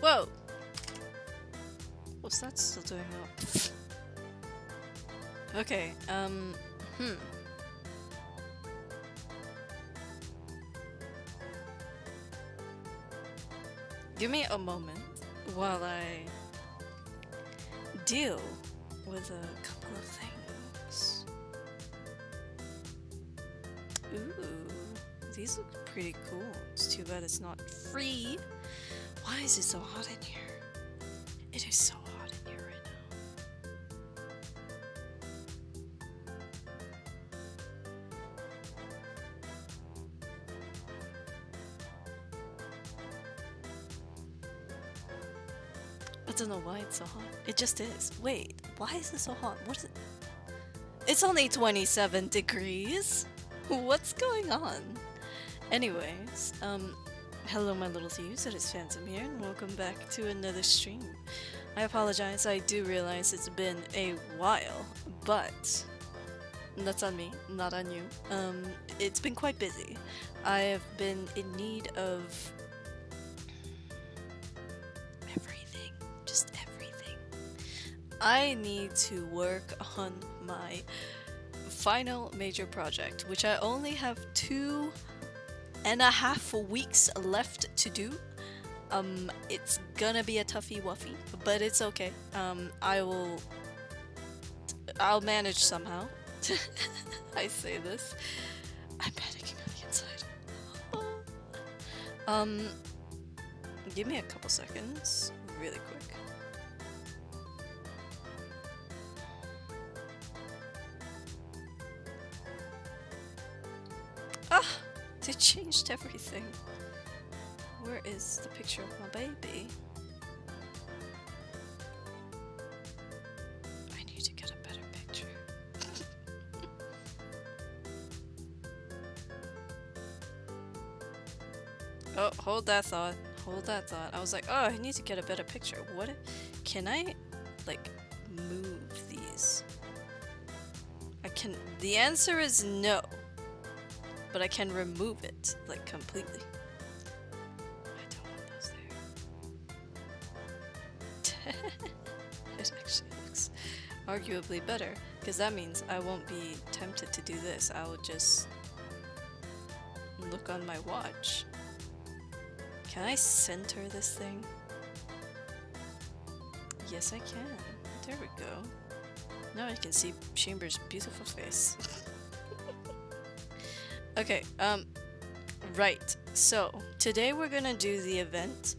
Whoa! What's that still doing up? Okay, Give me a moment while I deal with a couple of things. Ooh, these look pretty cool. It's too bad it's not free. Why is it so hot in here? It is so hot in here right now. I don't know why it's so hot. It just is. Wait, why is it so hot? What is it? It's only 27 degrees. What's going on? Anyways, hello my little thieves, it is Phantom here, and welcome back to another stream. I apologize, I do realize it's been a while, but that's on me, not on you. It's been quite busy. I have been in need of everything, just everything. I need to work on my final major project, which I only have 2.5 weeks left to do. It's gonna be a toughie wuffy, but it's okay. I'll manage somehow. I say this. I'm panicking on the inside. Give me a couple seconds, really quick. Ah! They changed everything. Where is the picture of my baby? I need to get a better picture. Oh, hold that thought. Hold that thought. I was like, oh, I need to get a better picture. What if, can I, like, move these? I can, the answer is no. But I can remove it, like, completely. I don't want those there. It actually looks arguably better, because that means I won't be tempted to do this. I will just look on my watch. Can I center this thing? Yes, I can. There we go. Now I can see Chamber's beautiful face. Okay, right, so today we're gonna do the event,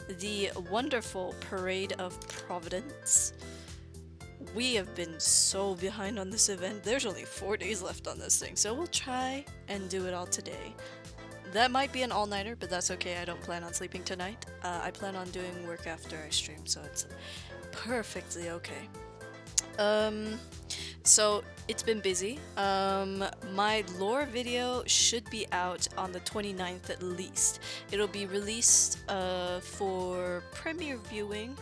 the wonderful Parade of Providence. We have been so behind on this event. There's only 4 days left on this thing, so we'll try and do it all today. That might be an all-nighter, but that's okay. I don't plan on sleeping tonight. I plan on doing work after I stream, so it's perfectly okay. So it's been busy. My lore video should be out on the 29th at least. It'll be released for premiere viewing.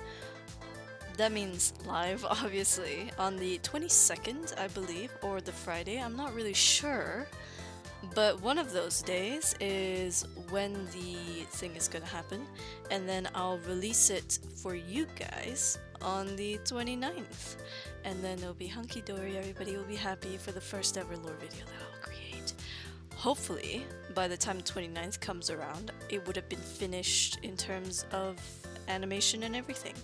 That means live, obviously, on the 22nd, I believe, or the Friday. I'm not really sure. But one of those days is when the thing is gonna happen, and then I'll release it for you guys on the 29th. And then it'll be hunky-dory, everybody will be happy for the first ever lore video that I'll create. Hopefully, by the time the 29th comes around, it would have been finished in terms of animation and everything.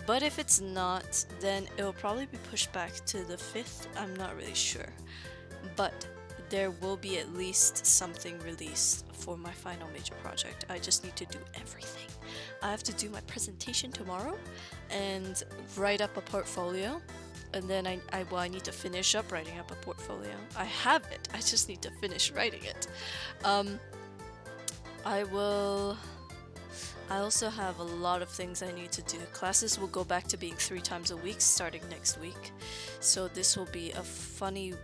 But if it's not, then it'll probably be pushed back to the 5th, I'm not really sure. But there will be at least something released for my final major project. I just need to do everything. I have to do my presentation tomorrow and write up a portfolio. And then I need to finish up writing up a portfolio. I have it, I just need to finish writing it. I also have a lot of things I need to do. Classes will go back to being 3 times a week starting next week. So this will be a funny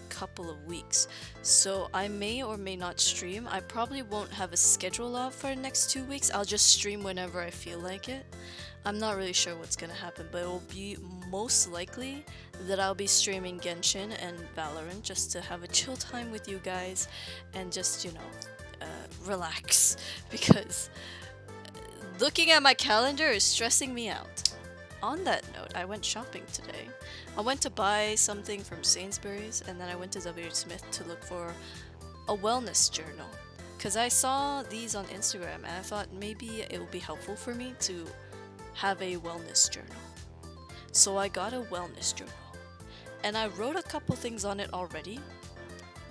couple of weeks. So I may or may not stream. I probably won't have a schedule out for the next 2 weeks. I'll just stream whenever I feel like it. I'm not really sure what's gonna happen, but it will be most likely that I'll be streaming Genshin and Valorant just to have a chill time with you guys and just, you know, relax, because Looking at my calendar is stressing me out. On that note, I went shopping today. I went to buy something from Sainsbury's, and then I went to W. Smith to look for a wellness journal. Because I saw these on Instagram, and I thought maybe it would be helpful for me to have a wellness journal. So I got a wellness journal. And I wrote a couple things on it already.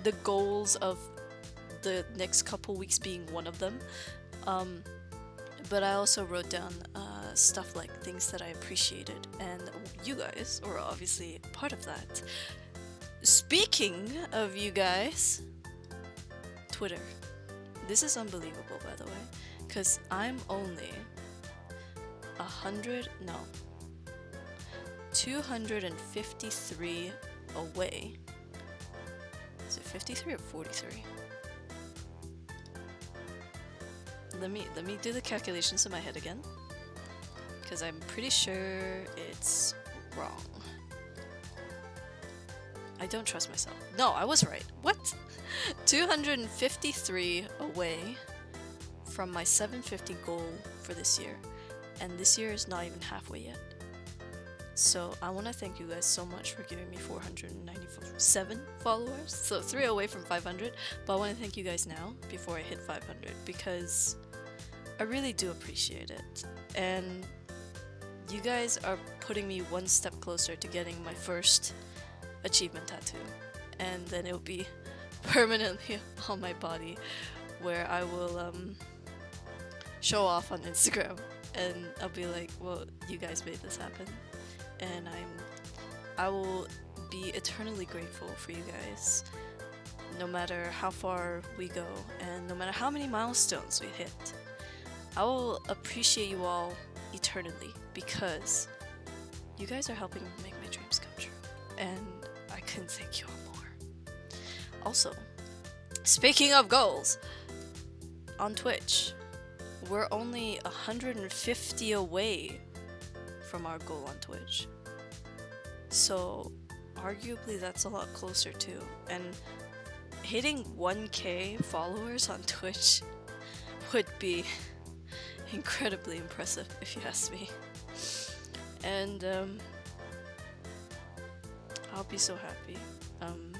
The goals of the next couple weeks being one of them. But I also wrote down stuff like things that I appreciated, and you guys were obviously part of that. Speaking of you guys, Twitter. This is unbelievable, by the way, because I'm only 253 away. Is it 53 or 43? Let me do the calculations in my head again, because I'm pretty sure it's wrong. I don't trust myself. No, I was right. What? 253 away from my 750 goal for this year, and this year is not even halfway yet. So I want to thank you guys so much for giving me 497 followers. So 3 away from 500, but I want to thank you guys now before I hit 500, because I really do appreciate it, and you guys are putting me one step closer to getting my first achievement tattoo, and then it'll be permanently on my body, where I will show off on Instagram, and I'll be like, well, you guys made this happen, and I will be eternally grateful for you guys, no matter how far we go, and no matter how many milestones we hit. I will appreciate you all eternally, because you guys are helping make my dreams come true, and I couldn't thank you all more. Also, speaking of goals, on Twitch, we're only 150 away from our goal on Twitch. So, arguably that's a lot closer too, and hitting 1K followers on Twitch would be incredibly impressive, if you ask me. And I'll be so happy. And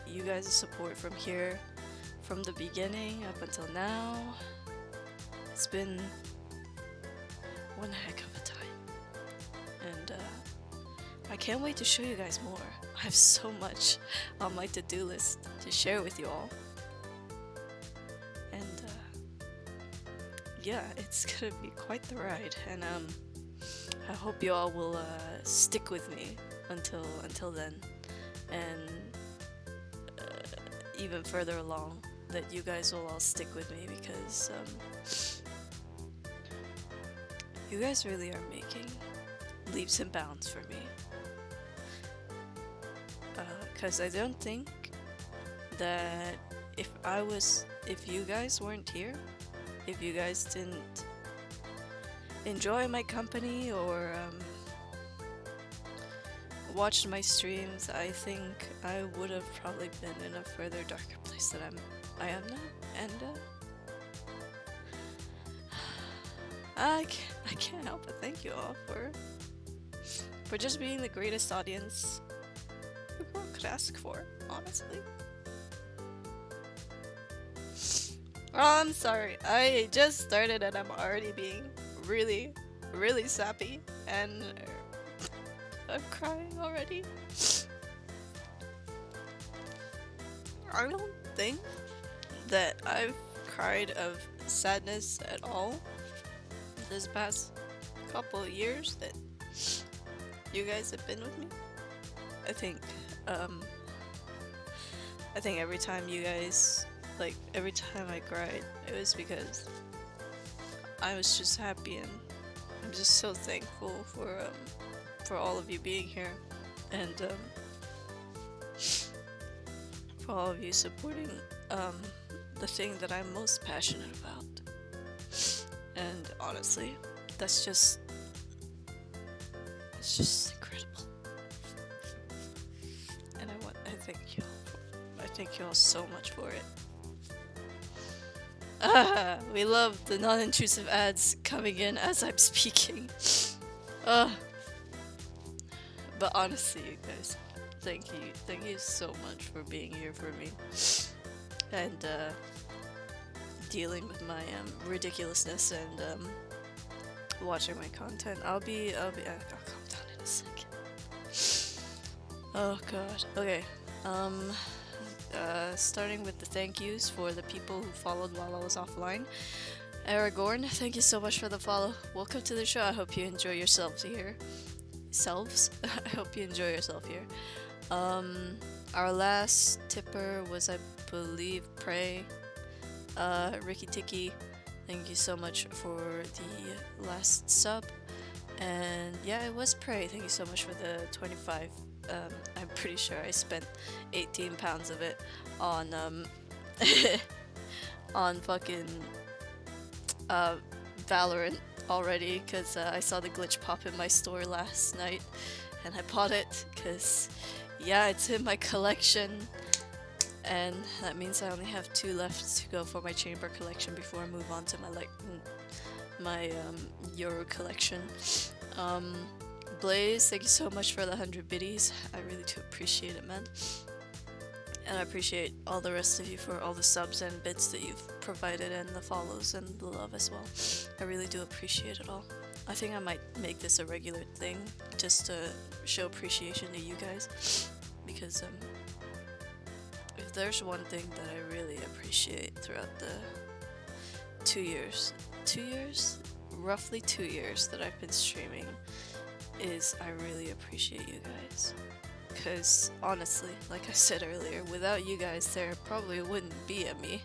you guys' support from here, from the beginning up until now, it's been one heck of a time. And I can't wait to show you guys more. I have so much on my to-do list to share with you all. And yeah, it's gonna be quite the ride, and I hope you all will stick with me until then, and even further along, that you guys will all stick with me, because you guys really are making leaps and bounds for me. Because I don't think that if you guys weren't here, if you guys didn't enjoy my company or watched my streams, I think I would have probably been in a further darker place than I am now. And I can't help but thank you all for just being the greatest audience the world could ask for, honestly. Oh, I'm sorry. I just started and I'm already being really, really sappy, and I'm crying already. I don't think that I've cried of sadness at all this past couple of years that you guys have been with me. I think every time you guys, like, every time I cried, it was because I was just happy, and I'm just so thankful for all of you being here, and for all of you supporting the thing that I'm most passionate about. And honestly, it's just incredible. And I thank you all. I thank you all so much for it. We love the non-intrusive ads coming in as I'm speaking. Uh, but honestly, you guys, thank you so much for being here for me and dealing with my ridiculousness and watching my content. I'll calm down in a second. Oh god. Okay. Starting with the thank yous for the people who followed while I was offline. Aragorn, thank you so much for the follow. Welcome to the show. I hope you enjoy yourselves here. I hope you enjoy yourself here. Our last tipper was, I believe, Prey. Ricky Tiki, thank you so much for the last sub. And yeah, it was Prey. Thank you so much for the 25. I'm pretty sure I spent 18 pounds of it on on fucking Valorant already, because I saw the glitch pop in my store last night and I bought it because yeah, it's in my collection, and that means I only have 2 left to go for my chamber collection before I move on to my Euro collection. Blaze, thank you so much for the 100 biddies. I really do appreciate it, man. And I appreciate all the rest of you for all the subs and bits that you've provided, and the follows and the love as well. I really do appreciate it all. I think I might make this a regular thing just to show appreciation to you guys, because if there's one thing that I really appreciate throughout the 2 years, roughly 2 years that I've been streaming, is I really appreciate you guys. Because honestly, like I said earlier, without you guys there probably wouldn't be a me,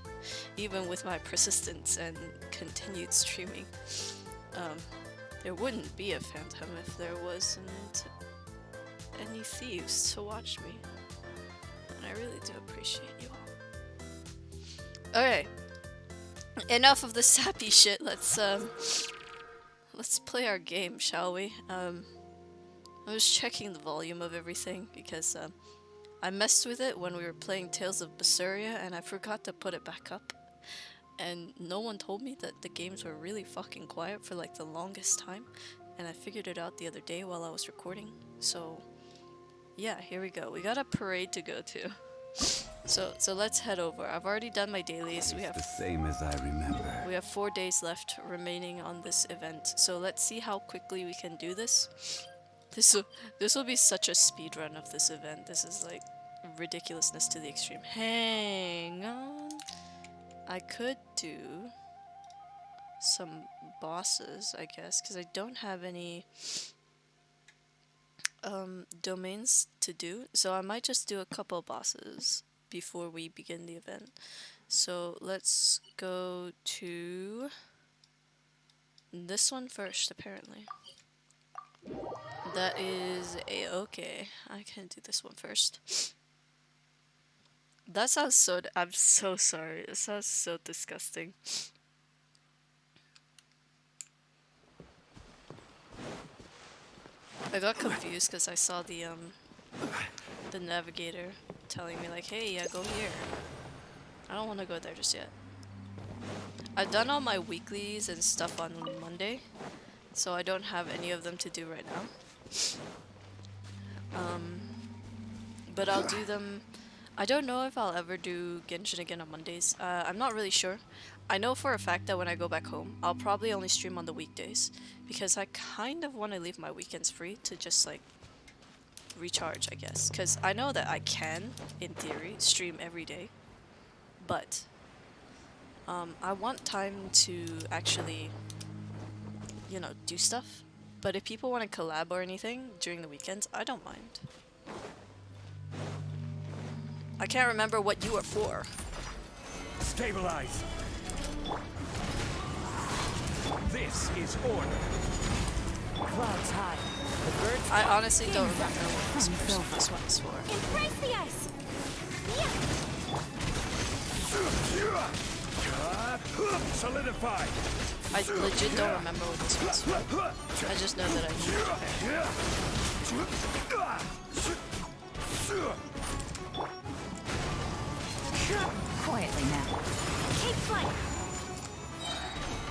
even with my persistence and continued streaming. There wouldn't be a Phantom if there wasn't any thieves to watch me. And I really do appreciate you all. Okay, enough of the sappy shit. Let's play our game, shall we? I was checking the volume of everything because I messed with it when we were playing Tales of Berseria and I forgot to put it back up. And no one told me that the games were really fucking quiet for like the longest time. And I figured it out the other day while I was recording. So yeah, here we go. We got a parade to go to. So let's head over. I've already done my dailies. We have the same as I remember. We have 4 days left remaining on this event. So let's see how quickly we can do this. This will be such a speed run of this event. This is like ridiculousness to the extreme. Hang on. I could do some bosses, I guess, because I don't have any domains to do. So I might just do a couple bosses before we begin the event. So let's go to this one first, apparently. That is a-okay. I can do this one first. That sounds so... I'm so sorry. It sounds so disgusting. I got confused because I saw the navigator telling me like, hey, yeah, go here. I don't want to go there just yet. I've done all my weeklies and stuff on Monday, so I don't have any of them to do right now. But I'll do them. I don't know if I'll ever do Genshin again on Mondays. I'm not really sure. I know for a fact that when I go back home, I'll probably only stream on the weekdays, because I kind of want to leave my weekends free to just like recharge, I guess. Because I know that I can, in theory, stream every day, but I want time to actually, you know, do stuff. But if people want to collab or anything during the weekends, I don't mind. I can't remember what you are for. Stabilize. This is order. Clouds high. The birds. I honestly don't remember what this one is for. Embrace the ice. Solidify. I legit don't remember what this one's for. I just know that I need to prepare. Quietly now. Take flight.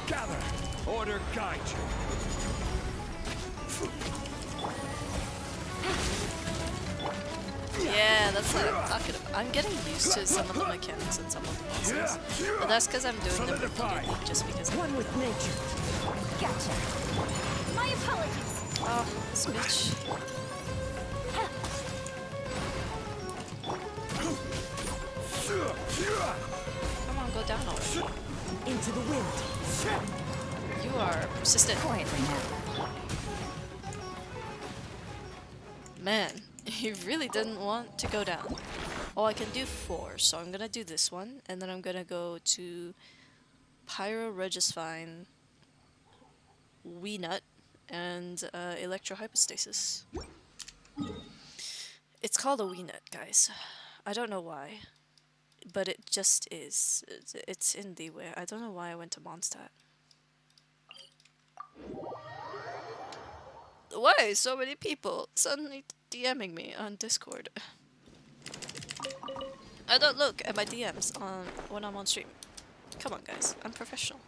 Gather. Order guide you. Yeah, that's what I'm talking about. I'm getting used to some of the mechanics and some of the bosses. But that's because I'm doing them repeatedly, just because I'm One with nature. Gotcha. My apologies. Oh, this bitch. Come on, go down already. Into the wind. You are persistent. Quietly now. Man, he really didn't want to go down. Oh, I can do 4, so I'm gonna do this one, and then I'm gonna go to Pyro Regisfine, Wee Nut, and Electrohypostasis. It's called a Wee Nut, guys. I don't know why, but it just is. It's in the way. I don't know why I went to Mondstadt. Why so many people suddenly DMing me on Discord? I don't look at my DMs on when I'm on stream. Come on, guys. I'm professional.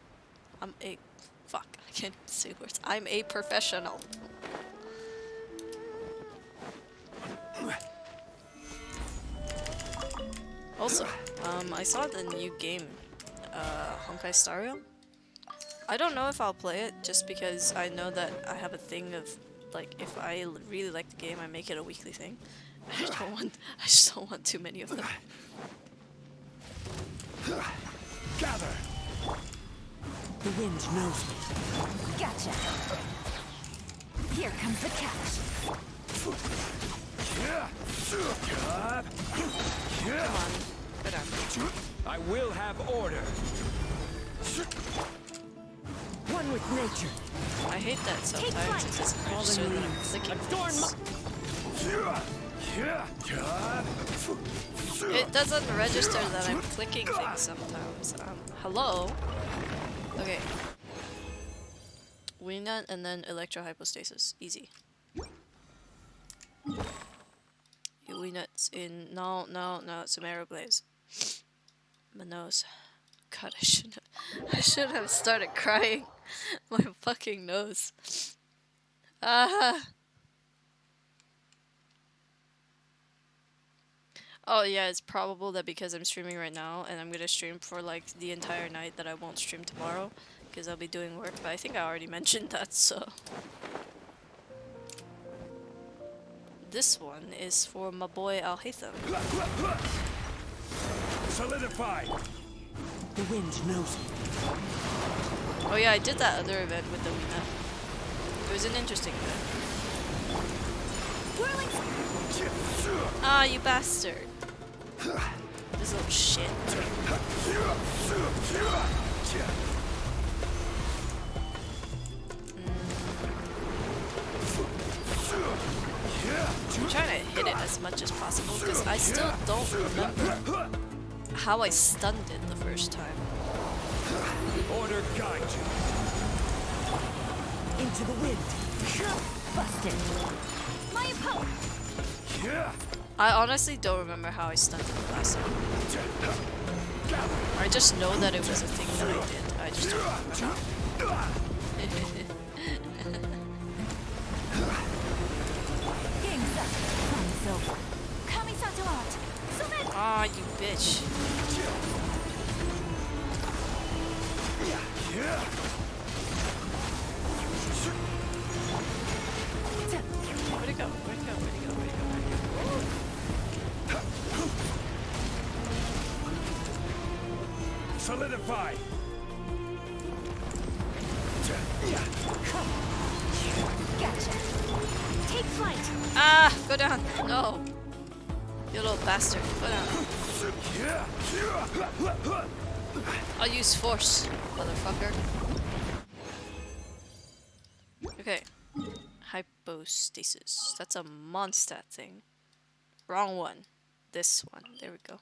Fuck, I can't say words. I'm a professional. Also, I saw the new game, Honkai Star Rail. I don't know if I'll play it, just because I know that I have a thing of, like, if I really like the game, I make it a weekly thing. I just don't want too many of them. Gather. The wind knows me. Gotcha. Here comes the catch. Come on, go down. I will have order. One with nature. I hate that sometimes it doesn't register that I'm clicking things. It doesn't register that I'm clicking things sometimes. Hello? Okay. Wing Nut and then Electrohypostasis. Easy. Wing Nuts in... No, it's a Marrow Glaze. My nose. God, I should have started crying. My fucking nose. Ah. Oh yeah, it's probable that because I'm streaming right now and I'm gonna stream for like the entire night that I won't stream tomorrow because I'll be doing work, but I think I already mentioned that, so. This one is for my boy Al Haytham. Solidify. The wind knows me. Oh yeah, I did that other event with the Luna. It was an interesting event. Ah, you bastard. This little shit. I'm trying to hit it as much as possible because I still don't remember how I stunned it the first time. Order guide you. Into the wind. Busted. My opponent. I honestly don't remember how I stunned it the last time. I just know that it was a thing that I did. I just don't remember how. Ah, you bitch. Where'd it go? Where'd it go? Where'd it go? Where'd it go? Solidify. Gotcha. Take flight. Ah, go down. No. You little bastard. Go down. I'll use force, motherfucker. Okay. Hypostasis. That's a Mondstadt thing. Wrong one. This one. There we go.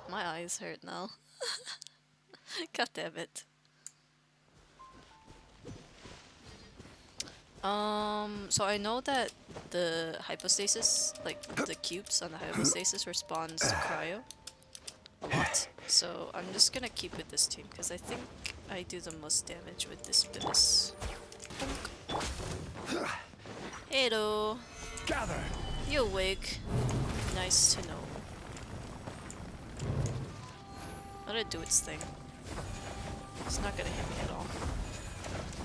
My eyes hurt now. God damn it. So I know that the hypostasis, like the cubes on the hypostasis responds to cryo. a lot. So I'm just gonna keep with this team because I think I do the most damage with this Bibis. Hello. Gather. You awake? Nice to know. Let it do its thing. It's not gonna hit me at all.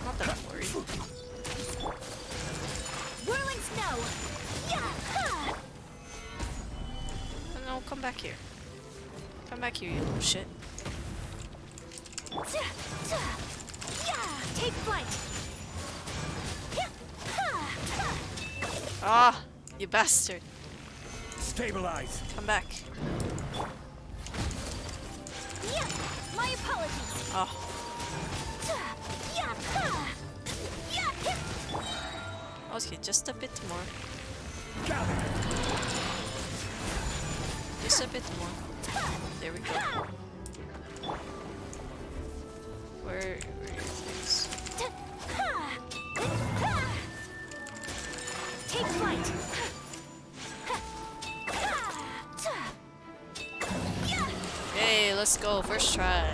Not that I'm worried. Whirling snow. Yeah. Ha! No, come back here. Come back here, you little shit. Ta, ta. Yeah. Take flight. Yeah. Ha, ha. Ah, you bastard. Stabilize. Come back. Yeah. My apologies. Oh, Ta, yeah. Ha. Yeah. Hip. okay, just a bit more. Gather. Just a bit more. There we go. Where are your things? Ta, ha. Ha. Take flight. Ha. Ha. Ta. Yeah. Hey, let's go. First try.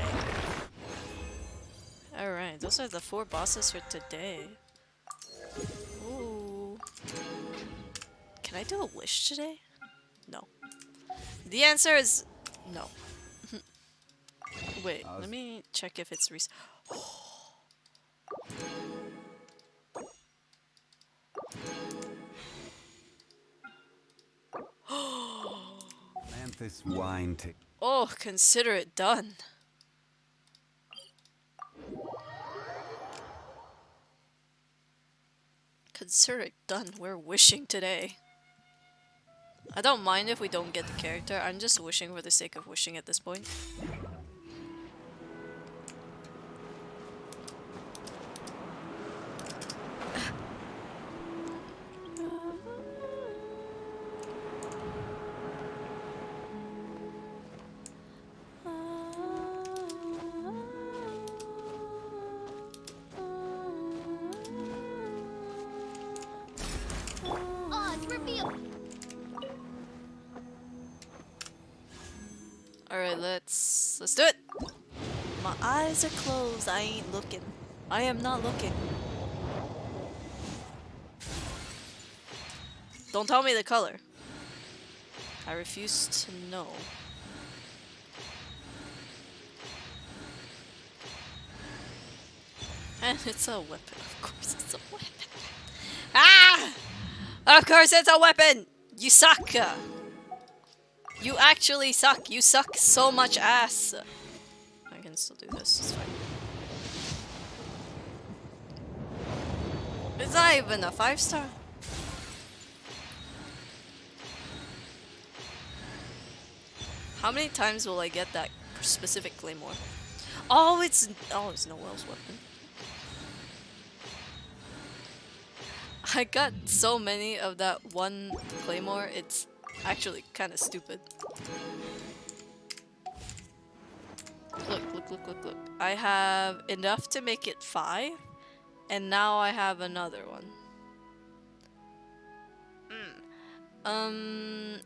Alright, those are the 4 bosses for today. Ooh. Can I do a wish today? No. The answer is no. Wait, let me check if it's Manthus wine to Oh, consider it done. Consider it done. We're wishing today. I don't mind if we don't get the character. I'm just wishing for the sake of wishing at this point. Oz reveal. Alright, let's do it! My eyes are closed. I ain't looking. I am not looking. Don't tell me the color. I refuse to know. And it's a weapon. Of course it's a weapon. Ah! Of course it's a weapon! You suck! You actually suck. You suck so much ass. I can still do this. It's fine. It's not even a 5-star. How many times will I get that specific claymore? Oh, it's Noel's weapon. I got so many of that one claymore. It's actually kind of stupid. Look. I have enough to make it 5, and now I have another one.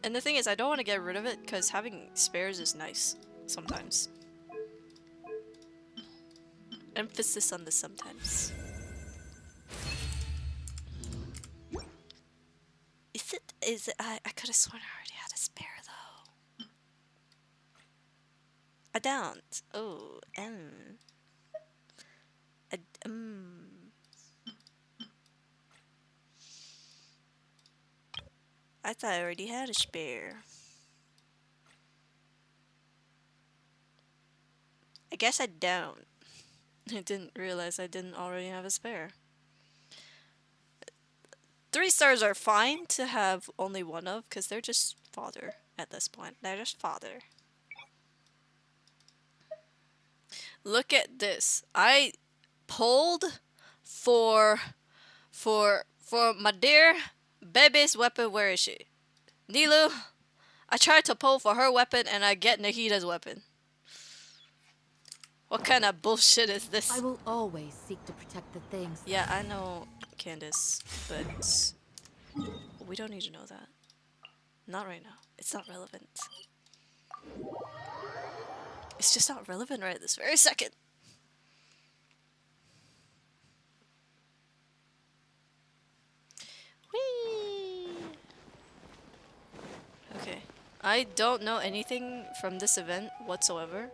And the thing is, I don't want to get rid of it because having spares is nice sometimes. Emphasis on the sometimes. Is it? I could have sworn I already had a spare though. I don't. Oh, I thought I already had a spare. I guess I don't. I didn't realize I didn't already have a spare. 3 stars are fine to have only one of, because they're just fodder at this point. They're just fodder. Look at this. I pulled for my dear baby's weapon. Where is she? Nilu. I tried to pull for her weapon and I get Nahida's weapon. What kind of bullshit is this? I will always seek to protect the things. Yeah, I know, Candace, but we don't need to know that. Not right now. It's not relevant. It's just not relevant right this very second. Whee! Okay. I don't know anything from this event whatsoever.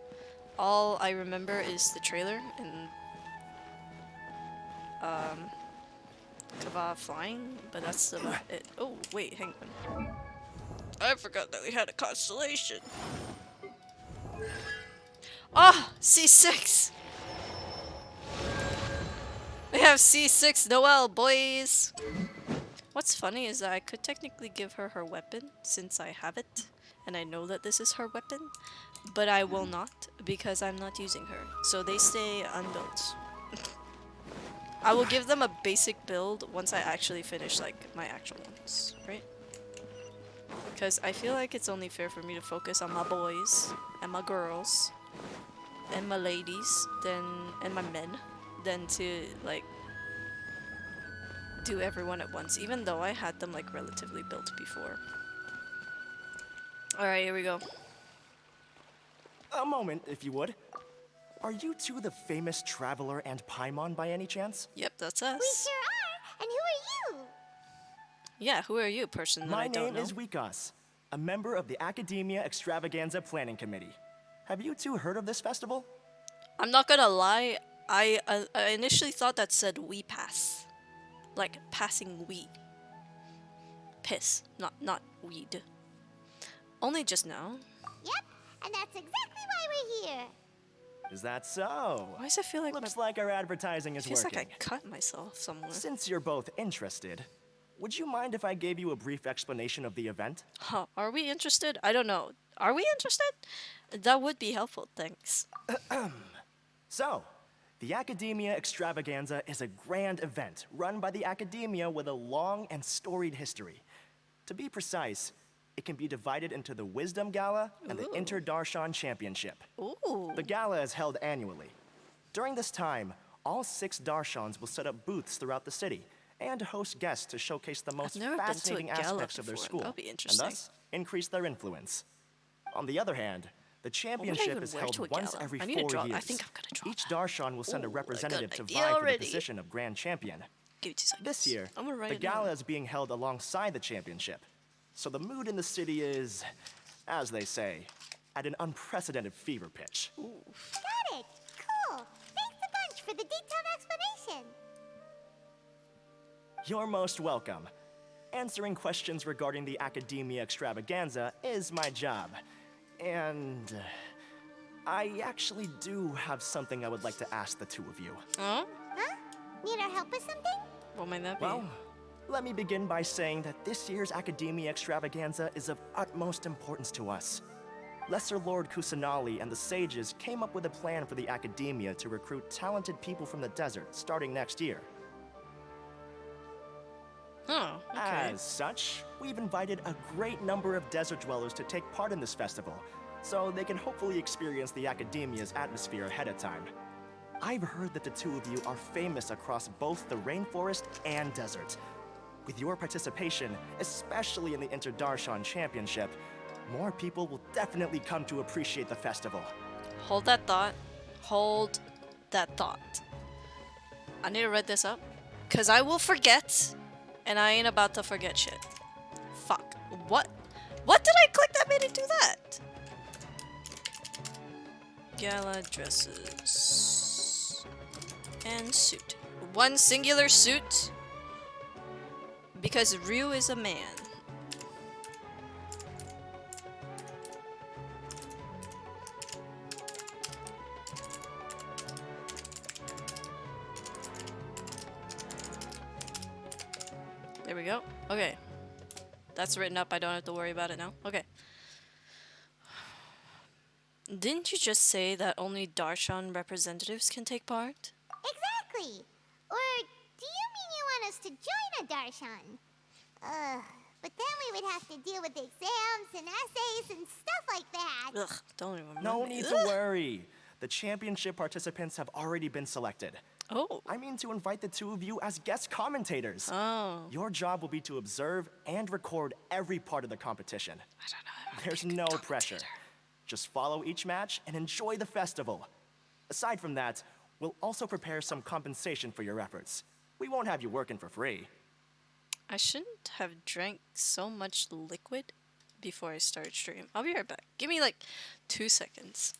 All I remember is the trailer and Kaveh flying, but that's about it. Oh, wait, hang on. I forgot that we had a constellation. Ah, C6! We have C6 Noel, boys! What's funny is that I could technically give her her weapon since I have it, and I know that this is her weapon, but I will not because I'm not using her. So they stay unbuilt. I will give them a basic build once I actually finish like my actual ones, right? Because I feel like it's only fair for me to focus on my boys and my girls and my ladies and my men than to like do everyone at once, even though I had them like relatively built before. Alright, here we go. A moment, if you would. Are you two the famous Traveler and Paimon by any chance? Yep, that's We us. sure are. And who are you? Yeah, who are you, person that My I don't name know? is Wikas, a member of the Academia Extravaganza Planning Committee. Have you two heard of this festival? I'm not gonna lie, I initially thought that said we pass. Like passing we. Piss, not weed. Only just now. Yep, and that's exactly why we're here. Is that so? Why does it feel like Looks like our advertising is feels working. like I cut myself somewhere. Since you're both interested, would you mind if I gave you a brief explanation of the event? Huh, are we interested? I don't know. Are we interested? That would be helpful, thanks. So, the Academia Extravaganza is a grand event run by the Academia with a long and storied history. To be precise, it can be divided into the Wisdom Gala and the Ooh. Inter-Darshan Championship. Ooh. The gala is held annually. During this time, all 6 Darshans will set up booths throughout the city and host guests to showcase the most never been to a fascinating gala aspects of their before. school, That'll be and interesting. thus increase their influence. On the other hand, the would I championship even is wear to a held once gala? every I need to 4 draw- years. I think I'm gonna draw Each that. Darshan will send Ooh, a I got an representative to idea vie for the already. position of Grand Champion. Give me 2 seconds. This year, I'm gonna write the it down. gala is being held alongside the championship. So the mood in the city is, as they say, at an unprecedented fever pitch. Got it. Cool. Thanks a bunch for the detailed explanation. You're most welcome. Answering questions regarding the Academia Extravaganza is my job. And I actually do have something I would like to ask the two of you. Huh? Huh? Need our help with something? What might that be? Well, let me begin by saying that this year's Academia Extravaganza is of utmost importance to us. Lesser Lord Kusanali and the sages came up with a plan for the Academia to recruit talented people from the desert starting next year. Oh, okay. As such, we've invited a great number of desert dwellers to take part in this festival, so they can hopefully experience the Academia's atmosphere ahead of time. I've heard that the two of you are famous across both the rainforest and desert. With your participation, especially in the Inter-Darshan Championship, more people will definitely come to appreciate the festival. Hold that thought. Hold that thought. I need to write this up. Because I will forget. And I ain't about to forget shit. Fuck. What? What did I click that made it do that? Gala dresses. And suit. One singular suit. Because Ryu is a man. There we go. Okay. That's written up. I don't have to worry about it now. Okay. Didn't you just say that only Darshan representatives can take part? Exactly. Or do you mean you want us to join a Darshan? But then we would have to deal with exams and essays and stuff like that. Ugh, don't even remember. No need to worry. The championship participants have already been selected. Oh. I mean to invite the two of you as guest commentators. Oh. Your job will be to observe and record every part of the competition. I don't know. There's no pressure. Just follow each match and enjoy the festival. Aside from that, we'll also prepare some compensation for your efforts. We won't have you working for free. I shouldn't have drank so much liquid before I started stream. I'll be right back. Give me like 2 seconds.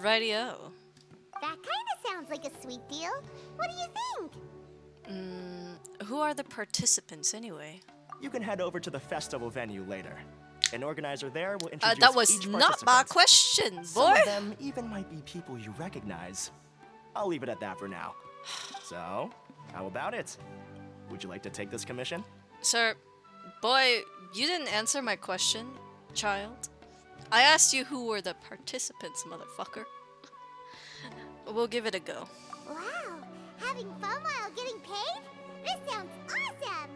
Rightio. That kind of sounds like a sweet deal. What do you think? Who are the participants anyway? You can head over to the festival venue later. An organizer there will introduce That was each not my participant. question, Some boy. of them even might be people you recognize. I'll leave it at that for now. So, how about it? Would you like to take this commission? Sir, boy, you didn't answer my question, child. I asked you who were the participants, motherfucker. We'll give it a go. Wow, having fun while getting paid? This sounds awesome!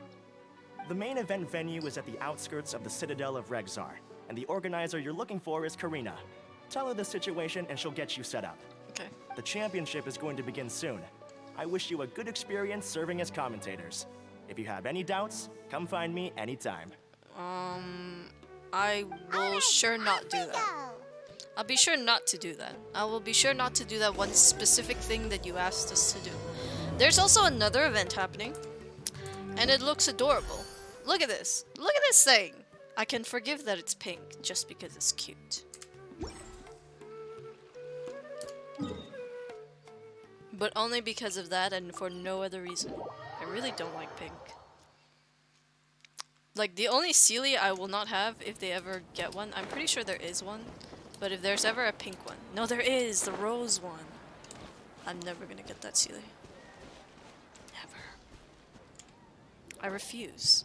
The main event venue is at the outskirts of the Citadel of Regzar, and the organizer you're looking for is Karina. Tell her the situation and she'll get you set up. Okay. The championship is going to begin soon. I wish you a good experience serving as commentators. If you have any doubts, come find me anytime. I will Alright, sure not off do we that. go. I'll be sure not to do that. I will be sure not to do that one specific thing that you asked us to do. There's also another event happening, and it looks adorable. Look at this. Look at this thing. I can forgive that it's pink just because it's cute. But only because of that and for no other reason. I really don't like pink. Like, the only Sealy I will not have if they ever get one, I'm pretty sure there is one, but if there's ever a pink one. No, there is! The rose one. I'm never gonna get that Sealy. Never. I refuse.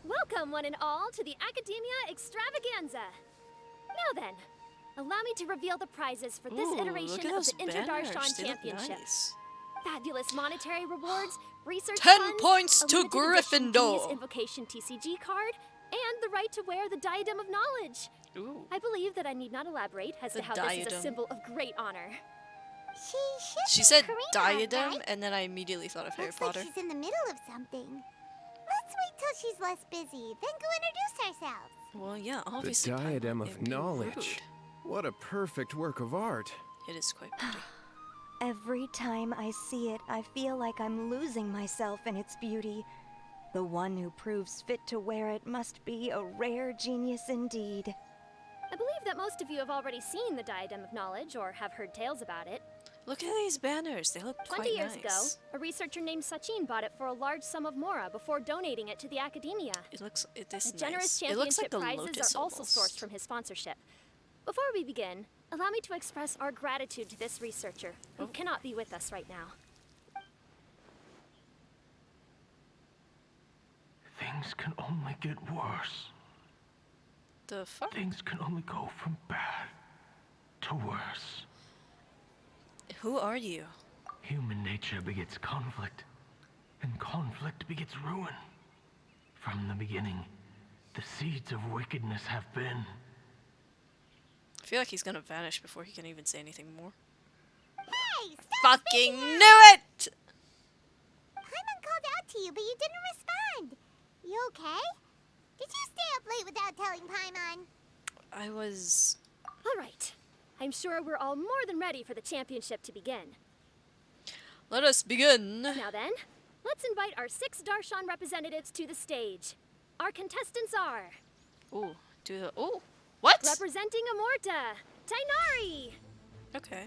Welcome, one and all, to the Academia Extravaganza. Now then, allow me to reveal the prizes for this Ooh, iteration look at of those the Inter-Darshan banners. They look Championship. nice. Fabulous monetary rewards, research 10 funds, points a to limited edition Gryffindor. Genius Invocation TCG card, and the right to wear the Diadem of Knowledge. Ooh. I believe that I need not elaborate as The to how this is diadem. a symbol of great honor. She She said Karina, diadem, right? and then I immediately thought of Harry Looks Potter. like she's in the middle of something. Let's wait till she's less busy, then go introduce ourselves. Well, yeah, The obviously. Diadem Paimon, of it'd be Knowledge. rude. What a perfect work of art. It is quite pretty. Every time I see it, I feel like I'm losing myself in its beauty. The one who proves fit to wear it must be a rare genius indeed. I believe that most of you have already seen the Diadem of Knowledge or have heard tales about it. Look at these banners. They look 20 quite years nice. ago, a researcher named Sachin bought it for a large sum of mora before donating it to the Academia. It is The generous nice. It looks like championship the prizes lotus are also almost. sourced from his sponsorship. Before we begin, allow me to express our gratitude to this researcher, who cannot be with us right now. Things can only get worse. The fuck? Things can only go from bad to worse. Who are you? Human nature begets conflict, and conflict begets ruin. From the beginning, the seeds of wickedness have been. I feel like he's gonna vanish before he can even say anything more. Hey, stop Fucking speaking out! knew it! Paimon called out to you, but you didn't respond. You okay? Did you stay up late without telling Paimon? I was... All right. I'm sure we're all more than ready for the championship to begin. Let us begin. Now then, let's invite our 6 Darshan representatives to the stage. Our contestants are... Ooh, do the... Ooh, what? Representing Amorta, Tainari. Okay.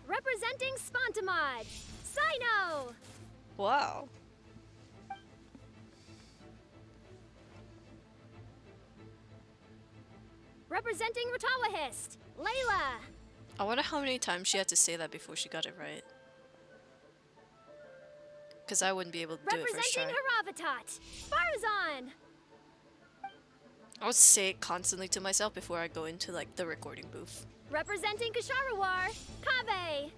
Representing Spontamod, Sino. Wow. Representing Ratawahist, Layla. I wonder how many times she had to say that before she got it right. Because I wouldn't be able to do it first try. Representing Haravatat, Farazan! I would say it constantly to myself before I go into like the recording booth. Representing Kasharawar, Kaveh!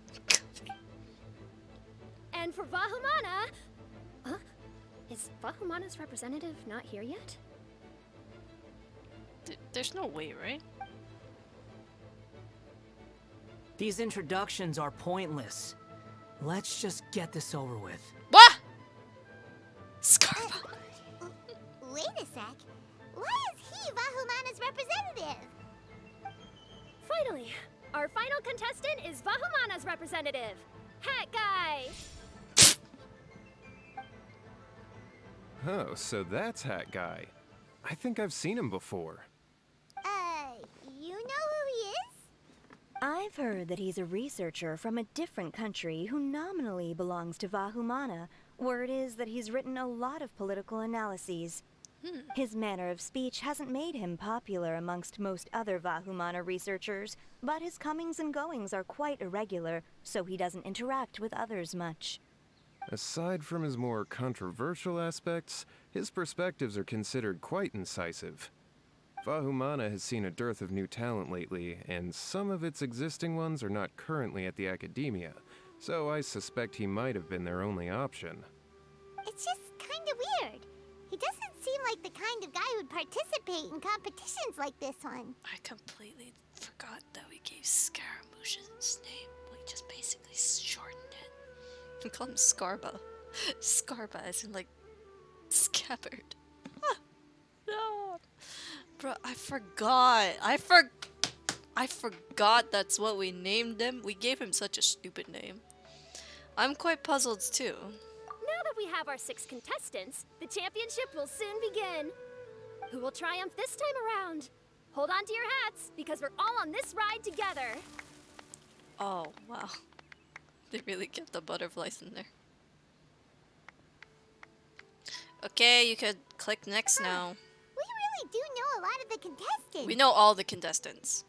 And for Vahumana... Huh? Is Vahumana's representative not here yet? There's no way, right? These introductions are pointless. Let's just get this over with. What? Scarpa. Wait a sec. Why is he Vahumana's representative? Finally, our final contestant is Vahumana's representative, Hat Guy! Oh, so that's Hat Guy. I think I've seen him before. You know who he is? I've heard that he's a researcher from a different country who nominally belongs to Vahumana. Word is that he's written a lot of political analyses. His manner of speech hasn't made him popular amongst most other Vahumana researchers, but his comings and goings are quite irregular, so he doesn't interact with others much. Aside from his more controversial aspects, his perspectives are considered quite incisive. Vahumana has seen a dearth of new talent lately, and some of its existing ones are not currently at the academia, so I suspect he might have been their only option. It's just kinda weird. He doesn't seem like the kind of guy who'd participate in competitions like this one. I completely forgot that we gave Scaramouche his name. We just basically shortened it. We call him Scarba. Scarba as in like scabbard. No. Bro, I forgot. I forgot that's what we named him. We gave him such a stupid name. I'm quite puzzled too. Now that we have our 6 contestants, the championship will soon begin. Who will triumph this time around? Hold on to your hats, because we're all on this ride together. Oh, wow. They really kept the butterflies in there. Okay, you could click next now. We really do know a lot of the contestants. We know all the contestants.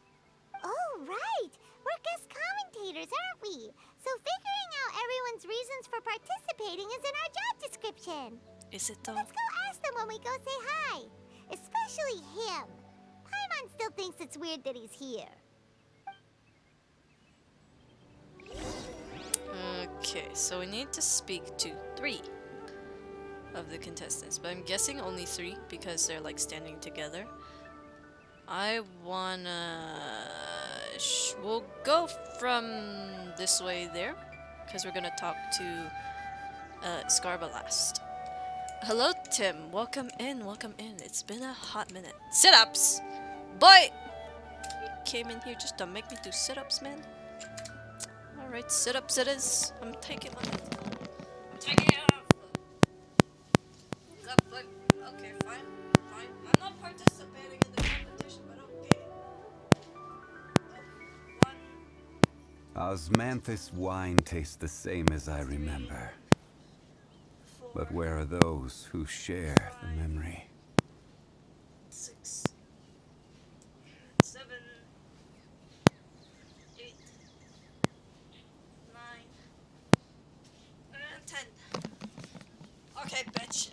Oh, right. We're guest commentators, aren't we? So figuring out everyone's reasons for participating is in our job description. Is it though? Let's go ask them when we go say hi. Especially him. Paimon still thinks it's weird that he's here. Okay, so we need to speak to 3 of the contestants, but I'm guessing only 3 because they're like standing together. I wanna... we'll go from this way there, because we're gonna talk to Scarba last. Hello, Tim. Welcome in, welcome in. It's been a hot minute. Sit-ups! Boy! You came in here just to make me do sit-ups, man? Alright, sit-ups it is. I'm taking my... Taking it off! Okay, fine. Fine. I'm not participating in the competition, but okay. Osmanthus wine tastes the same as I remember. But where are those who share the memory? 6, 7, 8, 9, and 10. Okay, bitch.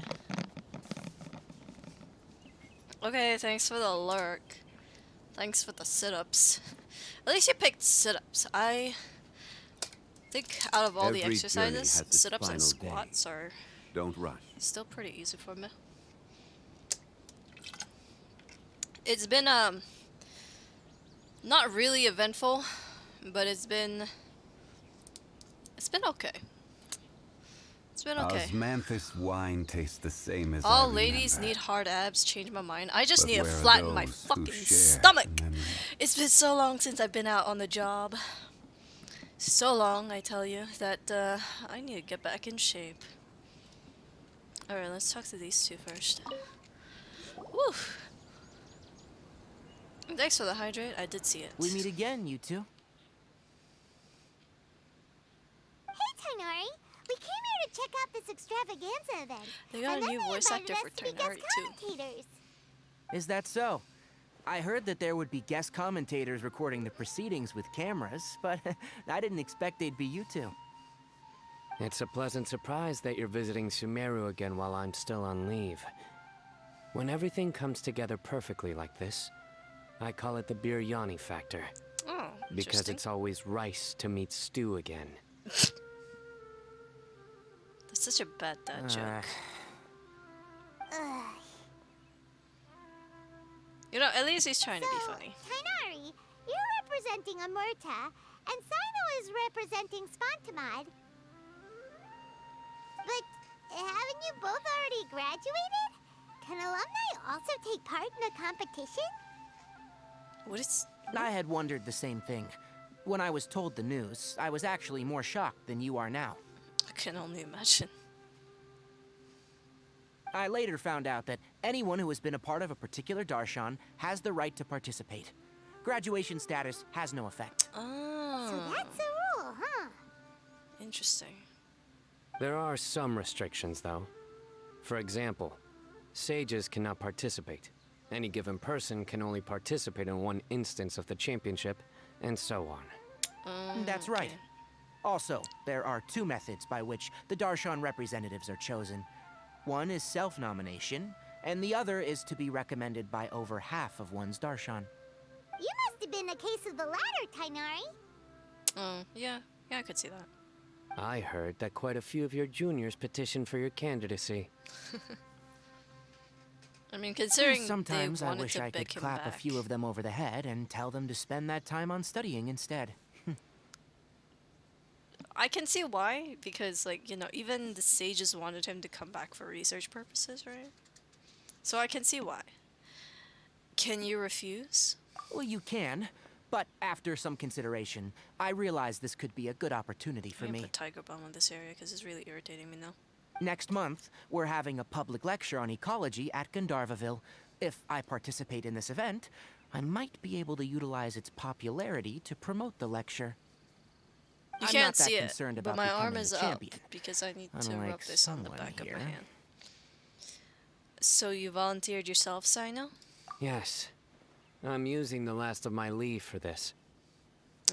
Okay, thanks for the lurk. Thanks for the sit-ups. At least you picked sit-ups. I think out of all the Every exercises, journey has its sit-ups and final day. squats are Don't rush. still pretty easy for me. It's been not really eventful, but it's been okay. It's been okay. Osmanthus wine tastes the same as All I ladies remember. need hard abs. Change my mind. I just But need to where are flatten my those who fucking share stomach. the memory? It's been so long since I've been out on the job. So long, I tell you, that I need to get back in shape. Alright, let's talk to these 2 first. Woo! Thanks for the hydrate. I did see it. We meet again, you 2. Hey, Tainari. We came here to check out this extravaganza event. They got and a then new they voice invited actor us for to be guest Tainari too. commentators. Is that so? I heard that there would be guest commentators recording the proceedings with cameras, but I didn't expect they'd be you two. It's a pleasant surprise that you're visiting Sumeru again while I'm still on leave. When everything comes together perfectly like this, I call it the biryani factor. Oh, because it's always rice to meet stew again. That's such a bad dad joke. You know, at least he's trying to be funny. Tainari, you're representing Amurta, and Sino is representing Spantamad. But haven't you both already graduated? Can alumni also take part in the competition? What is... I had wondered the same thing. When I was told the news, I was actually more shocked than you are now. I can only imagine. I later found out that anyone who has been a part of a particular darshan has the right to participate. Graduation status has no effect. Oh. So that's a rule, huh? Interesting. There are some restrictions, though. For example, sages cannot participate. Any given person can only participate in one instance of the championship, and so on. That's right. Also, there are two methods by which the darshan representatives are chosen. One is self-nomination, and the other is to be recommended by over half of one's darshan. You must have been a case of the latter, Tainari. Oh, yeah, I could see that. I heard that quite a few of your juniors petitioned for your candidacy. I mean, considering sometimes they I wanted wish to I could beg him clap a back. few of them over the head and tell them to spend that time on studying instead. I can see why, because, like, you know, even the sages wanted him to come back for research purposes, right? So I can see why. Can you refuse? Well, you can, but after some consideration, I realize this could be a good opportunity for I'm gonna me. put Tiger Bomb in this area because it's really irritating me now. Next month, we're having a public lecture on ecology at Gandharvaville. If I participate in this event, I might be able to utilize its popularity to promote the lecture. You I'm can't not that see it, concerned but about my arm becoming is a up champion, because I need to unlike rub this on the someone back of my here. hand. So you volunteered yourself, Sino? Yes. I'm using the last of my leave for this.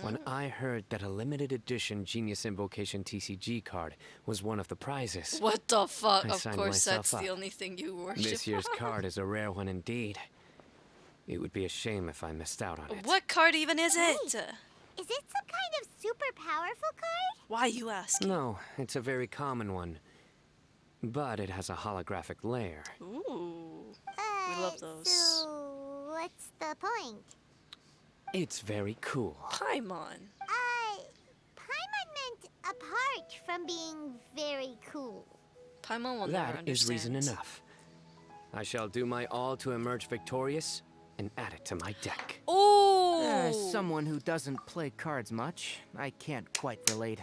When I heard that a limited edition Genius Invocation TCG card was one of the prizes. What the fuck? I Of signed course, myself that's the up. only thing you worship. This year's card is a rare one indeed. It would be a shame if I missed out on it. What card even is it? Is it some kind of super powerful card? Why you ask? No, it's a very common one. But it has a holographic layer. Ooh. We love those. So, what's the point? It's very cool. Paimon. Paimon meant apart from being very cool. Paimon will never That understand. is reason enough. I shall do my all to emerge victorious and add it to my deck. Ooh! As someone who doesn't play cards much, I can't quite relate.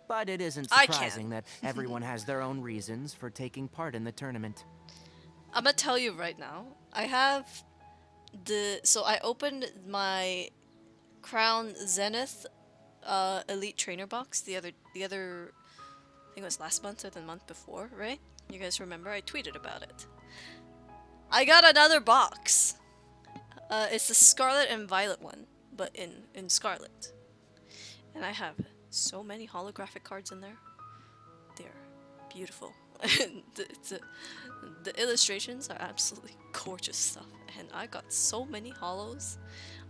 But it isn't I can. surprising that everyone has their own reasons for taking part in the tournament. I'm gonna tell you right now. I have so I opened my Crown Zenith Elite Trainer box the other I think it was last month or the month before, right? You guys remember? I tweeted about it. I got another box. It's the Scarlet and Violet one, but in Scarlet. And I have so many holographic cards in there. They're beautiful. The illustrations are absolutely gorgeous stuff. And I got so many holos.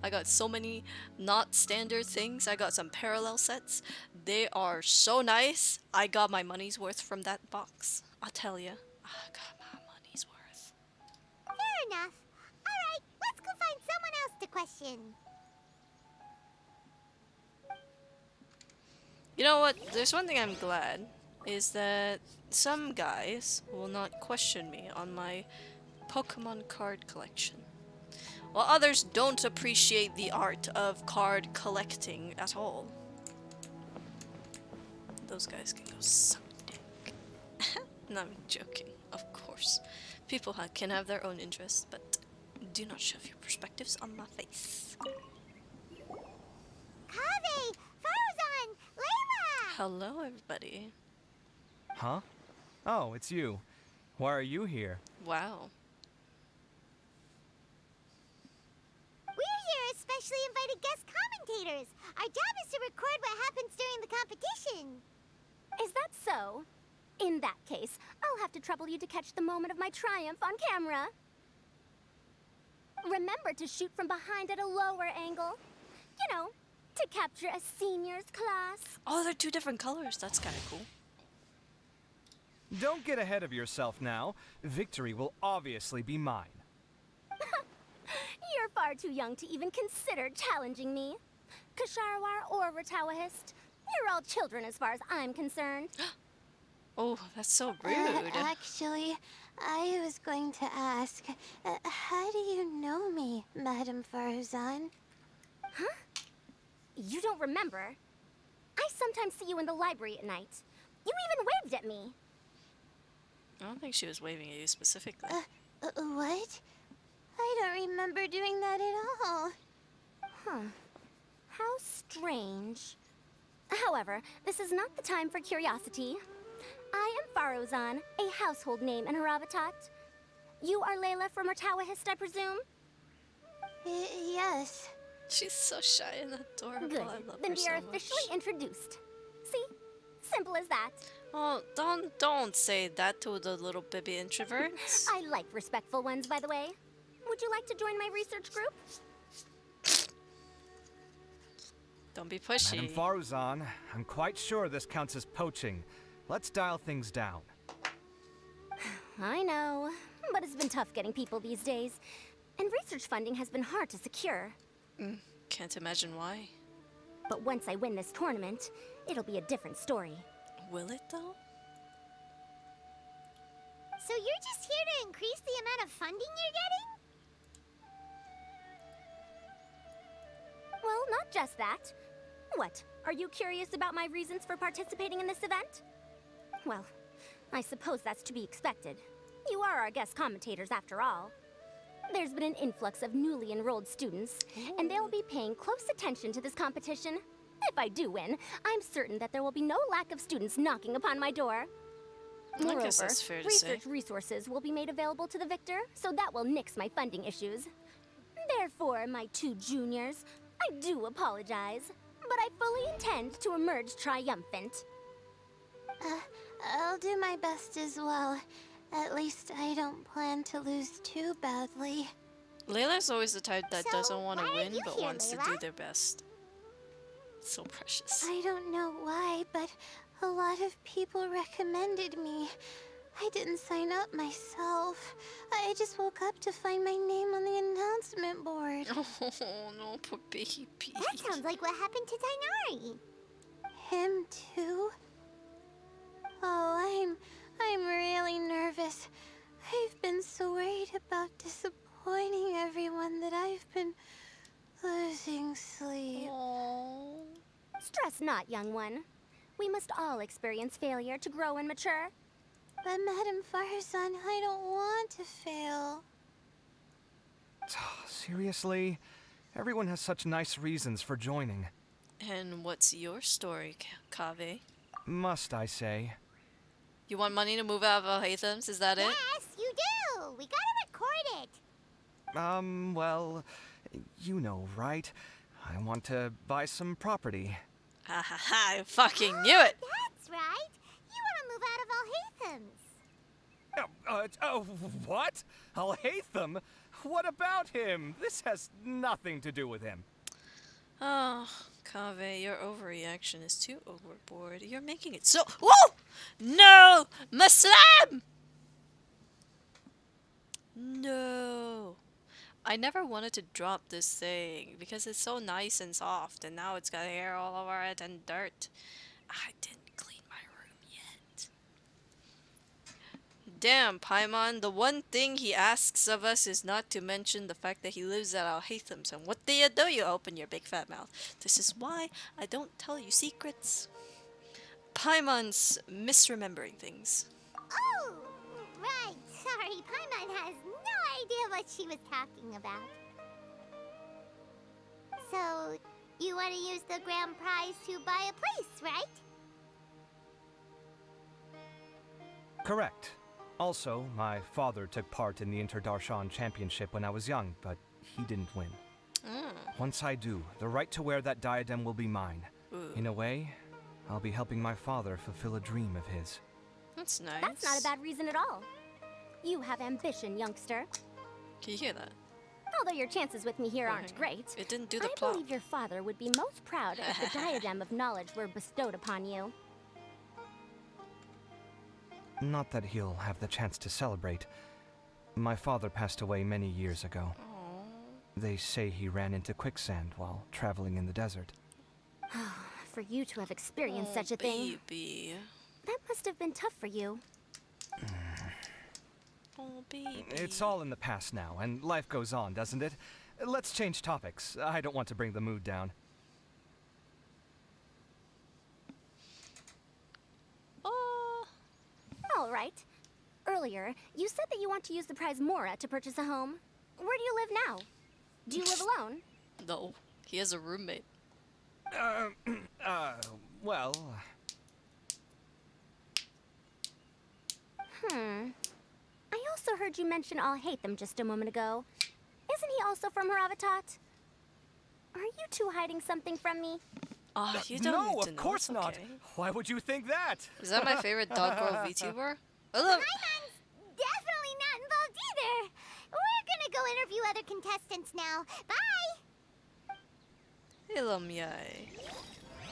I got so many not standard things. I got some parallel sets. They are so nice. I got my money's worth from that box. I'll tell you. I got my money's worth. Fair enough. Alright, let's go find someone else to question. You know what? There's one thing I'm glad is that some guys will not question me on my Pokemon card collection, while others don't appreciate the art of card collecting at all. Those guys can go suck dick. No, I'm joking, of course. People can have their own interests, but do not shove your perspectives on my face. Kaveh! Farzan! Layla! Hello, everybody. Huh? Oh, it's you. Why are you here? Wow. actually invited guest commentators. Our job is to record what happens during the competition. Is that so? In that case, I'll have to trouble you to catch the moment of my triumph on camera. Remember to shoot from behind at a lower angle. You know, to capture a seniors class. Oh, they're two different colors. That's kind of cool. Don't get ahead of yourself now. Victory will obviously be mine. You're far too young to even consider challenging me. Kasharwar or Ratawahist, you're all children as far as I'm concerned. Oh, that's so rude. Actually, I was going to ask, how do you know me, Madame Faruzan? Huh? You don't remember? I sometimes see you in the library at night. You even waved at me. I don't think she was waving at you specifically. What? I don't remember doing that at all. Huh. How strange. However, this is not the time for curiosity. I am Faruzan, a household name in Haravatat. You are Layla from Ratawahist, I presume? Yes. She's so shy and adorable. Good. I love Then her we so are much. officially introduced. See? Simple as that. Oh, don't say that to the little baby introverts. I like respectful ones, by the way. Would you like to join my research group? Don't be pushy. Madam Faruzan, I'm quite sure this counts as poaching. Let's dial things down. I know, but it's been tough getting people these days. And research funding has been hard to secure. Can't imagine why. But once I win this tournament, it'll be a different story. Will it, though? So you're just here to increase the amount of funding you're getting? Well, not just that. What, are you curious about my reasons for participating in this event? Well, I suppose that's to be expected. You are our guest commentators, after all. There's been an influx of newly enrolled students, and they'll be paying close attention to this competition. If I do win, I'm certain that there will be no lack of students knocking upon my door. I guess that's fair to say. Research resources will be made available to the victor, so that will nix my funding issues. Therefore, my two juniors, I do apologize, but I fully intend to emerge triumphant. I'll do my best as well. At least I don't plan to lose too badly. Layla's always the type that So, doesn't want to why are win, you but here, wants to Layla? do their best. So precious. I don't know why, but a lot of people recommended me. I didn't sign up myself. I just woke up to find my name on the announcement board. Oh no, poor baby. That sounds like what happened to Tainari. Him too? Oh, I'm really nervous. I've been so worried about disappointing everyone that I've been losing sleep. Stress not, young one. We must all experience failure to grow and mature. But Madame Faruzan, I don't want to fail. Seriously? Everyone has such nice reasons for joining. And what's your story, Kaveh? Must I say? You want money to move out of Al-Haytham's? Is that it? Yes, you do! We gotta record it! Well, you know, right? I want to buy some property. Ha ha ha, I fucking knew it! That's right! You wanna move out of Al-Haytham's! What? Al-Haytham? What about him? This has nothing to do with him. Oh, Kaveh, your overreaction is too overboard. You're making it so— Whoa! No! Muslim! No. I never wanted to drop this thing because it's so nice and soft, and now it's got hair all over it and dirt. I didn't clean my room yet. Damn, Paimon, the one thing he asks of us is not to mention the fact that he lives at Al-Haytham's, and what do? You open your big fat mouth. This is why I don't tell you secrets. Paimon's misremembering things. Oh! Right, sorry, Paimon has no idea what she was talking about. So, you want to use the grand prize to buy a place, right? Correct. Also, my father took part in the Interdarshan Championship when I was young, but he didn't win. Once I do, the right to wear that diadem will be mine. Ooh. In a way, I'll be helping my father fulfill a dream of his. That's nice. That's not a bad reason at all. You have ambition, youngster. Can you hear that? Although your chances with me here aren't great, It didn't do the I plot. believe your father would be most proud if the diadem of knowledge were bestowed upon you. Not that he'll have the chance to celebrate. My father passed away many years ago. They say he ran into quicksand while traveling in the desert. For you to have experienced such a thing, Baby. that must have been tough for you. Oh, baby. It's all in the past now, and life goes on, doesn't it? Let's change topics. I don't want to bring the mood down. All right. Earlier, you said that you want to use the prize Mora to purchase a home. Where do you live now? Do you live alone? No, he has a roommate. Well... I also heard you mention I'll hate them just a moment ago. Isn't he also from Haravatat? Are you two hiding something from me? You don't no, need to of know, course it's not. okay. Why would you think that? Is that my favorite dog girl VTuber? I love. Paimon's definitely not involved either. We're gonna go interview other contestants now. Bye!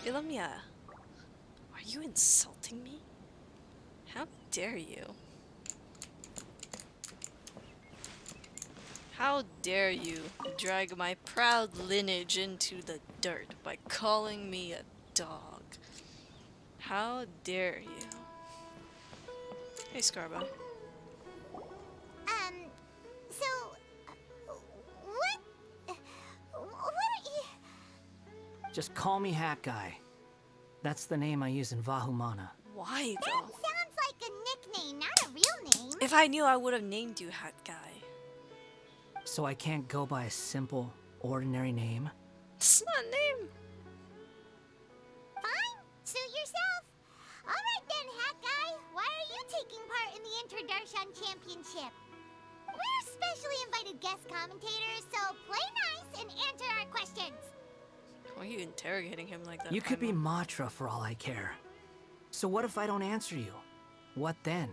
Ilumya. Are you insulting me? How dare you? How dare you drag my proud lineage into the dirt by calling me a dog? How dare you? Hey, Scarbo. So, what are you... Just call me Hat Guy. That's the name I use in Vahumana. Why, That though? sounds like a nickname, not a real name. If I knew, I would have named you Hat Guy. So I can't go by a simple, ordinary name? It's not a name. Fine, suit yourself. Alright then, Hat Guy. Why are you taking part in the Inter-Darshan Championship? We're specially invited guest commentators, so play nice and answer our questions. Why are you interrogating him like that? You could be Paimon? Matra for all I care. So what if I don't answer you? What then?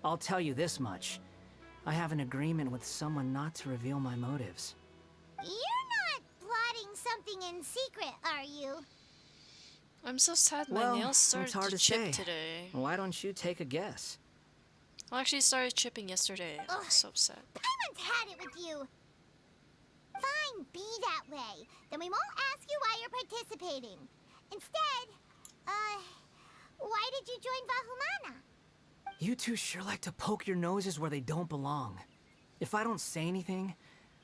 I'll tell you this much. I have an agreement with someone not to reveal my motives. You're not plotting something in secret, are you? I'm so sad my Well, nails started it's hard to to chip say. today. Why don't you take a guess? Well, actually, it started chipping yesterday. I'm so upset. Paimon's had it with you. Fine, be that way. Then we won't ask you why you're participating. Instead, why did you join Vahumana? You two sure like to poke your noses where they don't belong. If I don't say anything,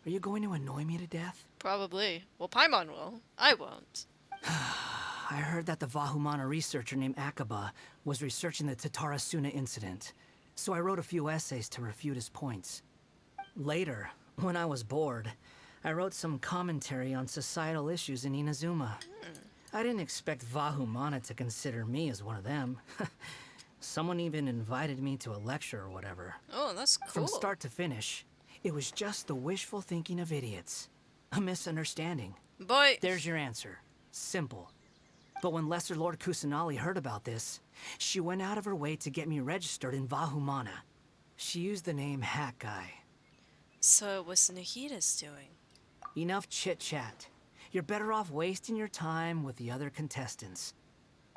are you going to annoy me to death? Probably. Well, Paimon will. I won't. I heard that the Vahumana researcher named Akaba was researching the Tatarasuna incident, so I wrote a few essays to refute his points. Later, when I was bored, I wrote some commentary on societal issues in Inazuma. I didn't expect Vahumana to consider me as one of them. Someone even invited me to a lecture or whatever. Oh, that's cool. From start to finish, it was just the wishful thinking of idiots. A misunderstanding. Boy. There's your answer. Simple. But when Lesser Lord Kusanali heard about this, she went out of her way to get me registered in Vahumana. She used the name Hat Guy. So what's Nahida's doing? Enough chit-chat. You're better off wasting your time with the other contestants.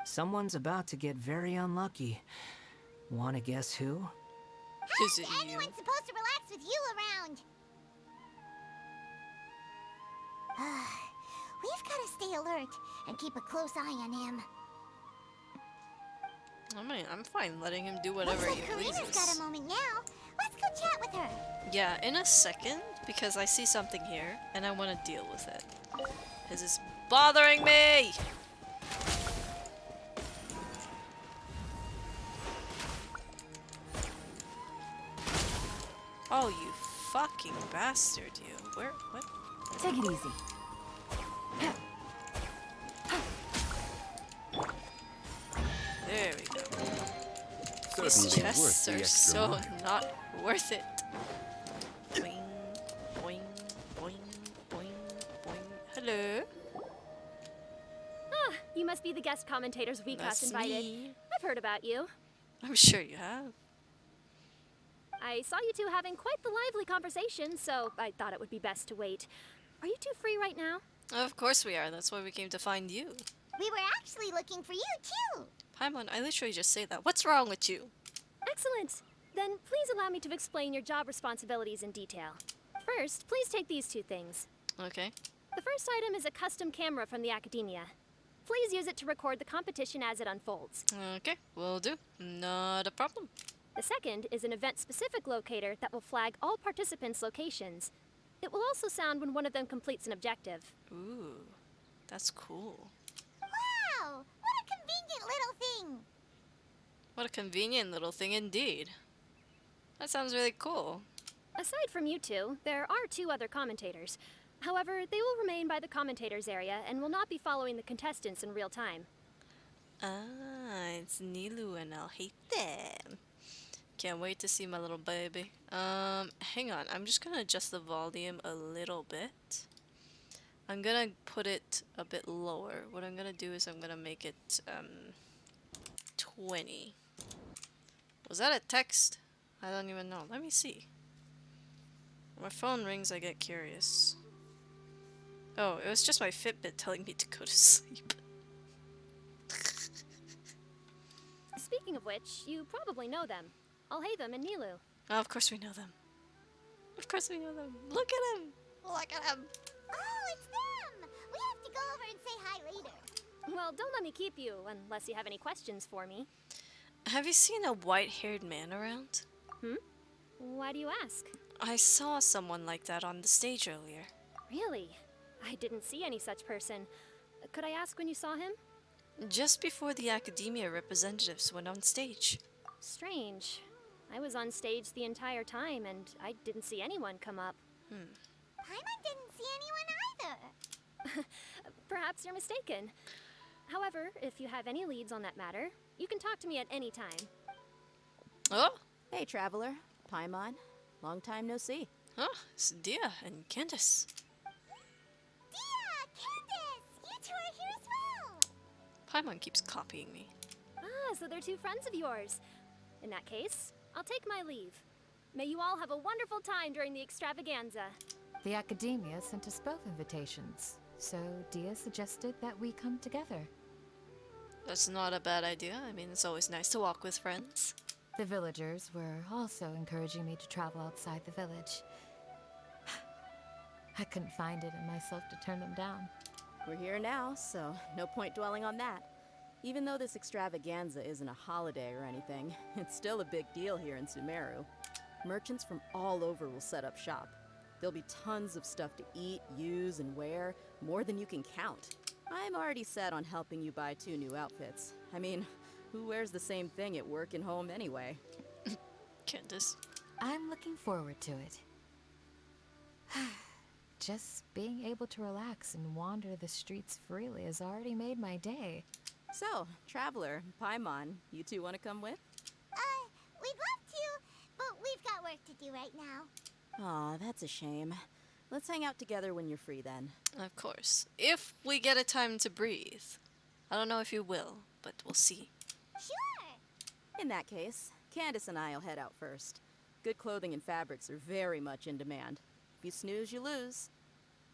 Someone's about to get very unlucky. Wanna guess who? Is it you? Anyone's supposed to relax with you around. We've got to stay alert and keep a close eye on him. I mean, I'm fine letting him do whatever Looks he like Karina's pleases. got a moment now. Let's go chat with her. Yeah, in a second, because I see something here, and I want to deal with it. This is bothering me! Oh, you fucking bastard, you. Where? What? Take it easy. There we go. Certainly These chests worth the are extra so mile. not worth it. Boing, boing, boing, boing, boing. Hello. Ah, you must be the guest commentators we That's invited. me. I've heard about you. I'm sure you have. I saw you two having quite the lively conversation, so I thought it would be best to wait. Are you two free right now? Of course we are. That's why we came to find you. We were actually looking for you, too. Paimon, I literally just say that. What's wrong with you? Excellent. Then please allow me to explain your job responsibilities in detail. First, please take these two things. Okay. The first item is a custom camera from the Academia. Please use it to record the competition as it unfolds. Okay, will do. Not a problem. The second is an event-specific locator that will flag all participants' locations. It will also sound when one of them completes an objective. Ooh, that's cool. Wow, what a convenient little thing. What a convenient little thing indeed. That sounds really cool. Aside from you two, there are two other commentators. However, they will remain by the commentators area and will not be following the contestants in real time. Ah, it's Nilu and I'll hate them. Can't wait to see my little baby. Hang on. I'm just gonna adjust the volume a little bit. I'm gonna put it a bit lower. What I'm gonna do is I'm gonna make it 20. Was that a text? I don't even know. Let me see. My phone rings, I get curious. Oh, it was just my Fitbit telling me to go to sleep. Speaking of which, you probably know them. Alhaitham and Nilu. Oh, of course we know them. Of course we know them. Look at him! Look at him! Oh, it's them! We have to go over and say hi later. Well, don't let me keep you, unless you have any questions for me. Have you seen a white-haired man around? Hmm? Why do you ask? I saw someone like that on the stage earlier. Really? I didn't see any such person. Could I ask when you saw him? Just before the Academia representatives went on stage. Strange. I was on stage the entire time, and I didn't see anyone come up. Paimon didn't see anyone either. Perhaps you're mistaken. However, if you have any leads on that matter, you can talk to me at any time. Oh? Hey, traveler. Paimon. Long time no see. Huh? It's Dia and Candace. Dia! Candace! You two are here as well! Paimon keeps copying me. Ah, so they're two friends of yours. In that case, I'll take my leave. May you all have a wonderful time during the extravaganza. The Academia sent us both invitations, so Dia suggested that we come together. That's not a bad idea. I mean, it's always nice to walk with friends. The villagers were also encouraging me to travel outside the village. I couldn't find it in myself to turn them down. We're here now, so no point dwelling on that. Even though this extravaganza isn't a holiday or anything, it's still a big deal here in Sumeru. Merchants from all over will set up shop. There'll be tons of stuff to eat, use, and wear, more than you can count. I'm already set on helping you buy 2 new outfits. I mean, who wears the same thing at work and home anyway? Candace. I'm looking forward to it. Just being able to relax and wander the streets freely has already made my day. So, traveler, Paimon, you two want to come with? We'd love to, but we've got work to do right now. Aw, that's a shame. Let's hang out together when you're free then. Of course. If we get a time to breathe. I don't know if you will, but we'll see. Sure! In that case, Candace and I'll head out first. Good clothing and fabrics are very much in demand. If you snooze, you lose.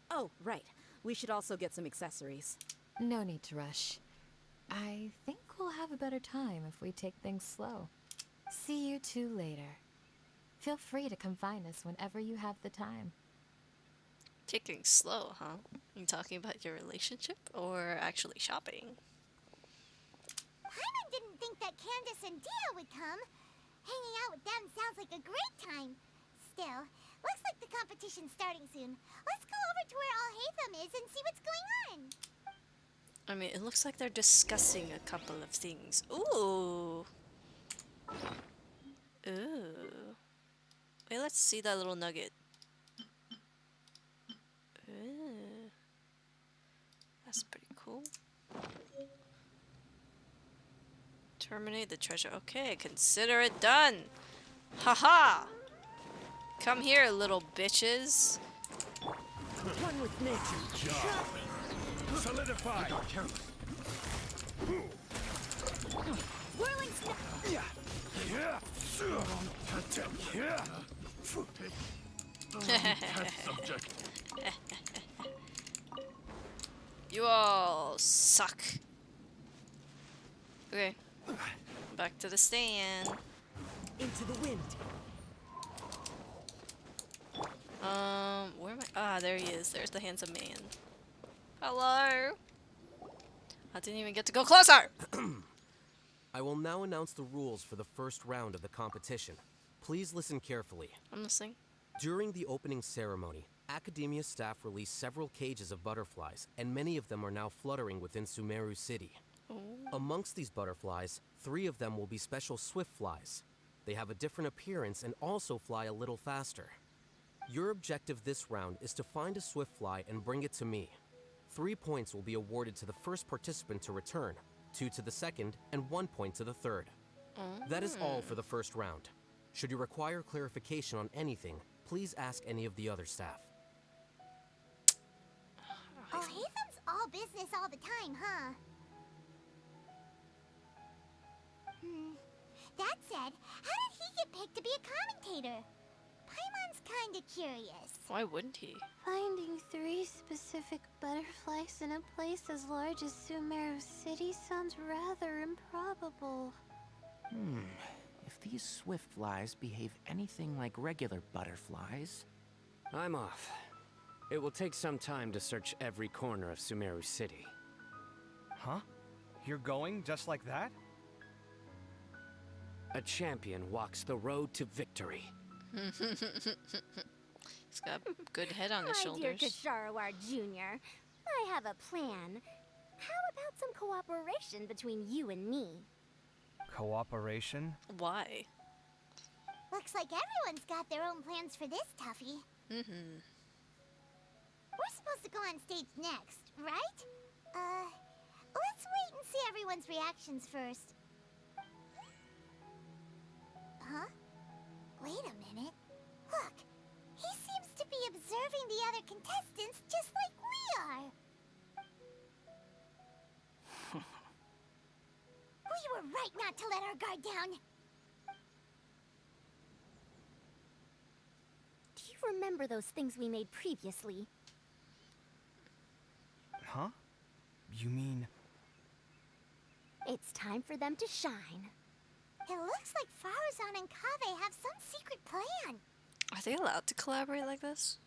Oh, right. We should also get some accessories. No need to rush. I think we'll have a better time if we take things slow. See you two later. Feel free to come find us whenever you have the time. Taking slow, huh? You talking about your relationship or actually shopping? Paimon didn't think that Candace and Dia would come. Hanging out with them sounds like a great time. Still, looks like the competition's starting soon. Let's go over to where Alhaitham is and see what's going on. I mean, it looks like they're discussing a couple of things. Ooh. Ooh. Wait, let's see that little nugget. Ooh. That's pretty cool. Terminate the treasure. Okay, consider it done. Haha! Come here, little bitches. One with nature. Job. Solidify. Whirling snap. Yeah. Test subject. You all suck. Okay. Back to the stand. Into the wind. Where am I? Ah, there he is. There's the handsome man. Hello. I didn't even get to go closer. I will now announce the rules for the first round of the competition. Please listen carefully. I'm listening. During the opening ceremony, Academia staff released several cages of butterflies, and many of them are now fluttering within Sumeru City. Amongst these butterflies, 3 of them will be special swift flies. They have a different appearance and also fly a little faster. Your objective this round is to find a swift fly and bring it to me. 3 points will be awarded to the first participant to return, 2 to the second, and 1 point to the third. That is all for the first round. Should you require clarification on anything, please ask any of the other staff. Oh, Haven's all business all the time, huh? That said, how did he get picked to be a commentator? Paimon's kinda curious. Why wouldn't he? Finding 3 specific butterflies in a place as large as Sumeru City sounds rather improbable. If these swift flies behave anything like regular butterflies... I'm off. It will take some time to search every corner of Sumeru City. Huh? You're going just like that? A champion walks the road to victory. He's got a good head on his My dear shoulders. Kasharawar Jr., I have a plan. How about some cooperation between you and me? Cooperation? Why? Looks like everyone's got their own plans for this, Tuffy. We're supposed to go on stage next, right? Let's wait and see everyone's reactions first. Huh? Wait a minute. Look, he seems to be observing the other contestants just like we are. We were right not to let our guard down. Do you remember those things we made previously? Huh? You mean... It's time for them to shine. It looks like Faruzan and Kaveh have some secret plan. Are they allowed to collaborate like this?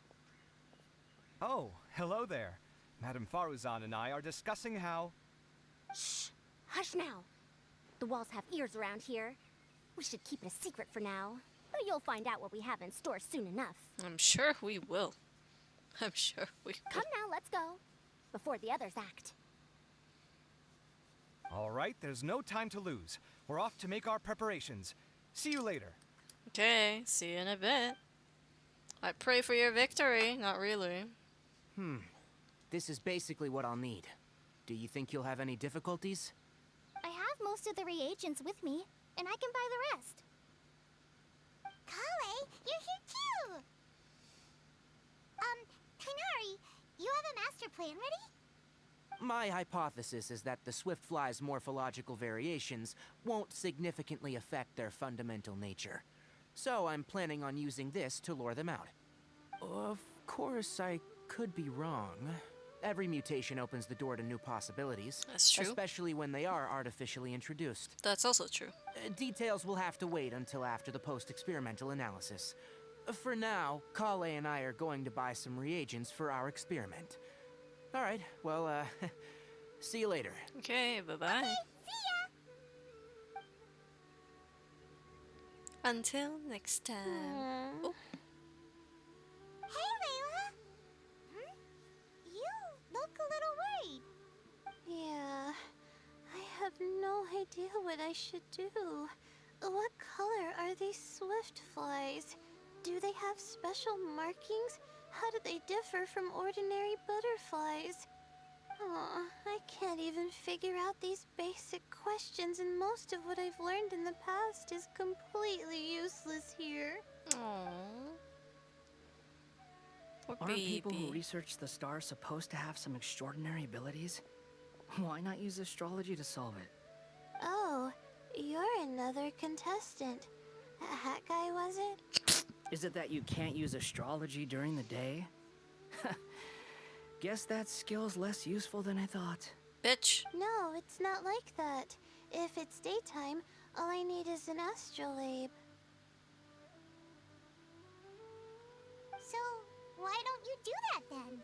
Oh, hello there. Madame Faruzan and I are discussing how... Shh! Hush now! The walls have ears around here. We should keep it a secret for now. But you'll find out what we have in store soon enough. I'm sure we will. I'm sure we will. Come now, let's go. Before the others act. All right, there's no time to lose. We're off to make our preparations. See you later. Okay, see you in a bit. I pray for your victory. Not really. This is basically what I'll need. Do you think you'll have any difficulties? I have most of the reagents with me, and I can buy the rest. Kale, you're here too! Kainari, you have a master plan ready? My hypothesis is that the swift fly's morphological variations won't significantly affect their fundamental nature. So I'm planning on using this to lure them out. Of course, I could be wrong. Every mutation opens the door to new possibilities. That's true. Especially when they are artificially introduced. That's also true. Details will have to wait until after the post-experimental analysis. For now, Kale and I are going to buy some reagents for our experiment. Alright, well, see you later. Okay, bye-bye. Okay, see ya! Until next time. Oh. Hey, Layla! You look a little worried. Yeah, I have no idea what I should do. What color are these swift flies? Do they have special markings? How do they differ from ordinary butterflies? Aw, I can't even figure out these basic questions, and most of what I've learned in the past is completely useless here. Aww. Aren't people who research the stars supposed to have some extraordinary abilities? Why not use astrology to solve it? Oh, you're another contestant. Hat guy, was it? Is it that you can't use astrology during the day? Guess that skill's less useful than I thought. Bitch. No, it's not like that. If it's daytime, all I need is an astrolabe. So, why don't you do that then?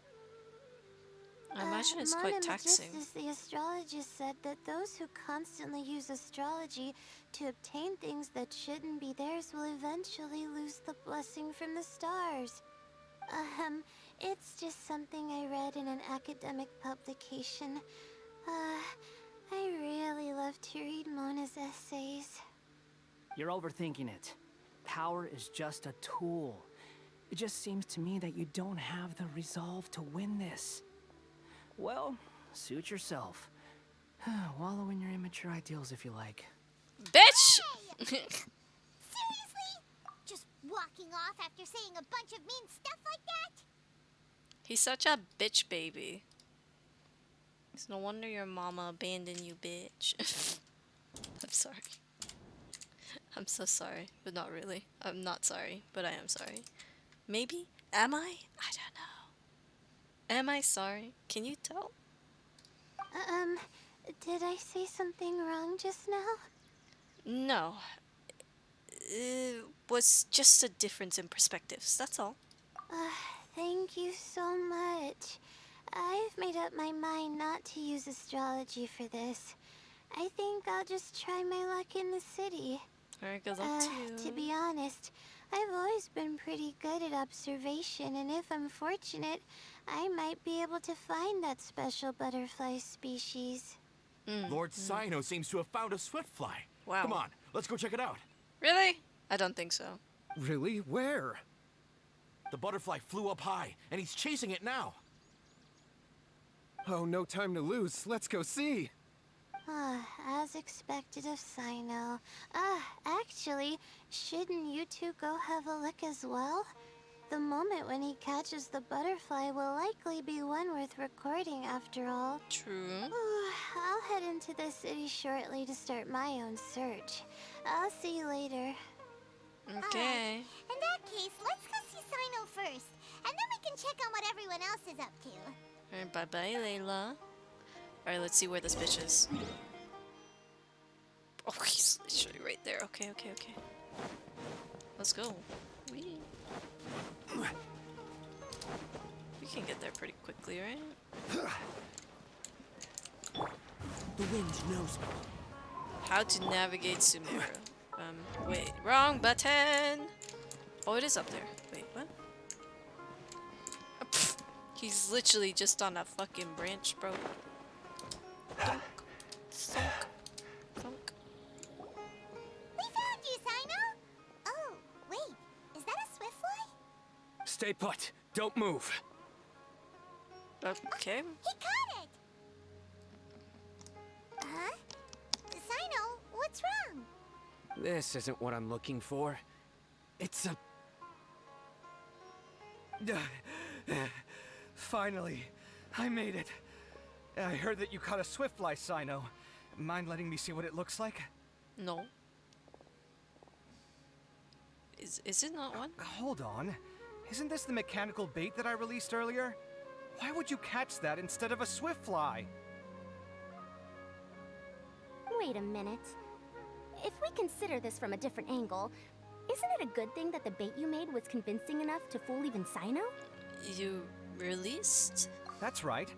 I imagine it's quite taxing. The astrologist said that those who constantly use astrology to obtain things that shouldn't be theirs will eventually lose the blessing from the stars. It's just something I read in an academic publication. I really love to read Mona's essays. You're overthinking it. Power is just a tool. It just seems to me that you don't have the resolve to win this. Well, suit yourself. Wallow in your immature ideals if you like. Bitch! Seriously? Just walking off after saying a bunch of mean stuff like that? He's such a bitch baby. It's no wonder your mama abandoned you, bitch. I'm sorry. I'm so sorry, but not really. I'm not sorry, but I am sorry. Maybe? Am I? I don't know. Am I sorry? Can you tell? Did I say something wrong just now? No. It was just a difference in perspectives, that's all. Thank you so much. I've made up my mind not to use astrology for this. I think I'll just try my luck in the city. Alright, good luck to you. To be honest, I've always been pretty good at observation, and if I'm fortunate, I might be able to find that special butterfly species. Lord Sino seems to have found a swiftfly. Wow. Come on, let's go check it out. Really? I don't think so. Really? Where? The butterfly flew up high, and he's chasing it now. Oh, no time to lose. Let's go see. As expected of Sino. Actually, shouldn't you two go have a look as well? The moment when he catches the butterfly will likely be one worth recording after all. True. I'll head into the city shortly to start my own search. I'll see you later. Okay. In that case, let's go see Sino first, and then we can check on what everyone else is up to. Alright, bye-bye, Layla. Alright, let's see where this bitch is. Oh, he's literally right there. Okay. Let's go. We can get there pretty quickly, right? The wind knows me. How to navigate Sumeru. Wait, wrong button! Oh, it is up there. Wait, what? He's literally just on a fucking branch, bro. Thunk. Thunk. Thunk. We found you, Sino! Oh, wait, is that a swiftfly? Stay put. Don't move. Okay. He caught it! Huh? Sino, what's wrong? This isn't what I'm looking for. It's a... Finally, I made it. I heard that you caught a swiftfly, Sino. Mind letting me see what it looks like? No. Is it not one? Hold on. Isn't this the mechanical bait that I released earlier? Why would you catch that instead of a swiftfly? Wait a minute. If we consider this from a different angle, isn't it a good thing that the bait you made was convincing enough to fool even Sino? You released? That's right.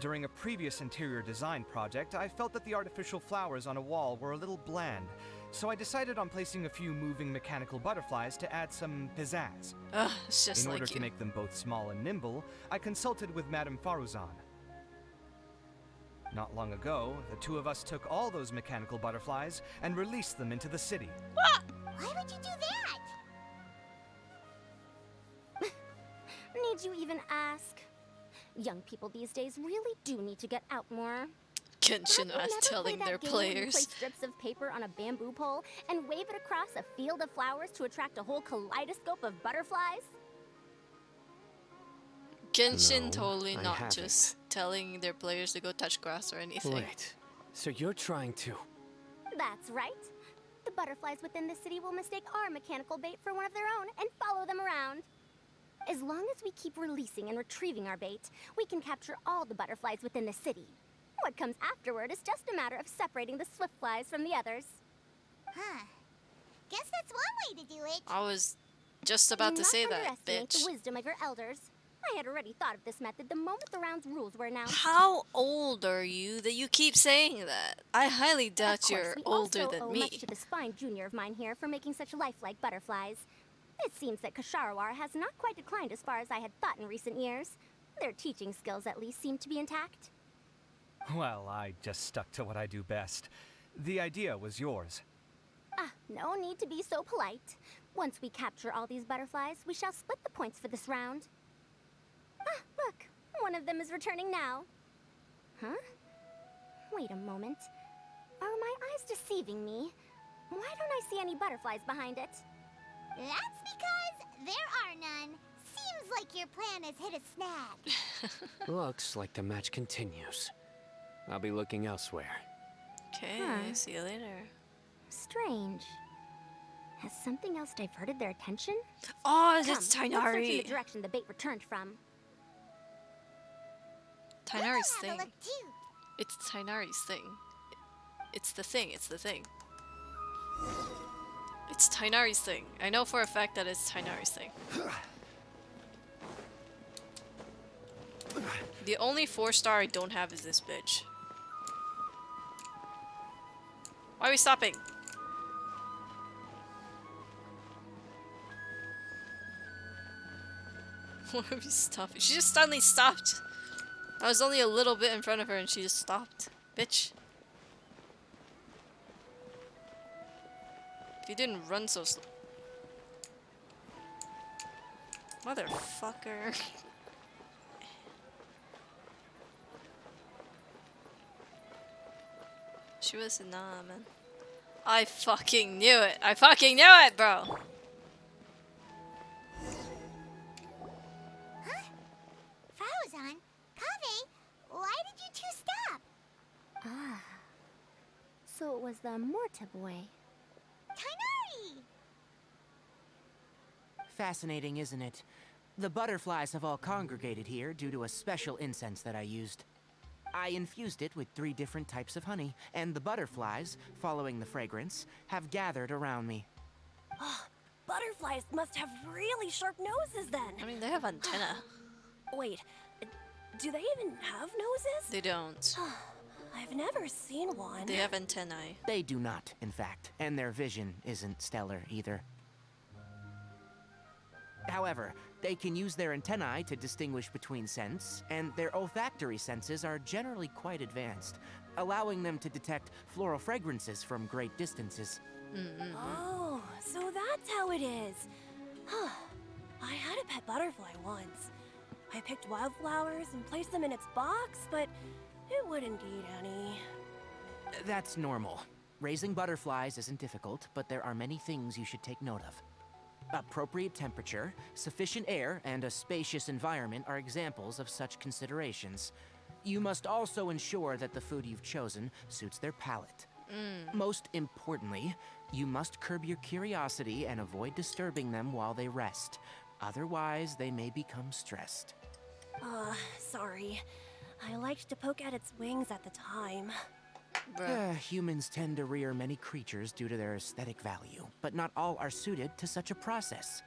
During a previous interior design project, I felt that the artificial flowers on a wall were a little bland, so I decided on placing a few moving mechanical butterflies to add some pizzazz. It's just In like order to make them both small and nimble, I consulted with Madame Faruzan. Not long ago, the two of us took all those mechanical butterflies and released them into the city. Why would you do that? Need you even ask? Young people these days really do need to get out more. Genshin Have you was telling never their played that game where you players. place strips of paper on a bamboo pole and wave it across a field of flowers to attract a whole kaleidoscope of butterflies? Genshin No, totally I not haven't. just telling their players to go touch grass or anything. Wait, so you're trying to... That's right. The butterflies within the city will mistake our mechanical bait for one of their own and follow them around. As long as we keep releasing and retrieving our bait, we can capture all the butterflies within the city. What comes afterward is just a matter of separating the swift flies from the others. Huh. Guess that's one way to do it. I was just about to say that, Underestimate bitch. the wisdom of your elders. I had already thought of this method the moment the round's rules were announced. How old are you that you keep saying that? I highly doubt Of course, you're we older also than owe me. much to this fine junior of mine here for making such lifelike butterflies. It seems that Kasharawar has not quite declined as far as I had thought in recent years. Their teaching skills at least seem to be intact. Well, I just stuck to what I do best. The idea was yours. No need to be so polite. Once we capture all these butterflies, we shall split the points for this round. Look, one of them is returning now. Huh? Wait a moment. Are my eyes deceiving me? Why don't I see any butterflies behind it? That's because there are none. Seems like your plan has hit a snag. Looks like the match continues. I'll be looking elsewhere. Okay, Huh. see you later. Strange. Has something else diverted their attention? Oh, Come, that's let's search in the Tainari. direction the bait returned from. Tainari's Have a thing. look too. It's Tainari's thing. It's the thing, it's the thing. It's Tainari's thing. I know for a fact that it's Tainari's thing. The only 4-star I don't have is this bitch. Why are we stopping? Why are we stopping? She just suddenly stopped. I was only a little bit in front of her and she just stopped. Bitch. If you didn't run so slow. Motherfucker. She was nah, man. I fucking knew it. I fucking knew it, bro. Frozen? Kaveh, why did you two stop? So it was the Morta boy. Tainari! Fascinating, isn't it? The butterflies have all congregated here due to a special incense that I used. I infused it with 3 different types of honey, and the butterflies, following the fragrance, have gathered around me. Butterflies must have really sharp noses then. I mean, they have antenna. Wait, do they even have noses? They don't. I've never seen one. They have antennae. They do not, in fact, and their vision isn't stellar either. However, they can use their antennae to distinguish between scents, and their olfactory senses are generally quite advanced, allowing them to detect floral fragrances from great distances. Oh, so that's how it is. I had a pet butterfly once. I picked wildflowers and placed them in its box, but it wouldn't eat any. That's normal. Raising butterflies isn't difficult, but there are many things you should take note of. Appropriate temperature, sufficient air, and a spacious environment are examples of such considerations. You must also ensure that the food you've chosen suits their palate. Most importantly, you must curb your curiosity and avoid disturbing them while they rest. Otherwise, they may become stressed. Sorry. I liked to poke at its wings at the time. Humans tend to rear many creatures due to their aesthetic value, but not all are suited to such a process.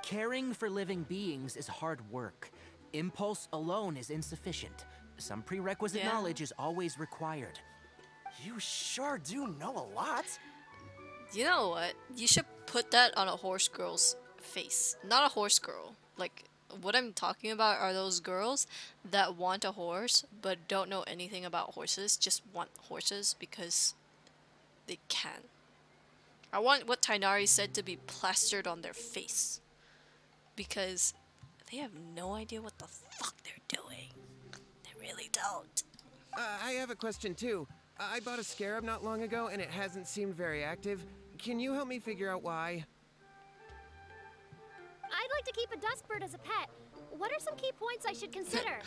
Caring for living beings is hard work. Impulse alone is insufficient. Some prerequisite knowledge is always required. You sure do know a lot. You know what? You should put that on a horse girl's face. Not a horse girl. Like, what I'm talking about are those girls that want a horse but don't know anything about horses, just want horses because they can. I want what Tainari said to be plastered on their face. Because they have no idea what the fuck they're doing. They really don't. I have a question too. I bought a scarab not long ago and it hasn't seemed very active. Can you help me figure out why? I'd like to keep a dustbird as a pet. What are some key points I should consider?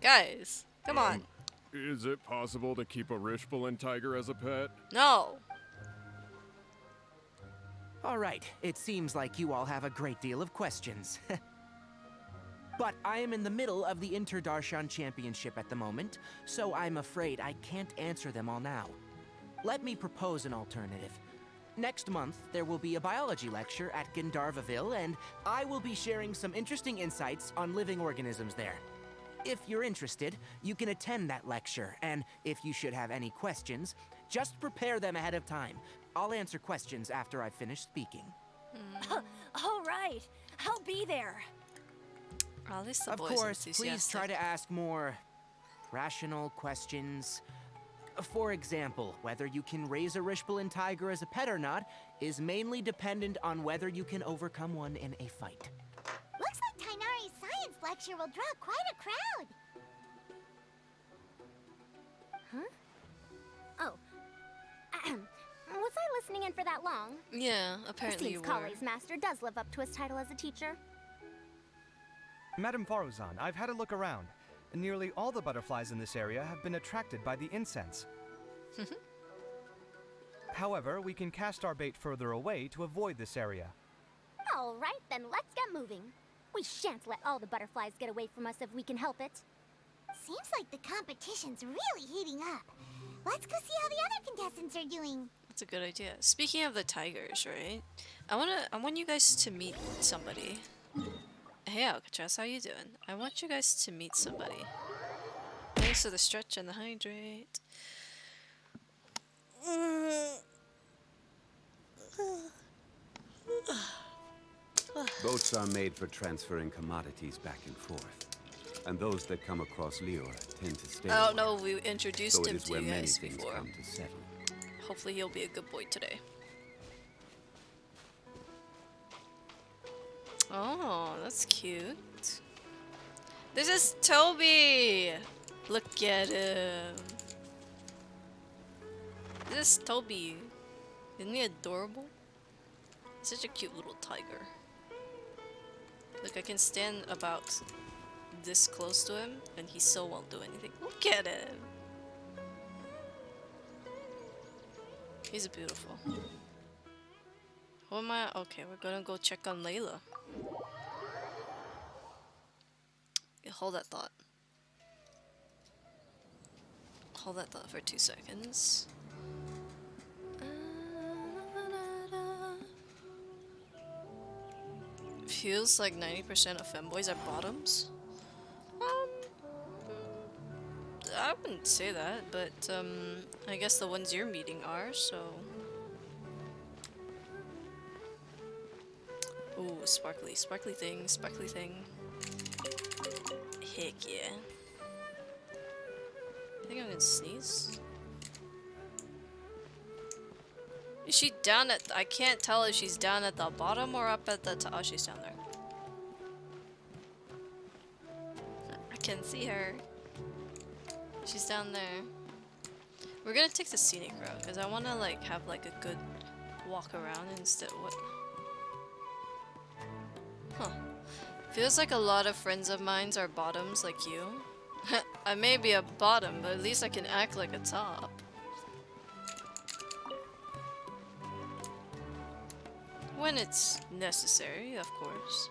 Guys, come on. Is it possible to keep a Rishbalin tiger as a pet? No. All right, it seems like you all have a great deal of questions. But I am in the middle of the Inter-Darshan Championship at the moment, so I'm afraid I can't answer them all now. Let me propose an alternative. Next month, there will be a biology lecture at Gandharvaville, and I will be sharing some interesting insights on living organisms there. If you're interested, you can attend that lecture, and if you should have any questions, just prepare them ahead of time. I'll answer questions after I've finished speaking. All right, I'll be there. At least the Of boy's course, please enthusiastic. try to ask more rational questions. For example, whether you can raise a Rishbalin tiger as a pet or not is mainly dependent on whether you can overcome one in a fight. Looks like Tainari's science lecture will draw quite a crowd. Huh? Oh. Was I listening in for that long? Yeah, apparently you Seems were. Kaveh's master does live up to his title as a teacher. Madame Faruzan, I've had a look around. Nearly all the butterflies in this area have been attracted by the incense. However, we can cast our bait further away to avoid this area. All right, then let's get moving. We shan't let all the butterflies get away from us if we can help it. Seems like the competition's really heating up. Let's go see how the other contestants are doing. That's a good idea. Speaking of the tigers, right? I want you guys to meet somebody. Hey Alcatraz, how you doing? I want you guys to meet somebody. Thanks for the stretch and the hydrate. Boats are made for transferring commodities back and forth. And those that come across Lior tend to stay. Oh no, we introduced so him it is to where you many guys things before. come to settle. Hopefully he'll be a good boy today. Oh, that's cute. This is Toby! Look at him. This is Toby. Isn't he adorable? Such a cute little tiger. Look, I can stand about this close to him and he still won't do anything. Look at him. He's beautiful. Who am I? Okay, we're gonna go check on Layla. Hold that thought. Hold that thought for 2 seconds. Feels like 90% of femboys are bottoms. I wouldn't say that, but I guess the ones you're meeting are, so. Ooh, sparkly, sparkly thing, sparkly thing. Heck yeah. I think I'm gonna sneeze. Is she down at? I can't tell if she's down at the bottom or up at the top. Oh, she's down there. I can see her. She's down there. We're gonna take the scenic route because I want to like have like a good walk around instead. What? Huh. Feels like a lot of friends of mine are bottoms like you. I may be a bottom, but at least I can act like a top. When it's necessary, of course.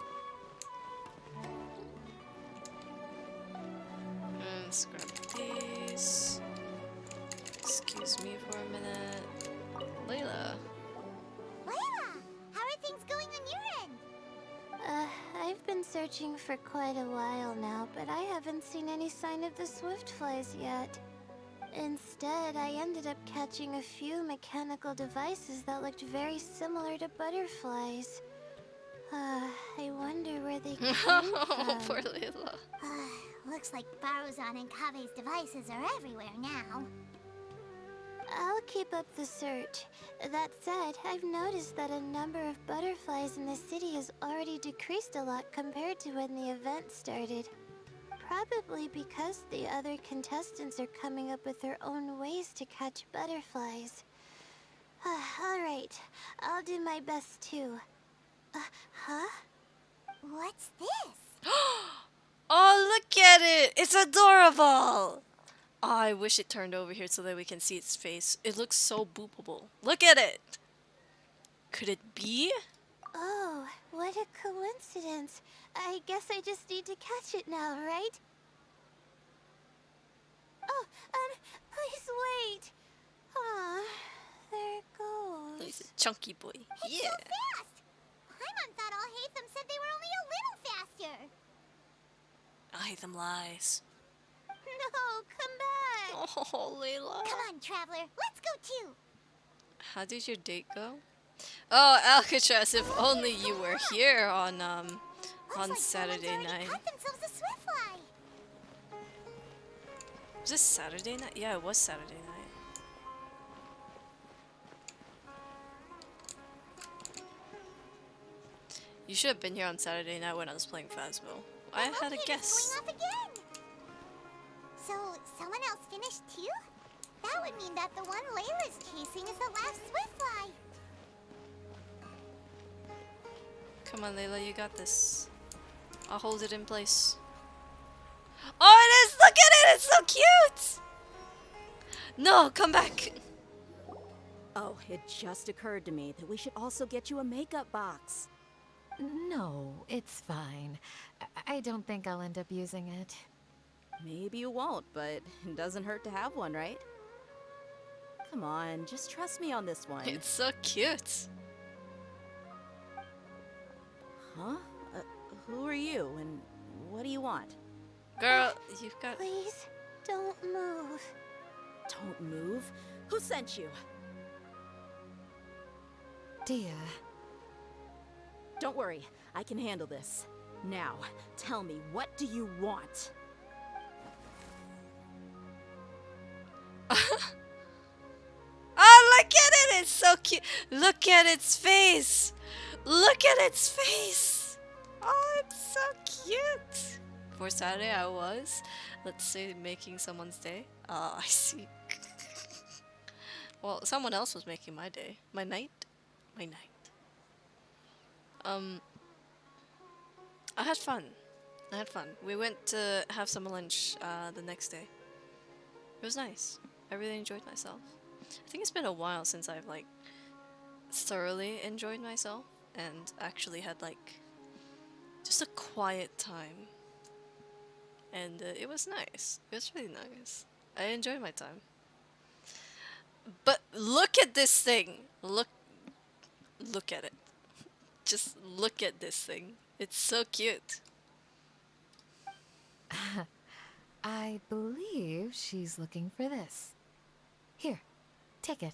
Let's grab these. Excuse me for a minute. Layla. Layla, how are things going on your end? I've been searching for quite a while now, but I haven't seen any sign of the swiftflies yet. Instead, I ended up catching a few mechanical devices that looked very similar to butterflies. I wonder where they came from. Poor Layla. Looks like Faruzan and Kaveh's devices are everywhere now. I'll keep up the search. That said, I've noticed that a number of butterflies in the city has already decreased a lot compared to when the event started. Probably because the other contestants are coming up with their own ways to catch butterflies. Alright, I'll do my best too. Huh? What's this? Oh, look at it! It's adorable! Oh, I wish it turned over here so that we can see its face. It looks so boopable. Look at it! Could it be? Oh, what a coincidence. I guess I just need to catch it now, right? Oh, please wait. Aw, there it goes. He's a chunky boy. It's Yeah. so fast! Paimon thought all Hatham said they were only a little faster. Hatham lies. No, come back. Oh, Layla. Come on, Traveler. Let's go too. How did your date go? Oh, Alcatraz, if only you were here on Saturday night. Caught themselves a Swiftfly. Was this Saturday night? Yeah, it was Saturday night. You should have been here on Saturday night when I was playing Phasmo. I had a guess. Going off again. So, someone else finished too? That would mean that the one Layla's chasing is the last Swiftfly. Come on, Layla, you got this. I'll hold it in place. Oh, it is! Look at it! It's so cute! No, come back! Oh, it just occurred to me that we should also get you a makeup box. No, it's fine. I don't think I'll end up using it. Maybe you won't, but it doesn't hurt to have one, right? Come on, just trust me on this one. It's so cute. Huh? Who are you, and what do you want? Girl, you've got... Please, don't move. Don't move? Who sent you? Dia. Don't worry, I can handle this. Now, tell me, what do you want? Oh, look at it! It's so cute! Look at its face! Look at its face! Oh, it's so cute! For Saturday, I was, let's say, making someone's day. I see. Well, someone else was making my day. My night? My night. I had fun. We went to have some lunch the next day. It was nice. I really enjoyed myself. I think it's been a while since I've like thoroughly enjoyed myself and actually had like just a quiet time. And it was nice. It was really nice. I enjoyed my time. But look at this thing. Look at it. Just look at this thing. It's so cute. I believe she's looking for this. Here, take it.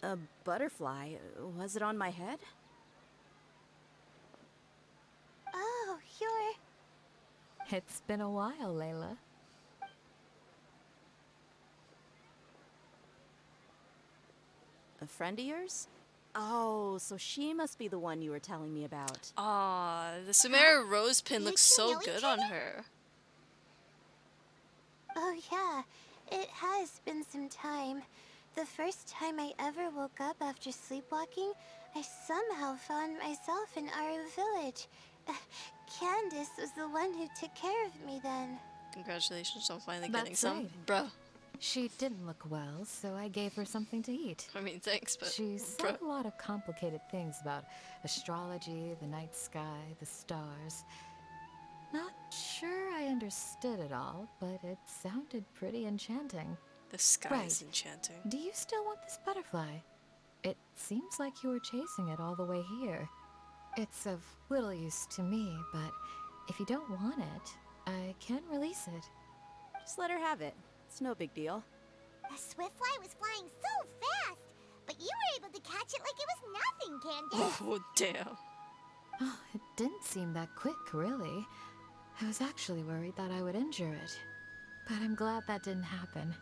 A butterfly? Was it on my head? Oh, you're... It's been a while, Layla. A friend of yours? Oh, so she must be the one you were telling me about. Ah, the Sumeru rose pin looks so good on her. Oh yeah, it has been some time. The first time I ever woke up after sleepwalking, I somehow found myself in Aru village. Candace was the one who took care of me then. Congratulations on finally That's getting some. right. Bruh. She didn't look well, so I gave her something to eat. I mean, thanks, but... She said a lot of complicated things about astrology, the night sky, the stars. Not sure I understood it all, but it sounded pretty enchanting. The sky is enchanting. Do you still want this butterfly? It seems like you were chasing it all the way here. It's of little use to me, but if you don't want it, I can release it. Just let her have it. It's no big deal. The Swiftfly was flying so fast, but you were able to catch it like it was nothing, Candace. Oh, damn. Oh, it didn't seem that quick, really. I was actually worried that I would injure it. But I'm glad that didn't happen.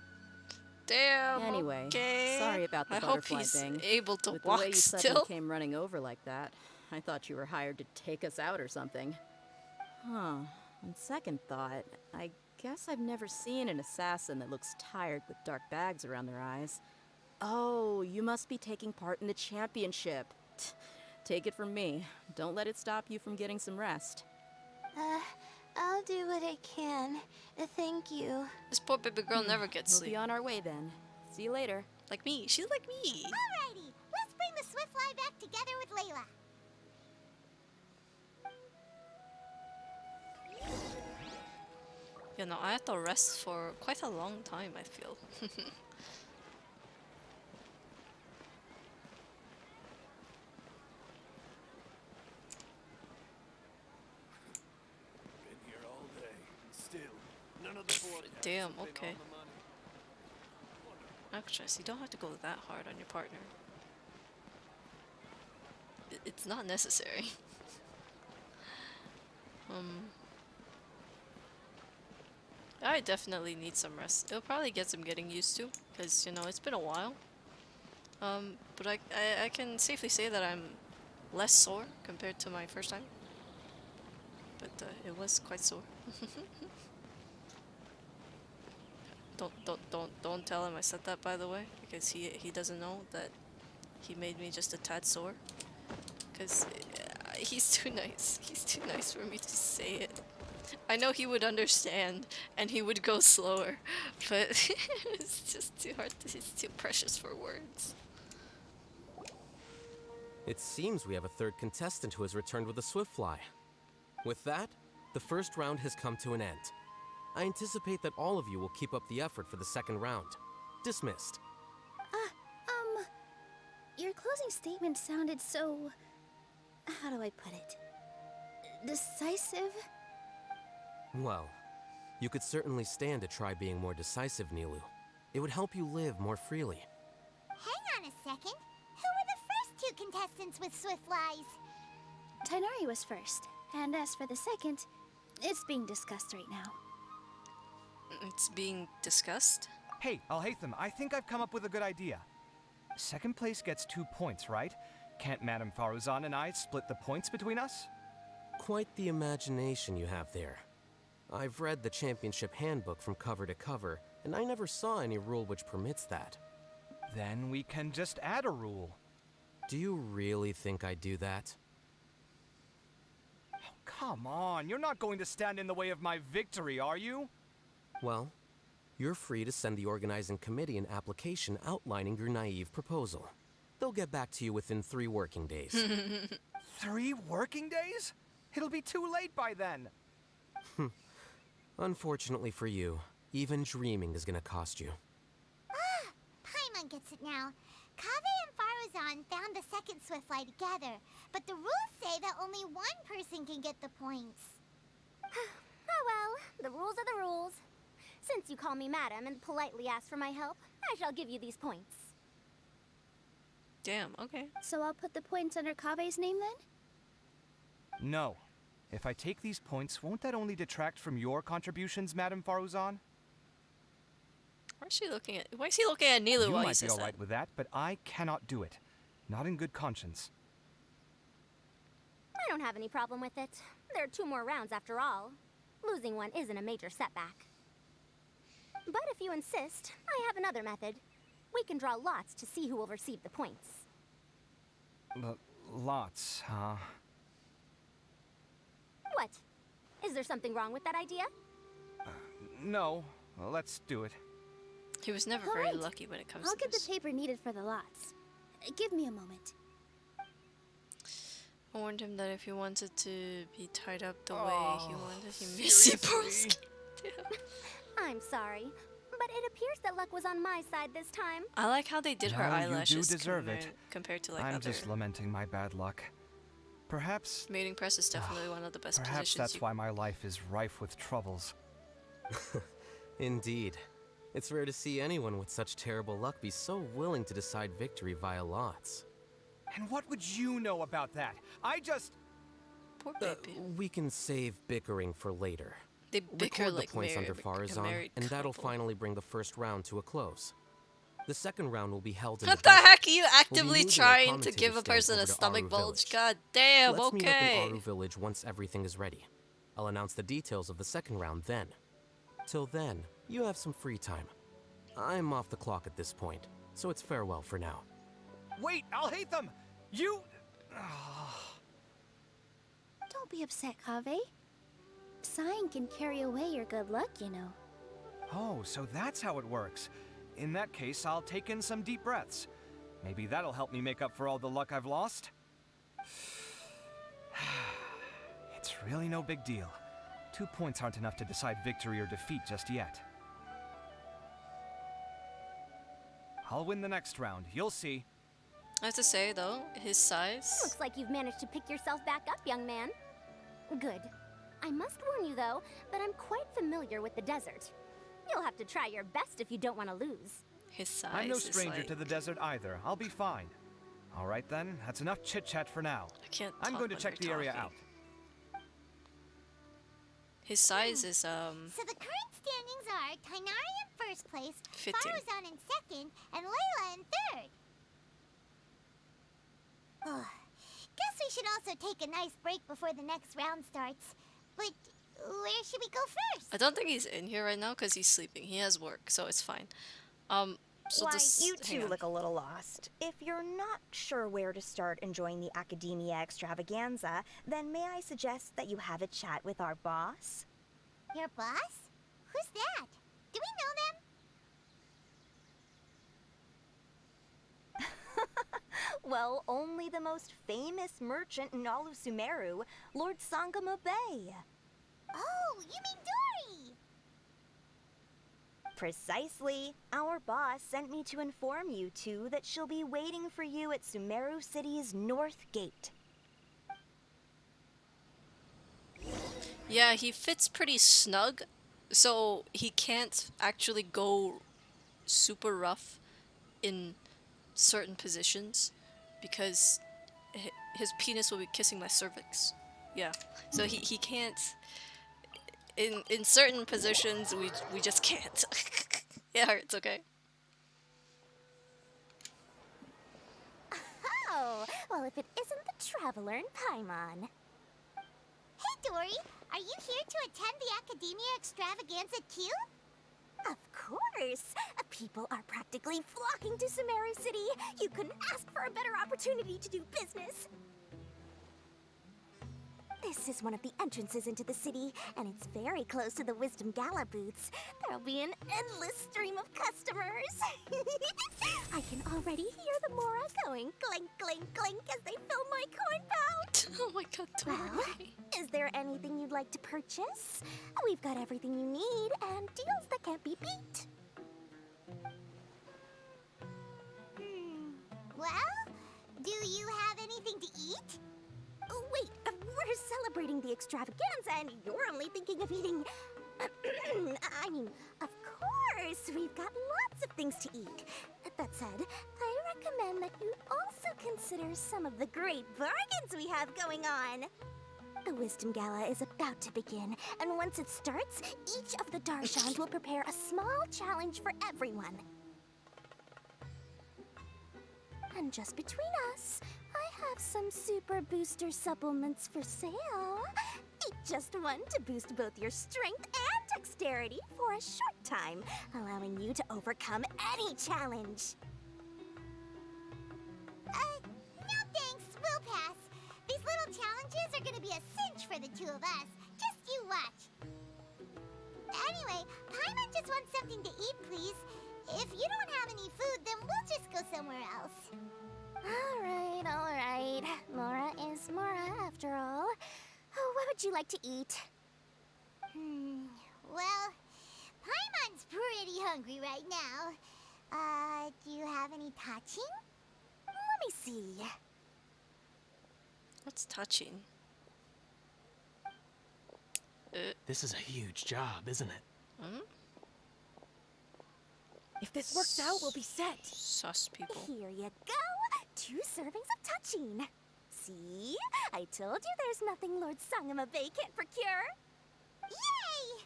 Damn. Anyway, okay. sorry about the I butterfly hope he's thing. able to With walk the way you still. suddenly came running over like that, I thought you were hired to take us out or something. Huh. On second thought, I guess I've never seen an assassin that looks tired with dark bags around their eyes. Oh, you must be taking part in the championship. Take it from me. Don't let it stop you from getting some rest. I'll do what I can. Thank you. This poor baby girl never gets We'll sleep. be on our way then. See you later. Like me. She's like me. Alrighty, let's bring the Swiftfly back together with Layla. You know, I had to rest for quite a long time, I feel. Been here all day, and still, none of the board Damn, okay. Actress, you don't have to go that hard on your partner. It's not necessary. I definitely need some rest. It'll probably get some getting used to, because, you know, it's been a while. But I can safely say that I'm less sore compared to my first time. But it was quite sore. Don't tell him I said that, by the way, because he doesn't know that he made me just a tad sore. Because he's too nice. He's too nice for me to say it. I know he would understand and he would go slower, but it's just too hard. He's too precious for words. It seems we have a third contestant who has returned with a Swiftfly. With that, the first round has come to an end. I anticipate that all of you will keep up the effort for the second round. Dismissed. Your closing statement sounded so... how do I put it? Decisive? Well, you could certainly stand to try being more decisive, Nilu. It would help you live more freely. Hang on a second. Who were the first two contestants with Swiftflies? Tainari was first, and as for the second, it's being discussed right now. It's being discussed? Hey, Alhaitham, I think I've come up with a good idea. Second place gets 2 points, right? Can't Madame Faruzan and I split the points between us? Quite the imagination you have there. I've read the championship handbook from cover to cover, and I never saw any rule which permits that. Then we can just add a rule. Do you really think I'd do that? Oh, come on, you're not going to stand in the way of my victory, are you? Well, you're free to send the organizing committee an application outlining your naive proposal. They'll get back to you within 3 working days. 3 working days? It'll be too late by then. Unfortunately for you, even dreaming is gonna cost you. Paimon gets it now. Kaveh and Faruzan found the second Swiftfly together, but the rules say that only one person can get the points. Oh well, the rules are the rules. Since you call me madam and politely ask for my help, I shall give you these points. Damn, okay. So I'll put the points under Kaveh's name then? No. If I take these points, won't that only detract from your contributions, Madame Faruzan? Why is he looking at Nilu You while he might be says all that? right with that, but I cannot do it. Not in good conscience. I don't have any problem with it. There are 2 more rounds after all. Losing one isn't a major setback. But if you insist, I have another method. We can draw lots to see who will receive the points. Lots, huh? What? Is there something wrong with that idea? No. Well, let's do it. He was never very lucky when it comes I'll to get this. the paper needed for the lots. Give me a moment. I warned him that if he wanted to be tied up the way he wanted, he missed it. I'm sorry, but it appears that luck was on my side this time. I like how they did her No, eyelashes you do deserve it. compared to like I'm other. just lamenting my bad luck. Perhaps... Mating press is definitely one of the best Perhaps positions. that's why my life is rife with troubles. Indeed. It's rare to see anyone with such terrible luck be so willing to decide victory via lots. And what would you know about that? I just... Poor baby. We can save bickering for later. They bicker Record like the points under a Faruzan, married and that'll couple. finally bring the first round to a close. The second round will be held in What the the desert. heck are you We'll be actively moving our trying to give a commentator stand person over a to stomach Aru bulge? Village. God damn, Let's meet up okay. in Aru Village once everything is ready. I'll announce the details of the second round then. Till then, you have some free time. I'm off the clock at this point, so it's farewell for now. Wait, Alhaitham! You... Don't be upset, Kaveh. Sighing can carry away your good luck, you know. Oh, so that's how it works. In that case, I'll take in some deep breaths. Maybe that'll help me make up for all the luck I've lost. It's really no big deal. 2 points aren't enough to decide victory or defeat just yet. I'll win the next round, you'll see. I have to say, though, his size... Looks like you've managed to pick yourself back up, young man. Good. I must warn you, though, that I'm quite familiar with the desert. You'll have to try your best if you don't want to lose. His size I'm no is stranger like... to the desert either. I'll be fine. All right then, that's enough chit-chat for now. I can't I'm talk going to when check the you're area talking. out. His size is, So the current standings are Tainari in first place, Fitting. Faruzan in second, and Layla in third. Guess we should also take a nice break before the next round starts. But where should we go first? I don't think he's in here right now because he's sleeping. He has work, so it's fine. So Why, this, you hang two on. look a little lost. If you're not sure where to start enjoying the Academia extravaganza, then may I suggest that you have a chat with our boss? Your boss? Who's that? Do we know them? Well, only the most famous merchant in all of Sumeru, Lord Sangamo Bay. Oh, you mean Dory! Precisely. Our boss sent me to inform you two that she'll be waiting for you at Sumeru City's North Gate. Yeah, he fits pretty snug, so he can't actually go super rough in certain positions because his penis will be kissing my cervix. Yeah, so he can't. In certain positions, we just can't. It hurts, okay? Oh, well, if it isn't the Traveler in Paimon. Hey, Dory! Are you here to attend the Academia extravaganza too? Of course! People are practically flocking to Sumeru City. You couldn't ask for a better opportunity to do business. This is one of the entrances into the city, and it's very close to the Wisdom Gala booths. There'll be an endless stream of customers. I can already hear the Mora going clink, clink, clink as they fill my coin pouch. Oh my god, Well, is there anything you'd like to purchase? We've got everything you need and deals that can't be beat. Well, do you have anything to eat? Oh, wait, we're celebrating the extravaganza and you're only thinking of eating... I mean, of course, we've got lots of things to eat. That said, I recommend that you also consider some of the great bargains we have going on. The Wisdom Gala is about to begin, and once it starts, each of the Darshans will prepare a small challenge for everyone. And just between us, I have some super booster supplements for sale. Eat just one to boost both your strength and dexterity for a short time, allowing you to overcome any challenge. No thanks, we'll pass. These little challenges are gonna be a cinch for the two of us. Just you watch. Anyway, Paimon just wants something to eat, please. If you don't have any food, then we'll just go somewhere else. All right. Mora is Mora, after all. Oh, what would you like to eat? Well, Paimon's pretty hungry right now. Do you have any touching? Let me see. What's touching? This is a huge job, isn't it? Hmm? If this works out, we'll be set. Sus people. Here you go. 2 servings of touching. See? I told you there's nothing Lord Sangamo Bay can't procure. Yay!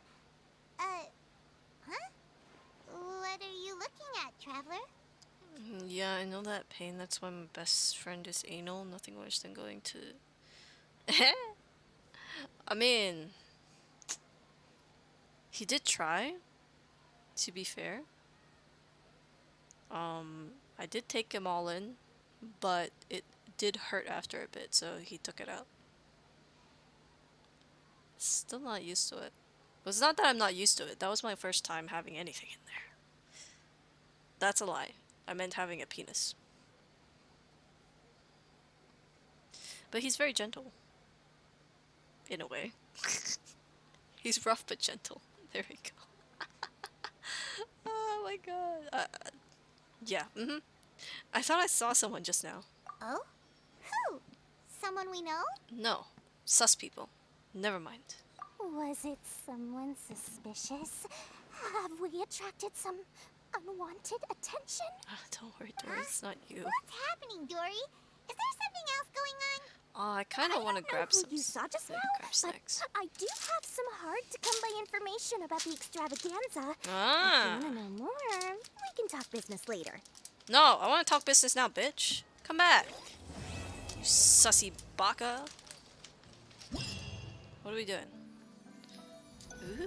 Huh? What are you looking at, Traveler? Yeah, I know that pain. That's why my best friend is anal. Nothing worse than going to... I mean... He did try, to be fair. I did take him all in, but it did hurt after a bit, so he took it out. Still not used to it. But it's not that I'm not used to it. That was my first time having anything in there. That's a lie. I meant having a penis. But he's very gentle. In a way. He's rough but gentle. There we go. Oh my god. Yeah, I thought I saw someone just now. Oh? Who? Someone we know? No. Sus people. Never mind. Was it someone suspicious? Have we attracted some unwanted attention? Don't worry, Dory. It's not you. What's happening, Dory? Is there something else going on? Oh, I kind of want to grab some. You saw just now, grab snacks. but I do have some hard-to-come-by information about the extravaganza. Ah. If you want to know more, we can talk business later. No, I want to talk business now, bitch. Come back. You sussy baka. What are we doing?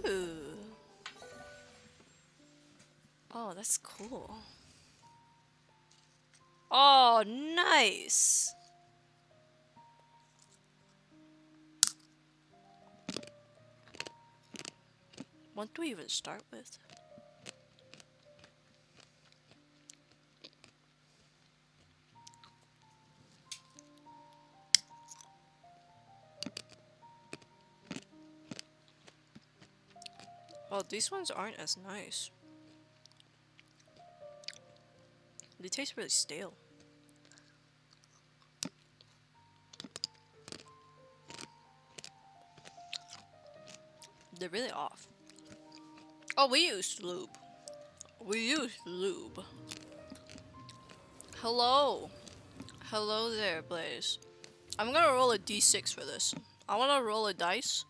Ooh. Oh, that's cool. Oh, nice. What do we even start with? Oh, these ones aren't as nice. They taste really stale. They're really off. Oh, we used lube. We used lube. Hello. Hello there, Blaze. I'm gonna roll a d6 for this. I wanna roll a dice.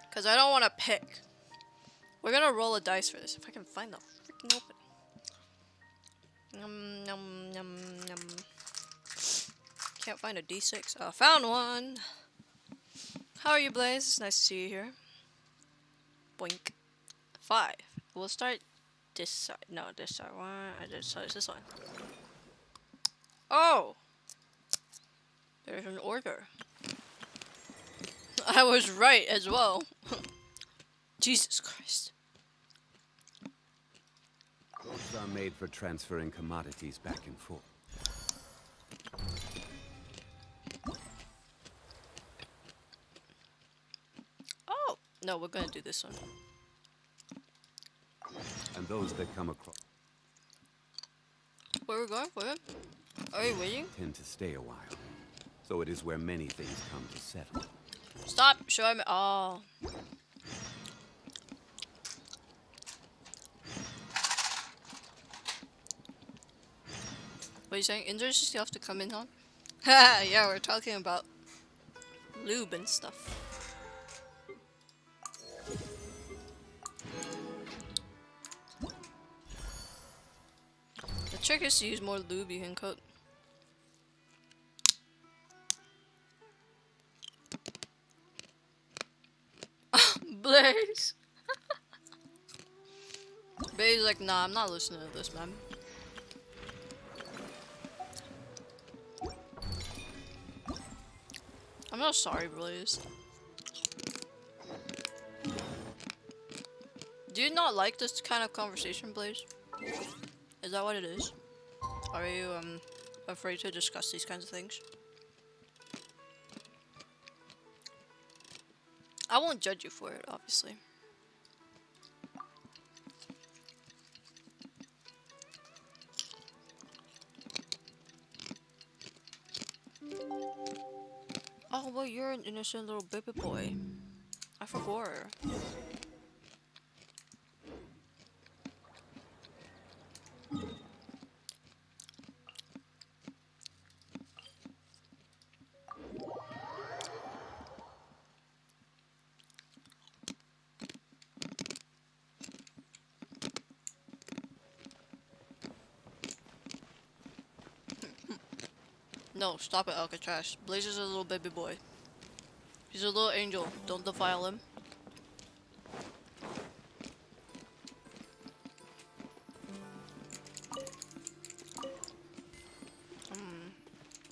Because I don't want to pick. We're gonna roll a dice for this. If I can find the freaking open. Num, num, num. Can't find a d6. Oh, found one. How are you, Blaze? It's nice to see you here. Boink. 5. We'll start this side. No, this side. This one. Oh! There's an order. I was right as well. Jesus Christ. Boats are made for transferring commodities back and forth. Oh! No, we're gonna do this one. And those that come across Where are we going? Where? Are you waiting? tend to stay a while. So it is where many things come to settle. Stop! Show me. Oh. What are you saying? Inders still have to come in, huh? Yeah, we're talking about lube and stuff. The trick is to use more lube you can coat. Blaze! Blaze like, nah, I'm not listening to this, man. I'm not sorry, Blaze. Do you not like this kind of conversation, Blaze? Is that what it is? Are you, afraid to discuss these kinds of things? I won't judge you for it, obviously. Oh, well, you're an innocent little baby boy. I forgot. No, stop it, Alcatraz. Blaze is a little baby boy. He's a little angel. Don't defile him.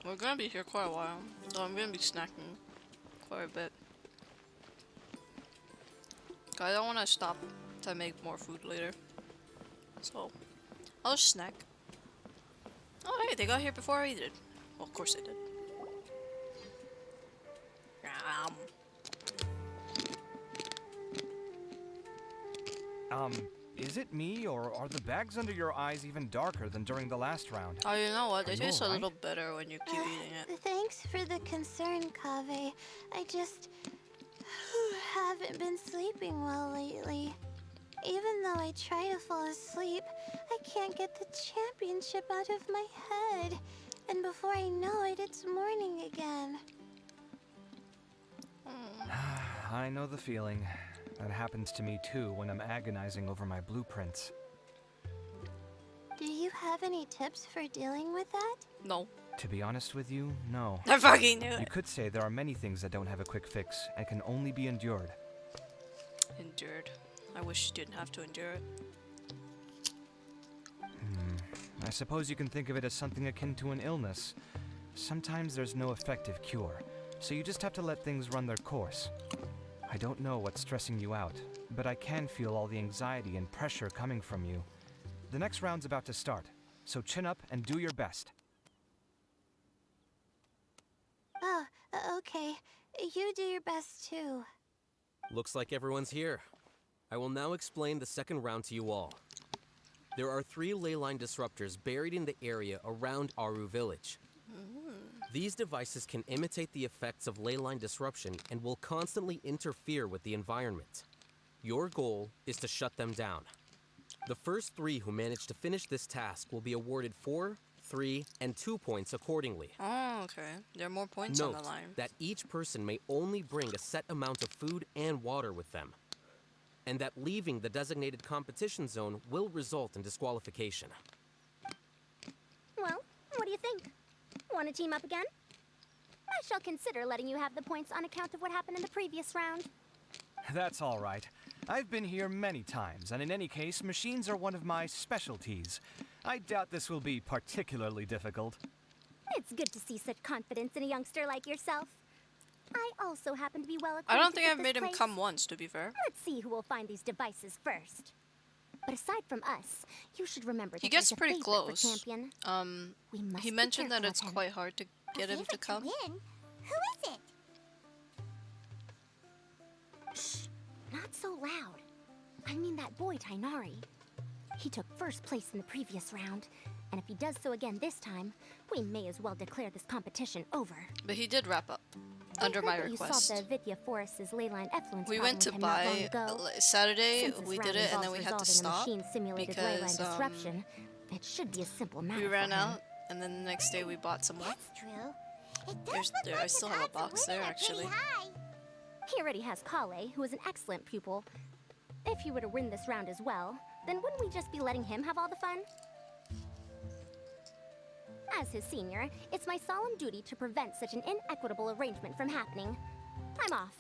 We're gonna be here quite a while, so I'm gonna be snacking quite a bit. I don't want to stop to make more food later, so I'll just snack. Oh hey, they got here before I did. Well, of course they did. Is it me, or are the bags under your eyes even darker than during the last round? Oh, you know what? They Are you taste a alright? little better when you keep eating it. Thanks for the concern, Kaveh. I just haven't been sleeping well lately. Even though I try to fall asleep, I can't get the championship out of my head. And before I know it, it's morning again. I know the feeling. That happens to me too when I'm agonizing over my blueprints. Do you have any tips for dealing with that? No. To be honest with you, no. I fucking knew You it. could say there are many things that don't have a quick fix and can only be endured. Endured. I wish you didn't have to endure it. I suppose you can think of it as something akin to an illness. Sometimes there's no effective cure, so you just have to let things run their course. I don't know what's stressing you out, but I can feel all the anxiety and pressure coming from you. The next round's about to start, so chin up and do your best. Oh, okay. You do your best too. Looks like everyone's here. I will now explain the second round to you all. There are 3 ley line disruptors buried in the area around Aru Village. These devices can imitate the effects of ley line disruption and will constantly interfere with the environment. Your goal is to shut them down. The first 3 who manage to finish this task will be awarded 4, 3, and 2 points accordingly. Oh, okay. There are more points on the line. Note that each person may only bring a set amount of food and water with them, and that leaving the designated competition zone will result in disqualification. Well, what do you think? Want to team up again? I shall consider letting you have the points on account of what happened in the previous round. That's all right. I've been here many times, and in any case, machines are one of my specialties. I doubt this will be particularly difficult. It's good to see such confidence in a youngster like yourself. I also happen to be well acquainted I don't think with I've this made him place. come once, to be fair. Let's see who will find these devices first. But aside from us, you should remember that He gets there's a pretty favorite for close. champion. We must He be mentioned that careful it's of him. quite hard to get him to come. Win? Who is it? Shh! Not so loud. I mean that boy, Tainari. He took first place in the previous round, and if he does so again this time, we may as well declare this competition over. But he did wrap up under my You request. solved the Vidya Forest's leyline effluence We problem went to with him not long buy ago. Saturday. Since this We round did it, and then involves we had to resolving a stop machine-simulated leyline because disruption. It should be a simple matter we ran for him. out, and then the next day we bought some more. That's true. It does look I like still his have a odds of box there, winning are pretty actually. high. He already has Kale, who is an excellent pupil. If he were to win this round as well, then wouldn't we just be letting him have all the fun? As his senior, it's my solemn duty to prevent such an inequitable arrangement from happening. I'm off.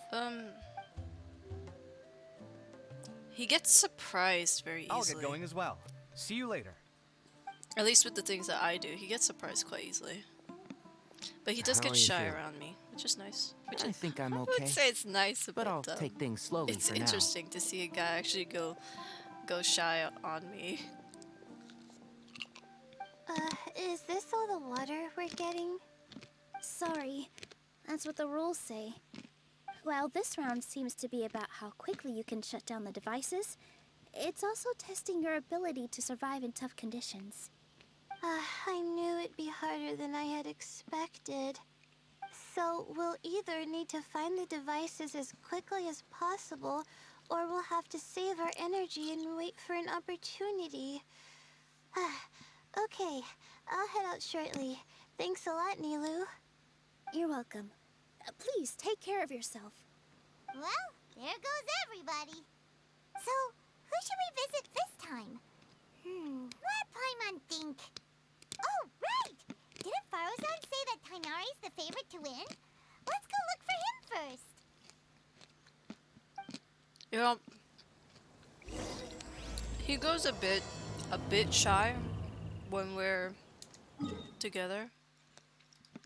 He gets surprised very easily. I'll get going as well. See you later. At least with the things that I do, he gets surprised quite easily. But he does How get are you shy feeling? around me, which is nice. Which I is, think I'm I okay. would say it's nice, But I'll um, take things slowly it's for now. interesting to see a guy actually go shy on me. Is this all the water we're getting? Sorry, that's what the rules say. While this round seems to be about how quickly you can shut down the devices, it's also testing your ability to survive in tough conditions. I knew it'd be harder than I had expected. So we'll either need to find the devices as quickly as possible, or we'll have to save our energy and wait for an opportunity. Okay, I'll head out shortly. Thanks a lot, Nilu. You're welcome. Please take care of yourself. Well, there goes everybody. So, who should we visit this time? Let Paimon think. Oh, right! Didn't Farozan say that Tainari's the favorite to win? Let's go look for him first. You know, he goes a bit shy when we're together.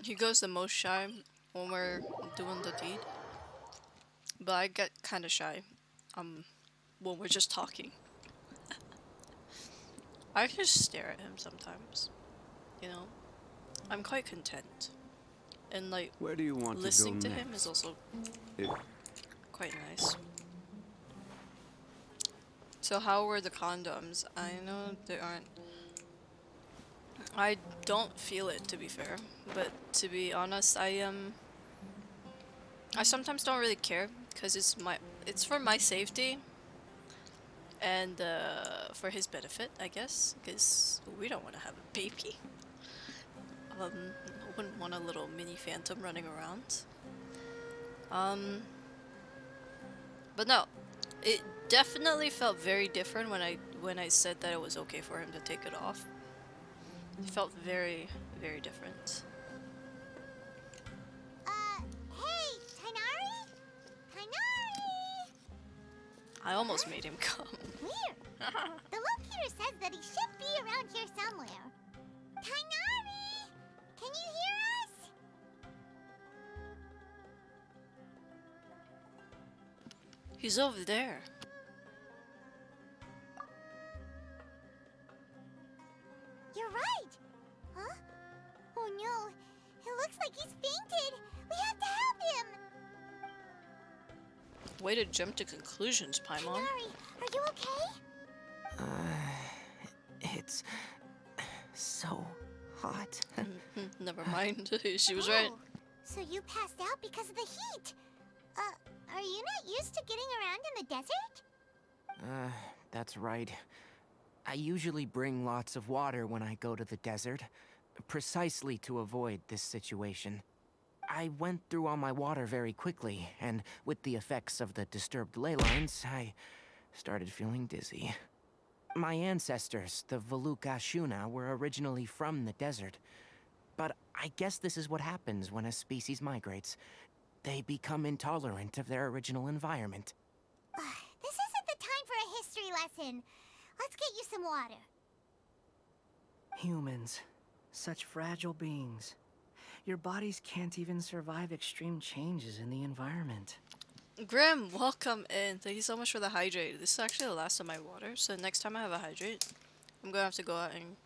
He goes the most shy when we're doing the deed. But I get kind of shy when we're just talking. I can just stare at him sometimes, you know? I'm quite content. And like, Where do you want listening to to go him is next? also quite nice. So how were the condoms? I know there aren't... I don't feel it, to be fair. But to be honest, I sometimes don't really care, because it's for my safety. And for his benefit, I guess, because we don't want to have a baby. I wouldn't want a little mini phantom running around. But no, it definitely felt very different when I said that it was okay for him to take it off. It felt very, very different. Hey, Tainari? Tainari! I almost made him come. Weird. The locator says that he should be around here somewhere. Tainari! Can you hear us? He's over there. You're right. Huh? Oh no. It looks like he's fainted. We have to help him. Way to jump to conclusions, Paimon. Tainari, are you okay? It's so hot. Never mind. She was right. So you passed out because of the heat. Are you not used to getting around in the desert? That's right. I usually bring lots of water when I go to the desert, precisely to avoid this situation. I went through all my water very quickly, and with the effects of the disturbed ley lines, I started feeling dizzy. My ancestors, the Valukashuna, were originally from the desert. But I guess this is what happens when a species migrates. They become intolerant of their original environment. This isn't the time for a history lesson. Let's get you some water. Humans. Such fragile beings. Your bodies can't even survive extreme changes in the environment. Grim, welcome in. Thank you so much for the hydrate. This is actually the last of my water, so next time I have a hydrate, I'm gonna have to go out and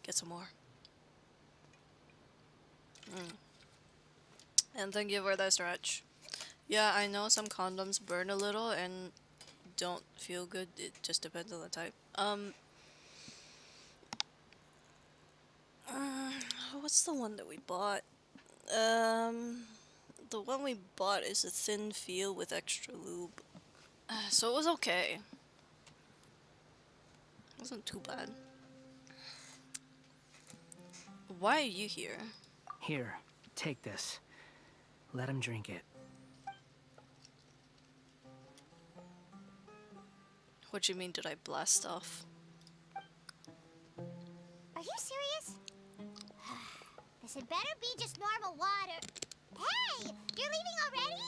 get some more. And thank you for that stretch. Yeah, I know some condoms burn a little and don't feel good. It just depends on the type. What's the one that we bought? The one we bought is a thin feel with extra lube. So it was okay. It wasn't too bad. Why are you here? Here, take this. Let him drink it. What do you mean, did I blast off? Are you serious? This had better be just normal water. Hey! You're leaving already?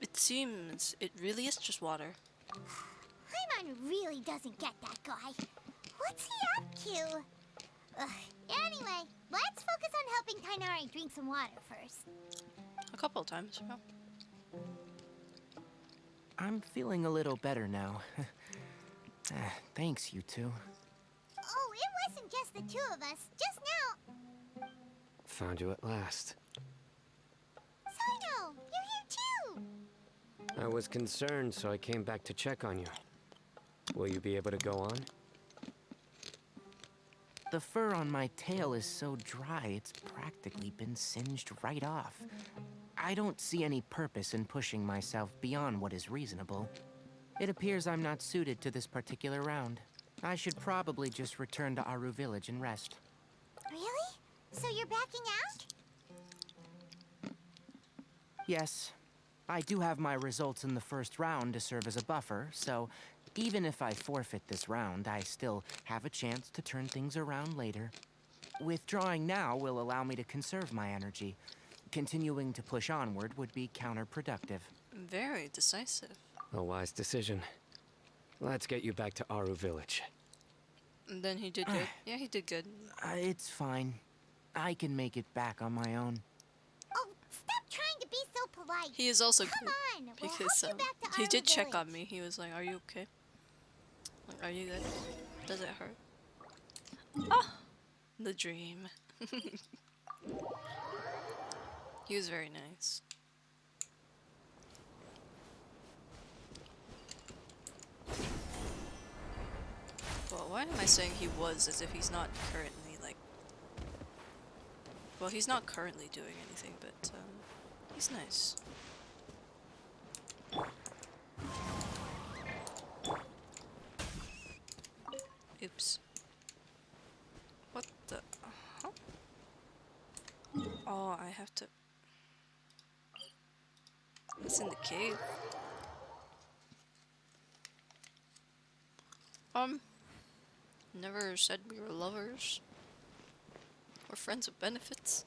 It seems it really is just water. Paimon really doesn't get that guy. What's he up to? Anyway, let's focus on helping Tainari drink some water first. A couple of times, yeah. I'm feeling a little better now. Thanks, you two. Oh, it wasn't just the two of us. Just now. Found you at last. Sino, you're here too. I was concerned, so I came back to check on you. Will you be able to go on? The fur on my tail is so dry, it's practically been singed right off. I don't see any purpose in pushing myself beyond what is reasonable. It appears I'm not suited to this particular round. I should probably just return to Aru Village and rest. Really? So you're backing out? Yes. I do have my results in the first round to serve as a buffer, so even if I forfeit this round, I still have a chance to turn things around later. Withdrawing now will allow me to conserve my energy. Continuing to push onward would be counterproductive. Very decisive. A wise decision. Let's get you back to Aru Village. And then he did good. Yeah, he did good. It's fine. I can make it back on my own. Oh, stop trying to be so polite. He is also Come good on, we'll because help you back to he Arm did check Village. on me. He was like, "Are you okay? Like, are you good? Does it hurt?" Ah, the dream. He was very nice. Well, why am I saying he was as if he's not currently, like... Well, he's not currently doing anything, but, he's nice. Oops. What the... Huh? Oh, I have to... It's in the cave. Never said we were lovers. Or friends with benefits.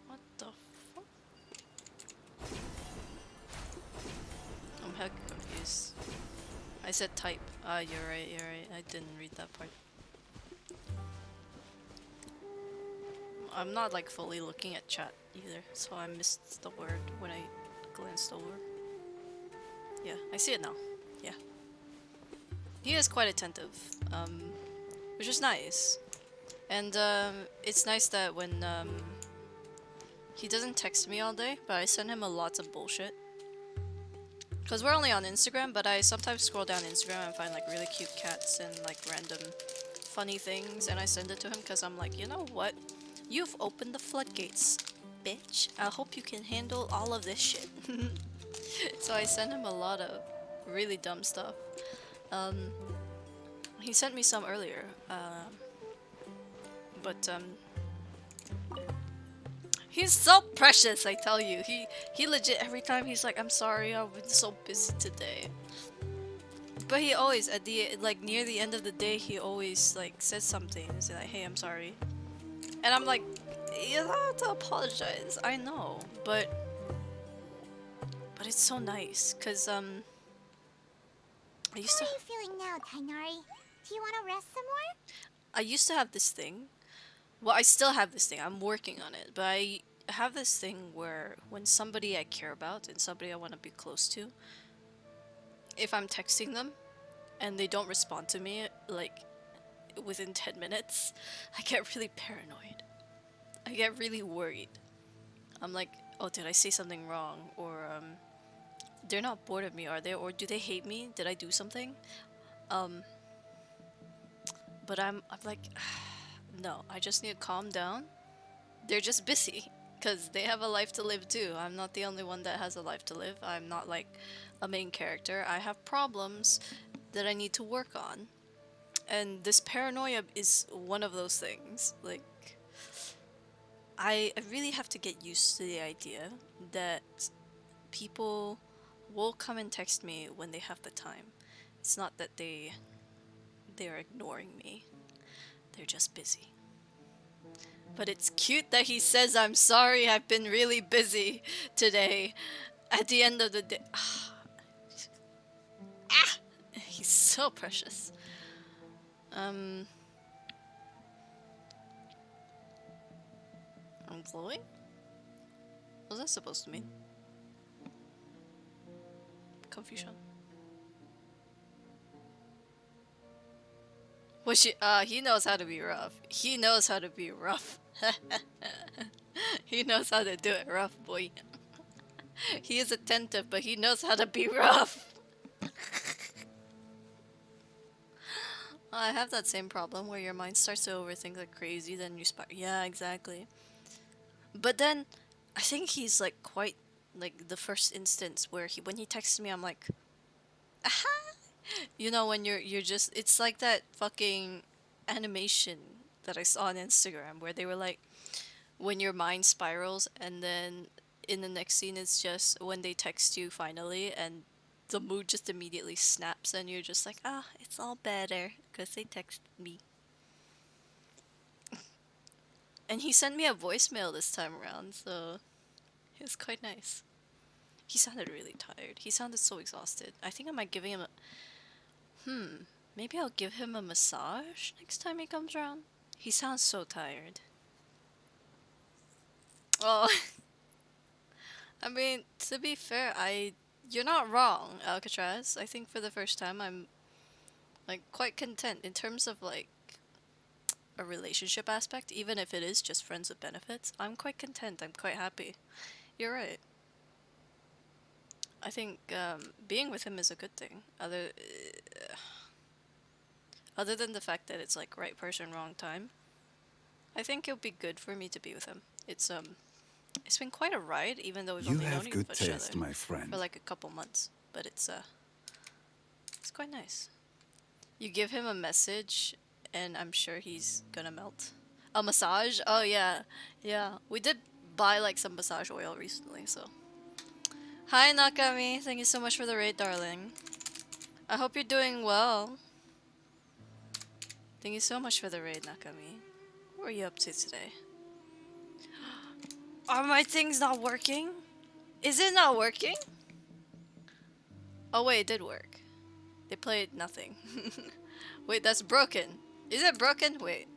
What the fuck? I'm heck confused. I said type. Ah, you're right, you're right. I didn't read that part. I'm not like fully looking at chat either, so I missed the word when I glanced over. Yeah, I see it now. Yeah. He is quite attentive, which is nice. And it's nice that when he doesn't text me all day, but I send him a lots of bullshit. Cause we're only on Instagram, but I sometimes scroll down Instagram and find like really cute cats and like random funny things, and I send it to him because I'm like, you know what? You've opened the floodgates, bitch. I hope you can handle all of this shit. So I send him a lot of really dumb stuff. He sent me some earlier, but he's so precious, I tell you. He legit every time he's like, I'm sorry, I've been so busy today. But he always at the like near the end of the day, he always like says something. He's like, hey, I'm sorry. And I'm like, you don't have to apologize. I know, but it's so nice, cause I used to. How are you feeling now, Tainari? Do you want to rest some more? I used to have this thing. Well, I still have this thing. I'm working on it, but I have this thing where when somebody I care about and somebody I want to be close to, if I'm texting them and they don't respond to me like within 10 minutes, I get really paranoid. I get really worried. I'm like, oh, did I say something wrong? Or they're not bored of me, are they? Or do they hate me? Did I do something? But I'm like, no, I just need to calm down. They're just busy because they have a life to live too. I'm not the only one that has a life to live. I'm not like a main character. I have problems that I need to work on. And this paranoia is one of those things. Like, I really have to get used to the idea that people will come and text me when they have the time. It's not that they're ignoring me. They're just busy. But it's cute that he says, I'm sorry, I've been really busy today. At the end of the day. He's so precious. I'm glowing? What was that supposed to mean? Confusion. Was she? He knows how to be rough. He knows how to be rough. He knows how to do it rough, boy. He is attentive, but he knows how to be rough. I have that same problem where your mind starts to overthink like crazy, then you yeah, exactly. But then, I think he's like quite, like the first instance where when he texts me, I'm like, aha! You know, when you're just, it's like that fucking animation that I saw on Instagram where they were like, when your mind spirals and then in the next scene it's just when they text you finally and the mood just immediately snaps and you're just like, ah, it's all better because they texted me. And he sent me a voicemail this time around, so it was quite nice. He sounded really tired. He sounded so exhausted. I think I might give him a... Maybe I'll give him a massage next time he comes around. He sounds so tired. Oh, I mean, to be fair, you're not wrong, Alcatraz. I think for the first time I'm like quite content in terms of like a relationship aspect, even if it is just friends with benefits. I'm quite content. I'm quite happy. You're right. I think being with him is a good thing. Other than the fact that it's like right person, wrong time, I think it'll be good for me to be with him. It's been quite a ride, even though we've You only known have each good other taste, my friend. for like a couple months. But it's quite nice. You give him a message, and I'm sure he's gonna melt. A massage? Oh yeah, yeah. We did buy like some massage oil recently, so. Hi Nakami, thank you so much for the raid, darling. I hope you're doing well. Thank you so much for the raid, Nakami. What are you up to today? Are my things not working? Is it not working? Oh wait, it did work. They played nothing. Wait, that's broken. Is it broken? Wait,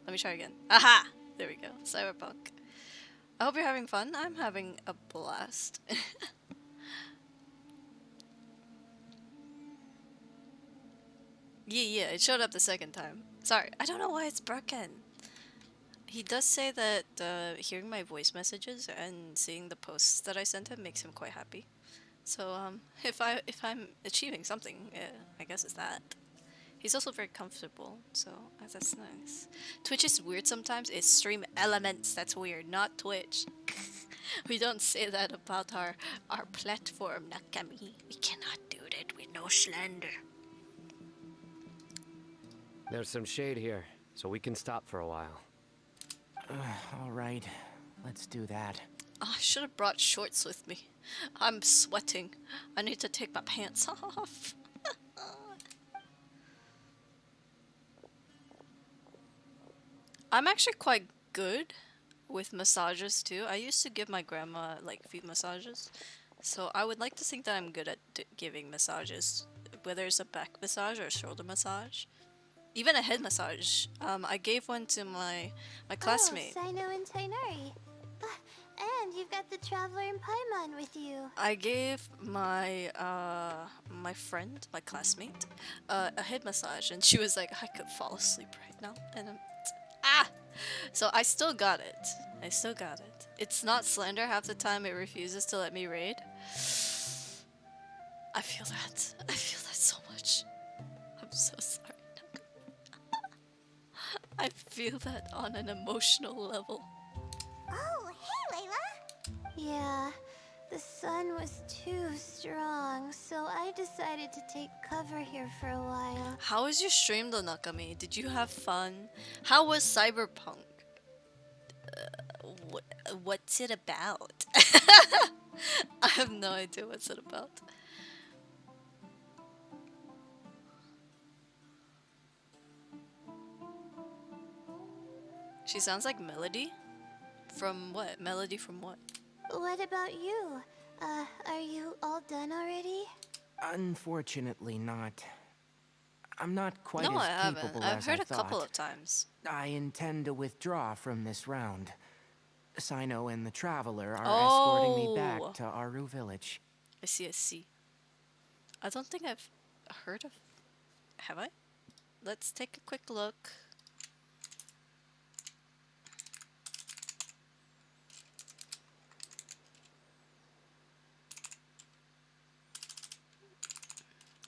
let me try again. Aha! There we go. Cyberpunk. I hope you're having fun. I'm having a blast. Yeah, it showed up the second time. Sorry, I don't know why it's broken. He does say that hearing my voice messages and seeing the posts that I sent him makes him quite happy. So if I'm achieving something, I guess it's that. He's also very comfortable, so that's nice. Twitch is weird sometimes. It's Stream Elements that's weird, not Twitch. We don't say that about our platform, Nakami. We cannot do that with no slander. There's some shade here, so we can stop for a while. All right, let's do that. Oh, I should have brought shorts with me. I'm sweating. I need to take my pants off. I'm actually quite good with massages too. I used to give my grandma like feet massages. So I would like to think that I'm good at giving massages, whether it's a back massage or a shoulder massage. Even a head massage. I gave one to my classmate. Oh, Sino and Tainari. And you've got the Traveler and Paimon with you. I gave my my friend, my classmate, a head massage, and she was like, I could fall asleep right now. And so I still got it. I still got it. It's not slander. Half the time it refuses to let me raid. I feel that. I feel that so much. I'm so sorry. I feel that on an emotional level. Oh, hey, Layla! Yeah, the sun was too strong, so I decided to take cover here for a while. How was your stream though, Nakami? Did you have fun? How was Cyberpunk? What's it about? I have no idea what's it about. She sounds like Melody. From what? Melody from what? What about you? Are you all done already? Unfortunately not. I'm not quite No, as I haven't. capable I've as heard I a couple thought. of times. I intend to withdraw from this round. Sino and the Traveler are escorting me back to Aru Village. I see, I see. I don't think I've heard of... Have I? Let's take a quick look.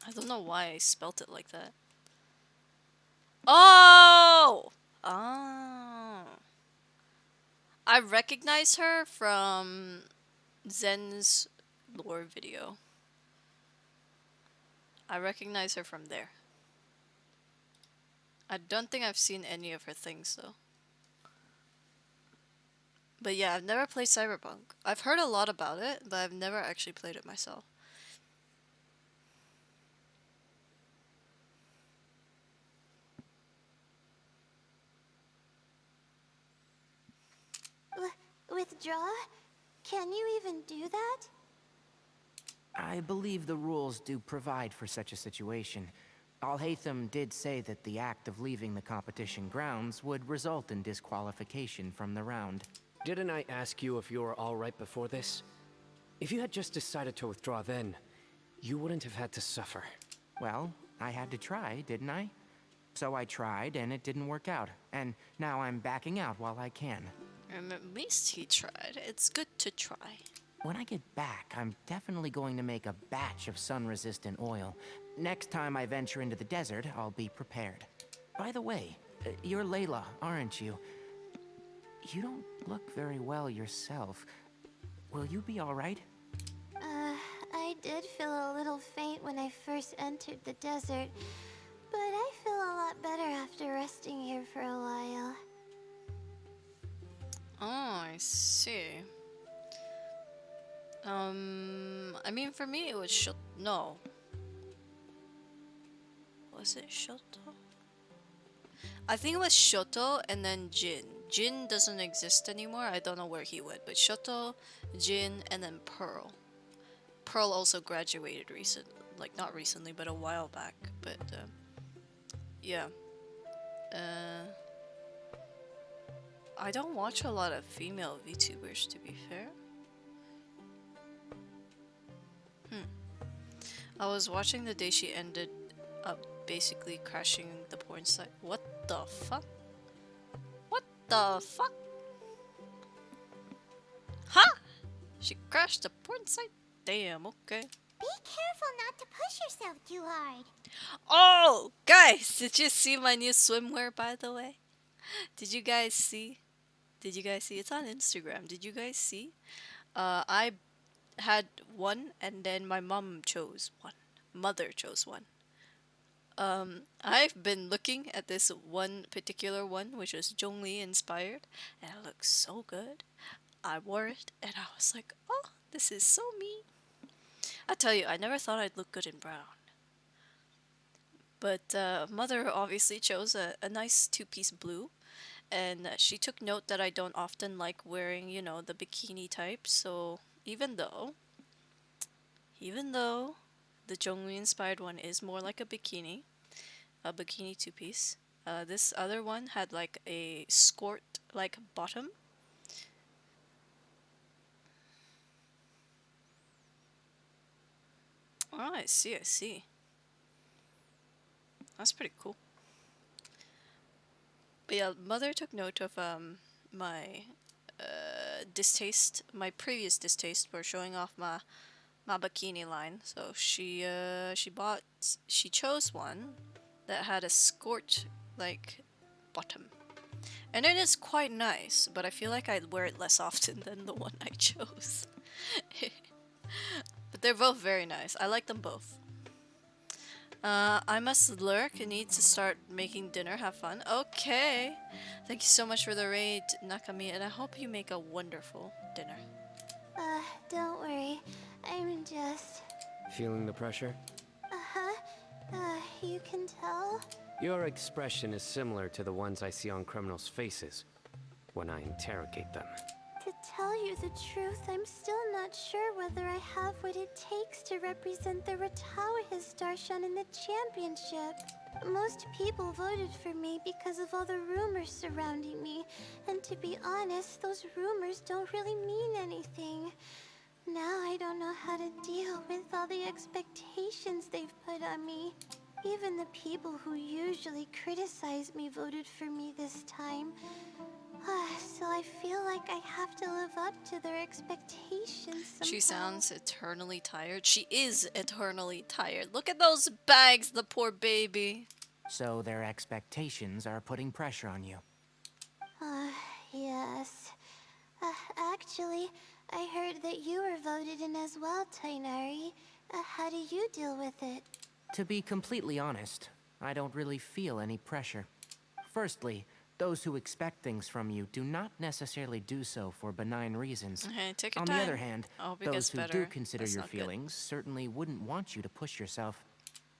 I don't know why I spelt it like that. Oh! Oh. I recognize her from Zen's lore video. I recognize her from there. I don't think I've seen any of her things though. But yeah, I've never played Cyberpunk. I've heard a lot about it, but I've never actually played it myself. withdraw? Can you even do that? I believe the rules do provide for such a situation. Al-Haytham did say that the act of leaving the competition grounds would result in disqualification from the round. Didn't I ask you if you were all right before this? If you had just decided to withdraw then, you wouldn't have had to suffer. Well, I had to try, didn't I? So I tried, and it didn't work out. And now I'm backing out while I can. At least he tried. It's good to try. When I get back, I'm definitely going to make a batch of sun-resistant oil. Next time I venture into the desert, I'll be prepared. By the way, you're Layla, aren't you? You don't look very well yourself. Will you be all right? I did feel a little faint when I first entered the desert, but I feel a lot better after resting here for a while. Oh, I see. I mean, for me, it was no. Was it Shoto? I think it was Shoto and then Jin. Jin doesn't exist anymore. I don't know where he went, but Shoto, Jin, and then Pearl. Pearl also graduated like not recently, but a while back. But yeah. I don't watch a lot of female VTubers, to be fair. I was watching the day she ended up basically crashing the porn site. What the fuck? What the fuck? Huh? She crashed the porn site? Damn, okay. Be careful not to push yourself too hard. Oh, guys, did you see my new swimwear, by the way? Did you guys see? It's on Instagram. Did you guys see? I had one, and then my mom chose one. Mother chose one. I've been looking at this one particular one, which was Zhongli inspired, and it looks so good. I wore it, and I was like, oh, this is so me. I tell you, I never thought I'd look good in brown. But Mother obviously chose a nice two-piece blue, and she took note that I don't often like wearing, you know, the bikini type, so even though the Zhongli inspired one is more like a bikini two-piece, this other one had like a skirt like bottom. Oh, I see. That's pretty cool. But yeah, Mother took note of my distaste, my previous distaste for showing off my bikini line. So she chose one that had a skirt like bottom. And it is quite nice, but I feel like I'd wear it less often than the one I chose. But they're both very nice. I like them both. I must lurk. I need to start making dinner. Have fun. Okay. Thank you so much for the raid, Nakami, and I hope you make a wonderful dinner. Don't worry. I'm just... Feeling the pressure? You can tell? Your expression is similar to the ones I see on criminals' faces when I interrogate them. To tell you the truth, I'm still not sure whether I have what it takes to represent the Ratawa Darshan in the championship. Most people voted for me because of all the rumors surrounding me, and to be honest, those rumors don't really mean anything. Now I don't know how to deal with all the expectations they've put on me. Even the people who usually criticize me voted for me this time. So I feel like I have to live up to their expectations somehow. She sounds eternally tired. She is eternally tired. Look at those bags, the poor baby. So their expectations are putting pressure on you. Yes. Actually, I heard that you were voted in as well, Tainari. How do you deal with it? To be completely honest, I don't really feel any pressure. Firstly, those who expect things from you do not necessarily do so for benign reasons. Okay, take your On time. the other hand, I hope it those gets who better. do consider That's your not good. feelings certainly wouldn't want you to push yourself.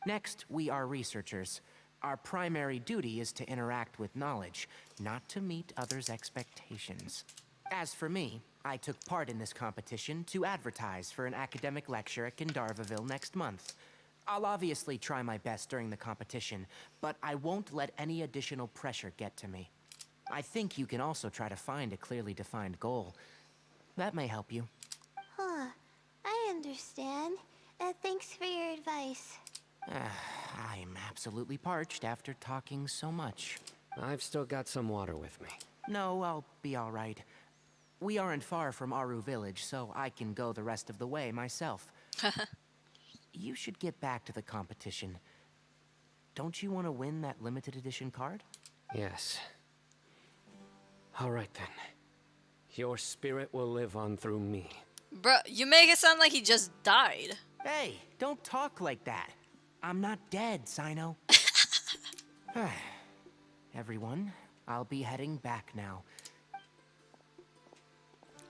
Next, we are researchers. Our primary duty is to interact with knowledge, not to meet others' expectations. As for me, I took part in this competition to advertise for an academic lecture at Gandharvaville next month. I'll obviously try my best during the competition, but I won't let any additional pressure get to me. I think you can also try to find a clearly defined goal. That may help you. Huh. I understand. Thanks for your advice. I'm absolutely parched after talking so much. I've still got some water with me. No, I'll be all right. We aren't far from Aru Village, so I can go the rest of the way myself. You should get back to the competition. Don't you want to win that limited edition card? Yes. All right then. Your spirit will live on through me. Bruh, you make it sound like he just died. Hey, don't talk like that. I'm not dead, Sino. Everyone, I'll be heading back now.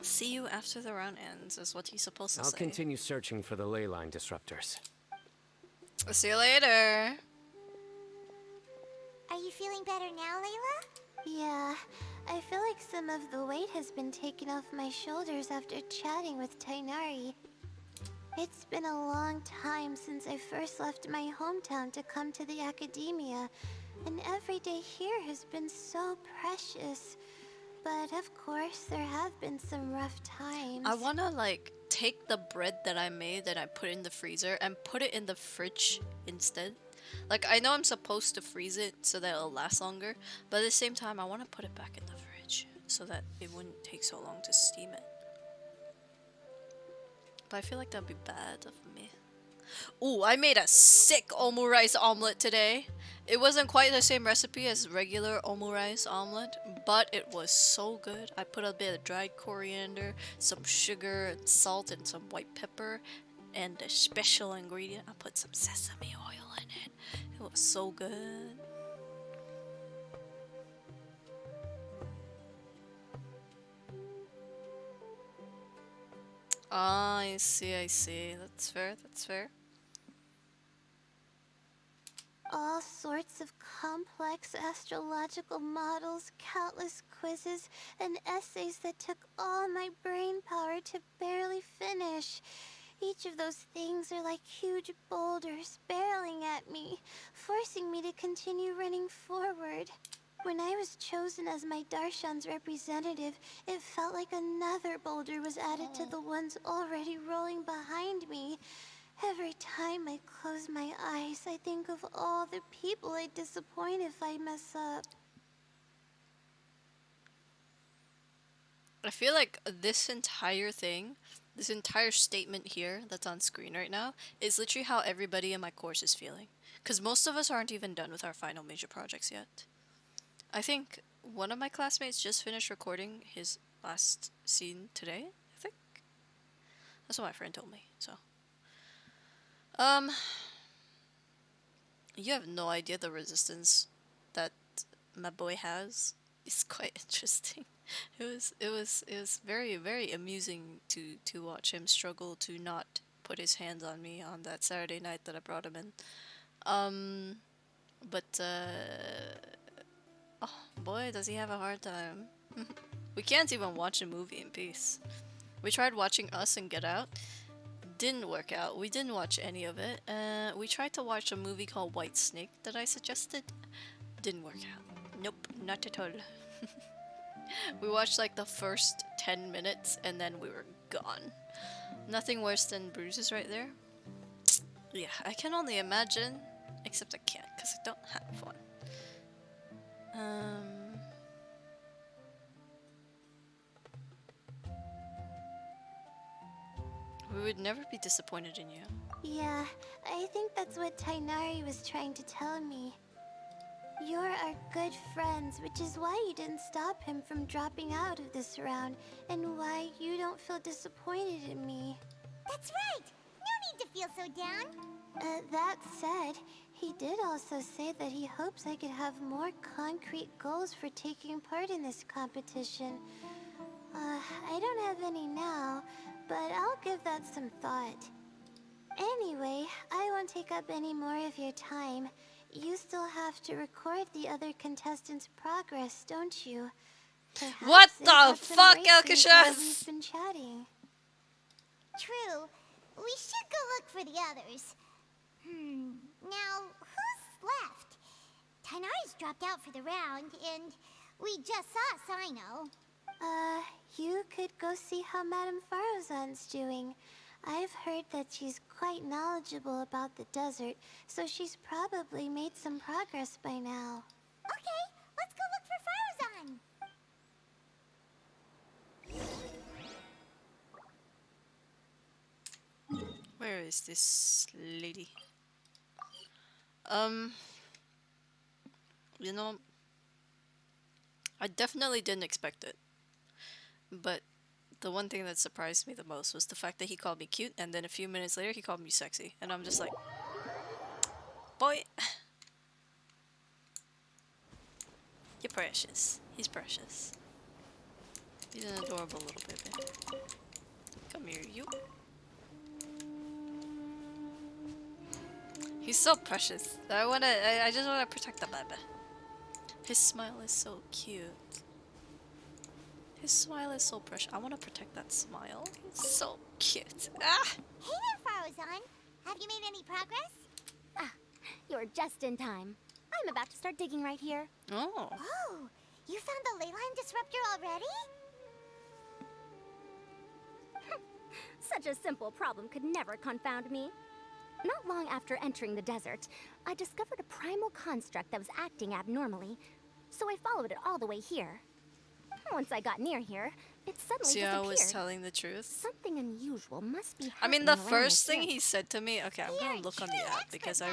See you after the round ends, is what he's supposed to I'll say. continue searching for the ley line disruptors. See you later. Are you feeling better now, Layla? Yeah, I feel like some of the weight has been taken off my shoulders after chatting with Tainari. It's been a long time since I first left my hometown to come to the academia, and every day here has been so precious. But of course, there have been some rough times. I wanna like take the bread that I made that I put in the freezer and put it in the fridge instead. Like, I know I'm supposed to freeze it so that it'll last longer, but at the same time I want to put it back in the fridge so that it wouldn't take so long to steam it. But I feel like that'd be bad of me. Ooh, I made a sick omu rice omelet today. It wasn't quite the same recipe as regular omu rice omelet, but it was so good. I put a bit of dried coriander, some sugar and salt, and some white pepper. And the special ingredient, I put some sesame oil in it. It was so good. Ah, I see. That's fair, that's fair. All sorts of complex astrological models, countless quizzes, and essays that took all my brain power to barely finish. Each of those things are like huge boulders barreling at me, forcing me to continue running forward. When I was chosen as my Darshan's representative, it felt like another boulder was added to the ones already rolling behind me. Every time I close my eyes, I think of all the people I'd disappoint if I mess up. I feel like this entire thing, this entire statement here that's on screen right now, is literally how everybody in my course is feeling. Because most of us aren't even done with our final major projects yet. I think one of my classmates just finished recording his last scene today, I think. That's what my friend told me, so. You have no idea the resistance that my boy has. It's quite interesting. It was very, very amusing to watch him struggle to not put his hands on me on that Saturday night that I brought him in. Oh boy, does he have a hard time. We can't even watch a movie in peace. We tried watching Us and Get Out. Didn't work out. We didn't watch any of it. We tried to watch a movie called White Snake that I suggested. Didn't work out. Nope, not at all. We watched like the first 10 minutes and then we were gone. Nothing worse than bruises right there. Yeah, I can only imagine. Except I can't because I don't have one. We would never be disappointed in you. Yeah, I think that's what Tainari was trying to tell me. You're our good friends, which is why you didn't stop him from dropping out of this round, and why you don't feel disappointed in me. That's right! No need to feel so down! That said, he did also say that he hopes I could have more concrete goals for taking part in this competition. I don't have any now, but I'll give that some thought. Anyway, I won't take up any more of your time. You still have to record the other contestants' progress, don't you? What Perhaps it the got some fuck, breakthroughs while Alcatraz? we've been chatting. True. We should go look for the others. Now, who's left? Tainari's dropped out for the round, and we just saw Sino. You could go see how Madame Farozan's doing. I've heard that she's quite knowledgeable about the desert, so she's probably made some progress by now. Okay, let's go look for Farozan. Where is this lady? You know, I definitely didn't expect it. But the one thing that surprised me the most was the fact that he called me cute, and then a few minutes later he called me sexy. And I'm just like, boy, you're precious. He's precious. He's an adorable little baby. Come here, you. He's so precious. I just wanna protect the baby. His smile is so cute. His smile is so precious. I wanna protect that smile. It's so cute. Ah! Hey there, Farozan. Have you made any progress? Ah, you're just in time. I'm about to start digging right here. Oh. Oh, you found the ley line disruptor already? Such a simple problem could never confound me. Not long after entering the desert, I discovered a primal construct that was acting abnormally, so I followed it all the way here. Once I got near here, it suddenly See, I disappeared. was telling the truth. Something unusual must be I mean, happening the around first this thing area. he said to me, okay, I'm gonna look on the app because I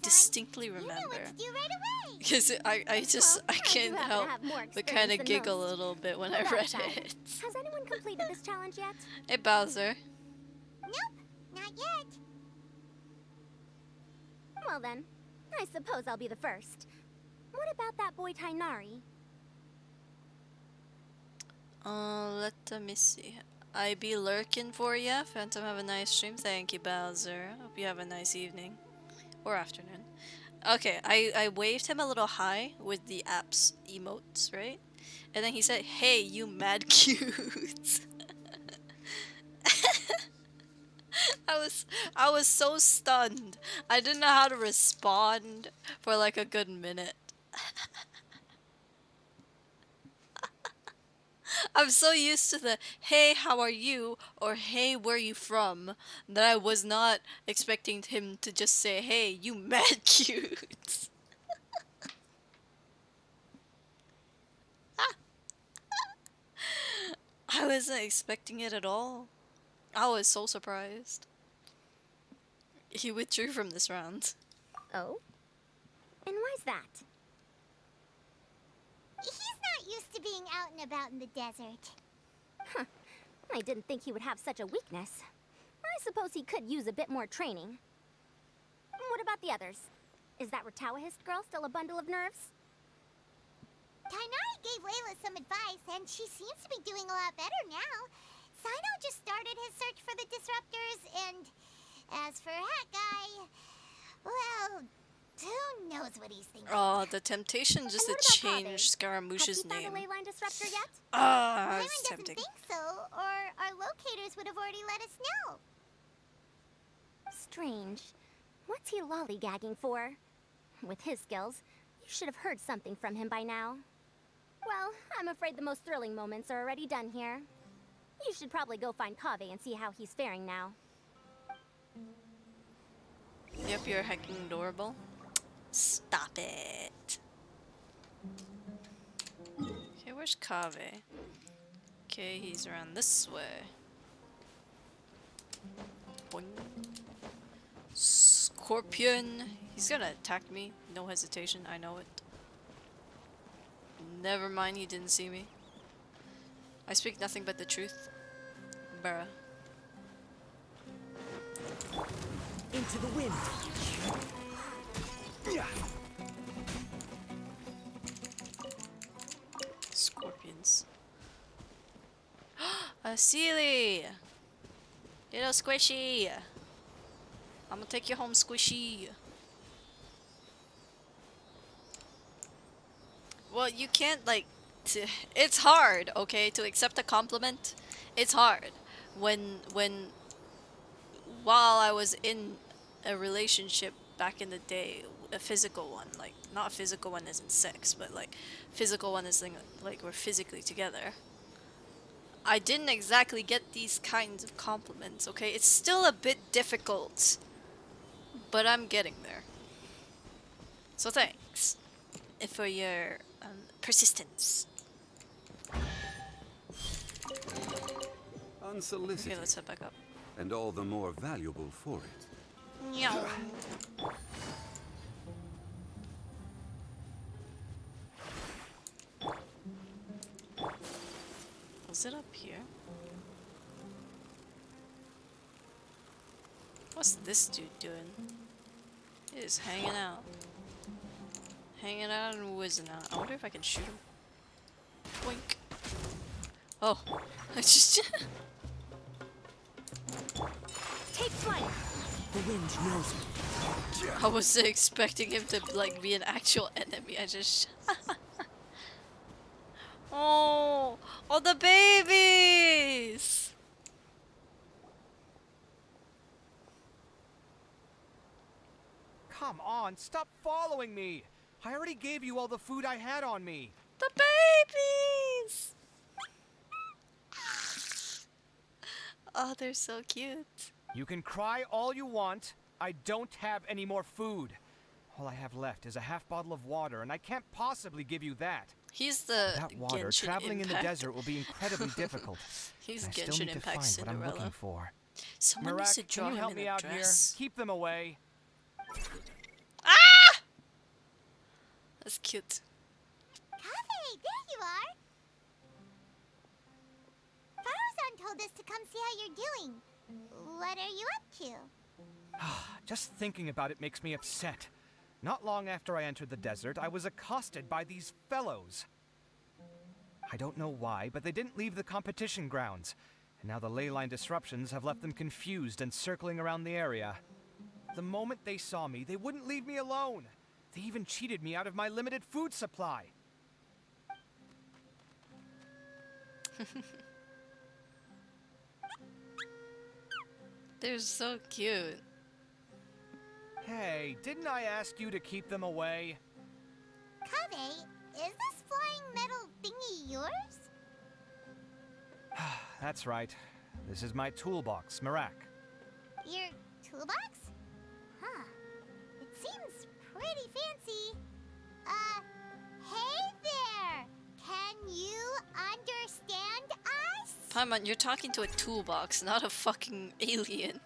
distinctly remember. Because I can't happen to help have more but kind experience of than giggle a most. little bit when Well, I that read aside, it. Has anyone completed this challenge yet? Hey, Bowser. Nope, not yet. Well then, I suppose I'll be the first. What about that boy Tainari? Let me see. I be lurking for ya. Phantom, have a nice stream. Thank you, Bowser. Hope you have a nice evening. Or afternoon. Okay, I waved him a little hi with the app's emotes, right? And then he said, hey, you mad cute. I was so stunned. I didn't know how to respond for like a good minute. I'm so used to the hey, how are you? Or hey, where are you from? That I was not expecting him to just say, hey, you mad cute. I wasn't expecting it at all. I was so surprised. He withdrew from this round. Oh? And why's that? He's not used to being out and about in the desert. Huh. I didn't think he would have such a weakness. I suppose he could use a bit more training. What about the others? Is that Rotawahist girl still a bundle of nerves? Tainari gave Layla some advice, and she seems to be doing a lot better now. Sino just started his search for the disruptors, and as for Hat Guy, well, who knows what he's thinking. Oh, the temptation just to change Has Scaramouche's he found name. a ley line disruptor yet? Ah, Byron it's doesn't tempting. think so, or our locators would have already let us know. Strange. What's he lollygagging for? With his skills, you should have heard something from him by now. Well, I'm afraid the most thrilling moments are already done here. You should probably go find Kaveh and see how he's faring now. Yep, you're hecking adorable. Stop it. Okay, where's Kaveh? Okay, he's around this way. Boing. Scorpion. He's gonna attack me. No hesitation, I know it. Never mind, he didn't see me. I speak nothing but the truth. Bruh. Into the wind. Scorpions. A Sealy! Little squishy! I'm gonna take you home, squishy. Well, you can't, like, It's hard, okay, to accept a compliment. It's hard when while I was in a relationship back in the day, a physical one, like not a physical one as in sex, but like physical one as in like we're physically together. I didn't exactly get these kinds of compliments, okay? It's still a bit difficult, but I'm getting there. So thanks for your persistence. Unsolicited. Okay, let's head back up. And all the more valuable for it. Meow. Was it up here? What's this dude doing? He is hanging out. Hanging out and whizzing out. I wonder if I can shoot him. Boink. Oh. I just... Take flight! The wind knows me. I was expecting him to like be an actual enemy. I just... Oh! Oh, the babies! Come on, stop following me! I already gave you all the food I had on me. The babies! Oh, they're so cute. You can cry all you want. I don't have any more food. All I have left is a half bottle of water, and I can't possibly give you that. He's the Without water, Genshin traveling Impact. in the desert will be incredibly difficult. He's and I still Genshin need to Impact find what I'm Cinderella. looking for. Someone needs to Mirak, draw can you him help in me a out dress. here? Keep them away. Ah! That's cute. Kaveh, there you are! Farozan told us to come see how you're doing. What are you up to? Just thinking about it makes me upset. Not long after I entered the desert, I was accosted by these fellows. I don't know why, but they didn't leave the competition grounds, and now the ley line disruptions have left them confused and circling around the area. The moment they saw me, they wouldn't leave me alone. They even cheated me out of my limited food supply. They're so cute. Hey, didn't I ask you to keep them away? Kaveh, is this flying metal thingy yours? That's right. This is my toolbox, Mirak. Your toolbox? Huh. It seems pretty fancy. Hey there! Can you understand us? Paimon, you're talking to a toolbox, not a fucking alien.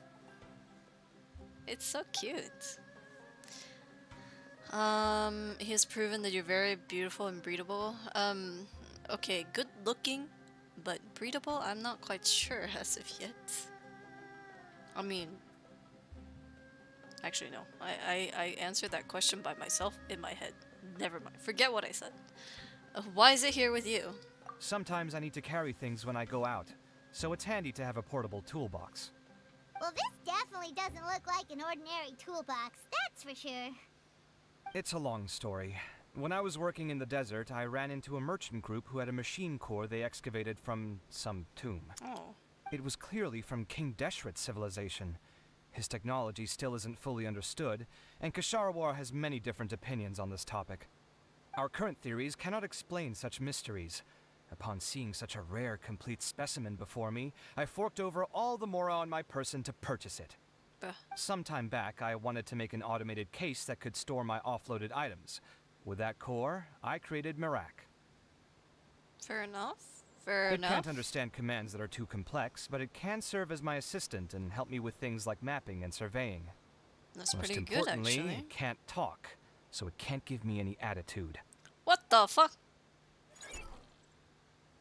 It's so cute. He has proven that you're very beautiful and breedable. Okay, good looking, but breedable, I'm not quite sure as of yet. I mean, actually no, I answered that question by myself in my head. Never mind, forget what I said. Why is it here with you? Sometimes I need to carry things when I go out, so it's handy to have a portable toolbox. Well, this definitely doesn't look like an ordinary toolbox, that's for sure. It's a long story. When I was working in the desert, I ran into a merchant group who had a machine core they excavated from some tomb. Oh. It was clearly from King Deshret's civilization. His technology still isn't fully understood, and Kasharawar has many different opinions on this topic. Our current theories cannot explain such mysteries. Upon seeing such a rare, complete specimen before me, I forked over all the mora on my person to purchase it. Some time back, I wanted to make an automated case that could store my offloaded items. With that core, I created Mirak. Fair enough. Fair It enough. can't understand commands that are too complex, but it can serve as my assistant and help me with things like mapping and surveying. That's Most pretty good, importantly, actually. it can't talk, so it can't give me any attitude. What the fuck?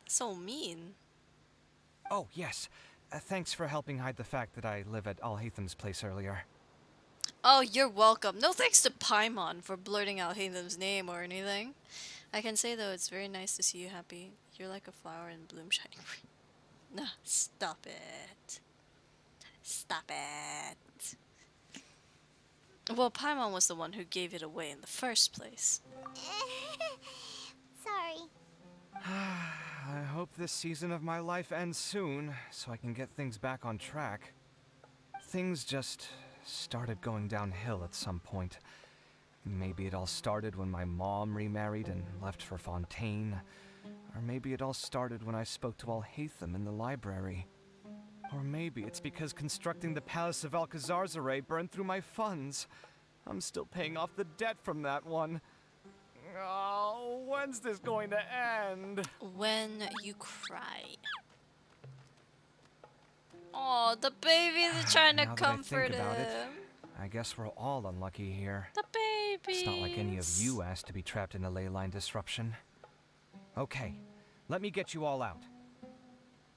So mean. Oh, yes. Thanks for helping hide the fact that I live at Alhatham's place earlier. Oh, you're welcome. No thanks to Paimon for blurting out Haytham's name or anything. I can say, though, it's very nice to see you happy. You're like a flower in bloom shining bright. Nah, stop it. Stop it. Well, Paimon was the one who gave it away in the first place. Sorry. I hope this season of my life ends soon, so I can get things back on track. Things just started going downhill at some point. Maybe it all started when my mom remarried and left for Fontaine. Or maybe it all started when I spoke to Alhaitham in the library. Or maybe it's because constructing the Palace of Alcazar's burned through my funds. I'm still paying off the debt from that one. Oh, when's this going to end? When you cry. Oh, the babies are trying to Now that comfort I think about him. it, I guess we're all unlucky here. The babies. It's not like any of you asked to be trapped in a ley line disruption. Okay, let me get you all out.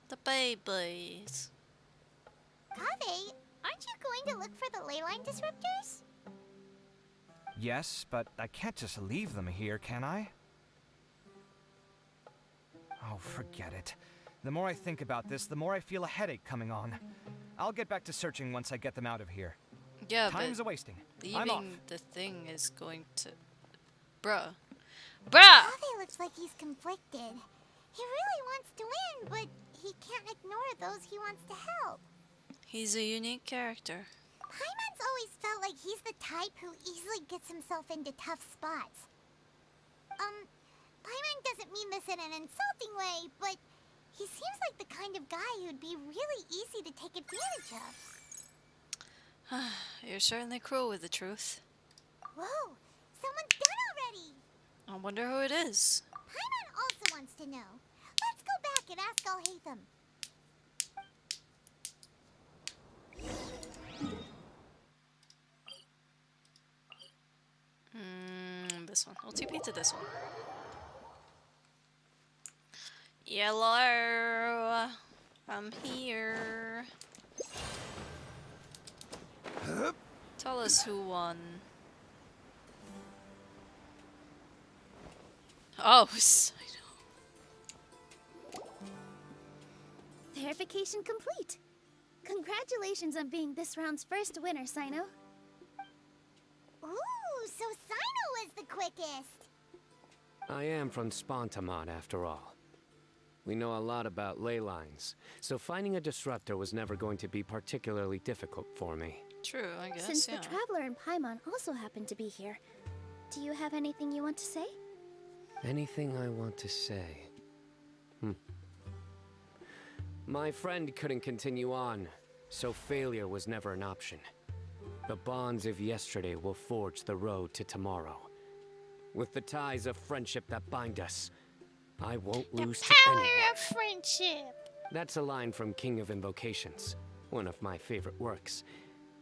The babies. Kaveh, aren't you going to look for the ley line disruptors? Yes, but I can't just leave them here, can I? Oh, forget it. The more I think about this, the more I feel a headache coming on. I'll get back to searching once I get them out of here. Yeah, Time's but a-wasting. I'm off. leaving the thing is going to... Bruh. Kaveh looks like he's conflicted. He really wants to win, but he can't ignore those he wants to help. He's a unique character. Paimon's always felt like he's the type who easily gets himself into tough spots. Paimon doesn't mean this in an insulting way, but he seems like the kind of guy who'd be really easy to take advantage of. You're certainly cruel with the truth. Whoa, someone's done already! I wonder who it is. Paimon also wants to know. Let's go back and ask Alhaitham. This one. I'll TP to this one. Yellow. I'm here. Tell us who won. Oh, Verification complete. Congratulations on being this round's first winner, Sino. Ooh, so Sino was the quickest. I am from Spontamod, after all. We know a lot about ley lines, so finding a disruptor was never going to be particularly difficult for me. True, I guess, Since yeah. the Traveler and Paimon also happen to be here, do you have anything you want to say? Anything I want to say? My friend couldn't continue on, so failure was never an option. The bonds of yesterday will forge the road to tomorrow. With the ties of friendship that bind us, I won't lose to anyone. of friendship. That's a line from King of Invocations, one of my favorite works,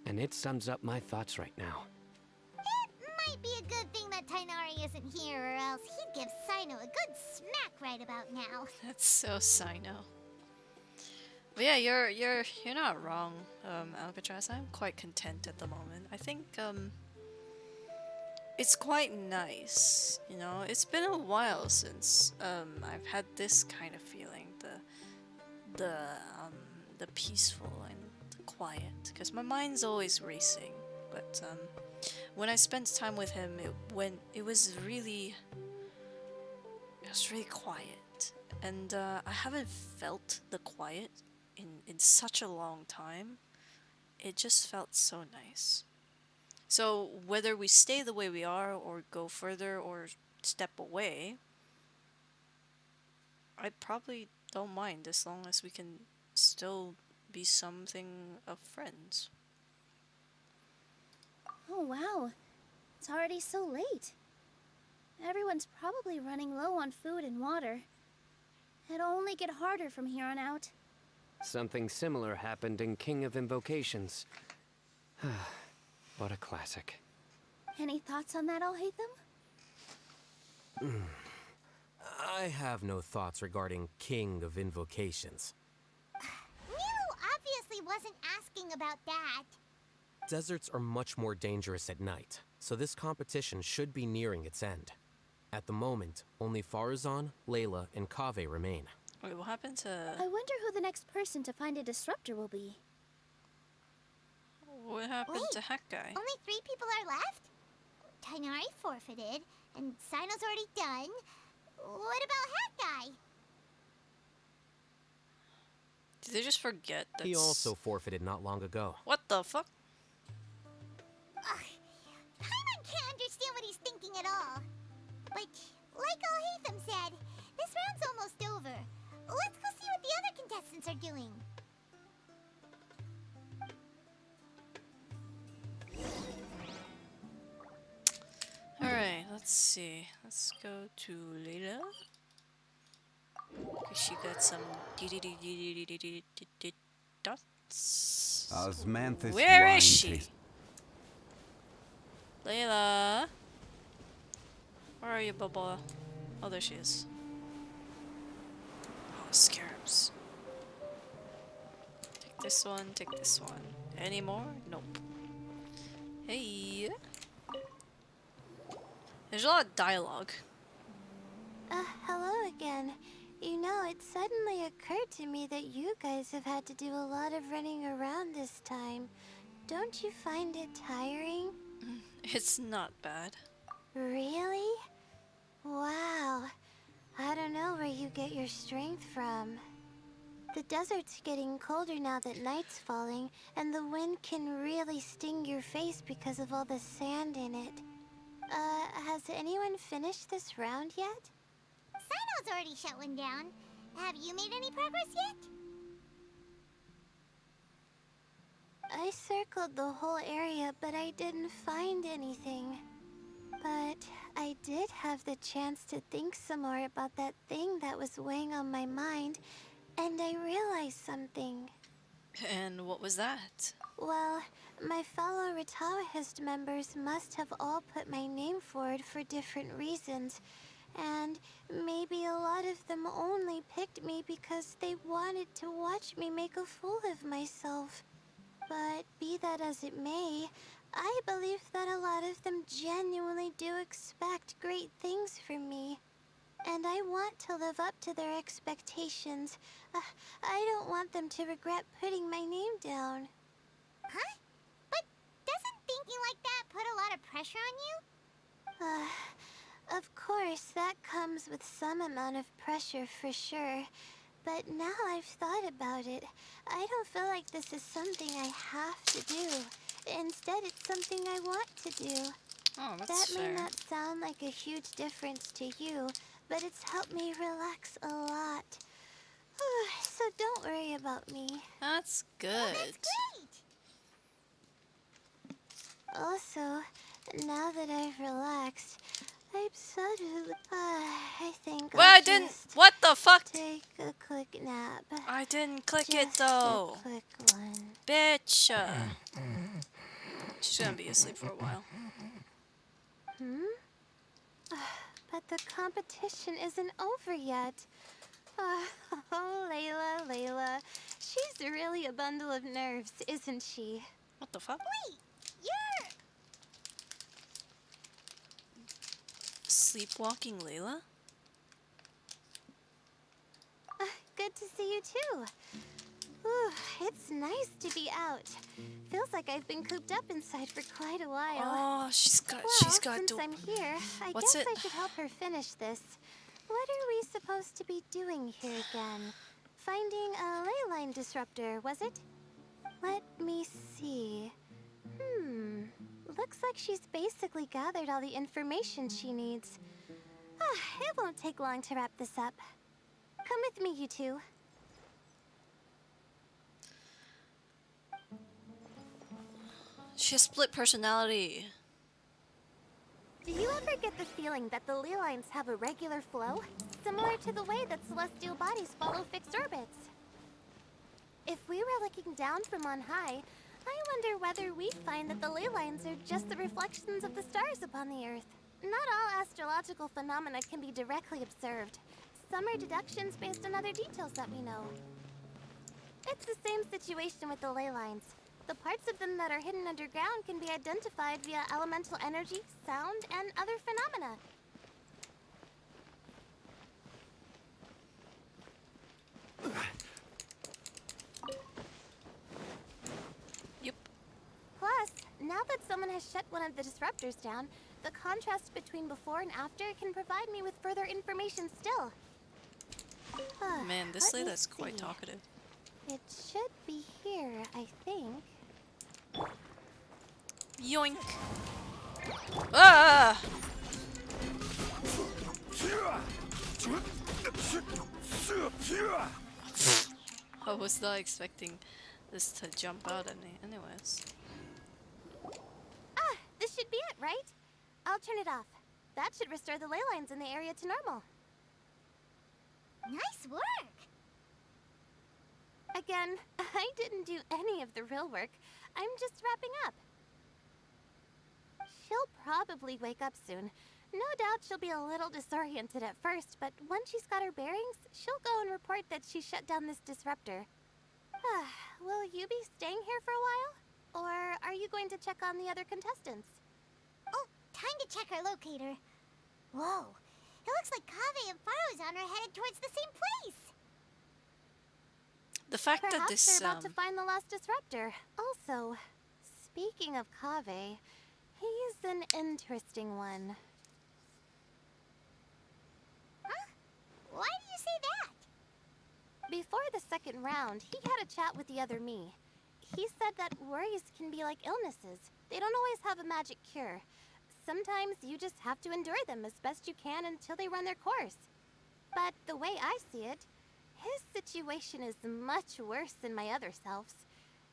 and it sums up my thoughts right now. It might be a good thing that Tainari isn't here, or else he'd give Sino a good smack right about now. That's so Sino. But yeah, you're not wrong, Alcatraz. I'm quite content at the moment. I think it's quite nice, you know. It's been a while since I've had this kind of feeling, the peaceful and the quiet, because my mind's always racing. But when I spent time with him, it was really quiet, and I haven't felt the quiet in such a long time. It just felt so nice. So whether we stay the way we are or go further or step away, I probably don't mind as long as we can still be something of friends. Oh wow, it's already so late. Everyone's probably running low on food and water. It'll only get harder from here on out. Something similar happened in King of Invocations. What a classic. Any thoughts on that, Alhaitham? I have no thoughts regarding King of Invocations. Milu obviously wasn't asking about that. Deserts are much more dangerous at night, so this competition should be nearing its end. At the moment, only Farazan, Layla, and Kaveh remain. Wait, what happened to... I wonder who the next person to find a disruptor will be. What happened to Hack Guy? Only 3 people are left? Tainari forfeited, and Sino's already done. What about Hat Guy? Did they just forget that? He also forfeited not long ago. What the fuck? Paimon can't understand what he's thinking at all. But, like Al-Haytham said, this round's almost over. Let's go see what the other contestants are doing. Alright, let's see. Let's go to Layla. She got some dots. Osmanthus Where wine is she? taste- Layla. Where are you, Bubba? Oh, there she is. Oh, scarabs. Take this one, take this one. Any more? Nope. Hey. There's a lot of dialogue. Hello again. You know, it suddenly occurred to me that you guys have had to do a lot of running around this time. Don't you find it tiring? It's not bad. Really? Wow. I don't know where you get your strength from. The desert's getting colder now that night's falling, and the wind can really sting your face because of all the sand in it. Has anyone finished this round yet? Sino's already shut one down. Have you made any progress yet? I circled the whole area, but I didn't find anything. But I did have the chance to think some more about that thing that was weighing on my mind, and I realized something. And what was that? Well, my fellow Ritawahist members must have all put my name forward for different reasons, and maybe a lot of them only picked me because they wanted to watch me make a fool of myself. But be that as it may, I believe that a lot of them genuinely do expect great things from me. And I want to live up to their expectations. I don't want them to regret putting my name down. Huh? But doesn't thinking like that put a lot of pressure on you? Of course, that comes with some amount of pressure for sure. But now I've thought about it, I don't feel like this is something I have to do. Instead, it's something I want to do. Oh, that's that fair. may not sound like a huge difference to you, but it's helped me relax a lot. So don't worry about me. That's good. That's great! Also, now that I've relaxed, I'm suddenly... I think Well, I didn't. What the fuck? Take a quick nap. I didn't click it Just though. a quick one. Bitch. She's gonna be asleep for a while. But the competition isn't over yet. Oh, Layla. She's really a bundle of nerves, isn't she? What the fuck? Wait, you're... Sleepwalking Layla? Good to see you too. Ooh, it's nice to be out. Feels like I've been cooped up inside for quite a while. Oh, she's got since I'm here, I What's guess it? I should help her finish this. What are we supposed to be doing here again? Finding a ley line disruptor, was it? Let me see. Looks like she's basically gathered all the information she needs. It won't take long to wrap this up. Come with me, you two. She has split personality. Do you ever get the feeling that the ley lines have a regular flow? Similar to the way that celestial bodies follow fixed orbits. If we were looking down from on high, I wonder whether we'd find that the ley lines are just the reflections of the stars upon the Earth. Not all astrological phenomena can be directly observed. Some are deductions based on other details that we know. It's the same situation with the ley lines. The parts of them that are hidden underground can be identified via elemental energy, sound, and other phenomena. Yep. Plus, now that someone has shut one of the disruptors down, the contrast between before and after can provide me with further information still. Man, this Let me Layla's quite see. talkative. It should be here, I think. Yoink! Ah! I was not expecting this to jump out at me. Anyways. Ah, this should be it, right? I'll turn it off. That should restore the ley lines in the area to normal. Nice work! Again, I didn't do any of the real work. I'm just wrapping up. She'll probably wake up soon. No doubt she'll be a little disoriented at first, but once she's got her bearings, she'll go and report that she shut down this disruptor. Will you be staying here for a while? Or are you going to check on the other contestants? Oh, time to check our locator. Whoa, it looks like Kaveh and Farozan are headed towards the same place. The fact Perhaps that this they're about to find the last disruptor. Also, speaking of Kaveh, he's an interesting one. Huh? Why do you say that? Before the second round, he had a chat with the other me. He said that worries can be like illnesses. They don't always have a magic cure. Sometimes you just have to endure them as best you can until they run their course. But the way I see it, his situation is much worse than my other self's.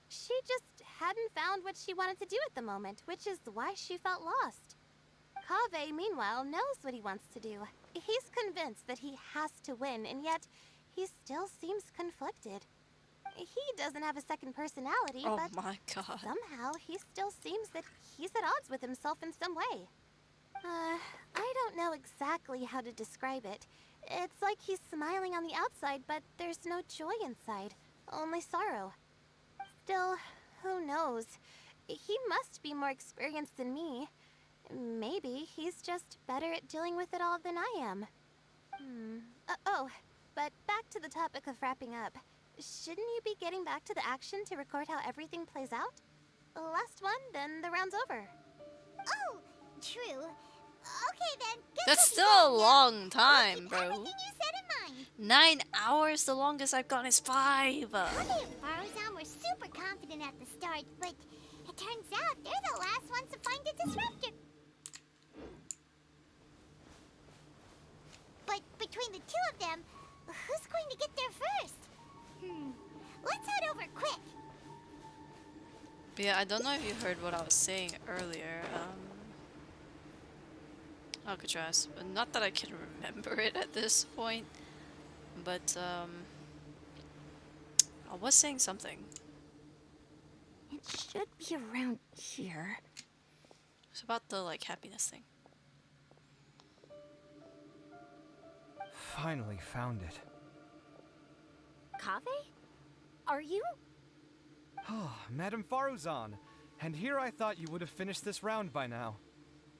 She just hadn't found what she wanted to do at the moment, which is why she felt lost. Kaveh, meanwhile, knows what he wants to do. He's convinced that he has to win, and yet he still seems conflicted. He doesn't have a second personality, Oh but my god. somehow he still seems that he's at odds with himself in some way. I don't know exactly how to describe it. It's like he's smiling on the outside, but there's no joy inside, only sorrow. Still, who knows? He must be more experienced than me. Maybe he's just better at dealing with it all than I am. Oh, but back to the topic of wrapping up. Shouldn't you be getting back to the action to record how everything plays out? Last one, then the round's over. Oh, true. Okay then. That's still a long time, bro. Everything you said in mind. 9 hours, the longest I've gone is 5. Kaveh and Farozan were super confident at the start, but it turns out they're the last ones to find the disruptor. But between the two of them, who's going to get there first? Let's head over quick. But yeah, I don't know if you heard what I was saying earlier. Alcatraz, but not that I can remember it at this point. But I was saying something. It should be around here. It's about the like happiness thing. Finally found it. Kaveh? Are you? Oh, Madame Farozan. And here I thought you would have finished this round by now.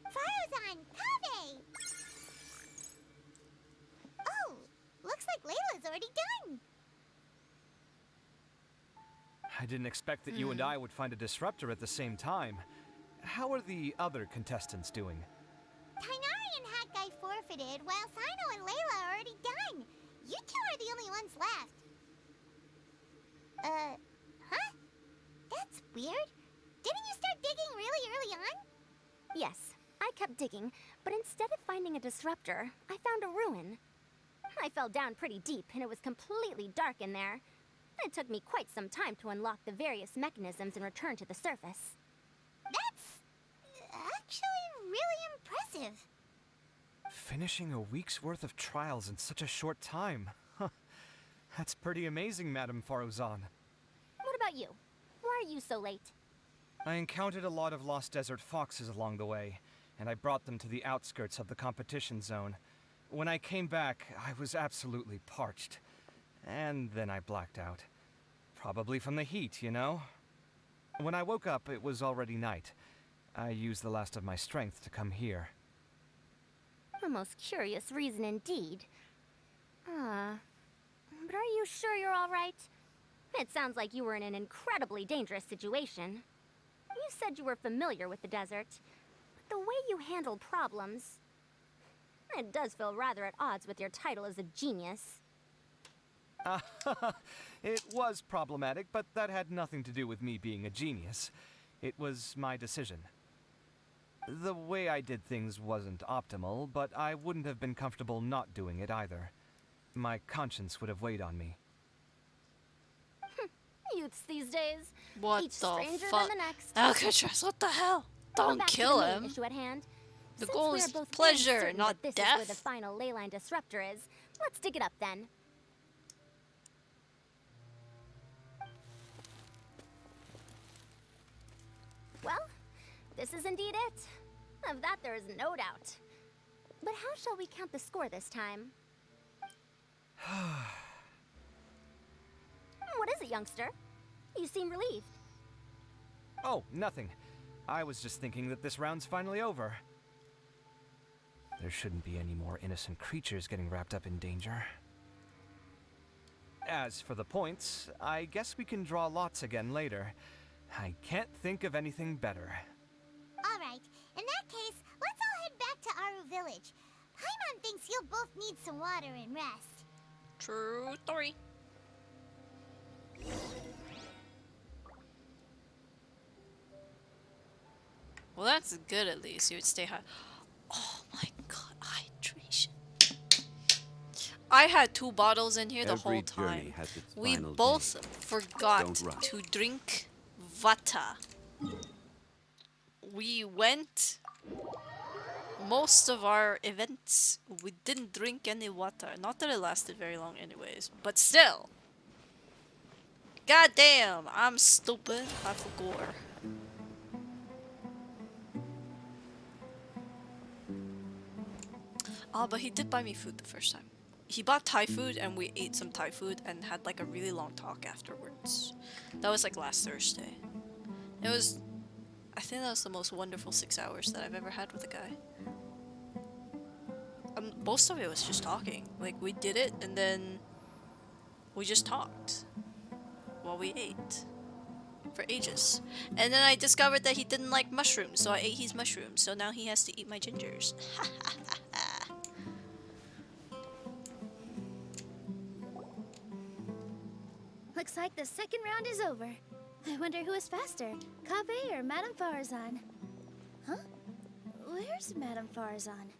Farozan, Kaveh! Oh, looks like Layla's already done. I didn't expect that you and I would find a disruptor at the same time. How are the other contestants doing? Tainari and Hakai forfeited, while Sino and Layla are already done. You two are the only ones left. Huh? That's weird. Didn't you start digging really early on? Yes, I kept digging, but instead of finding a disruptor, I found a ruin. I fell down pretty deep, and it was completely dark in there. It took me quite some time to unlock the various mechanisms and return to the surface. That's actually really impressive. Finishing a week's worth of trials in such a short time. Huh. That's pretty amazing, Madame Farozan. What about you? Why are you so late? I encountered a lot of lost desert foxes along the way, and I brought them to the outskirts of the competition zone. When I came back, I was absolutely parched. And then I blacked out. Probably from the heat, you know? When I woke up, it was already night. I used the last of my strength to come here. A most curious reason indeed. But are you sure you're all right? It sounds like you were in an incredibly dangerous situation. You said you were familiar with the desert. But the way you handled problems... It does feel rather at odds with your title as a genius. It was problematic, but that had nothing to do with me being a genius. It was my decision. The way I did things wasn't optimal, but I wouldn't have been comfortable not doing it either. My conscience would have weighed on me. Youths these days. What Each the stranger fuck? than the next. Alcatraz, what the hell? Going Don't back kill to the main him. issue at hand. The Since goal we is are both very pleasure, certain not that this death. is where the final leyline disruptor is, let's dig it up then. Well, this is indeed it. Of that there is no doubt. But how shall we count the score this time? What is it, youngster? You seem relieved. Oh, nothing. I was just thinking that this round's finally over. There shouldn't be any more innocent creatures getting wrapped up in danger. As for the points, I guess we can draw lots again later. I can't think of anything better. Alright, in that case, let's all head back to Aru Village. Paimon thinks you'll both need some water and rest. True story. Well, that's good at least. You would stay high. Oh my god, hydration. I had 2 bottles in here the Every whole time. journey has its We final both day. forgot Don't rush. to drink vata. We went most of our events. We didn't drink any water. Not that it lasted very long anyways, but still. God damn, I'm stupid. I forgot. Oh, but he did buy me food the first time. He bought Thai food and we ate some Thai food and had like a really long talk afterwards. That was like last Thursday. It was... I think that was the most wonderful 6 hours that I've ever had with a guy. Most of it was just talking. Like, we did it and then we just talked while we ate for ages. And then I discovered that he didn't like mushrooms, so I ate his mushrooms. So now he has to eat my gingers. Looks like the second round is over. I wonder who is faster, Kaveh or Madame Farazan? Huh? Where's Madame Farazan?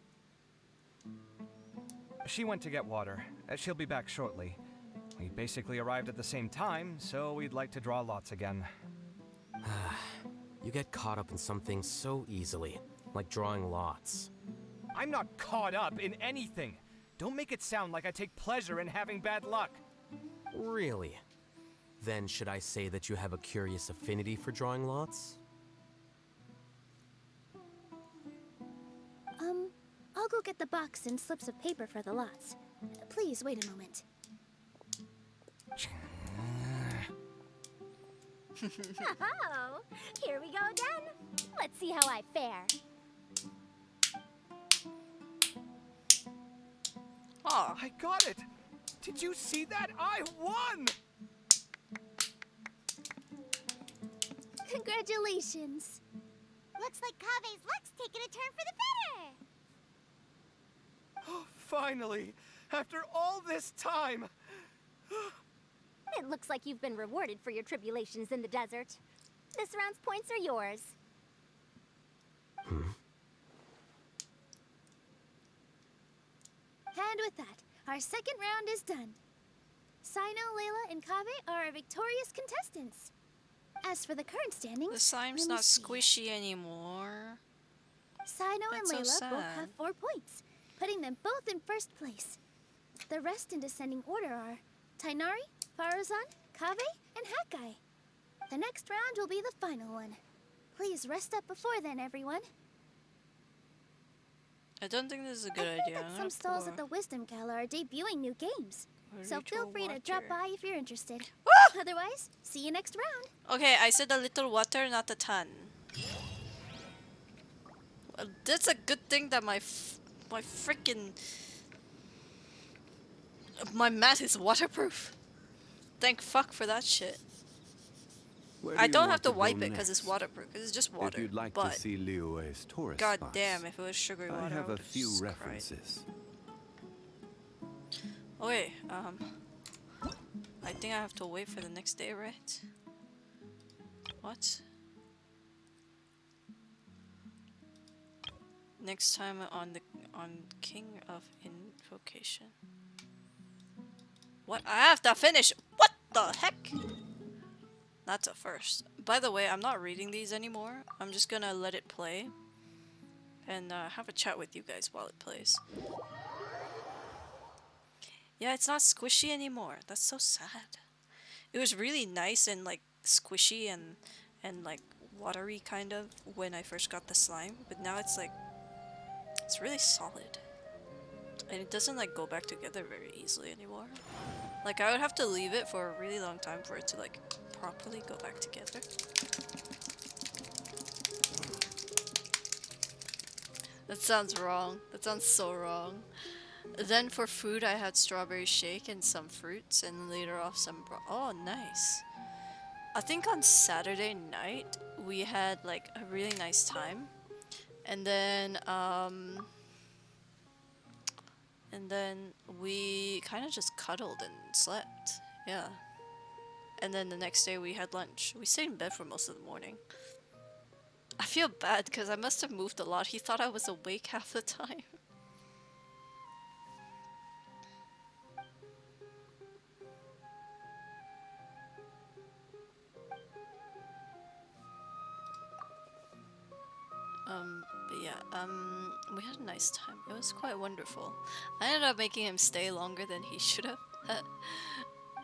She went to get water. She'll be back shortly. We basically arrived at the same time, so we'd like to draw lots again. You get caught up in something so easily, like drawing lots. I'm not caught up in anything. Don't make it sound like I take pleasure in having bad luck. Really? Then should I say that you have a curious affinity for drawing lots? I'll go get the box and slips of paper for the lots. Please wait a moment. Oh, here we go again. Let's see how I fare. Ah, I got it. Did you see that? I won! Congratulations. Looks like Kaveh's luck's taking a turn for the better. Oh, finally, after all this time. It looks like you've been rewarded for your tribulations in the desert. This round's points are yours. And with that, our second round is done. Sino, Layla, and Kaveh are our victorious contestants. As for the current standings, The slime's not squishy anymore. Sino and That's so Layla both sad. have 4 points, putting them both in first place. The rest in descending order are Tainari, Farazan, Kaveh, and Hakai. The next round will be the final one. Please rest up before then, everyone. I don't think this is a good I heard idea. that some stalls at the Wisdom Gala are debuting new games. So feel free to drop by if you're interested. Otherwise, see you next round. Okay, I said a little water, not a ton. Well, that's a good thing that my freaking my mat is waterproof. Thank fuck for that shit. Where I do you don't have want to go wipe it because it's next? waterproof. Because it's just water. If you'd like but to see Liyue's tourist God spots, damn, if it was sugary water, I have a would've few just cried. references. Okay, I think I have to wait for the next day, right? What? Next time on King of Invocation. What? I have to finish. What the heck? That's a first. By the way, I'm not reading these anymore. I'm just gonna let it play and have a chat with you guys while it plays. Yeah, it's not squishy anymore. That's so sad. It was really nice and like squishy and like watery kind of when I first got the slime, but now it's like it's really solid. And it doesn't like go back together very easily anymore. Like I would have to leave it for a really long time for it to like properly go back together. That sounds wrong. That sounds so wrong. Then for food I had strawberry shake and some fruits and later off some oh nice. I think on Saturday night we had like a really nice time. And then we kind of just cuddled and slept. Yeah. And then the next day we had lunch. We stayed in bed for most of the morning. I feel bad because I must have moved a lot. He thought I was awake half the time. But yeah, we had a nice time. It was quite wonderful. I ended up making him stay longer than he should have.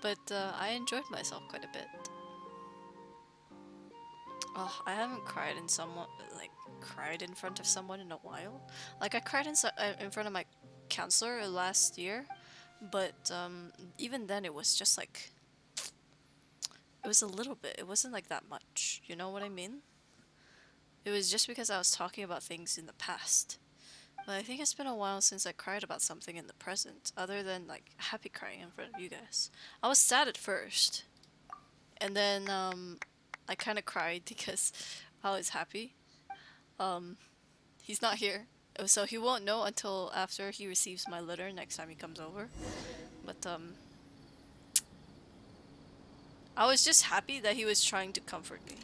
But I enjoyed myself quite a bit. Oh, I haven't cried in cried in front of someone in a while. Like I cried in front of my counselor last year, but even then it was just like it was a little bit. It wasn't like that much. You know what I mean? It was just because I was talking about things in the past. But I think it's been a while since I cried about something in the present, other than like happy crying in front of you guys. I was sad at first, and then I kind of cried because I was happy. He's not here, so he won't know until after he receives my letter next time he comes over. But I was just happy that he was trying to comfort me.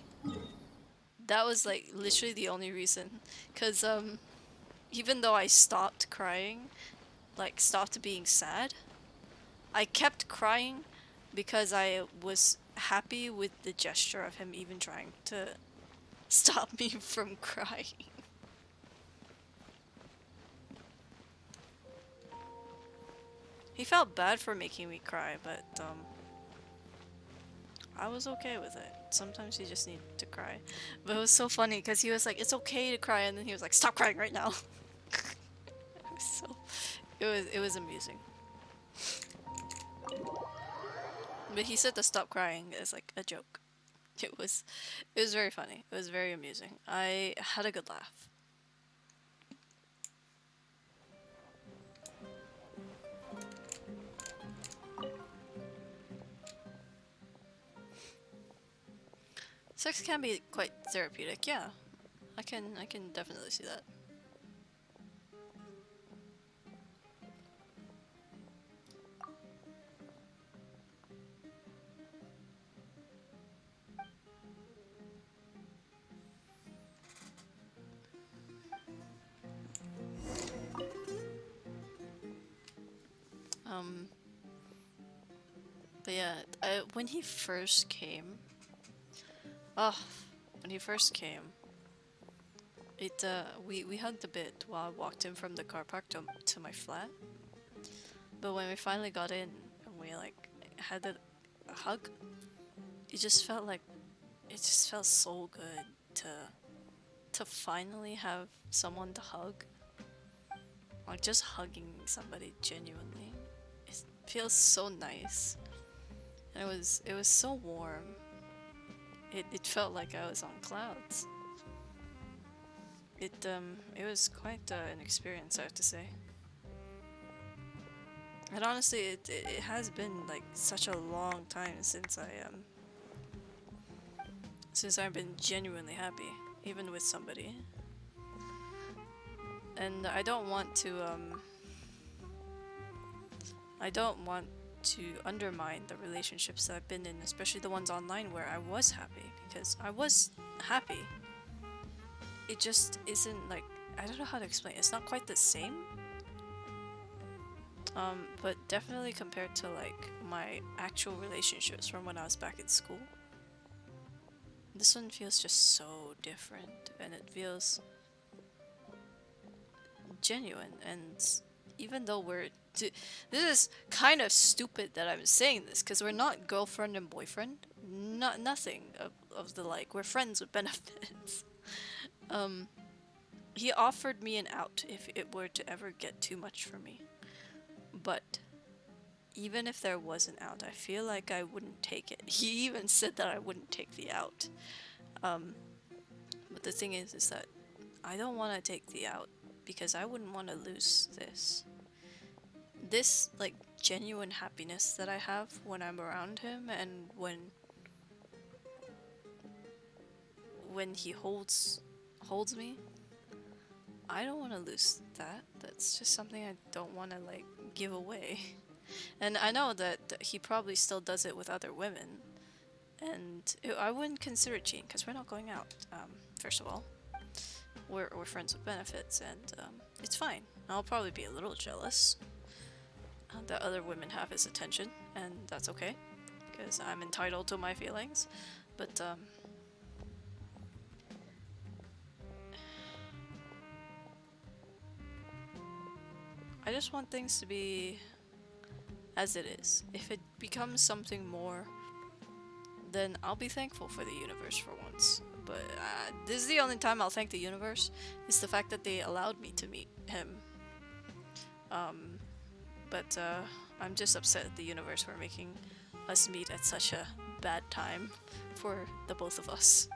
That was like literally the only reason, cause even though I stopped crying, like stopped being sad, I kept crying because I was happy with the gesture of him even trying to stop me from crying. He felt bad for making me cry, but I was okay with it. Sometimes you just need to cry. But it was so funny because he was like, it's okay to cry, and then he was like, stop crying right now. It was amusing. But he said to stop crying as like a joke. It was very funny. It was very amusing. I had a good laugh. Sex can be quite therapeutic, yeah. I can definitely see that. But yeah, when he first came, when he first came, we hugged a bit while I walked in from the car park to my flat. But when we finally got in and we like had a hug, it just felt so good to finally have someone to hug. Like just hugging somebody genuinely. It feels so nice. And it was so warm. It felt like I was on clouds. It was quite an experience, I have to say. And honestly, it has been like such a long time since I since I've been genuinely happy, even with somebody. And I don't want to undermine the relationships that I've been in, especially the ones online where I was happy, because I was happy. It just isn't like, I don't know how to explain. It's not quite the same. But definitely compared to like my actual relationships from when I was back in school. This one feels just so different, and it feels genuine. And even though this is kind of stupid that I'm saying this, because we're not girlfriend and boyfriend. Nothing of the like. We're friends with benefits. He offered me an out if it were to ever get too much for me. But even if there was an out, I feel like I wouldn't take it. He even said that I wouldn't take the out. But the thing is that I don't want to take the out because I wouldn't want to lose this. This, like, genuine happiness that I have when I'm around him, and when he holds me, I don't want to lose that. That's just something I don't want to, like, give away. And I know that he probably still does it with other women. And I wouldn't consider it cheating, because we're not going out, first of all. We're friends with benefits, and it's fine. I'll probably be a little jealous that other women have his attention, and that's okay, because I'm entitled to my feelings. But I just want things to be as it is. If it becomes something more, then I'll be thankful for the universe for once. But this is the only time I'll thank the universe, is the fact that they allowed me to meet him. But I'm just upset at the universe for making us meet at such a bad time for the both of us.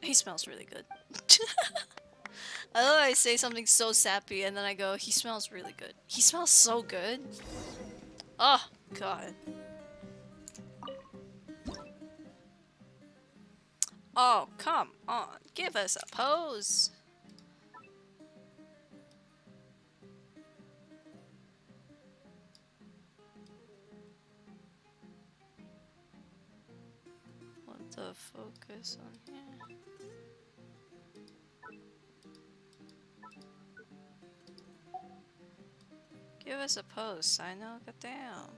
He smells really good. I love I say something so sappy and then I go, he smells really good. He smells so good. Oh, God. Oh, come on. Give us a pose. Want to focus on here. Give us a pose, I know. Goddamn.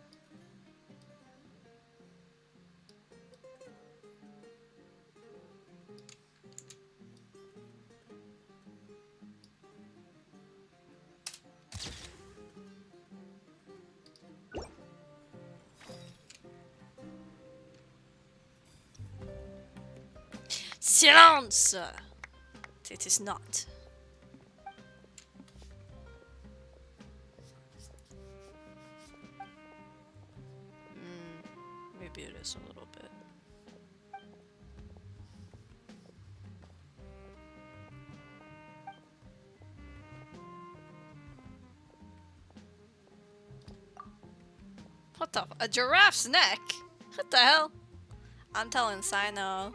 Silence! It is not. Maybe it is a little bit. What the? A giraffe's neck? What the hell? I'm telling Sino.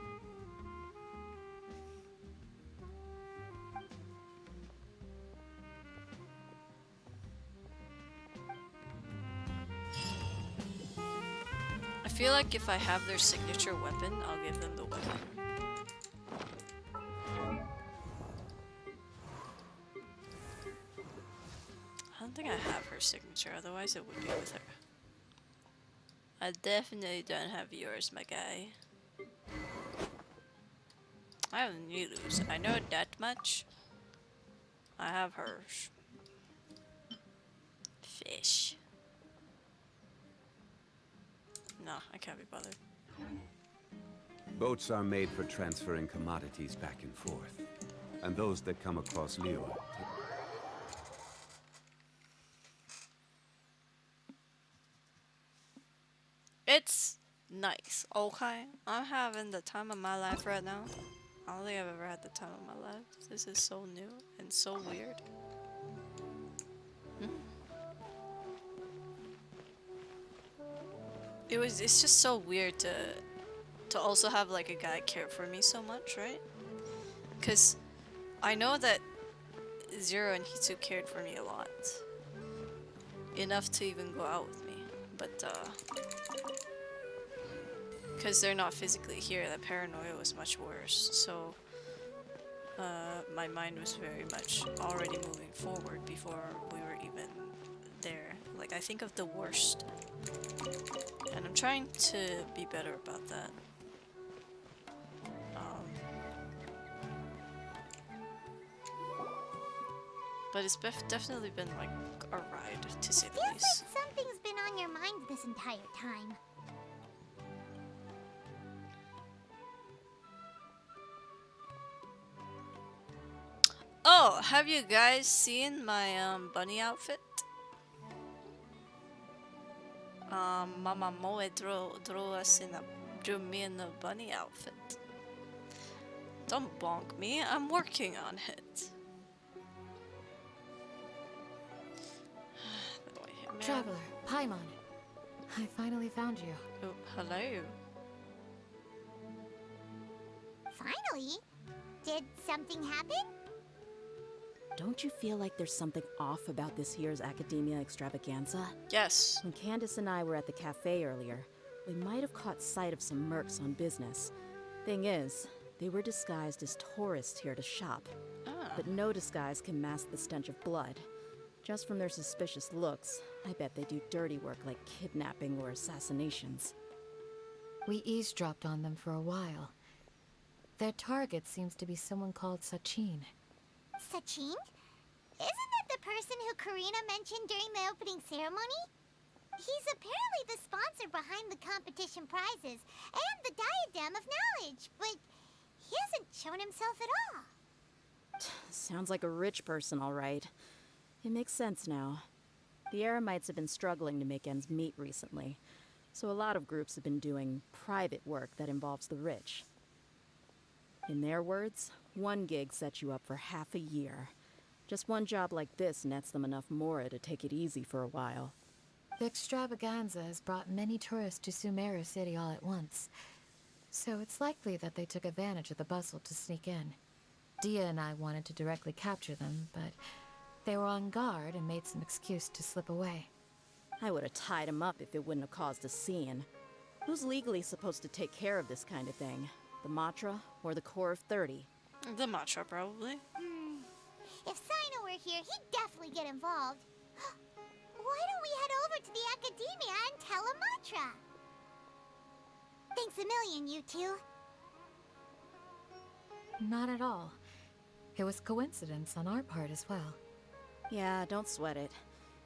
I feel like if I have their signature weapon, I'll give them the weapon. I don't think I have her signature, otherwise it would be with her. I definitely don't have yours, my guy. I have Nilu's. I know that much. I have hers. Fish. No, I can't be bothered. Boats are made for transferring commodities back and forth, and those that come across Liyue. It's nice, okay? I'm having the time of my life right now. I don't think I've ever had the time of my life. This is so new and so weird. It's just so weird to also have like a guy care for me so much, right? Cause I know that Zero and Hitsu cared for me a lot. Enough to even go out with me. But because they're not physically here, the paranoia was much worse. So my mind was very much already moving forward before we were even there. Like, I think of the worst. And I'm trying to be better about that. But it's definitely been like a ride, to say the least. Feels like something's been on your mind this entire time. Oh, have you guys seen my bunny outfit? Mama Moe drew me in a bunny outfit. Don't bonk me, I'm working on it. Traveler, Paimon. I finally found you. Oh, hello. Finally? Did something happen? Don't you feel like there's something off about this year's Academia Extravaganza? Yes. When Candace and I were at the cafe earlier, we might have caught sight of some mercs on business. Thing is, they were disguised as tourists here to shop. But no disguise can mask the stench of blood. Just from their suspicious looks, I bet they do dirty work like kidnapping or assassinations. We eavesdropped on them for a while. Their target seems to be someone called Sachin. Sachin? Isn't that the person who Karina mentioned during the opening ceremony? He's apparently the sponsor behind the competition prizes and the Diadem of Knowledge, but he hasn't shown himself at all. Sounds like a rich person, all right. It makes sense now. The Eremites have been struggling to make ends meet recently, so a lot of groups have been doing private work that involves the rich. In their words, one gig sets you up for half a year. Just one job like this nets them enough mora to take it easy for a while. The extravaganza has brought many tourists to Sumeru City all at once, so it's likely that they took advantage of the bustle to sneak in. Dia and I wanted to directly capture them, but they were on guard and made some excuse to slip away. I would have tied him up if it wouldn't have caused a scene. Who's legally supposed to take care of this kind of thing? The Matra or the Corps of 30? The Matra, probably. If Sino were here, he'd definitely get involved. Why don't we head over to the Academia and tell Matra? Thanks a million, you two. Not at all. It was coincidence on our part as well. Yeah, don't sweat it.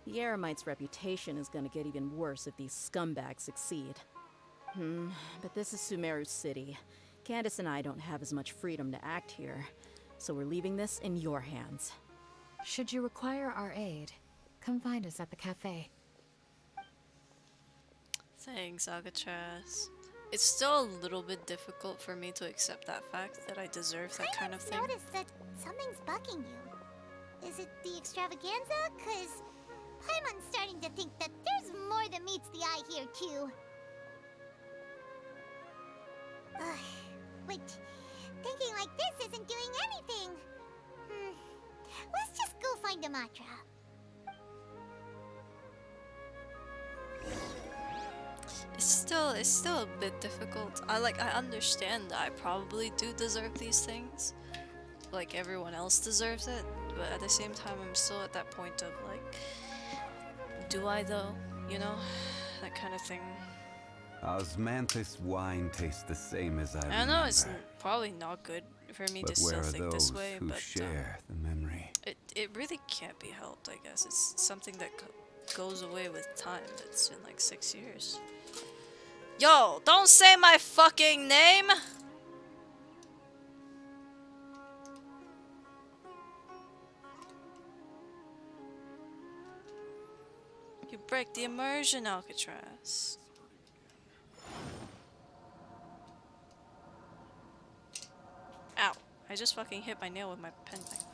The Eremites' reputation is gonna get even worse if these scumbags succeed. But this is Sumeru City. Candace and I don't have as much freedom to act here, so we're leaving this in your hands. Should you require our aid, come find us at the cafe. Thanks, Alcatraz. It's still a little bit difficult for me to accept that fact that I deserve that kind of thing. I noticed that something's bugging you. Is it the extravaganza? 'Cause Paimon's starting to think that there's more than meets the eye here, too. Wait, thinking like this isn't doing anything. Let's just go find Amatra. It's still a bit difficult. I understand that I probably do deserve these things. Like everyone else deserves it, but at the same time I'm still at that point of like, do I though? You know? That kind of thing. Osmanthus wine tastes the same as I remember. I know it's probably not good for me to still think this way, who but share the memory? it really can't be helped, I guess. It's something that goes away with time. It's been like 6 years. Yo, don't say my fucking name! You break the immersion, Alcatraz. Ow. I just fucking hit my nail with my penknife.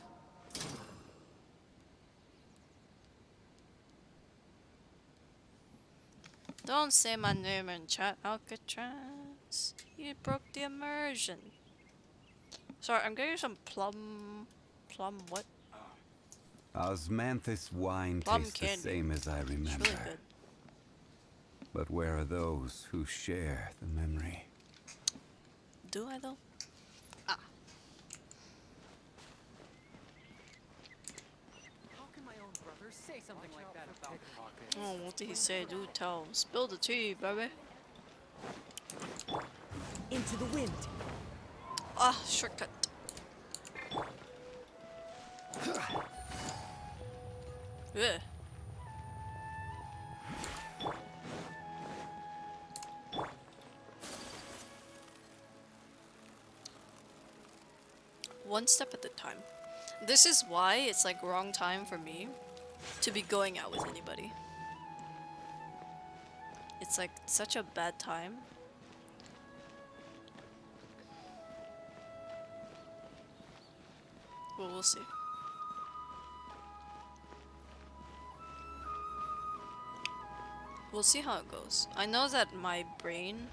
Don't say my name in chat, Alcatraz. You broke the immersion. Sorry, I'm getting some plum what? Osmanthus wine Plum tastes candy. the same as I remember. It's really good. But where are those who share the memory? Do I though? Ah. How can my own brother say something like that about me? Oh, what did he say? Do tell. Spill the tea, baby. Into the wind. Ah, shortcut. Ugh. One step at a time. This is why it's like wrong time for me to be going out with anybody. It's like such a bad time. Well, we'll see. We'll see how it goes. I know that my brain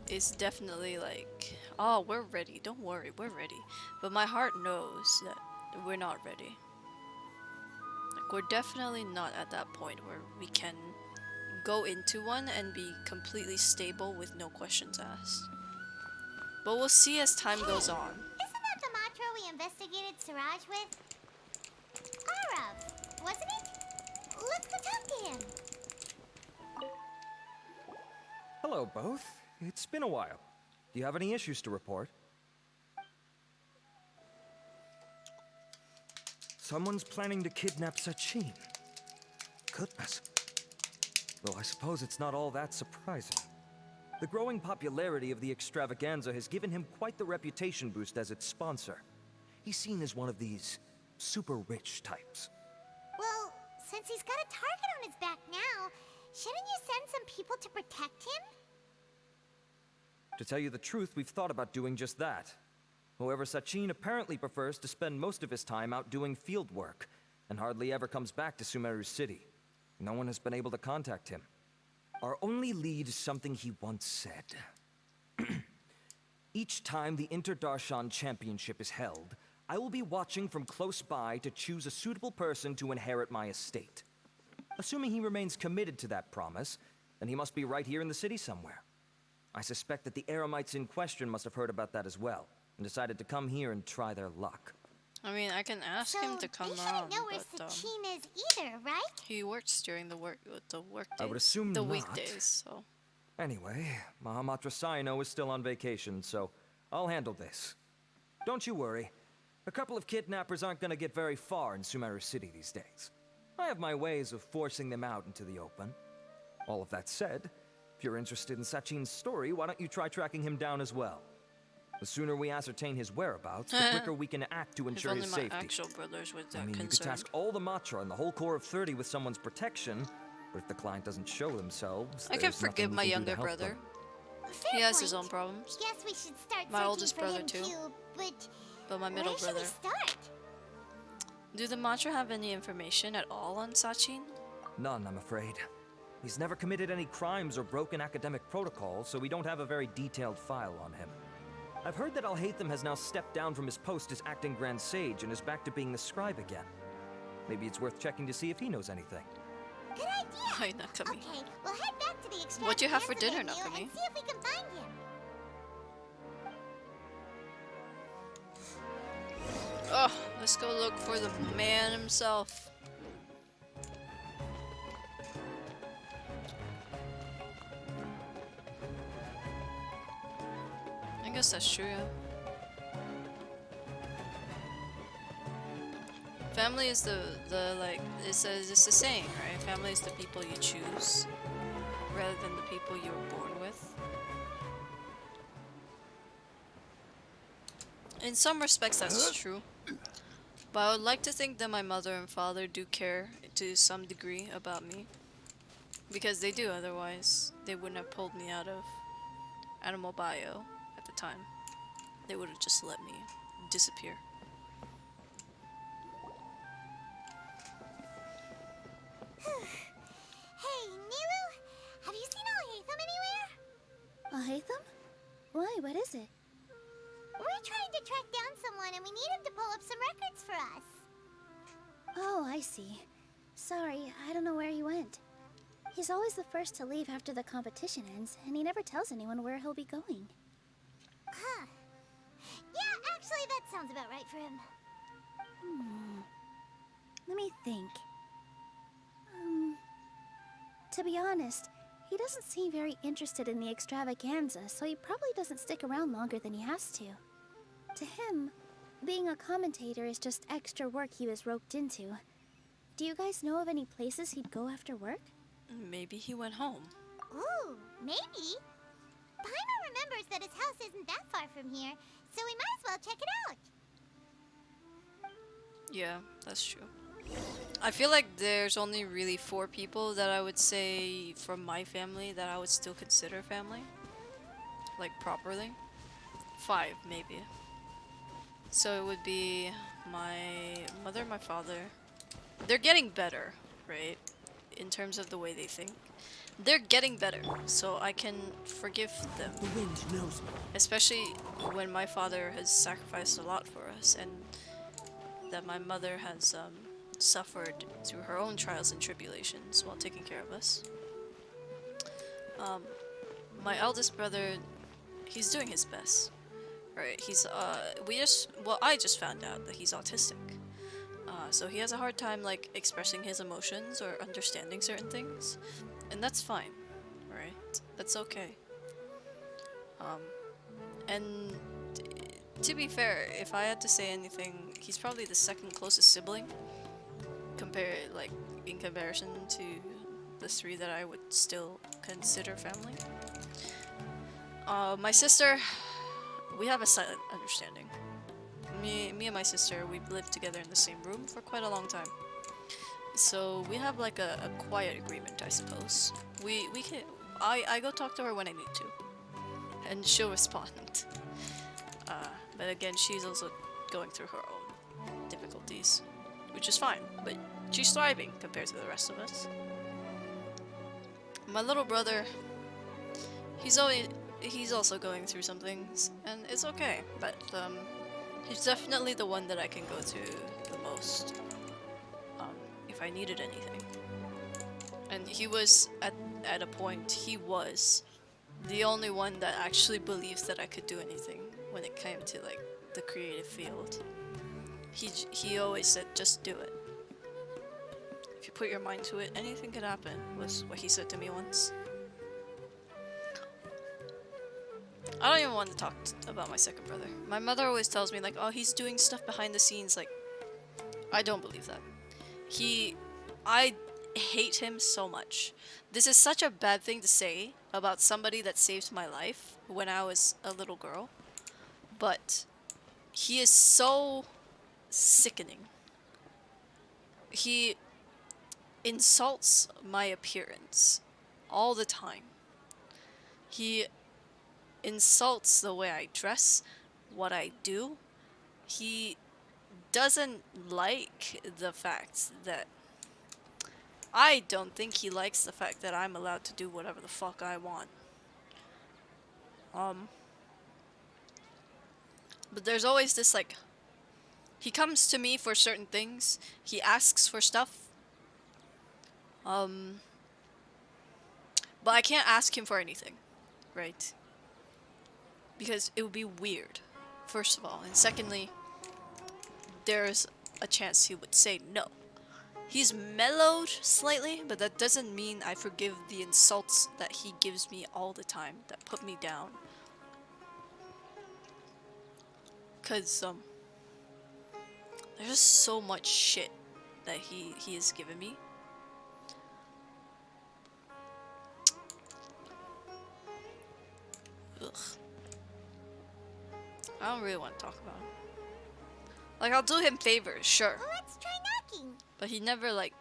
is definitely like, oh, we're ready. Don't worry, we're ready. But my heart knows that we're not ready. Like, we're definitely not at that point where we can go into one and be completely stable with no questions asked. But we'll see as time goes on. Isn't that the mantra we investigated Siraj with? Arav, wasn't it? Let's go talk to him. Hello, both. It's been a while. Do you have any issues to report? Someone's planning to kidnap Sachin. Goodness. Well, I suppose it's not all that surprising. The growing popularity of the extravaganza has given him quite the reputation boost as its sponsor. He's seen as one of these super rich types. Well, since he's got a target on his back now, shouldn't you send some people to protect him? To tell you the truth, we've thought about doing just that. However, Sachin apparently prefers to spend most of his time out doing field work, and hardly ever comes back to Sumeru City. No one has been able to contact him. Our only lead is something he once said. Each time the Inter-Darshan Championship is held, I will be watching from close by to choose a suitable person to inherit my estate. Assuming he remains committed to that promise, then he must be right here in the city somewhere. I suspect that the Eremites in question must have heard about that as well, and decided to come here and try their luck. I mean, I can ask him to come around, know where but Sachin is either, right? he works during the work days. I would assume the not. weekdays. So Anyway, Mahamatra Saino is still on vacation, so I'll handle this. Don't you worry. A couple of kidnappers aren't gonna get very far in Sumeru City these days. I have my ways of forcing them out into the open. All of that said, if you're interested in Sachin's story, why don't you try tracking him down as well? The sooner we ascertain his whereabouts, the quicker we can act to ensure his safety. If only my actual brothers were that I mean, you could concerned. task all the Matra and the whole Corps of 30 with someone's protection, but if the client doesn't show themselves, I can there's nothing forgive we my can do to younger help brother. them. He has his own problems. Guess we should start My searching oldest for brother him too. But my middle where should brother. we start? Do the Matra have any information at all on Sachin? None, I'm afraid. He's never committed any crimes or broken academic protocols, so we don't have a very detailed file on him. I've heard that Alhaitham has now stepped down from his post as acting Grand Sage and is back to being the scribe again. Maybe it's worth checking to see if he knows anything. Good idea. Hi, Nakami. Okay, we'll head back to the extravaganza What do you have for dinner, venue Nakami? and see if we can find him. Oh, let's go look for the man himself. I guess that's true. Family is the like it's a saying, right? Family is the people you choose rather than the people you were born with. In some respects that's true. But I would like to think that my mother and father do care to some degree about me. Because they do, otherwise they wouldn't have pulled me out of animal bio at the time. they would have just let me disappear. Hey, Nilu, have you seen Alhaitham anywhere? Alhaitham? Why, what is it? We're trying to track down someone and we need him to pull up some records for us. Oh, I see. Sorry, I don't know where he went. He's always the first to leave after the competition ends, and he never tells anyone where he'll be going. Huh. Yeah, actually, that sounds about right for him. Let me think. To be honest, he doesn't seem very interested in the extravaganza, so he probably doesn't stick around longer than he has to. To him, being a commentator is just extra work he was roped into. Do you guys know of any places he'd go after work? Maybe he went home. Ooh, maybe. Paimon remembers that his house isn't that far from here, so we might as well check it out. Yeah, that's true. I feel like there's only really 4 people that I would say from my family that I would still consider family. Like, properly. 5, maybe. So it would be my mother, my father. They're getting better, right? In terms of the way they think. They're getting better, so I can forgive them. The wind knows me. Especially when my father has sacrificed a lot for us, and that my mother has suffered through her own trials and tribulations while taking care of us. My eldest brother, he's doing his best. Right, he's I just found out that he's autistic. So he has a hard time like expressing his emotions or understanding certain things, and that's fine, right? That's okay. And to be fair, if I had to say anything, he's probably the second closest sibling, in comparison to the 3 that I would still consider family. My sister, we have a silent understanding. Me and my sister, we've lived together in the same room for quite a long time. So we have like a quiet agreement, I suppose. We can I go talk to her when I need to, and she'll respond. But again, she's also going through her own difficulties, which is fine. But she's thriving compared to the rest of us. My little brother, he's also going through some things, and it's okay. But he's definitely the one that I can go to the most if I needed anything. And he was at a point, he was the only one that actually believes that I could do anything when it came to like the creative field. He always said, just do it. If you put your mind to it, anything could happen, was what he said to me once. I don't even want to talk about my second brother. My mother always tells me like, oh, he's doing stuff behind the scenes. Like, I don't believe that. I hate him so much. This is such a bad thing to say about somebody that saved my life when I was a little girl. But he is so sickening. He insults my appearance all the time. He insults the way I dress, what I do. He doesn't like the fact that I don't think he likes the fact that I'm allowed to do whatever the fuck I want. But there's always this like, he comes to me for certain things, he asks for stuff, but I can't ask him for anything, right? Because it would be weird, first of all, and secondly, there's a chance he would say no. He's mellowed slightly, but that doesn't mean I forgive the insults that he gives me all the time that put me down. Cause there's just so much shit that he has given me. Ugh. I don't really want to talk about him. Like, I'll do him favors, sure. Well, let's try knocking. But he never, like...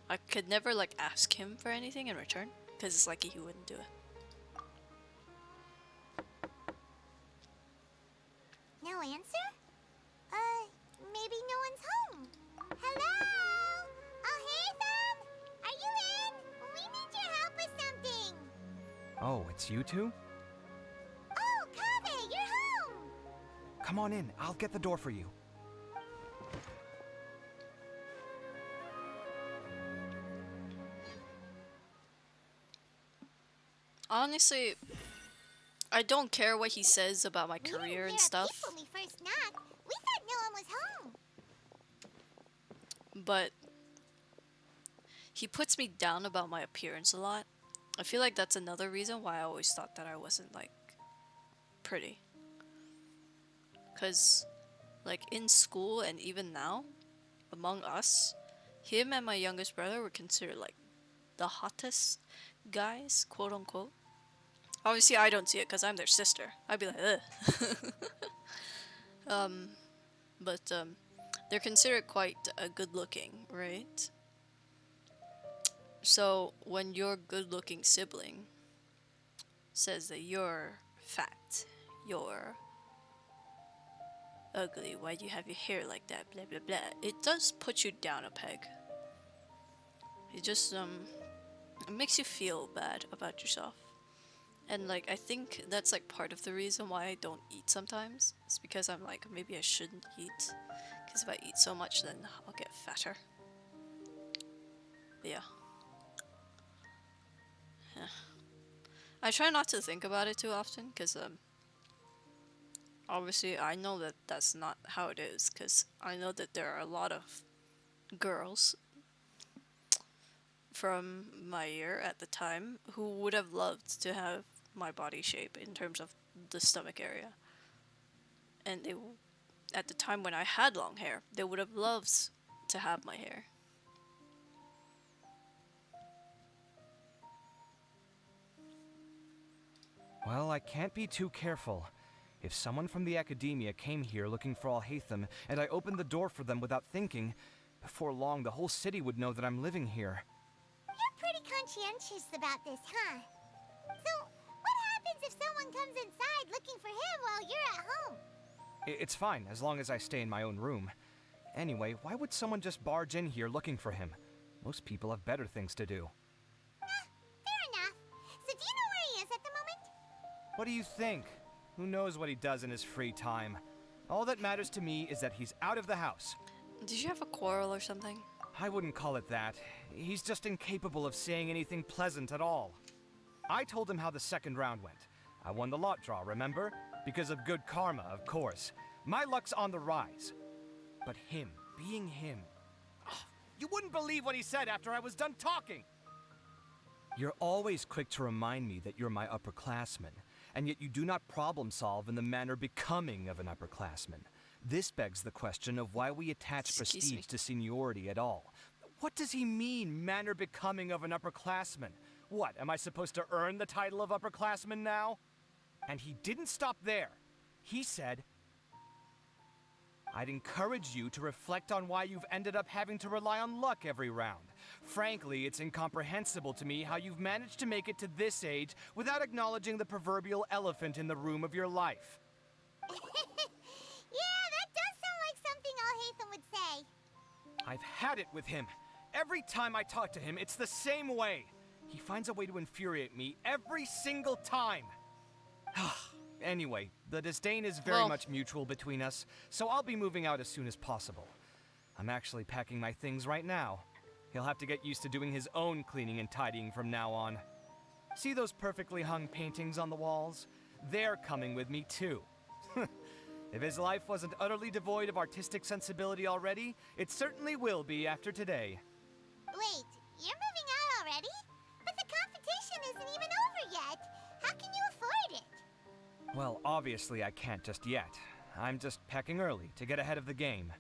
I could never, like, ask him for anything in return. Because it's likely he wouldn't do it. Oh, it's you two? Oh, Kaveh, you're home! Come on in, I'll get the door for you. Honestly, I don't care what he says about my career and stuff. When we first knocked, we thought no one was home. But he puts me down about my appearance a lot. I feel like that's another reason why I always thought that I wasn't like pretty. Cause like in school and even now, among us, him and my youngest brother were considered like the hottest guys, quote unquote. Obviously I don't see it because I'm their sister. I'd be like, ugh. But they're considered quite good looking, right? So when your good looking sibling says that you're fat, you're ugly, why do you have your hair like that, blah blah blah, it does put you down a peg. It just it makes you feel bad about yourself. And like I think that's like part of the reason why I don't eat sometimes. It's because I'm like, maybe I shouldn't eat, because if I eat so much then I'll get fatter. But yeah. I try not to think about it too often, because obviously I know that that's not how it is, because I know that there are a lot of girls from my year at the time who would have loved to have my body shape in terms of the stomach area. And they, at the time when I had long hair, they would have loved to have my hair. Well, I can't be too careful. If someone from the academia came here looking for Alhaitham, and I opened the door for them without thinking, before long the whole city would know that I'm living here. You're pretty conscientious about this, huh? So, what happens if someone comes inside looking for him while you're at home? It's fine, as long as I stay in my own room. Anyway, why would someone just barge in here looking for him? Most people have better things to do. Fair enough. So do you know where he is at the moment? What do you think? Who knows what he does in his free time? All that matters to me is that he's out of the house. Did you have a quarrel or something? I wouldn't call it that. He's just incapable of saying anything pleasant at all. I told him how the second round went. I won the lot draw, remember? Because of good karma, of course. My luck's on the rise. But him, being him... Oh, you wouldn't believe what he said after I was done talking! You're always quick to remind me that you're my upperclassman, and yet you do not problem solve in the manner becoming of an upperclassman. This begs the question of why we attach prestige to seniority at all. What does he mean, manner becoming of an upperclassman? What, am I supposed to earn the title of upperclassman now? And he didn't stop there. He said, I'd encourage you to reflect on why you've ended up having to rely on luck every round. Frankly, it's incomprehensible to me how you've managed to make it to this age without acknowledging the proverbial elephant in the room of your life. Yeah, that does sound like something Alhaitham would say. I've had it with him. Every time I talk to him, it's the same way. He finds a way to infuriate me every single time. Anyway, the disdain is very much mutual between us, so I'll be moving out as soon as possible. I'm actually packing my things right now. He'll have to get used to doing his own cleaning and tidying from now on. See those perfectly hung paintings on the walls? They're coming with me too. If his life wasn't utterly devoid of artistic sensibility already, it certainly will be after today. Wait, you're moving out already? But the competition isn't even over yet. How can you afford it? Well, obviously I can't just yet. I'm just packing early to get ahead of the game.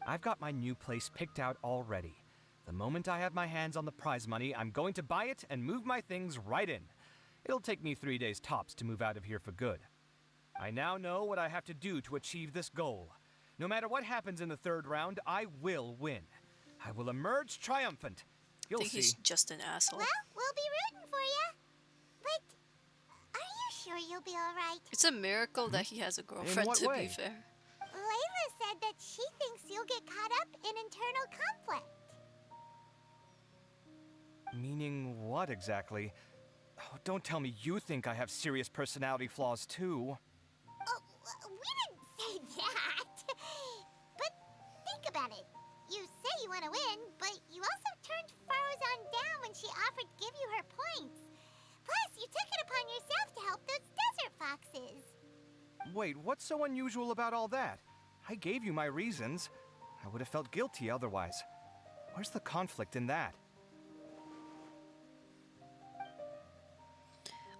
I've got my new place picked out already. The moment I have my hands on the prize money, I'm going to buy it and move my things right in. It'll take me 3 days tops to move out of here for good. I now know what I have to do to achieve this goal. No matter what happens in the third round, I will win. I will emerge triumphant. You'll see. He's just an asshole. Well, we'll be rooting for you. But are you sure you'll be alright? It's a miracle that he has a girlfriend, to be fair. Layla said that she thinks you'll get caught up in internal conflict. Meaning what exactly? Don't tell me you think I have serious personality flaws too. Oh, we didn't say that. But think about it. You say you want to win, but you also turned Faruzan down when she offered to give you her points. Plus, you took it upon yourself to help those desert foxes. Wait, what's so unusual about all that? I gave you my reasons. I would have felt guilty otherwise. Where's the conflict in that?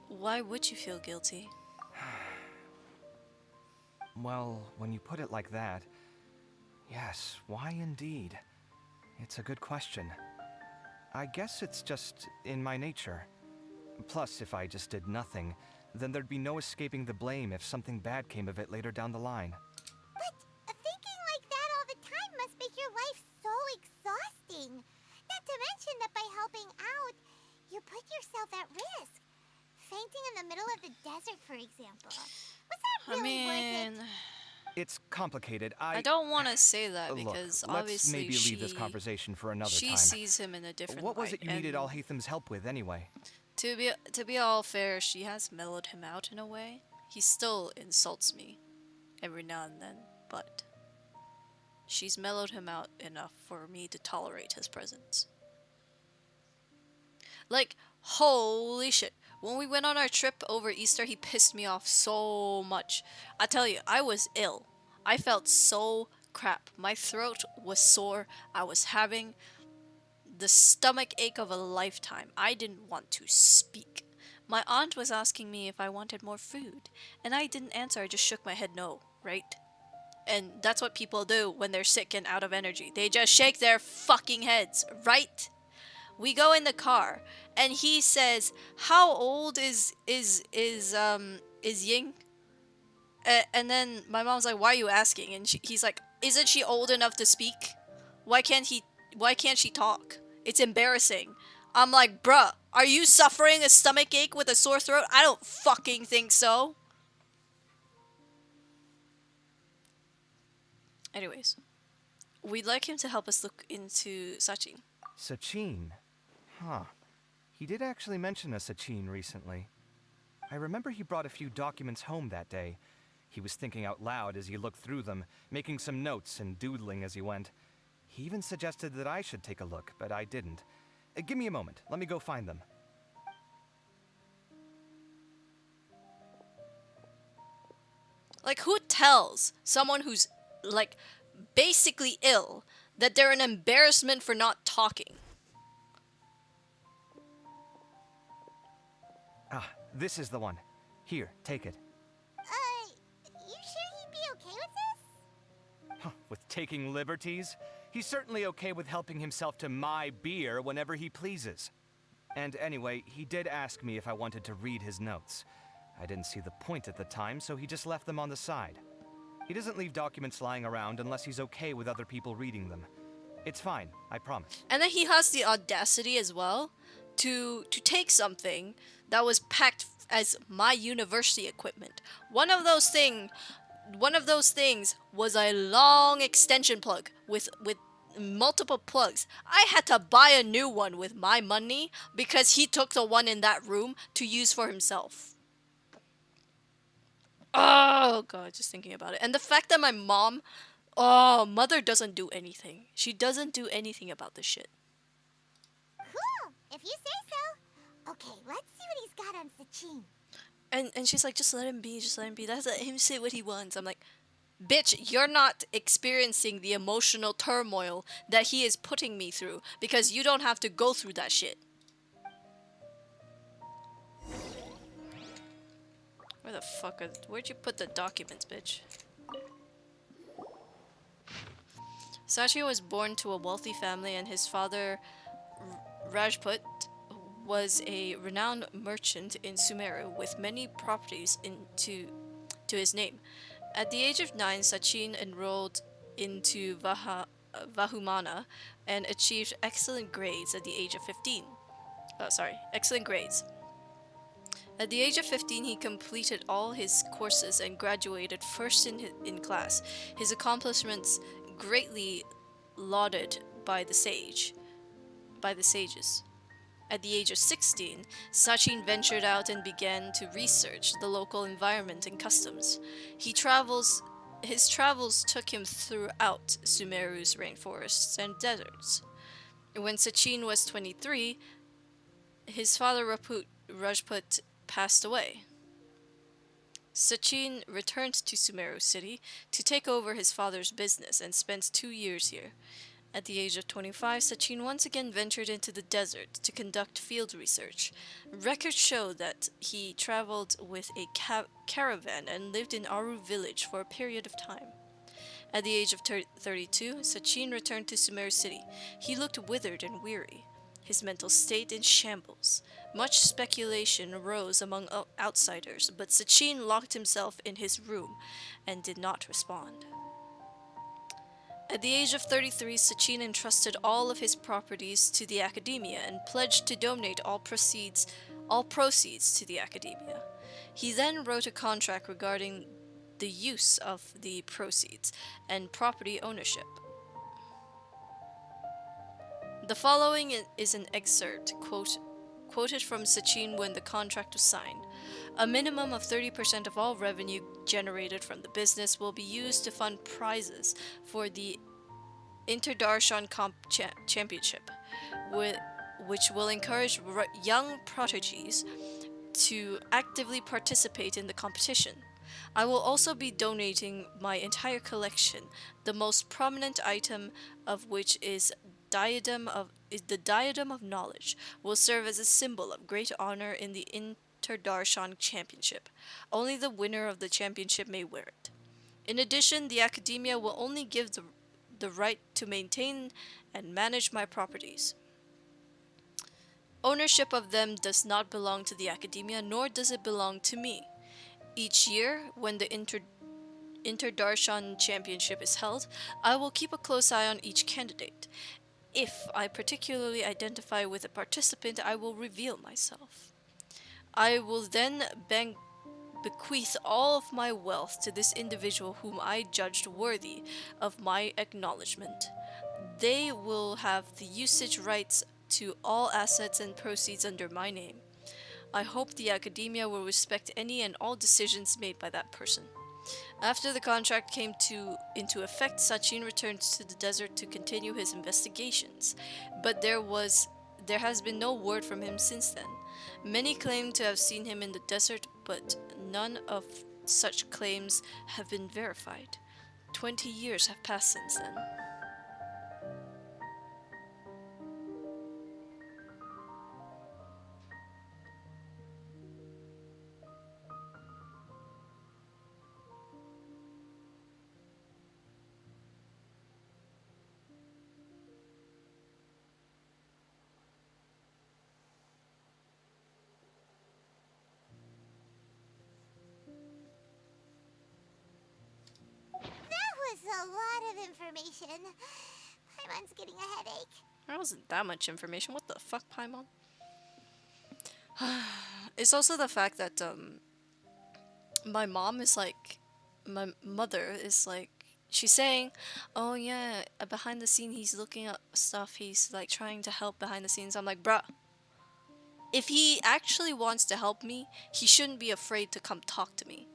Why would you feel guilty? Well, when you put it like that, yes, why indeed? It's a good question. I guess it's just in my nature. Plus, if I just did nothing, then there'd be no escaping the blame if something bad came of it later down the line. But thinking like that all the time must make your life so exhausting. Not to mention that by helping out, you put yourself at risk. Fainting in the middle of the desert, for example. Was that really worth it? It's complicated. I don't want to say that Look, because let's obviously maybe leave this conversation for another time. She sees him in a different What was light, it you needed and Alhaitham's help with anyway? To be all fair, she has mellowed him out in a way. He still insults me every now and then, but she's mellowed him out enough for me to tolerate his presence. Like, holy shit. When we went on our trip over Easter, he pissed me off so much. I tell you, I was ill. I felt so crap. My throat was sore. I was having the stomach ache of a lifetime. I didn't want to speak. My aunt was asking me if I wanted more food, and I didn't answer. I just shook my head no, right? And that's what people do when they're sick and out of energy. They just shake their fucking heads, right? We go in the car, and he says, "How old is Ying?" And then my mom's like, "Why are you asking?" And he's like, "Isn't she old enough to speak? Why can't she talk? It's embarrassing." I'm like, "Bruh, are you suffering a stomach ache with a sore throat? I don't fucking think so." Anyways, we'd like him to help us look into Sachin. Sachin? Huh. He did actually mention a Sachin recently. I remember he brought a few documents home that day. He was thinking out loud as he looked through them, making some notes and doodling as he went. He even suggested that I should take a look, but I didn't. Give me a moment. Let me go find them. Like, who tells someone who's, like, basically ill that they're an embarrassment for not talking? Ah, this is the one. Here, take it. You sure he'd be okay with this? Huh, with taking liberties? He's certainly okay with helping himself to my beer whenever he pleases. And anyway, he did ask me if I wanted to read his notes. I didn't see the point at the time, so he just left them on the side. He doesn't leave documents lying around unless he's okay with other people reading them. It's fine, I promise. And then he has the audacity as well to take something that was packed as my university equipment. One of those things was a long extension plug with multiple plugs. I had to buy a new one with my money because he took the one in that room to use for himself. Oh god, just thinking about it. And the fact that my mother doesn't do anything. She doesn't do anything about this shit. Cool, if you say so. Okay, let's see what he's got on Sachin. And she's like, just let him be, just let him be. Let's let him say what he wants. I'm like, bitch, you're not experiencing the emotional turmoil that he is putting me through because you don't have to go through that shit. Where the fuck where'd you put the documents, bitch? Sachi was born to a wealthy family, and his father, Rajput, was a renowned merchant in Sumeru with many properties to his name. At the age of 9, Sachin enrolled into Vahumana and achieved excellent grades at the age of 15. Excellent grades. At the age of 15, he completed all his courses and graduated first in class. His accomplishments greatly lauded by the sages. At the age of 16, Sachin ventured out and began to research the local environment and customs. His travels took him throughout Sumeru's rainforests and deserts. When Sachin was 23, his father Rajput passed away. Sachin returned to Sumeru City to take over his father's business and spent 2 years here. At the age of 25, Sachin once again ventured into the desert to conduct field research. Records show that he traveled with a caravan and lived in Aru village for a period of time. At the age of 32, Sachin returned to Sumeru City. He looked withered and weary, his mental state in shambles. Much speculation arose among outsiders, but Sachin locked himself in his room and did not respond. At the age of 33, Sachin entrusted all of his properties to the academia and pledged to donate all proceeds to the academia. He then wrote a contract regarding the use of the proceeds and property ownership. The following is an excerpt quoted from Sachin when the contract was signed. A minimum of 30% of all revenue generated from the business will be used to fund prizes for the Interdarshan Championship, which will encourage young prodigies to actively participate in the competition. I will also be donating my entire collection, the most prominent item of which is the Diadem of Knowledge, will serve as a symbol of great honor in the Interdarshan Championship. Only the winner of the championship may wear it. In addition, the Academia will only give the right to maintain and manage my properties. Ownership of them does not belong to the Academia, nor does it belong to me. Each year, when the Interdarshan Championship is held, I will keep a close eye on each candidate. If I particularly identify with a participant, I will reveal myself. I will then bequeath all of my wealth to this individual whom I judged worthy of my acknowledgement. They will have the usage rights to all assets and proceeds under my name. I hope the Academia will respect any and all decisions made by that person. After the contract came into effect, Sachin returned to the desert to continue his investigations, but there has been no word from him since then. Many claim to have seen him in the desert, but none of such claims have been verified. 20 years have passed since then. A lot of information. Paimon's getting a headache. There wasn't that much information. What the fuck, Paimon? It's also the fact that my mom is like, my mother is like, she's saying, oh yeah, behind the scene he's looking up stuff, he's like trying to help behind the scenes. I'm like, bruh, if he actually wants to help me, he shouldn't be afraid to come talk to me,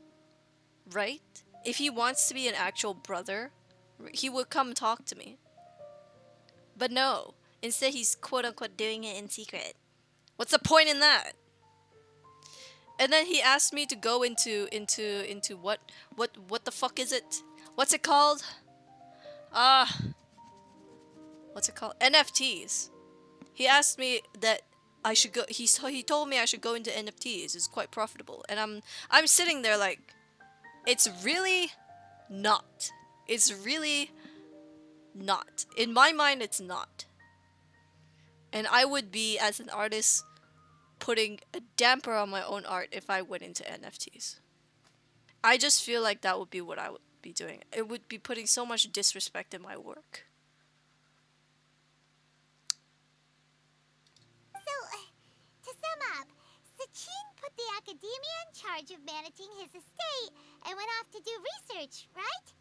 right? If he wants to be an actual brother, he would come talk to me. But no, instead he's quote-unquote doing it in secret. What's the point in that? And then he asked me to go into what the fuck is it? What's it called? What's it called? NFTs. He asked me that I should go. He told me I should go into NFTs. It's quite profitable, and I'm sitting there like, it's really not. It's really not. In my mind, it's not. And I would be, as an artist, putting a damper on my own art if I went into NFTs. I just feel like that would be what I would be doing. It would be putting so much disrespect in my work. So, to sum up, Sachin put the Academia in charge of managing his estate and went off to do research, right?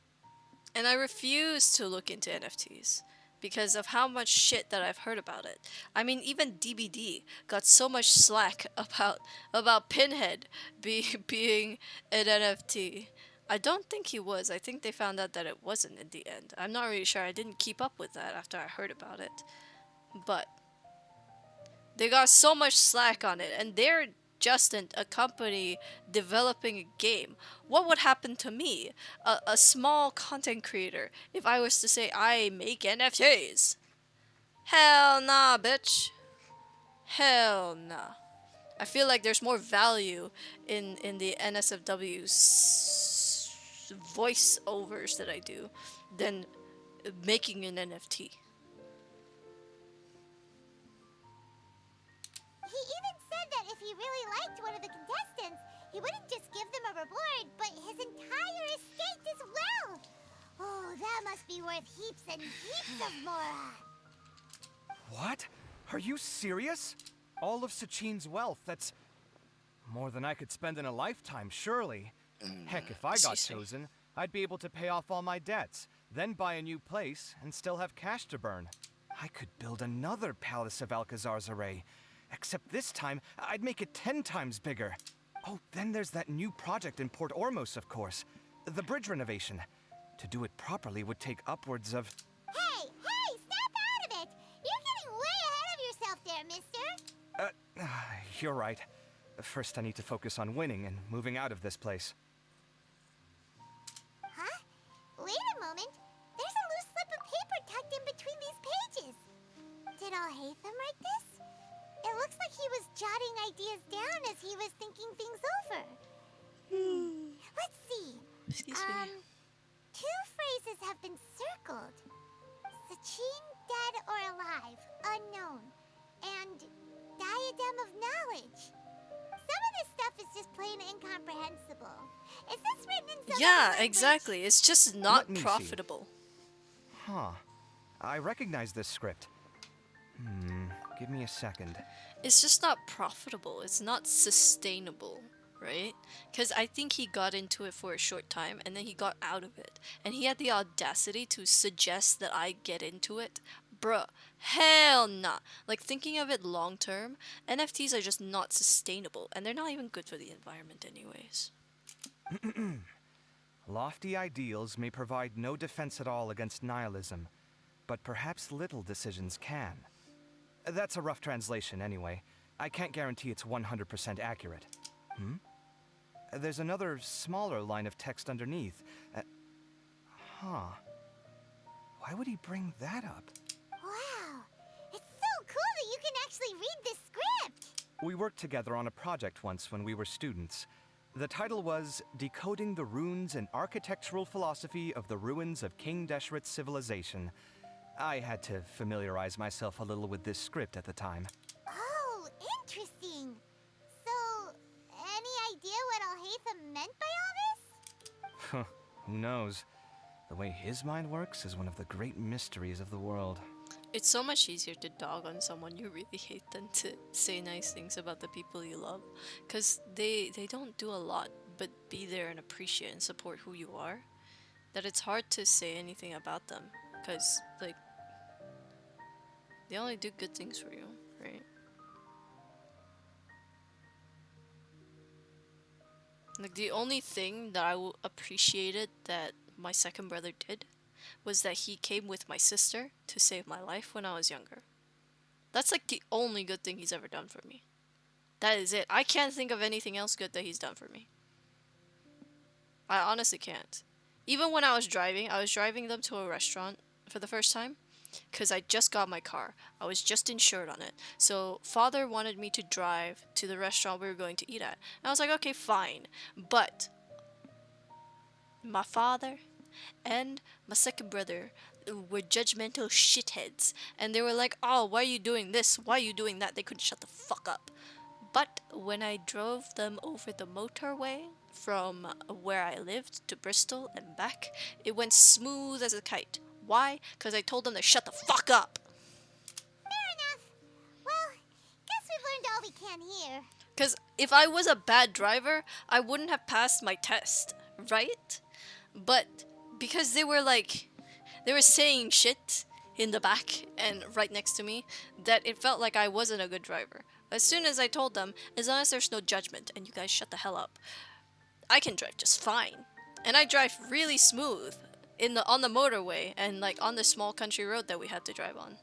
And I refuse to look into NFTs. because of how much shit that I've heard about it. I mean, even DBD got so much slack about Pinhead being an NFT. I don't think he was. I think they found out that it wasn't in the end. I'm not really sure. I didn't keep up with that after I heard about it. But they got so much slack on it, and they're just a company developing a game. What would happen to me, a small content creator, if I was to say I make NFTs? Hell nah, bitch. Hell nah. I feel like there's more value in the NSFW's voiceovers that I do than making an NFT. He even said that if he really liked one of the contestants, he wouldn't just give them a reward, but his entire estate as well. Oh, that must be worth heaps and heaps of mora. What? Are you serious? All of Sachin's wealth, that's more than I could spend in a lifetime, surely. Heck, if I got chosen, I'd be able to pay off all my debts, then buy a new place, and still have cash to burn. I could build another Palace of Alcazar's array. Except this time, I'd make it 10 times bigger. Oh, then there's that new project in Port Ormos, of course. The bridge renovation. To do it properly would take upwards of... Hey, snap out of it! You're getting way ahead of yourself there, mister! You're right. First, I need to focus on winning and moving out of this place. Huh? Wait a moment. There's a loose slip of paper tucked in between these pages. Did Alhaitham write this? It looks like he was jotting ideas down as he was thinking things over. Let's see. Excuse me. Two phrases have been circled. Sachin dead or alive, unknown. And diadem of knowledge. Some of this stuff is just plain incomprehensible. Is this written in some Yeah, language? exactly. It's just not Let me see. profitable. Huh. I recognize this script. Give me a second. It's just not profitable. It's not sustainable, right? Because I think he got into it for a short time and then he got out of it. And he had the audacity to suggest that I get into it. Bruh, hell nah. Like, thinking of it long term, NFTs are just not sustainable. And they're not even good for the environment anyways. Lofty ideals may provide no defense at all against nihilism, but perhaps little decisions can. That's a rough translation anyway. I can't guarantee it's 100% accurate. There's another smaller line of text underneath. Why would he bring that up? Wow. It's so cool that you can actually read this script. We worked together on a project once when we were students. The title was Decoding the Runes and Architectural Philosophy of the Ruins of King Deshret's Civilization. I had to familiarize myself a little with this script at the time. Oh, interesting. So, any idea what Alhaitham meant by all this? Who knows? The way his mind works is one of the great mysteries of the world. It's so much easier to dog on someone you really hate than to say nice things about the people you love. Because they don't do a lot but be there and appreciate and support who you are. That it's hard to say anything about them. Because, like, they only do good things for you, right? Like, the only thing that I appreciated that my second brother did was that he came with my sister to save my life when I was younger. That's like the only good thing he's ever done for me. That is it. I can't think of anything else good that he's done for me. I honestly can't. Even when I was driving them to a restaurant for the first time. Because I just got my car. I was just insured on it. So father wanted me to drive to the restaurant we were going to eat at. And I was like, okay, fine. But my father and my second brother were judgmental shitheads. And they were like, oh, why are you doing this? Why are you doing that? They couldn't shut the fuck up. But when I drove them over the motorway from where I lived to Bristol and back, it went smooth as a kite. Why? Because I told them to shut the fuck up. Fair enough. Well, guess we've learned all we can here. Because if I was a bad driver, I wouldn't have passed my test, right? But because they were saying shit, in the back and right next to me that it felt like I wasn't a good driver. As soon as I told them, as long as there's no judgment and you guys shut the hell up, I can drive just fine. And I drive really smooth on the motorway and like on the small country road that we had to drive on.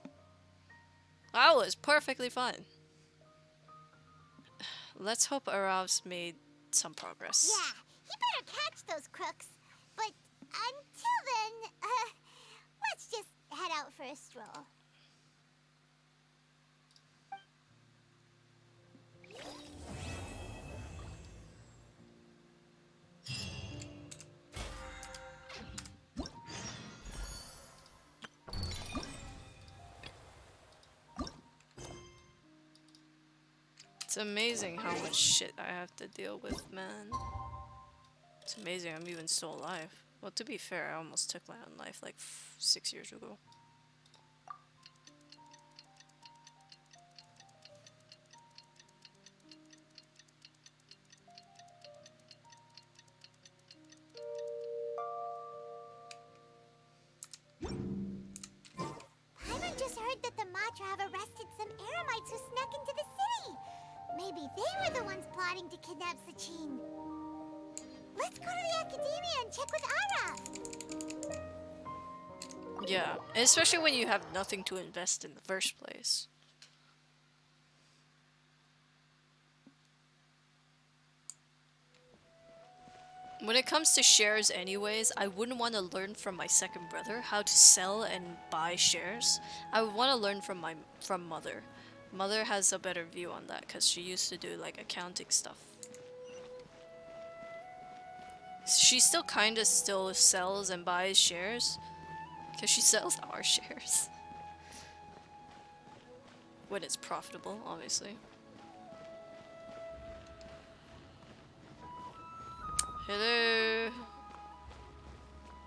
I was perfectly fine. Let's hope Arav's made some progress. Yeah, he better catch those crooks. But until then, let's just head out for a stroll. It's amazing how much shit I have to deal with, man. It's amazing I'm even still alive. Well, to be fair, I almost took my own life like 6 years ago. Paimon just heard that the Matra have arrested some Eremites who snuck into the city. Maybe they were the ones plotting to kidnap Sachin. Let's go to the Academia and check with Ara. Yeah, especially when you have nothing to invest in the first place. When it comes to shares anyways, I wouldn't want to learn from my second brother how to sell and buy shares. I would want to learn from Mother. Mother has a better view on that because she used to do like accounting stuff. She still kind of still sells and buys shares because she sells our shares when it's profitable, obviously. Hello.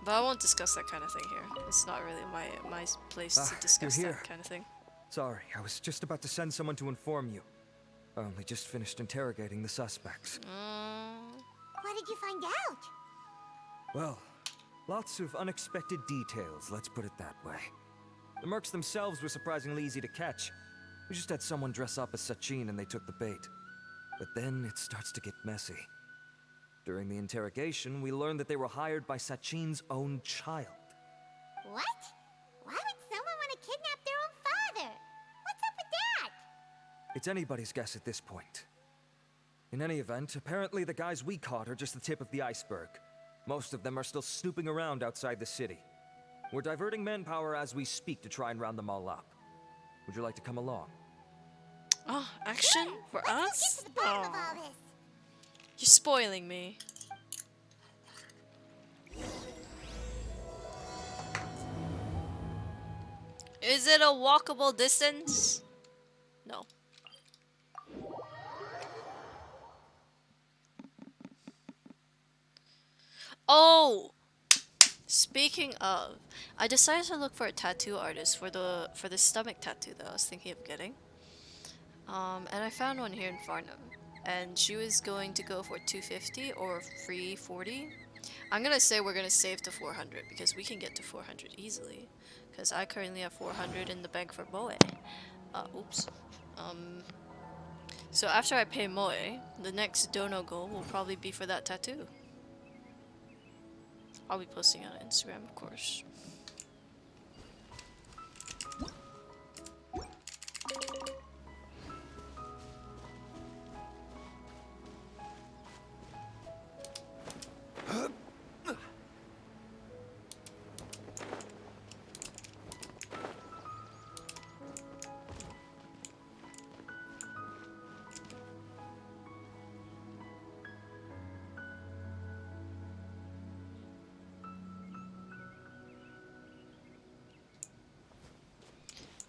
But I won't discuss that kind of thing here. It's not really my place to discuss you're that here. kind of thing. Sorry, I was just about to send someone to inform you. I only just finished interrogating the suspects. What did you find out? Well, lots of unexpected details, let's put it that way. The mercs themselves were surprisingly easy to catch. We just had someone dress up as Sachin and they took the bait. But then it starts to get messy. During the interrogation, we learned that they were hired by Sachin's own child. What? Why would someone want to kidnap their own father? What's up with that? It's anybody's guess at this point. In any event, apparently the guys we caught are just the tip of the iceberg. Most of them are still snooping around outside the city. We're diverting manpower as we speak to try and round them all up. Would you like to come along? Oh, action for us? Get to the bottom of all this. You're spoiling me. Is it a walkable distance? No. Oh! Speaking of, I decided to look for a tattoo artist for the stomach tattoo that I was thinking of getting. And I found one here in Farnham. And she was going to go for 250 or 340. I'm gonna say we're gonna save to 400 because we can get to 400 easily. Because I currently have 400 in the bank for Moe. Oops. So after I pay Moe, the next dono goal will probably be for that tattoo. I'll be posting on Instagram, of course.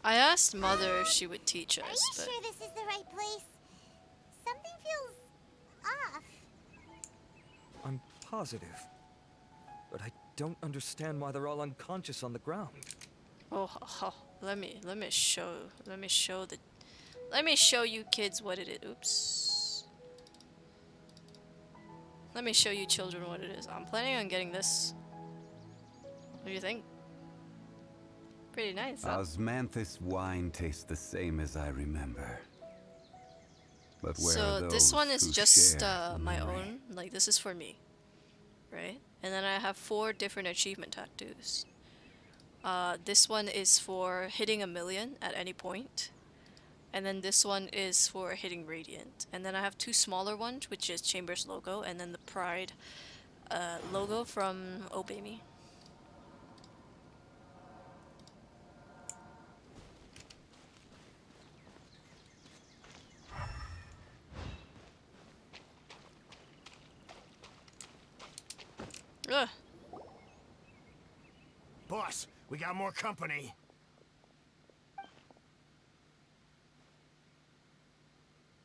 I asked Mother if she would teach us, Are you but sure this is the right place? Something feels off. I'm positive. But I don't understand why they're all unconscious on the ground. let me show you kids what it is. Oops. Let me show you children what it is. I'm planning on getting this. What do you think? Pretty nice, huh? Osmanthus wine tastes the same as I remember. But where are So those this one is who just share the my memory? own. Like, this is for me, right? And then I have 4 different achievement tattoos. This one is for hitting 1,000,000 at any point. And then this one is for hitting Radiant. And then I have 2 smaller ones, which is Chamber's logo, and then the Pride logo from Obey Me. Ugh. Boss, we got more company.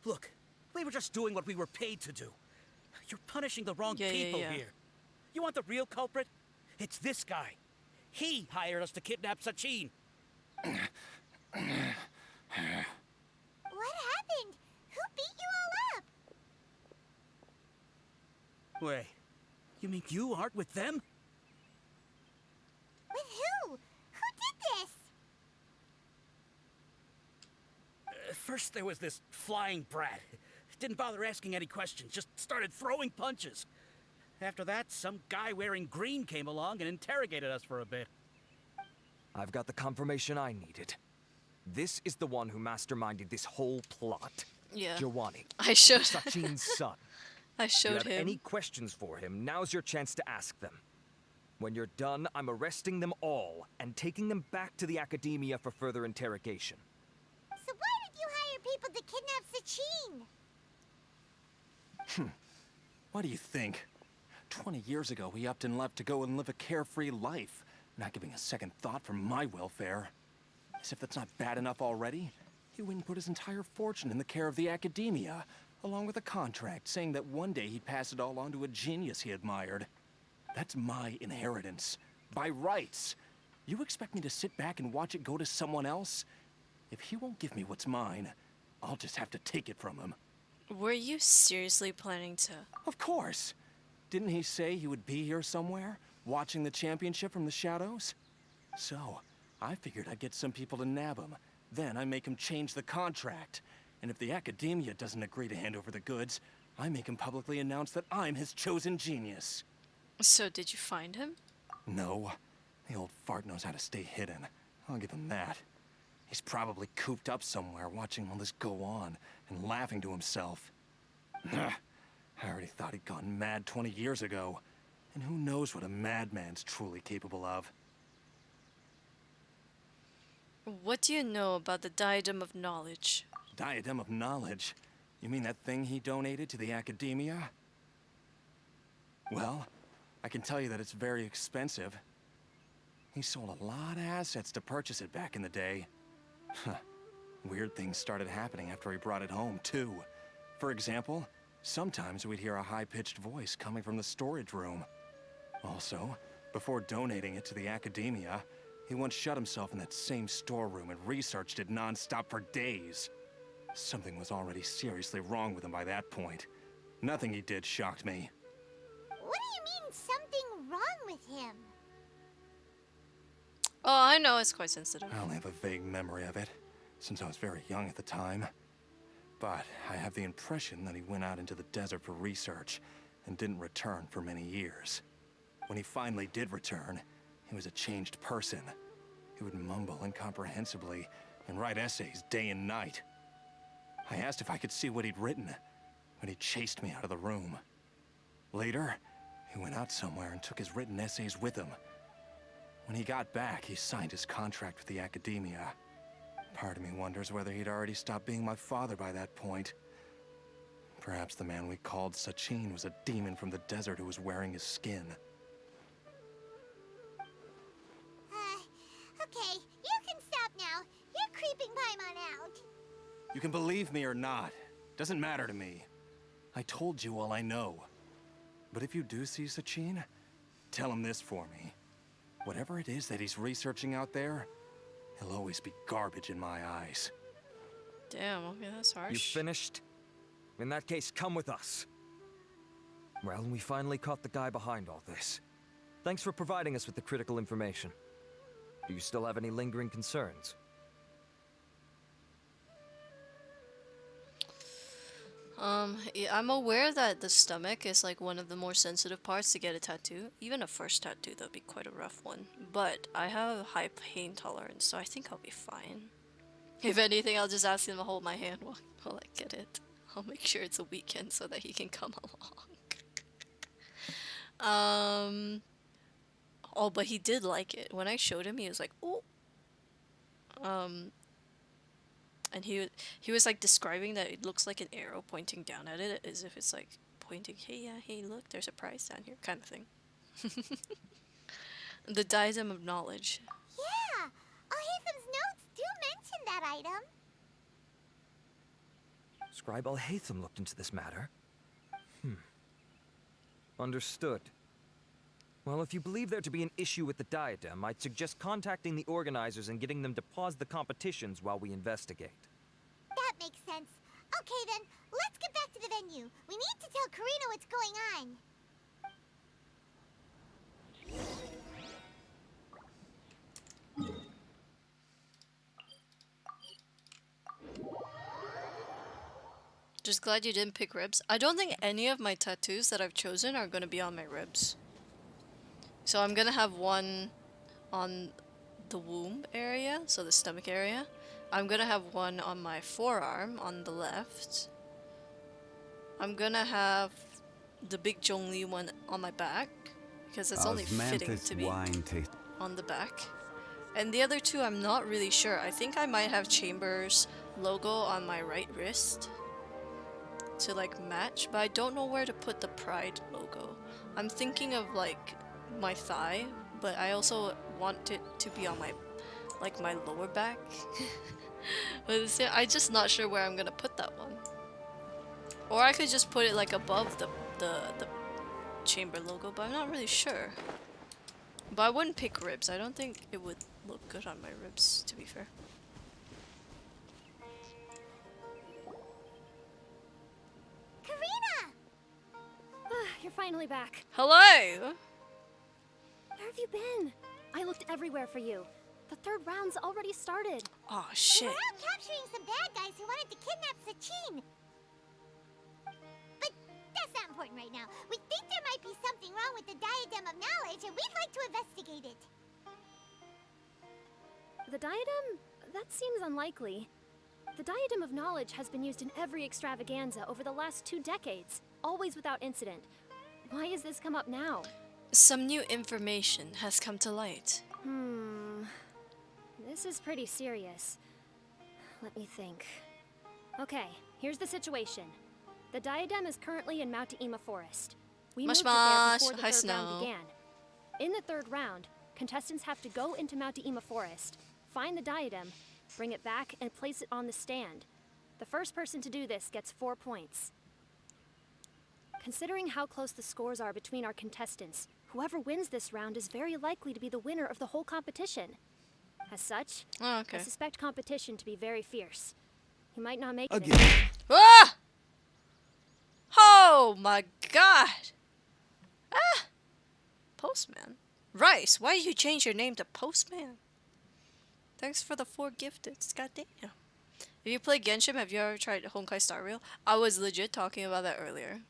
Look, we were just doing what we were paid to do. You're punishing the wrong people here. You want the real culprit? It's this guy. He hired us to kidnap Sachin. What happened? Who beat you all up? Wait, you mean you aren't with them? With who? Who did this? First there was this flying brat. Didn't bother asking any questions, just started throwing punches. After that, some guy wearing green came along and interrogated us for a bit. I've got the confirmation I needed. This is the one who masterminded this whole plot. Yeah. Giovanni. I showed Sachin's son. I showed If you have him. any questions for him, now's your chance to ask them. When you're done, I'm arresting them all and taking them back to the Academia for further interrogation. So why did you hire people to kidnap Sachin? What do you think? 20 years ago, he upped and left to go and live a carefree life, not giving a second thought for my welfare. As if that's not bad enough already, he went and put his entire fortune in the care of the Academia, along with a contract saying that one day he'd pass it all on to a genius he admired. That's my inheritance, by rights. You expect me to sit back and watch it go to someone else? If he won't give me what's mine, I'll just have to take it from him. Were you seriously planning to? Of course. Didn't he say he would be here somewhere, watching the championship from the shadows? So, I figured I'd get some people to nab him. Then I make him change the contract. And if the Academia doesn't agree to hand over the goods, I make him publicly announce that I'm his chosen genius. So did you find him? No. The old fart knows how to stay hidden. I'll give him that. He's probably cooped up somewhere watching all this go on and laughing to himself. I already thought he'd gone mad 20 years ago. And who knows what a madman's truly capable of. What do you know about the Diadem of Knowledge? Diadem of Knowledge? You mean that thing he donated to the Academia? Well, I can tell you that it's very expensive. He sold a lot of assets to purchase it back in the day. Weird things started happening after he brought it home, too. For example, sometimes we'd hear a high-pitched voice coming from the storage room. Also, before donating it to the Academia, he once shut himself in that same storeroom and researched it non-stop for days. Something was already seriously wrong with him by that point. Nothing he did shocked me. What do you mean, something wrong with him? Oh, I know, it's quite sensitive. I only have a vague memory of it, since I was very young at the time. But I have the impression that he went out into the desert for research and didn't return for many years. When he finally did return, he was a changed person. He would mumble incomprehensibly and write essays day and night. I asked if I could see what he'd written, but he chased me out of the room. Later, he went out somewhere and took his written essays with him. When he got back, he signed his contract with the Academia. Part of me wonders whether he'd already stopped being my father by that point. Perhaps the man we called Sachin was a demon from the desert who was wearing his skin. Okay, you can stop now. You're creeping Paimon out. You can believe me or not. Doesn't matter to me. I told you all I know. But if you do see Sachin, tell him this for me. Whatever it is that he's researching out there, he'll always be garbage in my eyes. Damn, okay, that's harsh. You finished? In that case, come with us. Well, we finally caught the guy behind all this. Thanks for providing us with the critical information. Do you still have any lingering concerns? Yeah, I'm aware that the stomach is like one of the more sensitive parts to get a tattoo. Even a first tattoo, that'd be quite a rough one. But I have a high pain tolerance, so I think I'll be fine. If anything, I'll just ask him to hold my hand while I get it. I'll make sure it's a weekend so that he can come along. Oh, but he did like it. When I showed him, he was like, "Oh." And he was like describing that it looks like an arrow pointing down at it, as if it's like pointing, "Hey, yeah, hey, look, there's a prize down here," kind of thing. The diadem of knowledge. Yeah! Al-Haytham's notes do mention that item. Scribe Al-Haytham looked into this matter. Understood. Well, if you believe there to be an issue with the diadem, I'd suggest contacting the organizers and getting them to pause the competitions while we investigate. That makes sense. Okay then, let's get back to the venue. We need to tell Karina what's going on. Just glad you didn't pick ribs. I don't think any of my tattoos that I've chosen are gonna be on my ribs. So I'm gonna have one on the womb area, so the stomach area. I'm gonna have one on my forearm on the left. I'm gonna have the big Zhongli one on my back, because it's only fitting to be on the back. And the other two, I'm not really sure. I think I might have Chambers' logo on my right wrist to like match, but I don't know where to put the Pride logo. I'm thinking of like my thigh, but I also want it to be on my lower back. But I'm just not sure where I'm gonna put that one. Or I could just put it like above the chamber logo, but I'm not really sure. But I wouldn't pick ribs. I don't think it would look good on my ribs, to be fair. Karina! You're finally back. Hello! Where have you been? I looked everywhere for you. The third round's already started. Oh shit. We're out capturing some bad guys who wanted to kidnap Sachin. But that's not important right now. We think there might be something wrong with the Diadem of Knowledge, and we'd like to investigate it. The diadem? That seems unlikely. The Diadem of Knowledge has been used in every extravaganza over the last 2 decades, always without incident. Why has this come up now? Some new information has come to light. This is pretty serious. Let me think. Okay, here's the situation. The diadem is currently in Mount Ima Forest. We moved it there before the third round began. In the third round, contestants have to go into Mount Ima Forest, find the diadem, bring it back, and place it on the stand. The first person to do this gets 4 points. Considering how close the scores are between our contestants, whoever wins this round is very likely to be the winner of the whole competition. As such, I suspect competition to be very fierce. You might not make it. Ah! Oh my god! Ah! Postman. Rice, why did you change your name to Postman? Thanks for the 4 gifted. Goddamn. If you play Genshin, have you ever tried Honkai Star Rail? I was legit talking about that earlier.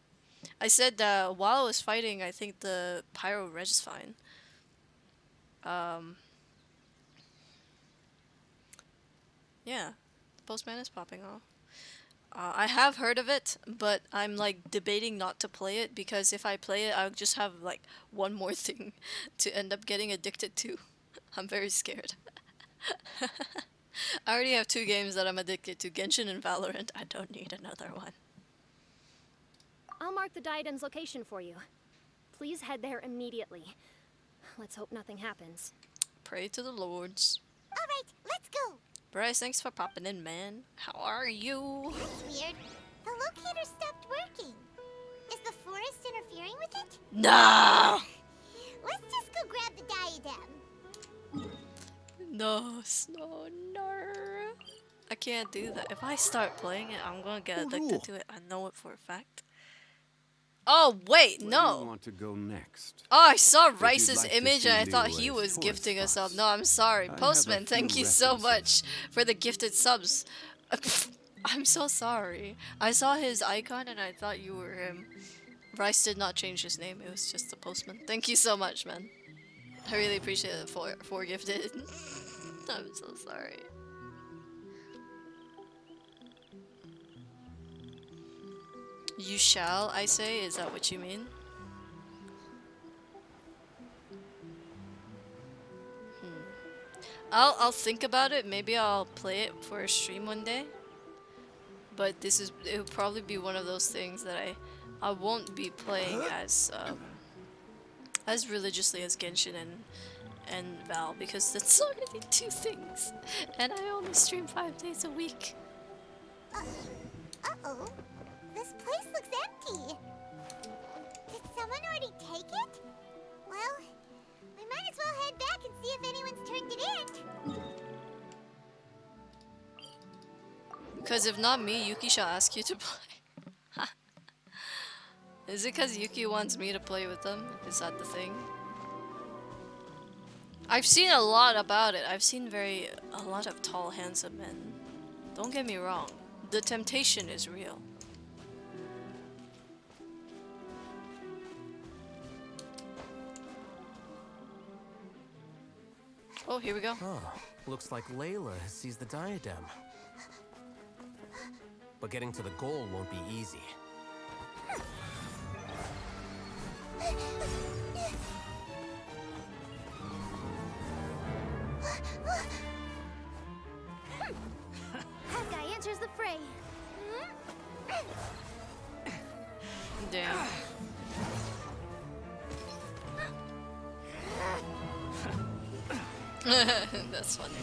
I said that while I was fighting, I think the Pyro Reg's fine. Yeah, the Postman is popping off. I have heard of it, but I'm like debating not to play it because if I play it, I'll just have like one more thing to end up getting addicted to. I'm very scared. I already have 2 games that I'm addicted to, Genshin and Valorant. I don't need another one. I'll mark the diadem's location for you. Please head there immediately. Let's hope nothing happens. Pray to the lords. Alright, let's go! Bryce, thanks for popping in, man. How are you? That's weird. The locator stopped working. Is the forest interfering with it? No! Let's just go grab the diadem. No, Snow, no. I can't do that. If I start playing it, I'm gonna get addicted to it. I know it for a fact. Oh wait, Where do no. you want to go next? Oh, I saw If you'd Rice's like to image see and I thought Liyue's he was tourist gifting us up. spots, No, I'm sorry. I have a Postman, thank few you so references. much for the gifted subs. I'm so sorry. I saw his icon and I thought you were him. Rice did not change his name. It was just the postman. Thank you so much, man. I really appreciate it for gifted. I'm so sorry. You shall, I say? Is that what you mean? I'll think about it. Maybe I'll play it for a stream one day. But it'll probably be one of those things that I won't be playing as religiously as Genshin and Val, because that's already 2 things. And I only stream 5 days a week. Uh-oh. This place looks empty. Did someone already take it? Well, we might as well head back and see if anyone's turned it in. Because if not me, Yuki shall ask you to play. Is it because Yuki wants me to play with them? Is that the thing? I've seen a lot about it. I've seen a lot of tall, handsome men. Don't get me wrong. The temptation is real. Oh, here we go. Oh, looks like Layla has seized the diadem. But getting to the goal won't be easy. That guy enters the fray. Damn. That's funny.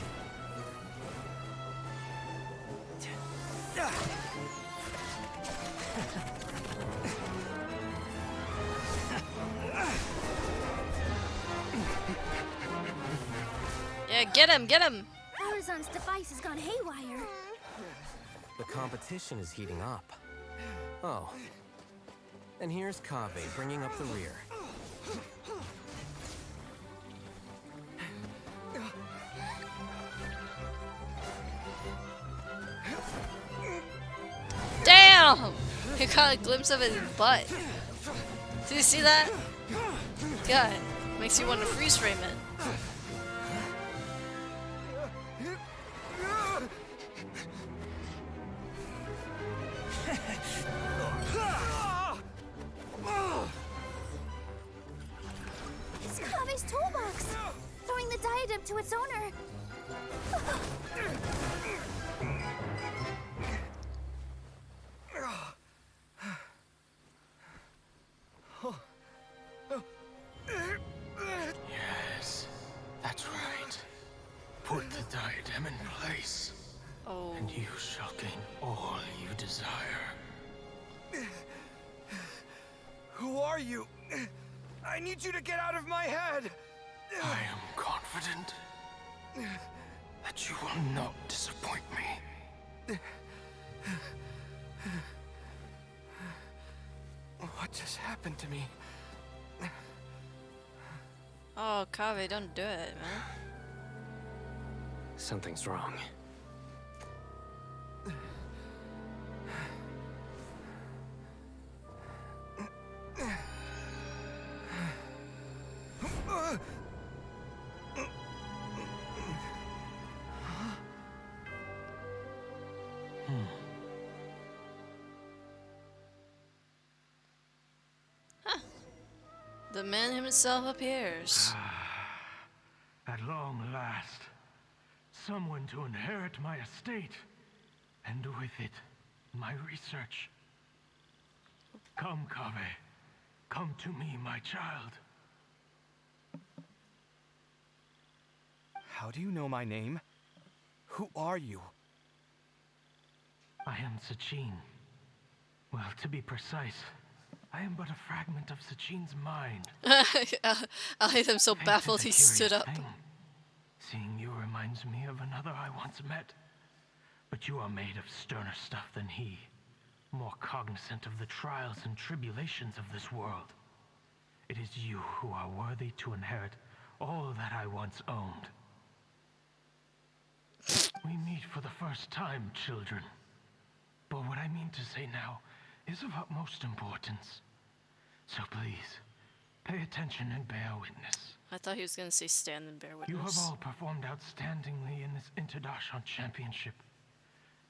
Yeah, get him, get him! Arizon's device has gone haywire. The competition is heating up. Oh. And here's Kaveh bringing up the rear. Damn! You got a glimpse of his butt. Did you see that? God, makes you want to freeze frame it. It's Kaveh's toolbox! Throwing the diadem to its owner. Yes, that's right. Put the diadem in place, and you shall gain all you desire. Who are you? I need you to get out of my head! I am confident that you will not disappoint me. What just happened to me? Oh, Kaveh, don't do it, man. Something's wrong. The man himself appears. At long last, someone to inherit my estate, and with it, my research. Come, Kaveh. Come to me, my child. How do you know my name? Who are you? I am Sachin. Well, to be precise, I am but a fragment of Sachin's mind. I hate him so baffled he stood up. Seeing you reminds me of another I once met. But you are made of sterner stuff than he. more cognizant of the trials and tribulations of this world. It is you who are worthy to inherit all that I once owned. We meet for the first time, children. But what I mean to say now is of utmost importance. So please, pay attention and bear witness. I thought he was gonna say stand and bear witness. You have all performed outstandingly in this Interdarshan Championship.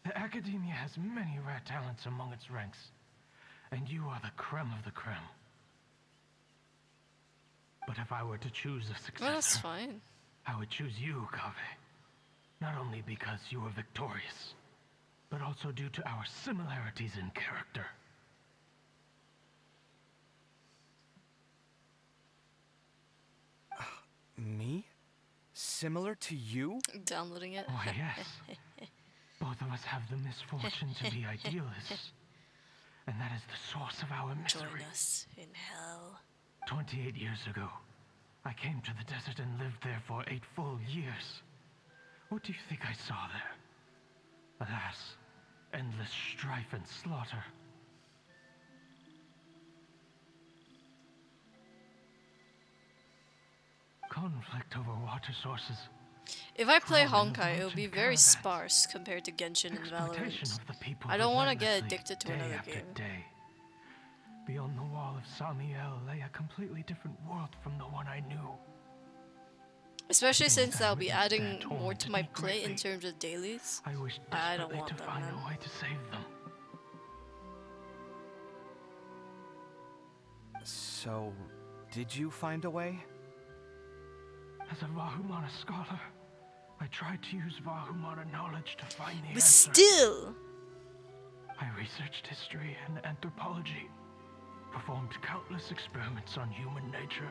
The Academia has many rare talents among its ranks, and you are the creme of the creme. But if I were to choose a successor, Well, that's fine. I would choose you, Kaveh. Not only because you were victorious, but also due to our similarities in character. Me? Similar to you? Downloading it? Oh, yes. Both of us have the misfortune to be idealists. And that is the source of our misery. Join us in hell. 28 years ago, I came to the desert and lived there for 8 full years. What do you think I saw there? Alas, endless strife and slaughter. Conflict over water sources. If I play Drawing Honkai, it will be very caravans. sparse compared to Genshin and Exploitation Valorant. of the people I don't want to get relentlessly, addicted to day another after game. day. Beyond the wall of Samiel lay a completely different world from the one I knew. Especially Things since I I'll be witnessed there adding more to tormented my me plate in greatly. terms of dailies. I wish I don't desperately want to them, find man. a way to save them. So, did you find a way? As a Vahumana scholar, I tried to use Vahumana knowledge to find the But answer. still! I researched history and anthropology, performed countless experiments on human nature,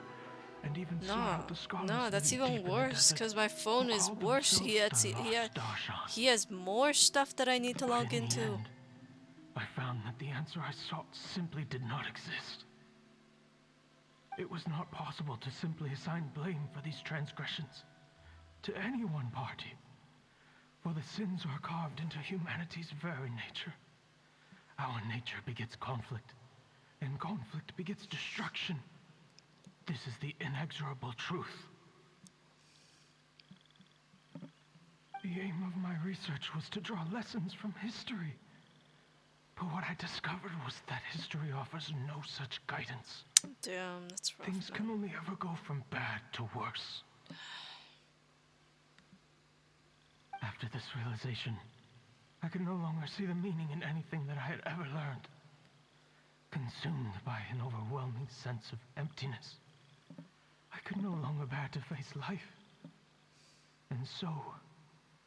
and even sought No, out the scholars no, that's living even deep in the worse, desert because my phone who is called worse. He themselves has, the he, Lost Darshan. he has more stuff that I need to log But in the into. end, I found that the answer I sought simply did not exist. It was not possible to simply assign blame for these transgressions to any one party, for the sins are carved into humanity's very nature. Our nature begets conflict, and conflict begets destruction. This is the inexorable truth. The aim of my research was to draw lessons from history. But what I discovered was that history offers no such guidance. Damn, that's rough. Things can only ever go from bad to worse. After this realization, I could no longer see the meaning in anything that I had ever learned. Consumed by an overwhelming sense of emptiness, I could no longer bear to face life. And so,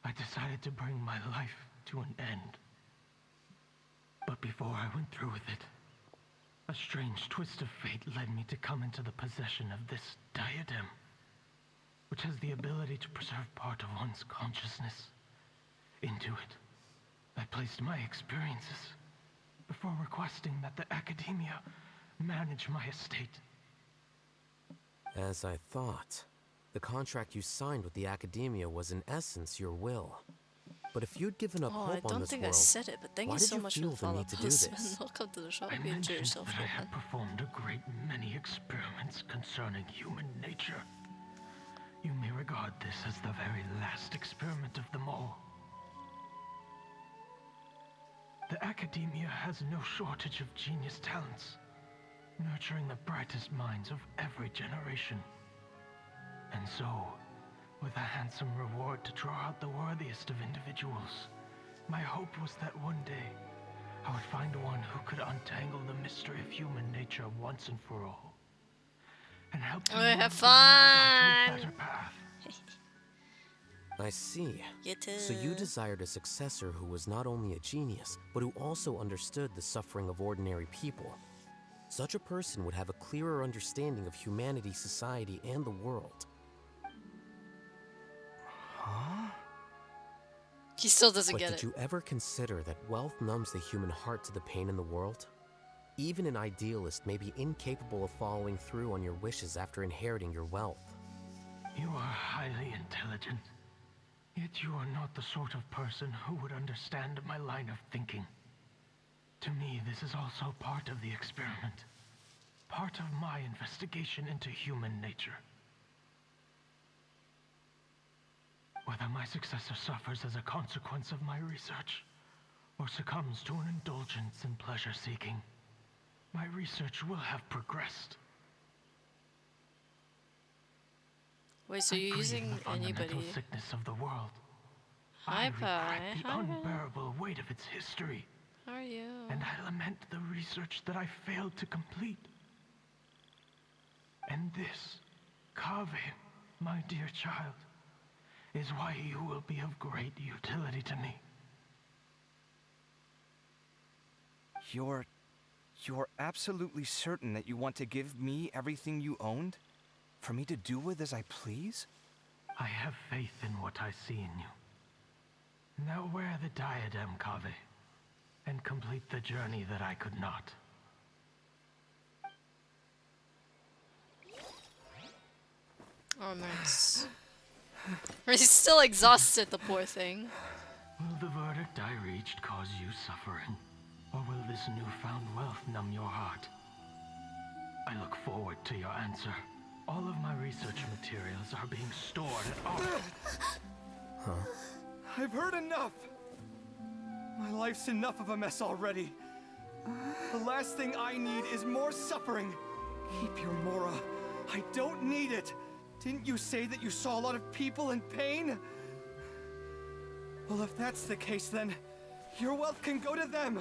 I decided to bring my life to an end. But before I went through with it, a strange twist of fate led me to come into the possession of this diadem, which has the ability to preserve part of one's consciousness. Into it, I placed my experiences before requesting that the Academia manage my estate. As I thought, the contract you signed with the Academia was in essence your will. But if you'd given up Oh, I hope on don't this think world, I said it, but thank why you did so you much for feel the the follow need to do this? Welcome to the shop. I Enjoy mentioned yourself, that I man. had performed a great many experiments concerning human nature. You may regard this as the very last experiment of them all. The Academia has no shortage of genius talents, nurturing the brightest minds of every generation. And so, with a handsome reward to draw out the worthiest of individuals, my hope was that one day I would find one who could untangle the mystery of human nature once and for all, and help them Alright, move have the world onto fun. a better path. I see. You So you too. desired a successor who was not only a genius, but who also understood the suffering of ordinary people. Such a person would have a clearer understanding of humanity, society, and the world. Huh? He still doesn't But get did it. you ever consider that wealth numbs the human heart to the pain in the world? Even an idealist may be incapable of following through on your wishes after inheriting your wealth. You are highly intelligent, yet you are not the sort of person who would understand my line of thinking. To me, this is also part of the experiment. Part of my investigation into human nature. Whether my successor suffers as a consequence of my research, or succumbs to an indulgence in pleasure-seeking, my research will have progressed. Wait, so you're using the fundamental anybody? sickness of the world. Hi, I regret the Hi. unbearable weight of its history. How are you? And I lament the research that I failed to complete. And this, Kaveh, my dear child, is why you will be of great utility to me. You're absolutely certain that you want to give me everything you owned? For me to do with as I please? I have faith in what I see in you. Now wear the diadem, Kaveh, and complete the journey that I could not. Oh, nice. He's still exhausted, the poor thing. Will the verdict I reached cause you suffering? Or will this newfound wealth numb your heart? I look forward to your answer. All of my research materials are being stored at Huh? I've heard enough! My life's enough of a mess already. The last thing I need is more suffering. Keep your Mora. I don't need it. Didn't you say that you saw a lot of people in pain? Well, if that's the case, then your wealth can go to them.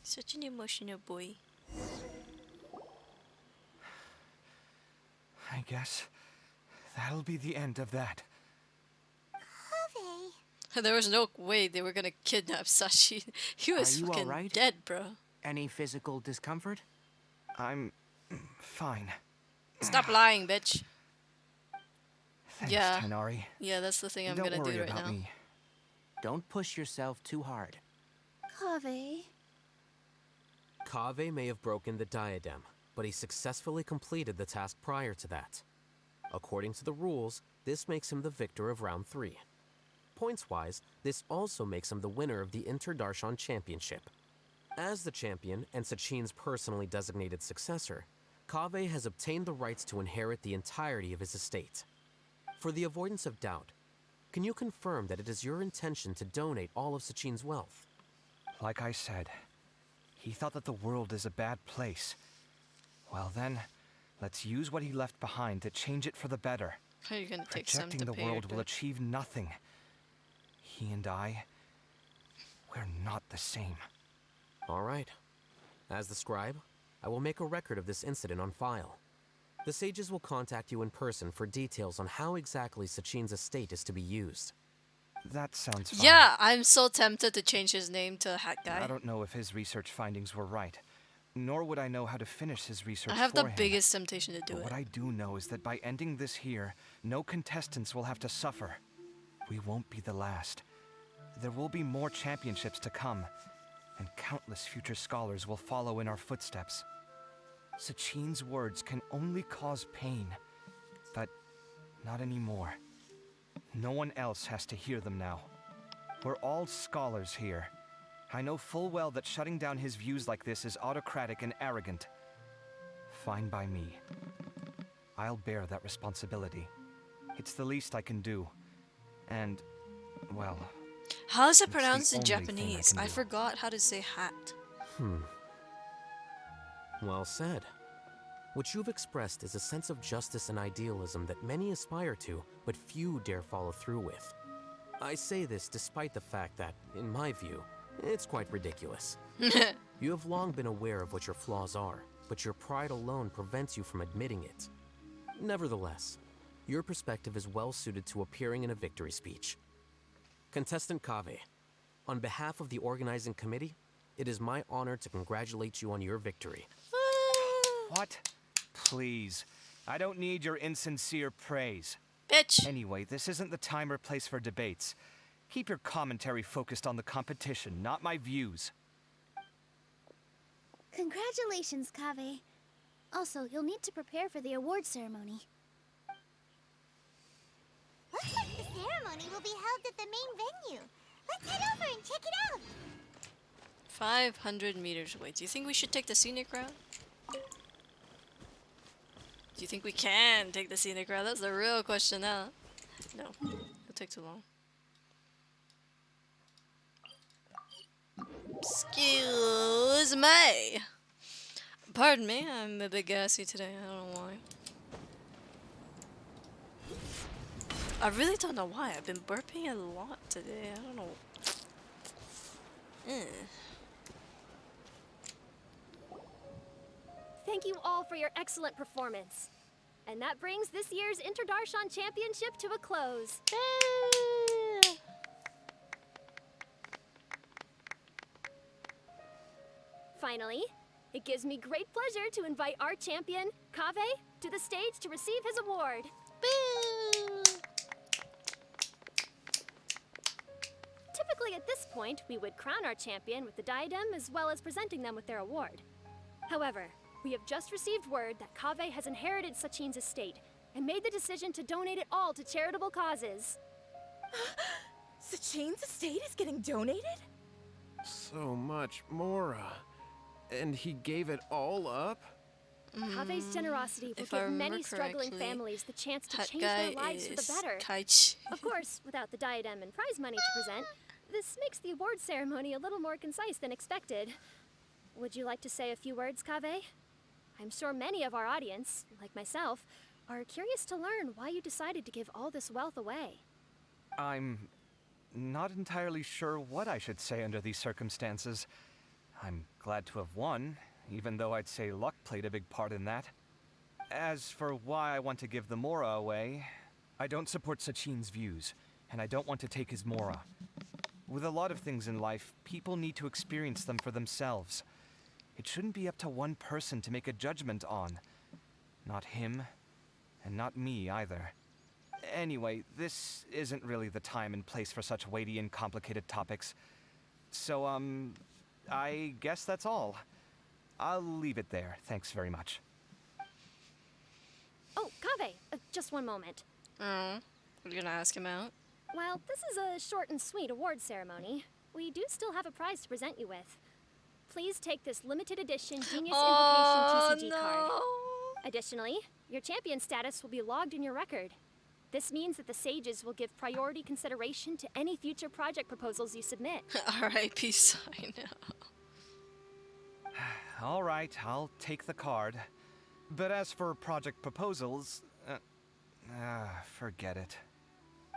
Such an emotional boy. I guess that'll be the end of that. There was no way they were gonna kidnap Sachi. He was Are you fucking all right? dead, bro. Any physical discomfort? I'm fine. Stop lying, bitch. Thanks, Yeah. Tenari. Yeah, that's the thing I'm Don't gonna worry do right about now. me. Don't push yourself too hard. Kaveh. Kaveh may have broken the diadem, but he successfully completed the task prior to that. According to the rules, this makes him the victor of round 3. Points-wise, this also makes him the winner of the Inter-Darshan Championship. As the champion and Sachin's personally designated successor, Kaveh has obtained the rights to inherit the entirety of his estate. For the avoidance of doubt, can you confirm that it is your intention to donate all of Sachin's wealth? Like I said, he thought that the world is a bad place. Well then, let's use what he left behind to change it for the better. How are you gonna take some Projecting to the pay your world will debt? achieve nothing. He and I, we're not the same. All right. As the scribe, I will make a record of this incident on file. The sages will contact you in person for details on how exactly Sachin's estate is to be used. That sounds fine. Yeah, I'm so tempted to change his name to Hat Guy. I don't know if his research findings were right, nor would I know how to finish his research I have the for him. biggest temptation to do But it. what I do know is that by ending this here, no contestants will have to suffer. We won't be the last. There will be more championships to come, and countless future scholars will follow in our footsteps. Sachin's words can only cause pain, but not anymore. No one else has to hear them now. We're all scholars here. I know full well that shutting down his views like this is autocratic and arrogant. Fine by me. I'll bear that responsibility. It's the least I can do. And, well... How is it it's the pronounced in only thing Japanese? can I do. forgot how to say hat. Well said. What you've expressed is a sense of justice and idealism that many aspire to, but few dare follow through with. I say this despite the fact that, in my view, it's quite ridiculous. You have long been aware of what your flaws are, but your pride alone prevents you from admitting it. Nevertheless, your perspective is well suited to appearing in a victory speech. Contestant Kaveh, on behalf of the organizing committee, it is my honor to congratulate you on your victory. What? Please. I don't need your insincere praise. Bitch. Anyway, this isn't the time or place for debates. Keep your commentary focused on the competition, not my views. Congratulations, Kaveh. Also, you'll need to prepare for the award ceremony. Looks like the ceremony will be held at the main venue. Let's head over and check it out. 500 meters away. Do you think we should take the scenic route? Do you think we can take the scenic route? That's the real question now. No, it'll take too long. Excuse me. Pardon me, I'm a bit gassy today. I don't know why. I really don't know why. I've been burping a lot today. I don't know. Thank you all for your excellent performance. And that brings this year's Interdarshan Championship to a close. Finally, it gives me great pleasure to invite our champion, Kaveh, to the stage to receive his award. Typically at this point, we would crown our champion with the diadem as well as presenting them with their award. However, we have just received word that Kaveh has inherited Sachin's estate and made the decision to donate it all to charitable causes. Sachin's estate is getting donated? So much, Mora. And he gave it all up? Kaveh's generosity will if I give many remember struggling correctly, families the chance to that change their guy lives for the is better. Kaichi. Of course, without the diadem and prize money to present, this makes the award ceremony a little more concise than expected. Would you like to say a few words, Kaveh? I'm sure many of our audience, like myself, are curious to learn why you decided to give all this wealth away. I'm not entirely sure what I should say under these circumstances. I'm glad to have won, even though I'd say luck played a big part in that. As for why I want to give the Mora away, I don't support Sachin's views, and I don't want to take his Mora. With a lot of things in life, people need to experience them for themselves. It shouldn't be up to one person to make a judgment on. Not him, and not me either. Anyway, this isn't really the time and place for such weighty and complicated topics. So, I guess that's all. I'll leave it there. Thanks very much. Oh, Kaveh, just one moment. Oh, we're gonna ask him out? While this is a short and sweet award ceremony, we do still have a prize to present you with. Please take this limited edition Genius Invocation TCG card. Additionally, your champion status will be logged in your record. This means that the sages will give priority consideration to any future project proposals you submit. R.I.P. Sino. All right, I'll take the card. But as for project proposals, forget it.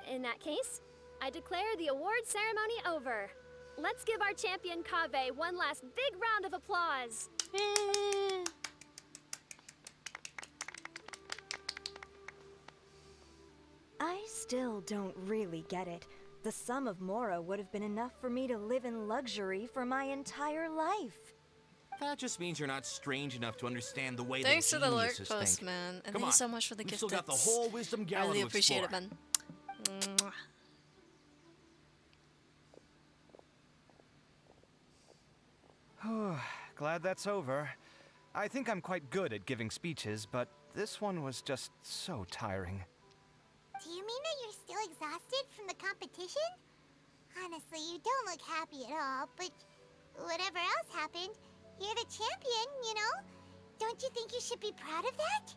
In that case, I declare the award ceremony over. Let's give our champion Kaveh one last big round of applause. I still don't really get it. The sum of Mora would have been enough for me to live in luxury for my entire life. That just means you're not strange enough to understand the way Thanks that for the lurk geniuses post, think. man. And Come thank you on. so much for the We've gift. still got the whole Wisdom I Gala really to appreciate explore. it, man. Glad that's over. I think I'm quite good at giving speeches, but this one was just so tiring. Do you mean that you're still exhausted from the competition? Honestly, you don't look happy at all, but whatever else happened, you're the champion, you know? Don't you think you should be proud of that?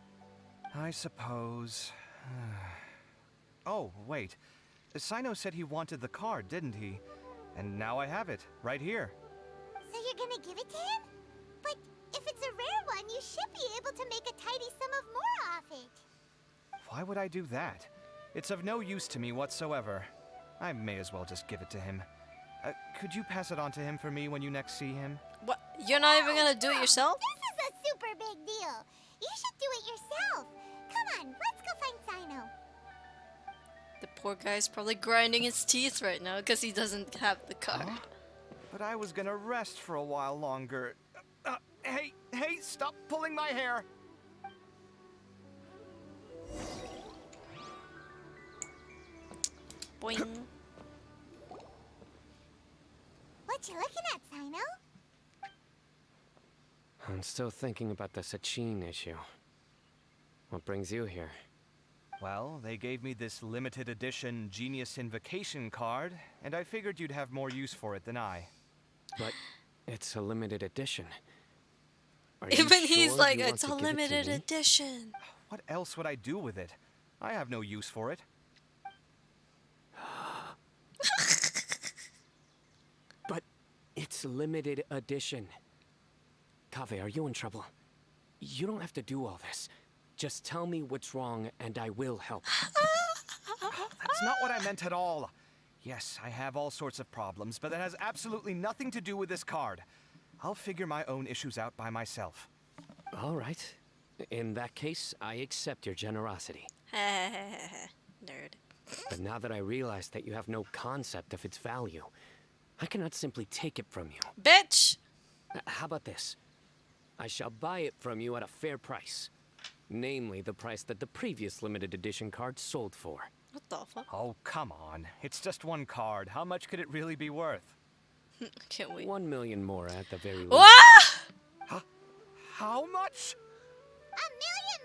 I suppose. Oh, wait. Sino said he wanted the card, didn't he? And now I have it, right here. So you're gonna give it to him? But if it's a rare one, you should be able to make a tidy sum of more off it. Why would I do that? It's of no use to me whatsoever. I may as well just give it to him. Could you pass it on to him for me when you next see him? What? You're not even gonna do it yourself? This is a super big deal. You should do it yourself. Come on, let's go find Sino. The poor guy's probably grinding his teeth right now because he doesn't have the card. Huh? But I was gonna rest for a while longer. Hey, stop pulling my hair! Boing. What you looking at, Sino? I'm still thinking about the Sachin issue. What brings you here? Well, they gave me this limited edition Genius Invocation card, and I figured you'd have more use for it than I. But it's a limited edition. Are you Even sure he's like, you want it's to a give it to limited me? edition. What else would I do with it? I have no use for it. But it's limited edition. Kaveh, are you in trouble? You don't have to do all this. Just tell me what's wrong and I will help. That's not what I meant at all. Yes, I have all sorts of problems, but that has absolutely nothing to do with this card. I'll figure my own issues out by myself. All right. In that case, I accept your generosity. Nerd. But now that I realize that you have no concept of its value, I cannot simply take it from you. Bitch! How about this? I shall buy it from you at a fair price. Namely, the price that the previous limited edition card sold for. What the fuck? Oh, come on. It's just one card. How much could it really be worth? Can't wait. 1 million more at the very least. What? How much? $1 million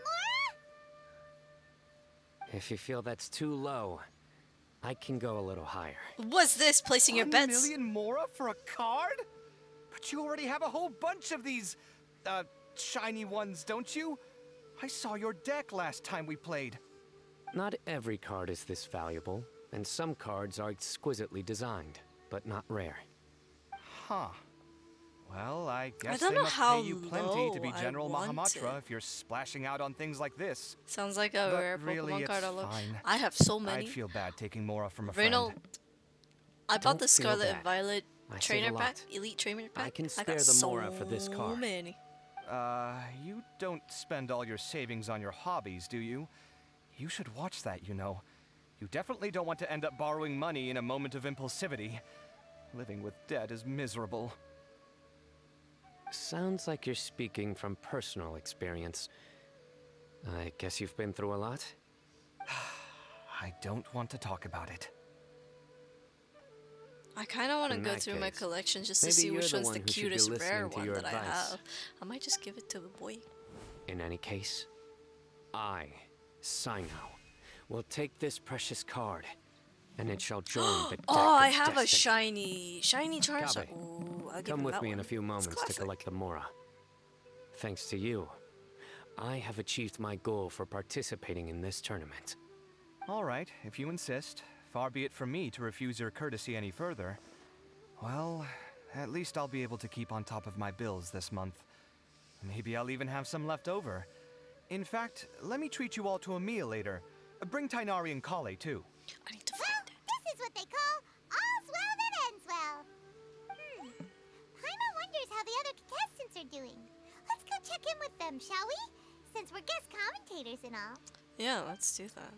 more? If you feel that's too low, I can go a little higher. What's this? Placing your bets? $1 million more for a card? But you already have a whole bunch of these, shiny ones, don't you? I saw your deck last time we played. Not every card is this valuable, and some cards are exquisitely designed, but not rare. Huh. Well, I guess don't they know must how pay you plenty to be low I General want Mahamatra it. if you're splashing out on things like this. Sounds like a But rare really, Pokemon card. it's fine. I have so many. I'd feel bad taking Mora from a Reynold, friend. I bought Don't the feel Scarlet bad. and Violet I save trainer a lot. pack, Elite Trainer pack. I can got spare the Mora for this so card. many. You don't spend all your savings on your hobbies, do you? You should watch that, you know. You definitely don't want to end up borrowing money in a moment of impulsivity. Living with debt is miserable. Sounds like you're speaking from personal experience. I guess you've been through a lot? I don't want to talk about it. I kind of want to In go that through my case, collection just to maybe see you're which the one's one the who should be cutest rare listening to one your that I advice. have. I might just give it to the boy. In any case, I, Sino, will take this precious card, and it shall join the deck Oh, I of have a destiny. shiny Charizard. Kaveh, Ooh, I'll give come him with that me one. in a few moments to collect the Mora. Thanks to you, I have achieved my goal for participating in this tournament. All right, if you insist. Far be it from me to refuse your courtesy any further. Well, at least I'll be able to keep on top of my bills this month. Maybe I'll even have some left over. In fact, let me treat you all to a meal later. Bring Tainari and Kale, too. I need to Well, this is what they call all's well that ends well. Paimon wonders how the other contestants are doing. Let's go check in with them, shall we? Since we're guest commentators and all. Yeah, let's do that.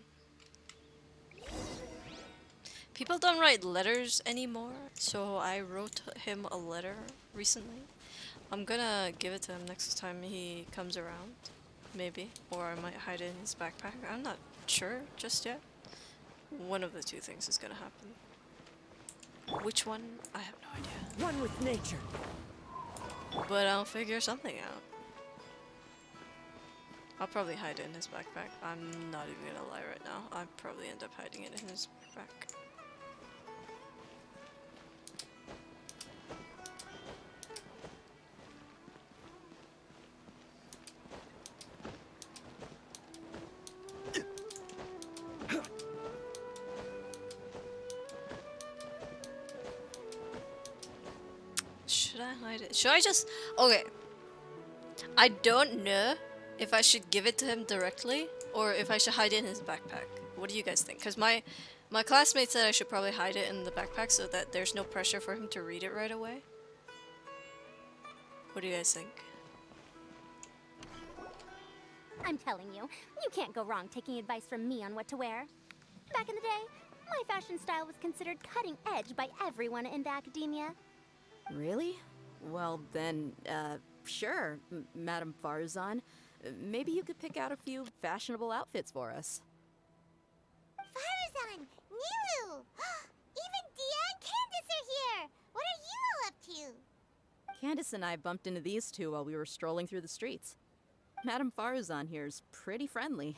People don't write letters anymore, so I wrote him a letter recently. I'm gonna give it to him next time he comes around, maybe, or I might hide it in his backpack. I'm not sure just yet. One of the two things is gonna happen. Which one? I have no idea. One with nature. But I'll figure something out. I'll probably hide it in his backpack. I'm not even gonna lie right now. I'll probably end up hiding it in his backpack. Should I hide it? Should I just... Okay. I don't know if I should give it to him directly or if I should hide it in his backpack. What do you guys think? Because my classmate said I should probably hide it in the backpack so that there's no pressure for him to read it right away. What do you guys think? I'm telling you, you can't go wrong taking advice from me on what to wear. Back in the day, my fashion style was considered cutting edge by everyone in the academia. Really? Well, then, sure, Madame Farzan. Maybe you could pick out a few fashionable outfits for us. Farzan! Niru! Even Dia and Candace are here! What are you all up to? Candace and I bumped into these two while we were strolling through the streets. Madame Faruzan here's pretty friendly.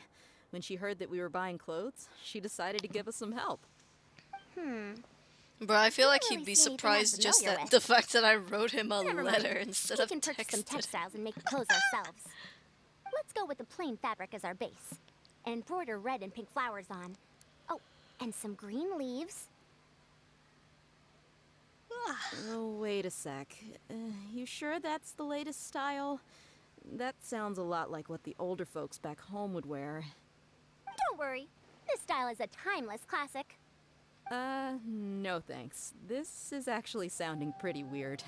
When she heard that we were buying clothes, she decided to give us some help. Bro, I feel like he'd be surprised just at the fact that I wrote him a Never letter mind. instead We of can purchase some texted. textiles and make clothes ourselves. Let's go with the plain fabric as our base. And embroider red and pink flowers on. Oh, and some green leaves. Oh, wait a sec. You sure that's the latest style? That sounds a lot like what the older folks back home would wear. Don't worry. This style is a timeless classic. No thanks. This is actually sounding pretty weird.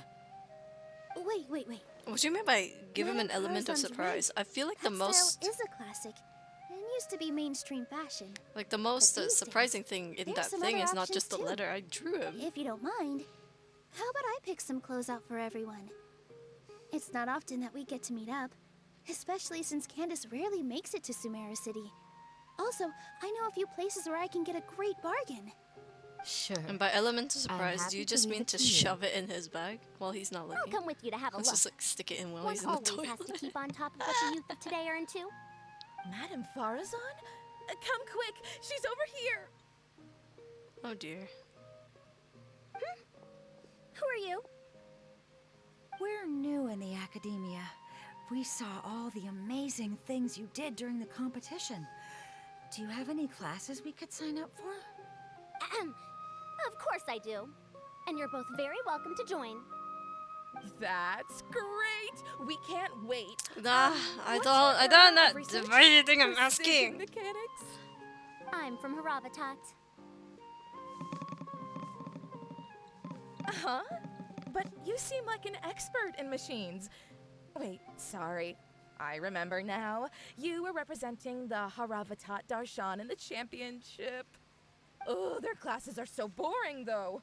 Wait. What do you mean by give him an Madame element of Farzan's surprise? right. I feel like That the most style is a classic. And used to be mainstream fashion. like the most But these surprising thing in There's that some thing other is not just the options, too. letter I drew him. If you don't mind, how about I pick some clothes out for everyone? It's not often that we get to meet up, especially since Candace rarely makes it to Sumeru City. Also, I know a few places where I can get a great bargain. Sure. And by element of surprise, do happy you to just leave mean it to to you. shove it in his bag while he's not I'll looking? come with you to have a Let's look. just like stick it in while One he's in the always toilet. has to keep on top of what the youth of today are into. Madame Farazan? Come quick! She's over here! Oh dear. Who are you? We're new in the academia. We saw all the amazing things you did during the competition. Do you have any classes we could sign up for? Ahem. Of course I do. And you're both very welcome to join. That's great! We can't wait. Nah, I what's don't your know area of that research? very thing I'm Precision asking. Mechanics? I'm from Haravatat. Huh? But you seem like an expert in machines. Wait, sorry. I remember now. You were representing the Haravatat Darshan in the championship. Oh, their classes are so boring, though.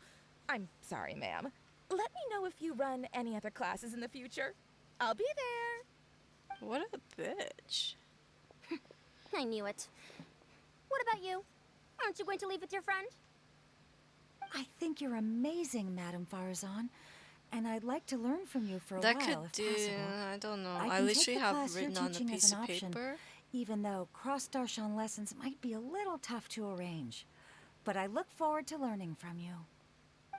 I'm sorry, ma'am. Let me know if you run any other classes in the future. I'll be there. What a bitch. I knew it. What about you? Aren't you going to leave with your friend? I think you're amazing, Madame Farazan. And I'd like to learn from you for a That while, could if do. possible. I don't know. I I can literally take the have class you're written on a teaching as piece an of option, paper. even though cross-Darshan lessons might be a little tough to arrange. But I look forward to learning from you.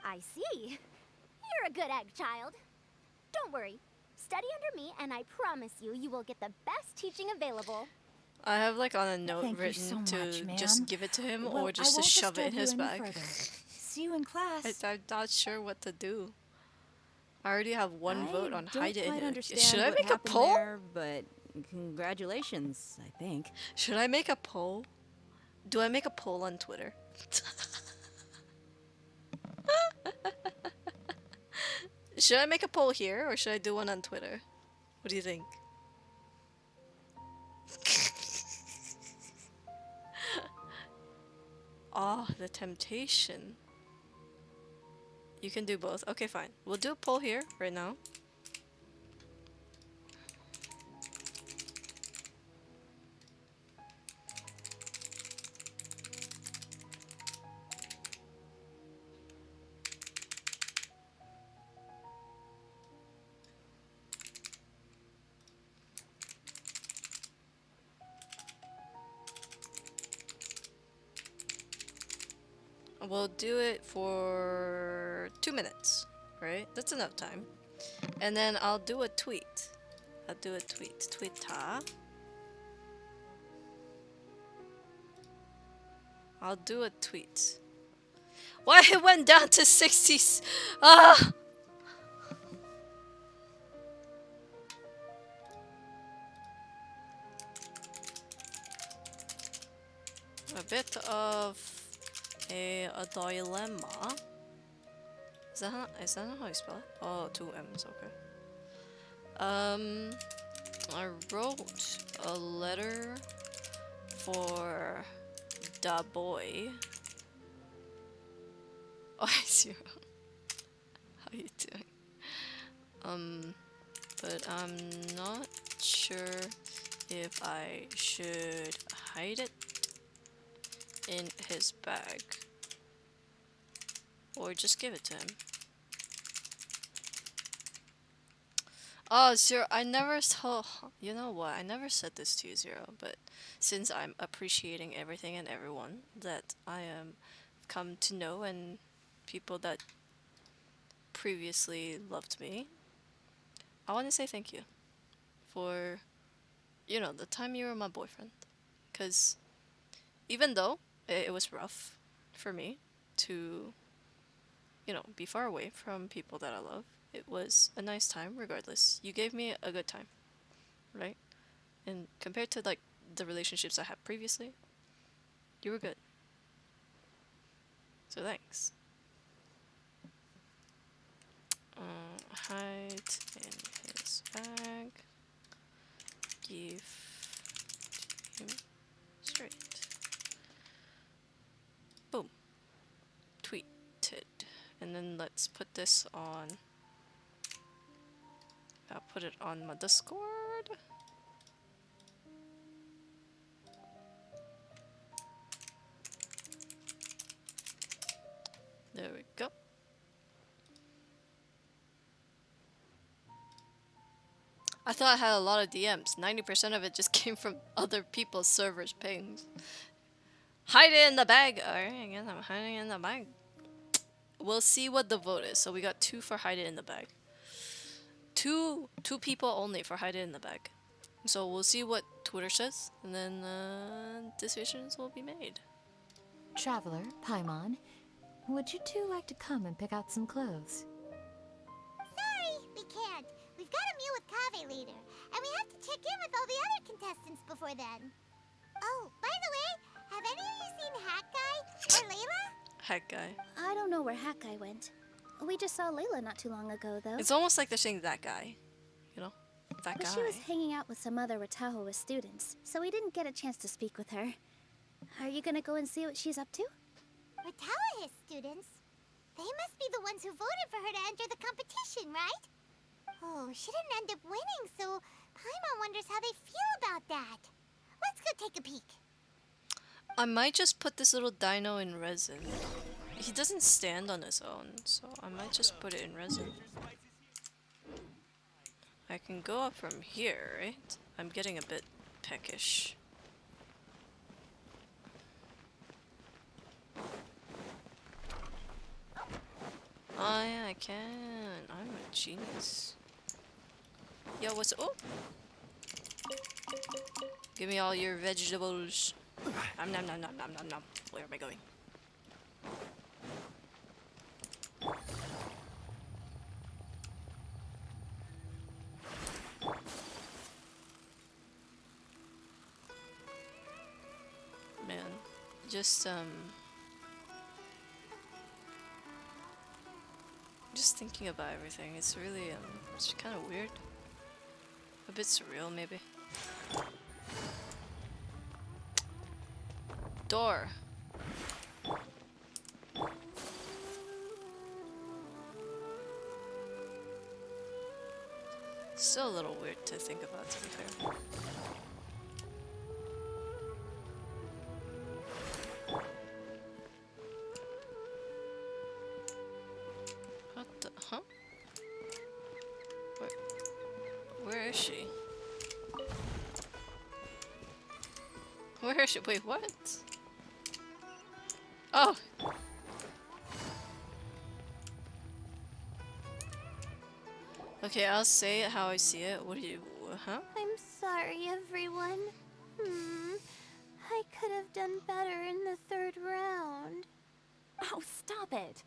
I see. You're a good egg, child. Don't worry. Study under me, and I promise you, you will get the best teaching available. I have like on a note Thank you written so to much, just ma'am. give it to him Well, or I just to won't shove it in disturb you his any bag. further. See you in class. I'm not sure what to do. I already have one vote on don't hide it. quite understand Should I what make a happened poll? there, but congratulations, I think. Should I make a poll? Do I make a poll on Twitter? Should I make a poll here or should I do one on Twitter? What do you think? Oh, the temptation. You can do both. Okay, fine. We'll do a poll here right now. We'll do it for 2 minutes, right? That's enough time. And then I'll do a tweet. I'll do a tweet. Twitter. I'll do a tweet. Why it went down to 60s? Ah! A bit of a dilemma. Is that not how you spell it? Oh, 2 M's, okay. I wrote a letter for da boy. Oh, I see. How you doing? But I'm not sure if I should hide it in his bag or just give it to him. Oh, Zero, I never told. You know what? I never said this to you, Zero, but since I'm appreciating everything and everyone that I am come to know and people that previously loved me, I want to say thank you for, the time you were my boyfriend. Because even though it was rough for me to, be far away from people that I love, it was a nice time regardless. You gave me a good time, right? And compared to like the relationships I had previously, you were good. So thanks. Hide in his bag. Give him straight. Boom. Tweeted. And then let's put this on. I'll put it on my Discord. There we go. I thought I had a lot of DMs. 90% of it just came from other people's servers' pings. Hide it in the bag. Alright, I guess I'm hiding it in the bag. We'll see what the vote is. So we got 2 for hide it in the bag. Two people only for hide it in the bag. So we'll see what Twitter says, and then decisions will be made. Traveler, Paimon, would you two like to come and pick out some clothes? Sorry, we can't. We've got a meal with Kaveh later, and we have to check in with all the other contestants before then. Oh, by the way, have any of you seen Hat Guy or Layla? Hat Guy. I don't know where Hat Guy went. We just saw Layla not too long ago, though. It's almost like they're saying that guy. You know? That But guy. she was hanging out with some other Ratahoa students, so we didn't get a chance to speak with her. Are you gonna go and see what she's up to? Ratahoa students? They must be the ones who voted for her to enter the competition, right? Oh, she didn't end up winning, so Paimon wonders how they feel about that. Let's go take a peek. I might just put this little dino in resin. He doesn't stand on his own, so I might just put it in resin. I can go up from here, right? I'm getting a bit peckish. Oh yeah, I can. I'm a genius. Yo, what's oh? Give me all your vegetables. Nom nom nom nom nom nom nom. Where am I going? Man, just thinking about everything, it's really it's kind of weird. A bit surreal, maybe. Door. Still a little weird to think about, to be fair. What the? Huh? Where is she? Where is she? Wait, what? Oh! Okay, I'll say it how I see it. What do you... huh? I'm sorry, everyone. I could have done better in the 3rd round. Oh, stop it!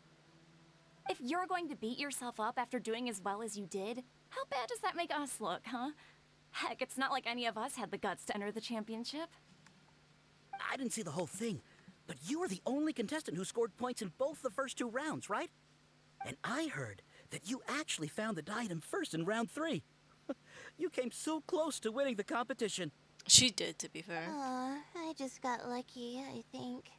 If you're going to beat yourself up after doing as well as you did, how bad does that make us look, huh? Heck, it's not like any of us had the guts to enter the championship. I didn't see the whole thing, but you were the only contestant who scored points in both the first 2 rounds, right? And I heard that you actually found the diadem first in round 3. You came so close to winning the competition. She did, to be fair. I just got lucky, I think.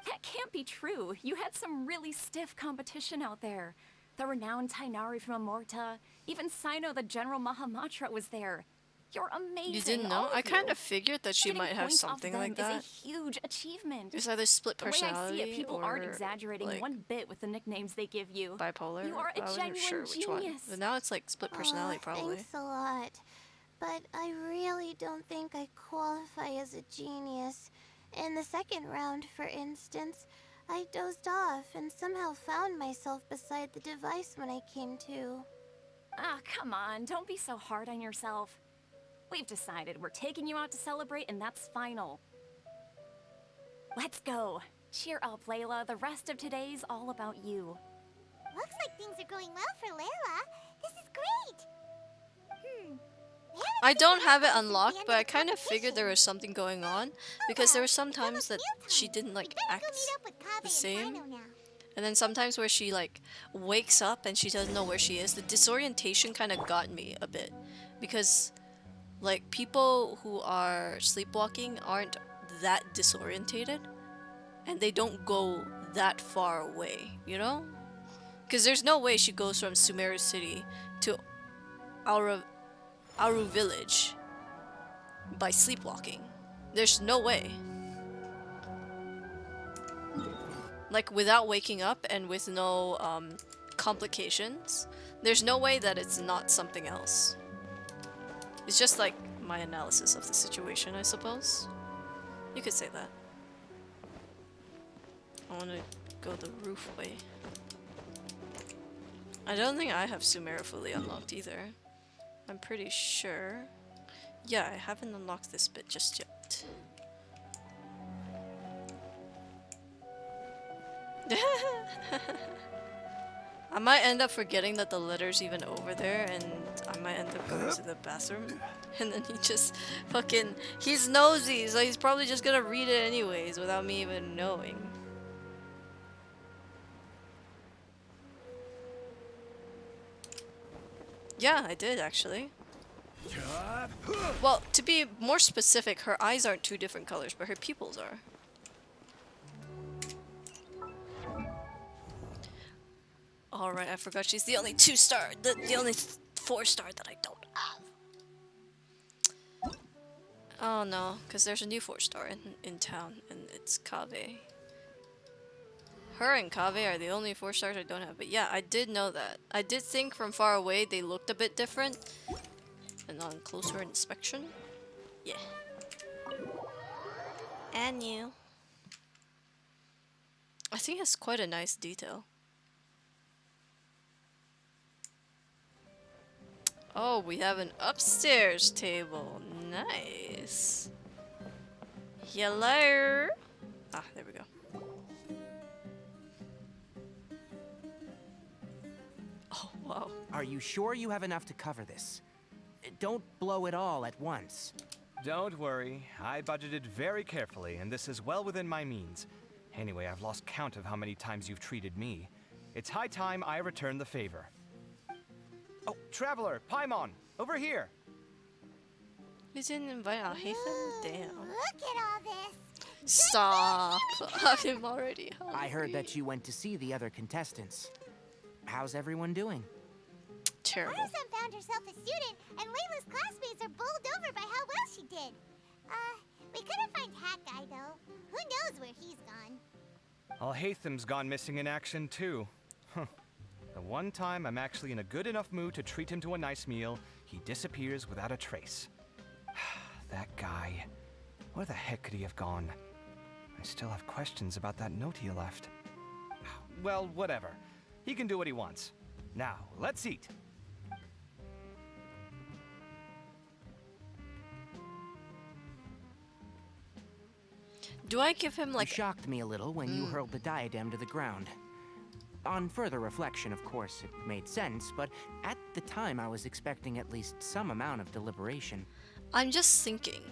That can't be true. You had some really stiff competition out there. The renowned Tainari from Amorta, even Sino the General Mahamatra was there. You're amazing. You didn't know? all of I kind you. of figured that she Getting might have points off something them like that. is a huge achievement. It's either split The way I see personality it, people or aren't exaggerating like one bit with the nicknames they give you. bipolar. You are a I wasn't genuine sure which one. genius. But now it's like split personality probably. Thanks a lot. But I really don't think I qualify as a genius. In the second round, for instance, I dozed off and somehow found myself beside the device when I came to. Ah, come on, don't be so hard on yourself. We've decided we're taking you out to celebrate, and that's final. Let's go. Cheer up, Layla. The rest of today's all about you. Looks like things are going well for Layla. This is great. I don't have it unlocked, but I kind of figured there was something going on because there were some times that she didn't like act the same. And then sometimes where she like wakes up and she doesn't know where she is. The disorientation kind of got me a bit because like people who are sleepwalking aren't that disorientated and they don't go that far away, you know? Because there's no way she goes from Sumeru City to Aru Village by sleepwalking. There's no way. Like without waking up and with no complications, there's no way that it's not something else. It's just like my analysis of the situation, I suppose. You could say that. I want to go the roof way. I don't think I have Sumeru fully unlocked either. I'm pretty sure. Yeah, I haven't unlocked this bit just yet. I might end up forgetting that the letter's even over there and I might end up going to the bathroom and then he just fucking... He's nosy, so he's probably just gonna read it anyways without me even knowing. Yeah, I did actually. Well, to be more specific, her eyes aren't two different colors, but her pupils are. Alright, I forgot she's the only 2-star, the only 4-star that I don't have. Oh no, because there's a new 4-star in town, and it's Kaveh. Her and Kaveh are the only 4 stars I don't have, but yeah, I did know that. I did think from far away they looked a bit different, and on closer inspection, yeah. And you. I think it's quite a nice detail. Oh, we have an upstairs table. Nice. Hello. Ah, there we go. Oh, wow. Are you sure you have enough to cover this? Don't blow it all at once. Don't worry. I budgeted very carefully, and this is well within my means. Anyway, I've lost count of how many times you've treated me. It's high time I return the favor. Oh, Traveler, Paimon, over here. We didn't invite our Haytham? Damn. Look at all this. Stop. I'm already hungry. I heard that you went to see the other contestants. How's everyone doing? Terrible. Harusan found herself a student, and Layla's classmates are bowled over by how well she did. We couldn't find Hat Guy, though. Who knows where he's gone? Alhaitham's gone missing in action, too. Huh. The one time I'm actually in a good enough mood to treat him to a nice meal, he disappears without a trace. That guy. Where the heck could he have gone? I still have questions about that note he left. Well, whatever. He can do what he wants. Now, let's eat. Do I give him like... You shocked me a little when you hurled the diadem to the ground. On further reflection, of course, it made sense, but at the time I was expecting at least some amount of deliberation. I'm just thinking,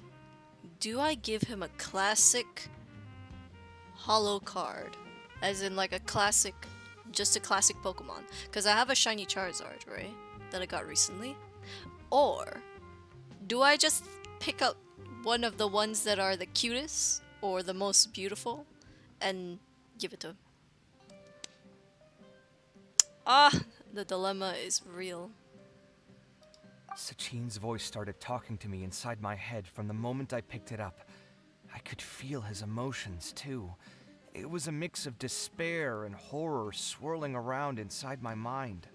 do I give him a classic hollow card? As in like a classic, just a classic Pokemon? Because I have a shiny Charizard, right? That I got recently. Or do I just pick up one of the ones that are the cutest or the most beautiful and give it to him? Ah, the dilemma is real. Sachine's voice started talking to me inside my head from the moment I picked it up. I could feel his emotions, too. It was a mix of despair and horror swirling around inside my mind.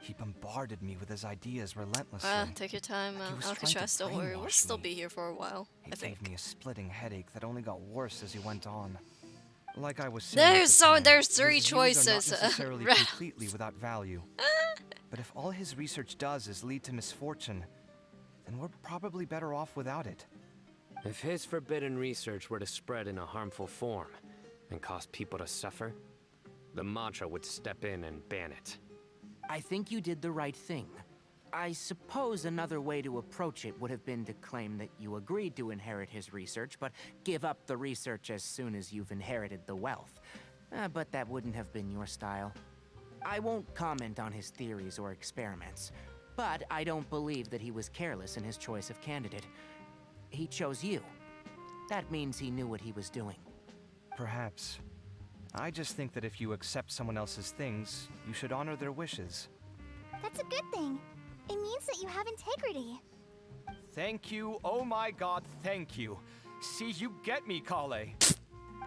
He bombarded me with his ideas relentlessly. Take your time, Like he was trying to Alcatraz, don't worry. We'll brainwash still me. be here for a while, I It think. gave me a splitting headache that only got worse as he went on. Like I was saying, There's three his views choices. are not necessarily Ralph. completely without value. But if all his research does is lead to misfortune, then we're probably better off without it. If his forbidden research were to spread in a harmful form and cause people to suffer, the Mantra would step in and ban it. I think you did the right thing. I suppose another way to approach it would have been to claim that you agreed to inherit his research, but give up the research as soon as you've inherited the wealth. But that wouldn't have been your style. I won't comment on his theories or experiments, but I don't believe that he was careless in his choice of candidate. He chose you. That means he knew what he was doing. Perhaps. I just think that if you accept someone else's things, you should honor their wishes. That's a good thing. It means that you have integrity. Thank you, oh my god, thank you. See, you get me, Kaveh.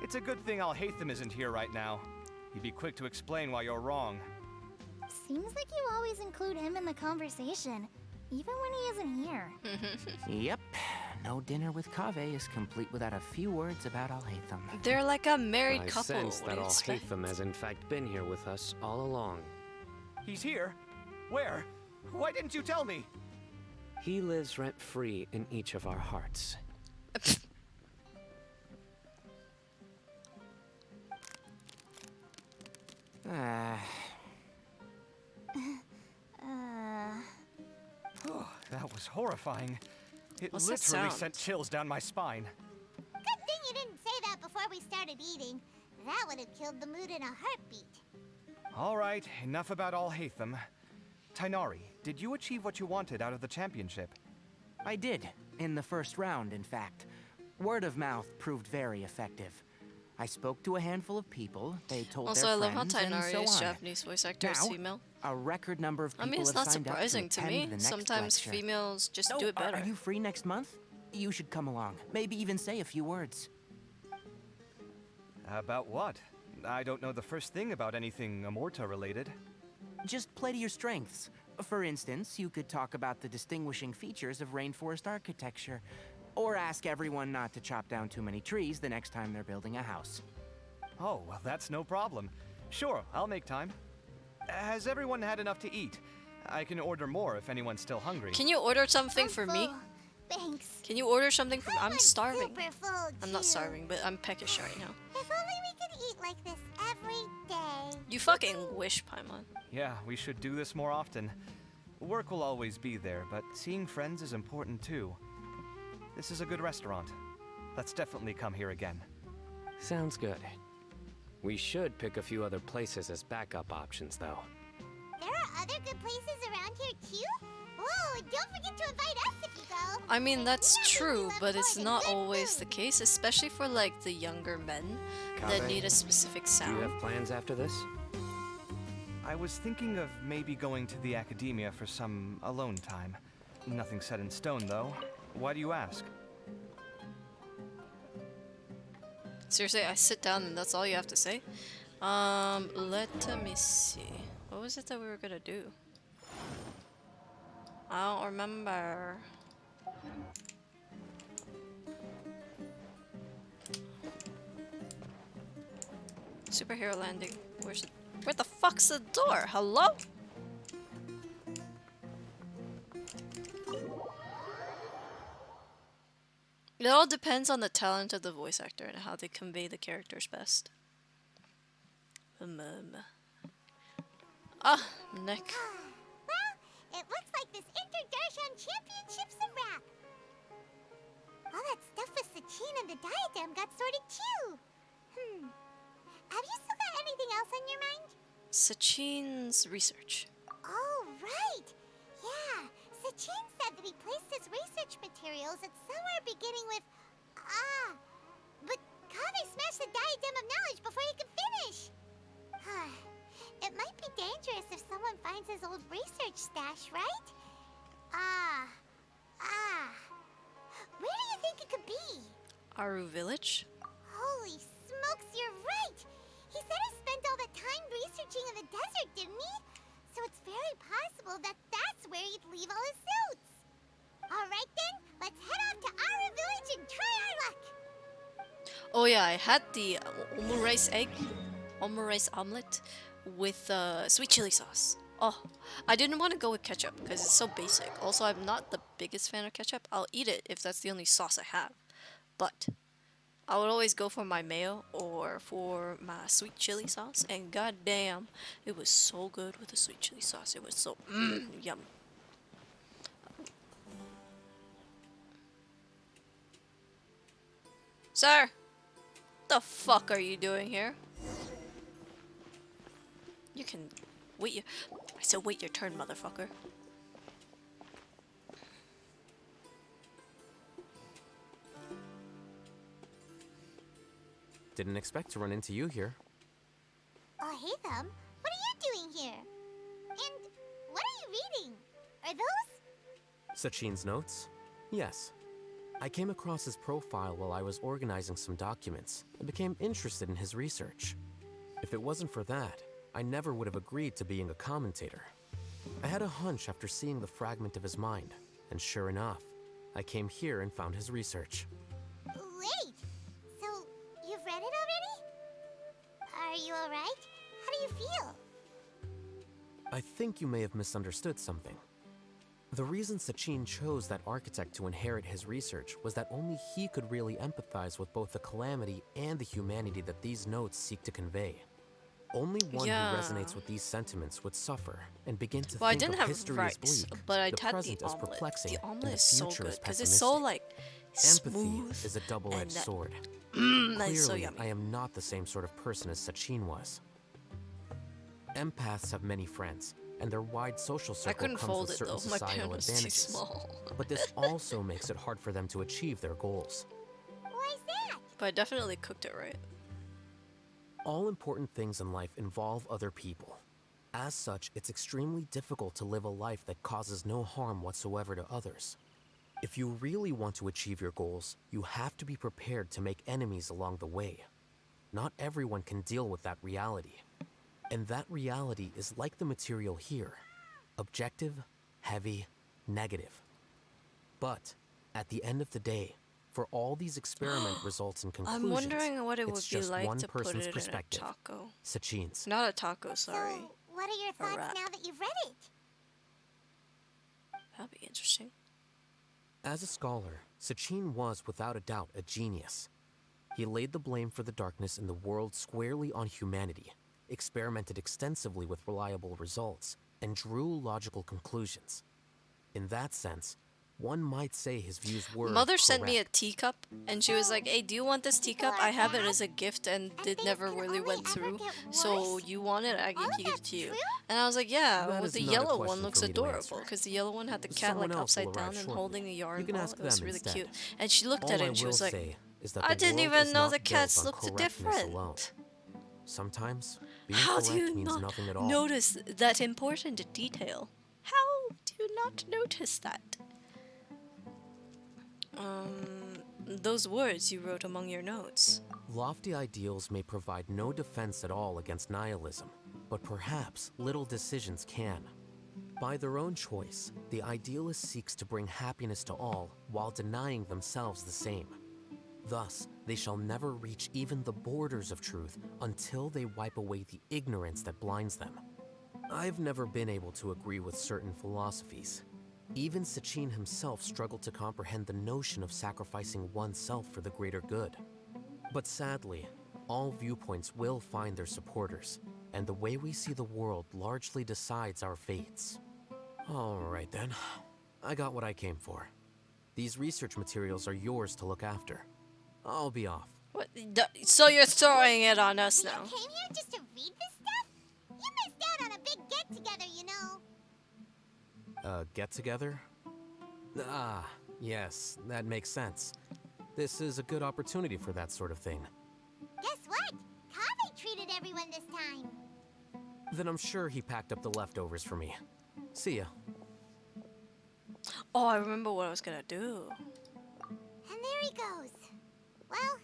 It's a good thing Alhaitham isn't here right now. He'd be quick to explain why you're wrong. Seems like you always include him in the conversation, even when he isn't here. Yep. No dinner with Kaveh is complete without a few words about Alhaitham. They're like a married I couple. sense What that do you expect? Alhaitham has in fact been here with us all along. He's here? Where? Why didn't you tell me? He lives rent-free in each of our hearts. Oh, that was horrifying. It What's that literally sound? sent chills down my spine. Good thing you didn't say that before we started eating. That would have killed the mood in a heartbeat. All right, enough about Alhaitham. Tainari, did you achieve what you wanted out of the championship? I did, in the first round, in fact. Word of mouth proved very effective. I spoke to a handful of people, they told Also, their I love how friends, and so Tainari's on. Japanese voice actor is Now, female. a record number of I people mean, it's have not signed up surprising to attend me. the next Sometimes lecture. females just No, do it better. Are you free next month? You should come along. Maybe even say a few words. About what? I don't know the first thing about anything Amorta related. Just play to your strengths. For instance, you could talk about the distinguishing features of rainforest architecture, or ask everyone not to chop down too many trees the next time they're building a house. Oh, well, that's no problem. Sure, I'll make time. Has everyone had enough to eat? I can order more if anyone's still hungry. Can you order something for me? Thanks. Can you order something for me? I'm starving. Super full, I'm not too. starving, but I'm peckish right now. If only we could eat like this every day. You fucking wish, Paimon. Yeah, we should do this more often. Work will always be there, but seeing friends is important too. This is a good restaurant. Let's definitely come here again. Sounds good. We should pick a few other places as backup options, though. There are other good places around here too? Whoa, don't forget to invite us if you go. I mean, that's true, but it's not always the case, especially for like the younger men that Kaveh, need a specific Do sound. you have plans after this? I was thinking of maybe going to the academia for some alone time. Nothing set in stone, though. Why do you ask? Seriously, I sit down and that's all you have to say? Let me see. What was it that we were gonna do? I don't remember. Superhero landing. Where the fuck's the door? Hello? It all depends on the talent of the voice actor and how they convey the characters best. Ah, neck. Well, it looks like this Inter-Darshan Championship's a wrap. All that stuff with Sachin and the diadem got sorted too. Have you still got anything else on your mind? Sachin's research. Oh, right. Yeah, Sachin said that he placed his research materials at somewhere beginning with but Kaveh smashed the diadem of knowledge before he could finish. It might be dangerous if someone finds his old research stash, right? Where do you think it could be? Aru Village? Holy smokes, you're right! He said he spent all that time researching in the desert, didn't he? So it's very possible that that's where he'd leave all his suits. Alright then, let's head off to Aru Village and try our luck! Oh yeah, I had the omurice omelet with sweet chili sauce. Oh, I didn't want to go with ketchup because it's so basic. Also, I'm not the biggest fan of ketchup. I'll eat it if that's the only sauce I have. But I would always go for my mayo or for my sweet chili sauce. And goddamn, it was so good with the sweet chili sauce. It was so yum. Sir, the fuck are you doing here? You can wait your... I said wait your turn, motherfucker. Didn't expect to run into you here. Oh, hey, Thumb. What are you doing here? And what are you reading? Are those... Sachin's notes? Yes. I came across his profile while I was organizing some documents and became interested in his research. If it wasn't for that, I never would have agreed to being a commentator. I had a hunch after seeing the fragment of his mind, and sure enough, I came here and found his research. Wait! So, you've read it already? Are you alright? How do you feel? I think you may have misunderstood something. The reason Sachin chose that architect to inherit his research was that only he could really empathize with both the calamity and the humanity that these notes seek to convey. Only one who resonates with these sentiments would suffer and begin to think of history as bleak, but I'd the had present the as omelet. perplexing, The omelet and the is so future good as because it's so like Empathy smooth is a double-edged sword. That's so Clearly, yummy. I am not the same sort of person as Sachin was. Empaths have many friends, and their wide social circle couldn't comes fold with it, certain though. My pan societal was too advantages. small. But this also makes it hard for them to achieve their goals. Why's that? But I definitely cooked it right. All important things in life involve other people. As such, it's extremely difficult to live a life that causes no harm whatsoever to others. If you really want to achieve your goals, you have to be prepared to make enemies along the way. Not everyone can deal with that reality. And that reality is like the material here. Objective, heavy, negative. But, at the end of the day, for all these experiment results and conclusions, I'm wondering what it would it's be just like one to put person's it in a perspective. taco. Sachin's. Not a taco, sorry. So, what are your thoughts wrap. now that you've read it? That'd be interesting. As a scholar, Sachin was without a doubt a genius. He laid the blame for the darkness in the world squarely on humanity, experimented extensively with reliable results, and drew logical conclusions. In that sense, one might say his views were Mother sent me a correct. teacup, and she was like, "Hey, do you want this teacup? I have it as a gift, and it never really went through. So you want it? I can give it to you." And I was like, "Yeah." That Well, is the not a yellow question one looks for me to adorable answer. because the yellow one had the cat Someone like else will upside down arrive and shortly. holding a yarn You can ball. ask It was them really instead. cute. And she looked All at it I and she will was like, say is that "I the didn't world even is know not the built cats on looked correctness different." alone. Sometimes being How do correct you means not nothing at all. notice that important detail? How do you not notice that? Those words you wrote among your notes. Lofty ideals may provide no defense at all against nihilism, but perhaps little decisions can. By their own choice, the idealist seeks to bring happiness to all while denying themselves the same. Thus, they shall never reach even the borders of truth until they wipe away the ignorance that blinds them. I've never been able to agree with certain philosophies. Even Sachin himself struggled to comprehend the notion of sacrificing oneself for the greater good. But sadly, all viewpoints will find their supporters, and the way we see the world largely decides our fates. Alright then, I got what I came for. These research materials are yours to look after. I'll be off. What? So you're throwing it on us now? You came here just to read this stuff? You missed out on a big get-together, you know. Get-together? Ah, yes, that makes sense. This is a good opportunity for that sort of thing. Guess what? Kaveh treated everyone this time. Then I'm sure he packed up the leftovers for me. See ya. Oh, I remember what I was gonna do. And there he goes. Well,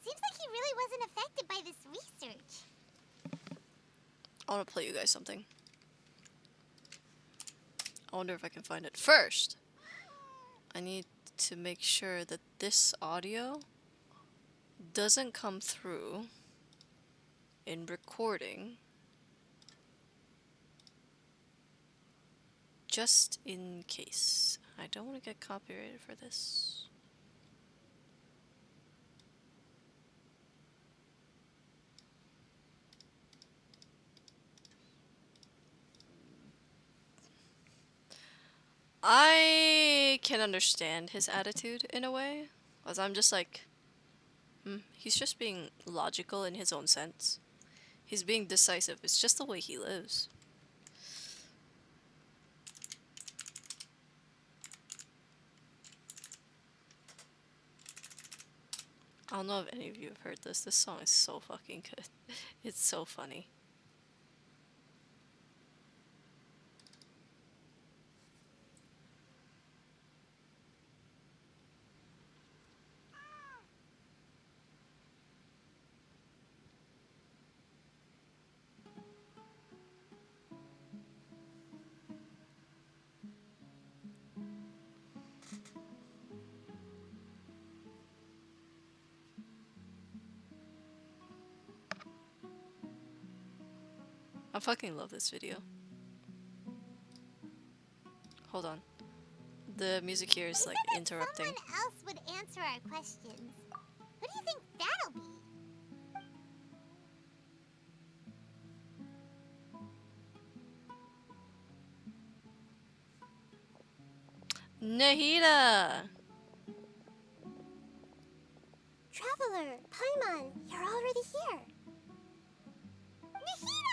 seems like he really wasn't affected by this research. I want to play you guys something. I wonder if I can find it. First, I need to make sure that this audio doesn't come through in recording. Just in case. I don't want to get copyrighted for this. I can understand his attitude in a way, as I'm just like, he's just being logical in his own sense. He's being decisive. It's just the way he lives. I don't know if any of you have heard this. This song is so fucking good. It's so funny. I fucking love this video. Hold on. The music here is like interrupting. Someone else would answer our questions. Who do you think that'll be? Nahida! Traveler, Paimon, you're already here. Nahida!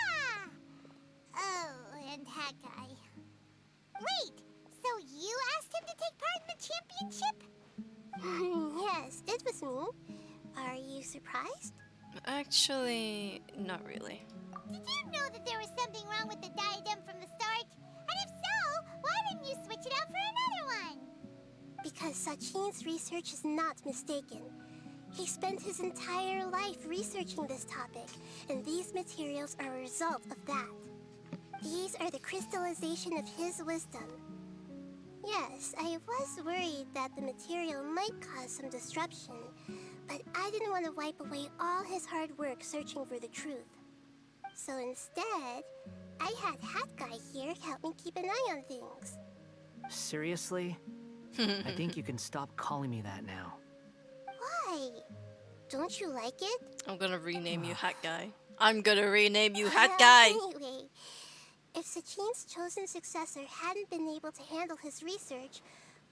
Oh, and that guy. Wait, so you asked him to take part in the championship? Yes, it was me. Are you surprised? Actually, not really. Did you know that there was something wrong with the diadem from the start? And if so, why didn't you switch it out for another one? Because Sachin's research is not mistaken. He spent his entire life researching this topic, and these materials are a result of that. These are the crystallization of his wisdom. Yes, I was worried that the material might cause some disruption, but I didn't want to wipe away all his hard work searching for the truth. So instead, I had Hat Guy here help me keep an eye on things. Seriously? I think you can stop calling me that now. Why? Don't you like it? I'm gonna rename you Hat Guy. I'm gonna rename you Hat Guy! Anyway, if Sachin's chosen successor hadn't been able to handle his research,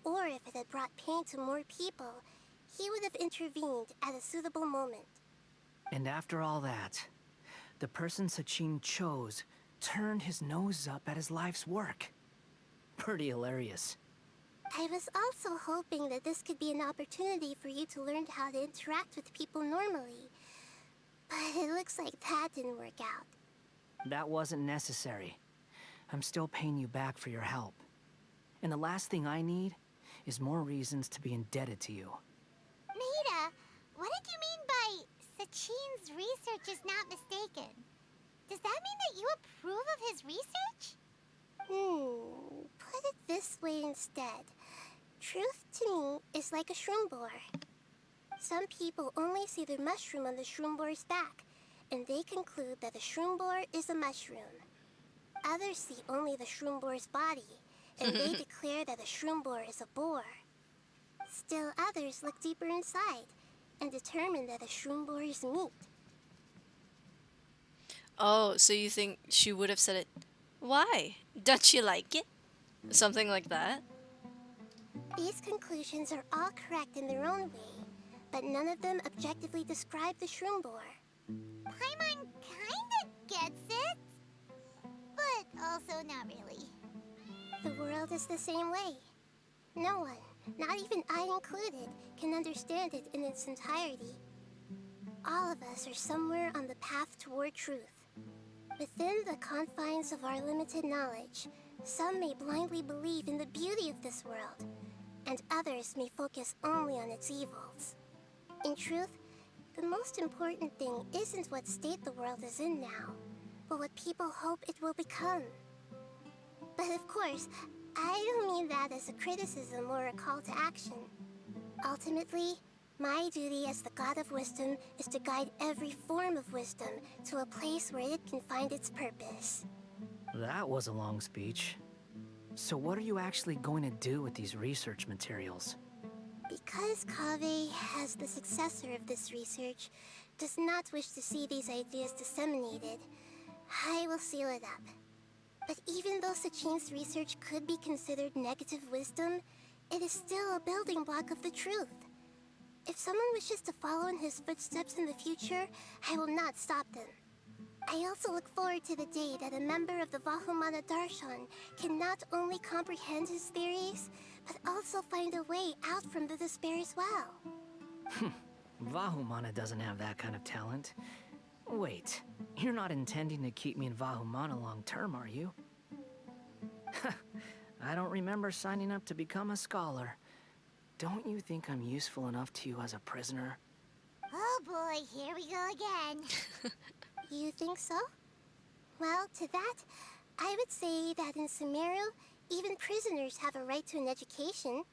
or if it had brought pain to more people, he would have intervened at a suitable moment. And after all that, the person Sachin chose turned his nose up at his life's work. Pretty hilarious. I was also hoping that this could be an opportunity for you to learn how to interact with people normally. But it looks like that didn't work out. That wasn't necessary. I'm still paying you back for your help. And the last thing I need is more reasons to be indebted to you. Nahida, what did you mean by Sachin's research is not mistaken? Does that mean that you approve of his research? Put it this way instead. Truth to me is like a shroom boar. Some people only see the mushroom on the shroom boar's back, and they conclude that the shroom boar is a mushroom. Others see only the shroom boar's body, and they declare that the shroom boar is a boar. Still others look deeper inside, and determine that the shroom boar is meat. Oh, so you think she would have said it? Why? Don't you like it? Something like that? These conclusions are all correct in their own way, but none of them objectively describe the shroom boar. Paimon kinda gets it, but also not really. The world is the same way. No one, not even I included, can understand it in its entirety. All of us are somewhere on the path toward truth. Within the confines of our limited knowledge, Some may blindly believe in the beauty of this world, and others may focus only on its evils. In truth, the most important thing isn't what state the world is in now, but what people hope it will become. But of course, I don't mean that as a criticism or a call to action. Ultimately, my duty as the God of Wisdom is to guide every form of wisdom to a place where it can find its purpose. That was a long speech. So what are you actually going to do with these research materials? Because Kaveh, as the successor of this research, does not wish to see these ideas disseminated, I will seal it up. But even though Sachin's research could be considered negative wisdom, it is still a building block of the truth. If someone wishes to follow in his footsteps in the future, I will not stop them. I also look forward to the day that a member of the Vahumana Darshan can not only comprehend his theories, but also find a way out from the despair as well. Vahumana doesn't have that kind of talent. Wait, you're not intending to keep me in Vahumana long term, are you? I don't remember signing up to become a scholar. Don't you think I'm useful enough to you as a prisoner? Oh boy, here we go again. You think so? Well, to that, I would say that in Sumeru, even prisoners have a right to an education.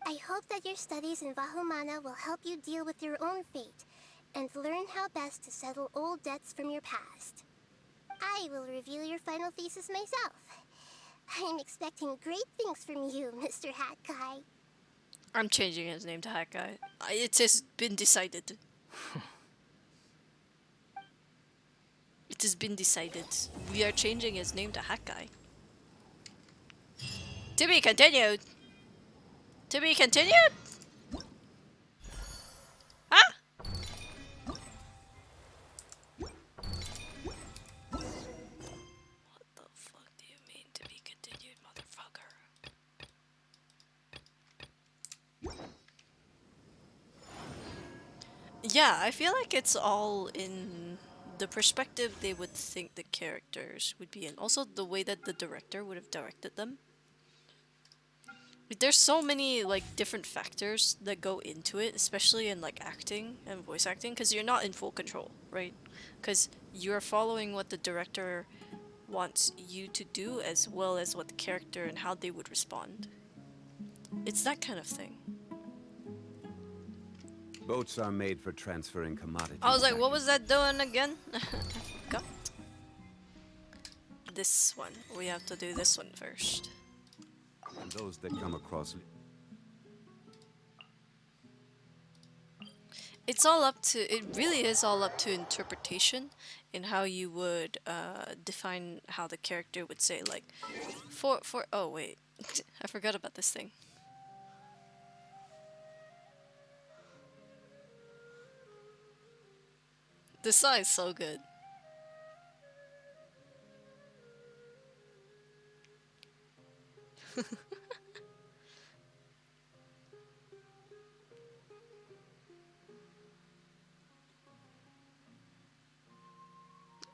I hope that your studies in Vahumana will help you deal with your own fate and learn how best to settle old debts from your past. I will review your final thesis myself. I'm expecting great things from you, Mr. Hat Guy. I'm changing his name to Hat Guy. It has been decided. It has been decided. We are changing his name to Hat Guy. To be continued. To be continued? Huh? What the fuck do you mean to be continued, motherfucker? Yeah, I feel like it's all in the perspective they would think the characters would be in. Also, the way that the director would have directed them. Like, there's so many like different factors that go into it, especially in like acting and voice acting, because you're not in full control, right? Because you're following what the director wants you to do as well as what the character and how they would respond. It's that kind of thing. Boats are made for transferring commodities. I was like, what was that doing again? I forgot. This one. We have to do this one first. And those that come across. It's all up to, it really is all up to interpretation in how you would define how the character would say, like, oh wait, I forgot about this thing. This song is so good.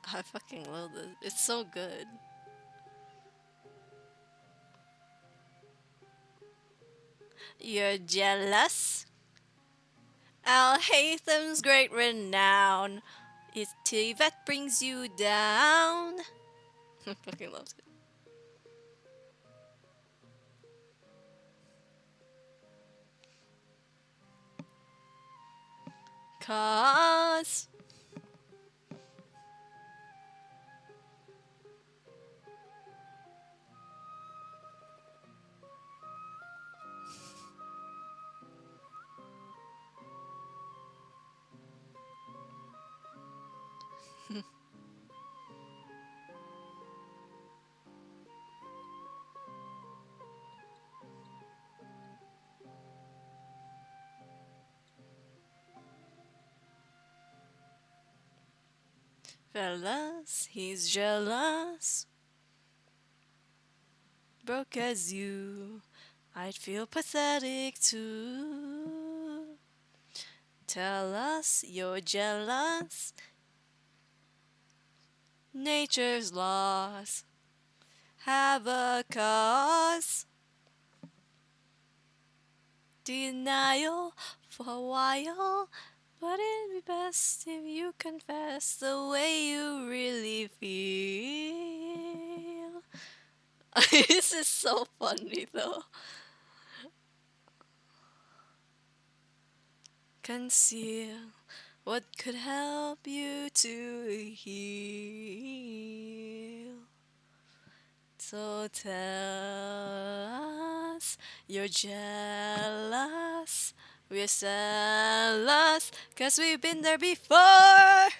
I fucking love this. It's so good. You're jealous? Al-Haytham's great renown. It's that brings you down. I fucking love it. Cause fellas, he's jealous. Broke as you, I'd feel pathetic too. Tell us you're jealous. Nature's loss. have a cause. Denial for a while, but it'd be best if you confess the way you really feel. This is so funny though. Conceal what could help you to heal. So tell us you're jealous. We're jealous, 'cause we've been there before.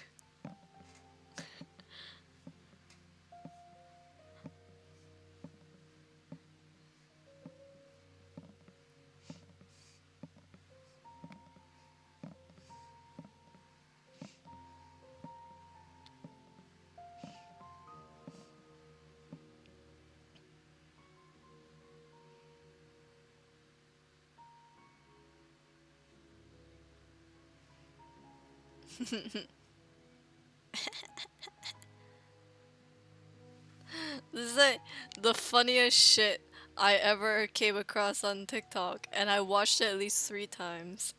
This is like the funniest shit I ever came across on TikTok, and I watched it at least 3 times.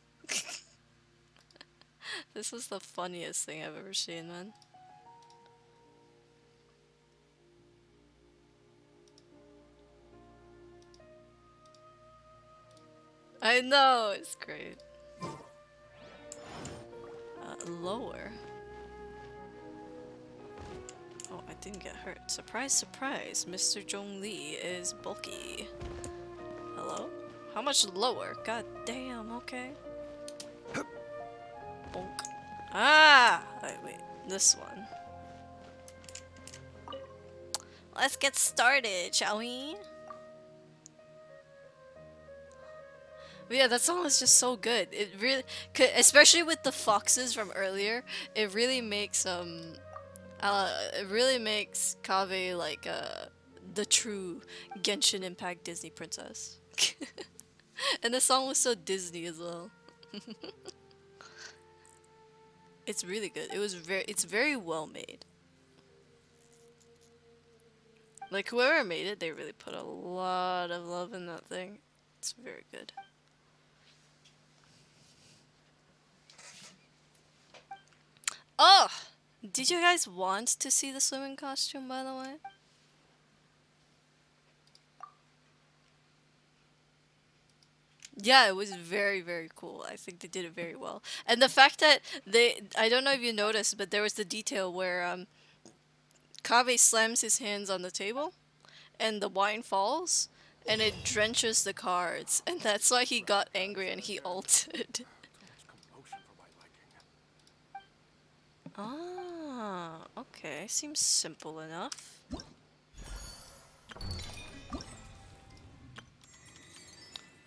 This was the funniest thing I've ever seen, man. I know, it's great. Lower. Oh, I didn't get hurt. Surprise, surprise. Mr. Zhong Li is bulky. Hello? How much lower? God damn, okay. Bonk. Ah! Wait. This one. Let's get started, shall we? But yeah, that song is just so good. It really, especially with the foxes from earlier, it really makes Kaveh like the true Genshin Impact Disney princess. And the song was so Disney as well. It's really good. It's very well made. Like whoever made it, they really put a lot of love in that thing. It's very good. Oh! Did you guys want to see the swimming costume, by the way? Yeah, it was very, very cool. I think they did it very well. And the fact that I don't know if you noticed, but there was the detail where Kaveh slams his hands on the table and the wine falls and it drenches the cards. And that's why he got angry and he ulted. Ah, okay. Seems simple enough.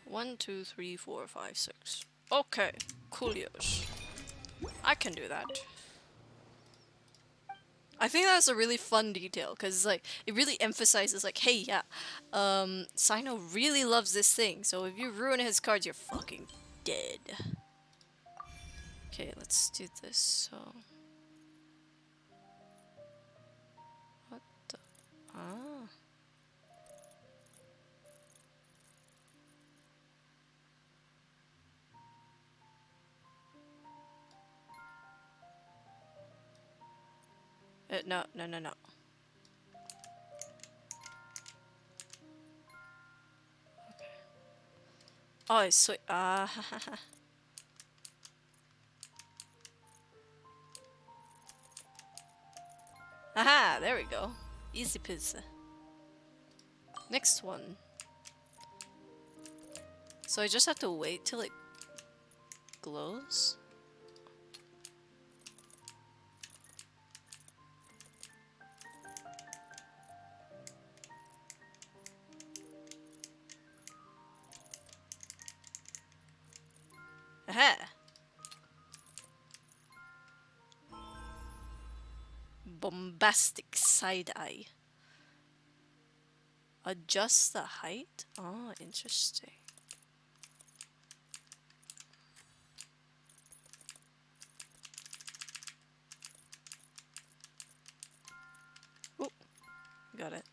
One, two, three, four, five, six. Okay, coolios. I can do that. I think that's a really fun detail because like it really emphasizes like, hey, yeah, Sino really loves this thing. So if you ruin his cards, you're fucking dead. Okay, let's do this. So. What the? Ah. No. Okay. Oh, it's sweet. Ah. Aha, there we go. Easy peasy. Next one. So I just have to wait till it glows? Aha! Bombastic side eye. Adjust the height? Oh, interesting. Ooh, got it.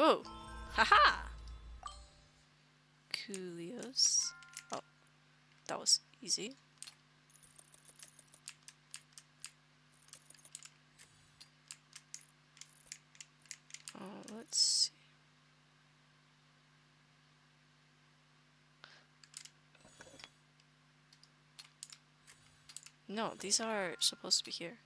Oh, haha! Coolios. Oh, that was easy. Let's see. No, these are supposed to be here.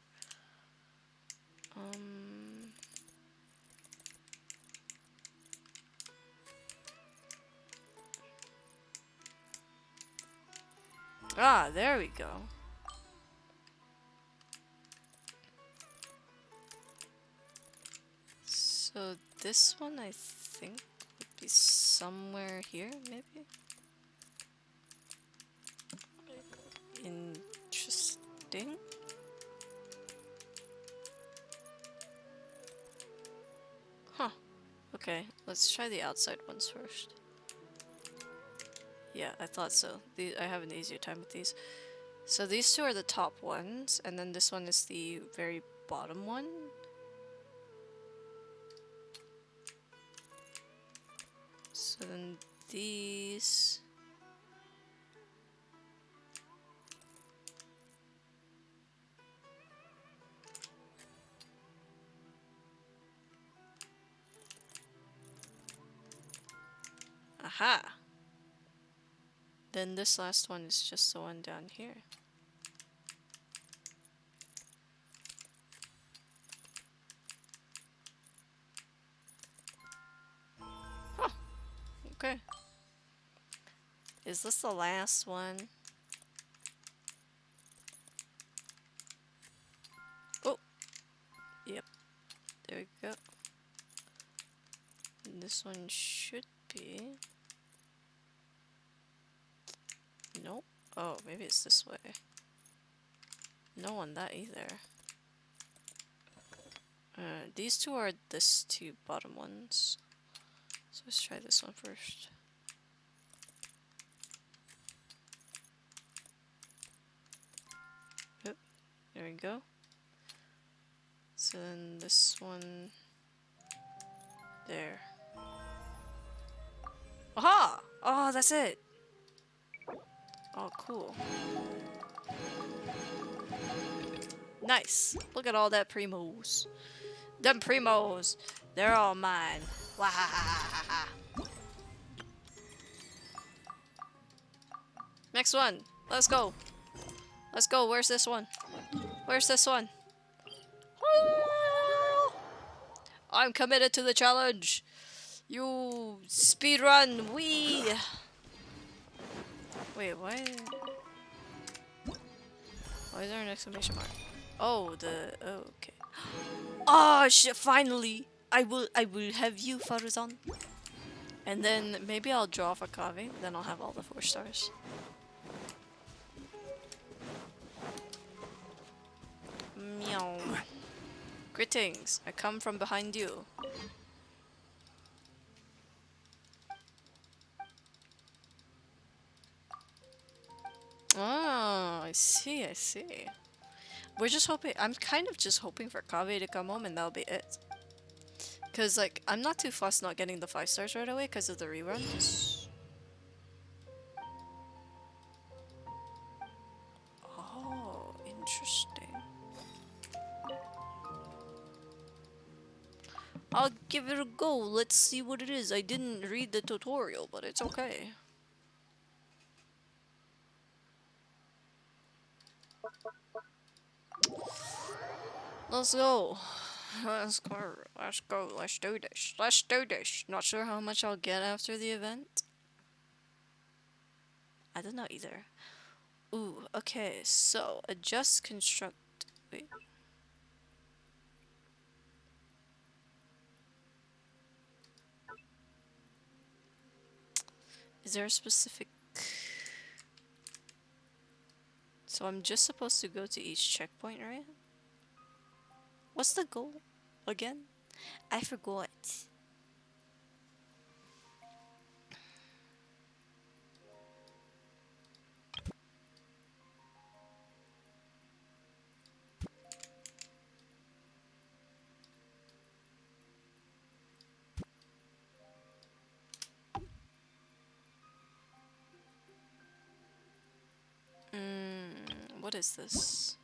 Ah, there we go. So this one I think would be somewhere here, maybe? Interesting. Huh. Okay, let's try the outside ones first. Yeah, I thought so. I have an easier time with these. So these two are the top ones, and then this one is the very bottom one. So then these... Aha! Then this last one is just the one down here. Huh. Okay. Is this the last one? Oh! Yep. There we go. And this one should be... Nope. Oh, maybe it's this way. No on that either. These two are these two bottom ones. So let's try this one first. Yep. There we go. So then this one... There. Aha! Oh, that's it! Oh, cool. Nice. Look at all that primos. Them primos. They're all mine. Wahahaha. Next one. Let's go. Let's go. Where's this one? Where's this one? I'm committed to the challenge. You speedrun. Wee. Wait, why? Why is there an exclamation mark? Oh, okay. Oh shit! Finally, I will have you, Faruzan. And then maybe I'll draw for Kaveh. Then I'll have all the 4 stars. Meow. Greetings. I come from behind you. Oh, I see, I see. We're just hoping, I'm kind of just hoping for Kaveh to come home and that'll be it. Cause like, I'm not too fussed not getting the 5 stars right away because of the reruns. Oh, interesting. I'll give it a go, let's see what it is. I didn't read the tutorial, but it's okay. Let's go. Let's go. Let's go. Let's do this. Let's do this. Not sure how much I'll get after the event. I don't know either. Ooh, okay. So, adjust construct. Wait. Is there a specific... So I'm just supposed to go to each checkpoint, right? What's the goal again? I forgot. what is this?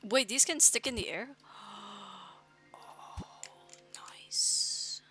Wait, these can stick in the air? Oh, nice.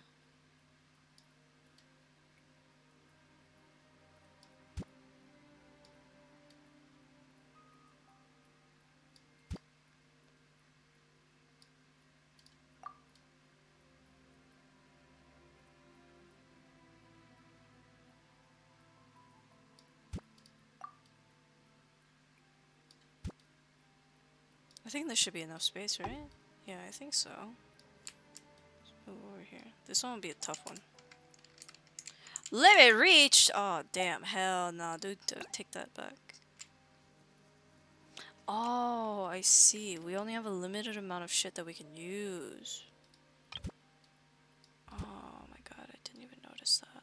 I think there should be enough space, right? Yeah, I think so. Let's move over here. This one will be a tough one. Limit reached! Oh, damn. Hell no, dude. Take that back. Oh, I see. We only have a limited amount of shit that we can use. Oh my god, I didn't even notice that.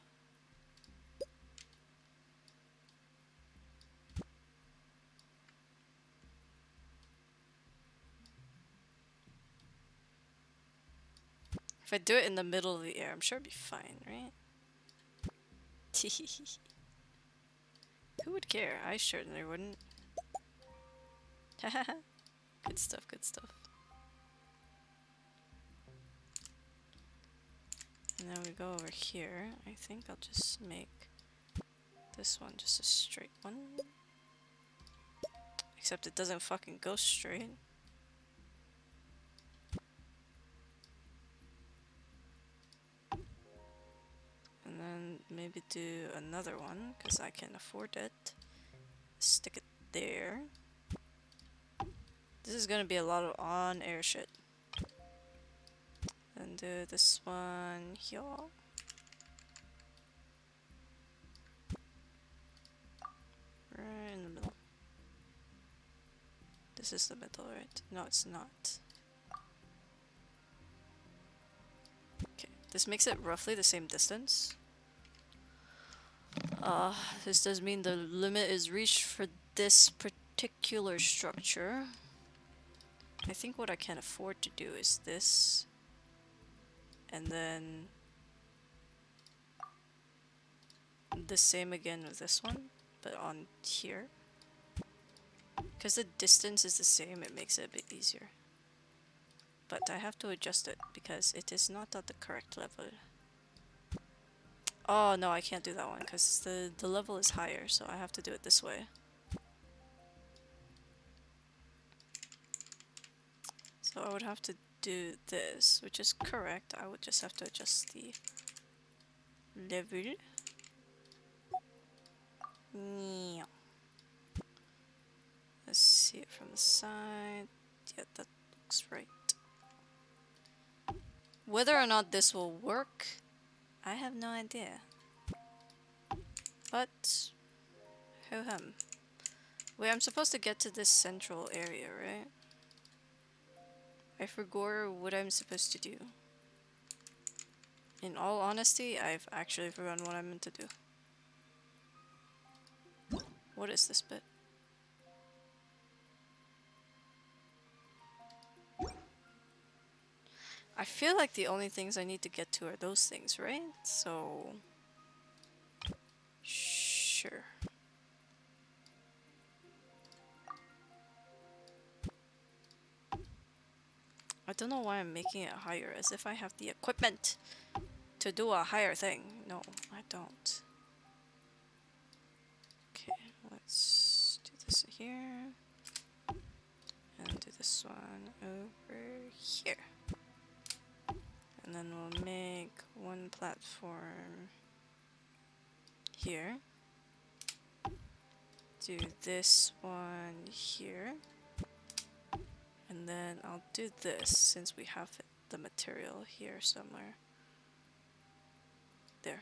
If I do it in the middle of the air, I'm sure it'd be fine, right? Who would care? I certainly wouldn't. Good stuff, good stuff. And then we go over here. I think I'll just make this one just a straight one. Except it doesn't fucking go straight. And then maybe do another one, because I can afford it. Stick it there. This is gonna be a lot of on-air shit. And do this one here. Right in the middle. This is the middle, right? No, it's not. Okay, this makes it roughly the same distance. This does mean the limit is reached for this particular structure. I think what I can afford to do is this. And then the same again with this one, but on here. Because the distance is the same, it makes it a bit easier. But I have to adjust it because it is not at the correct level. Oh no, I can't do that one because the level is higher, so I have to do it this way. So I would have to do this, which is correct. I would just have to adjust the level. Yeah. Let's see it from the side. Yeah, that looks right. Whether or not this will work, I have no idea. But ho-hum. Wait, I'm supposed to get to this central area, right? I forgot what I'm supposed to do. In all honesty, I've actually forgotten what I meant to do. What is this bit? I feel like the only things I need to get to are those things, right? So... sure. I don't know why I'm making it higher, as if I have the equipment to do a higher thing. No, I don't. Okay, let's do this here. And do this one over here. And then we'll make one platform here. Do this one here. And then I'll do this since we have the material here somewhere. There.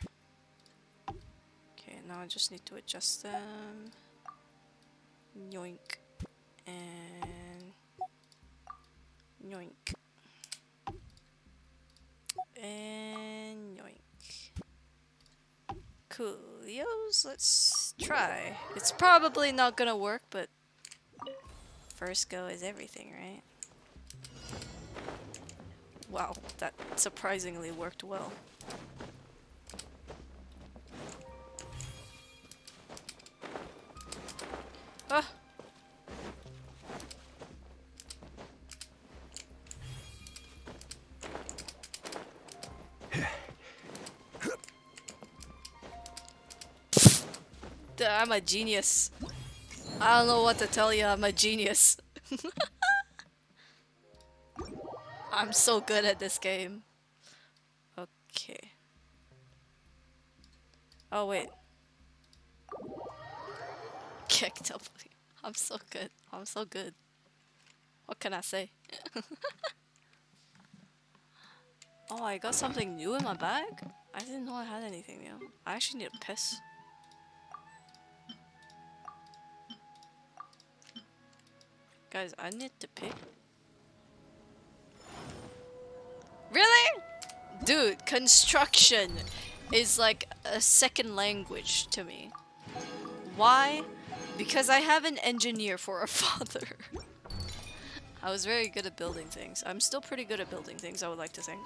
Okay, now I just need to adjust them. Yoink. And yoink. And yoink. Coolios, let's try. It's probably not gonna work, but first go is everything, right? Wow, that surprisingly worked well. Ah! I'm a genius. I don't know what to tell you, I'm a genius. I'm so good at this game. Okay. Oh wait. Kicked up. I'm so good. I'm so good. What can I say? Oh, I got something new in my bag? I didn't know I had anything new. I actually need a piss. Guys, I need to pee. Really? Dude, construction is like a second language to me. Why? Because I have an engineer for a father. I was very good at building things. I'm still pretty good at building things, I would like to think.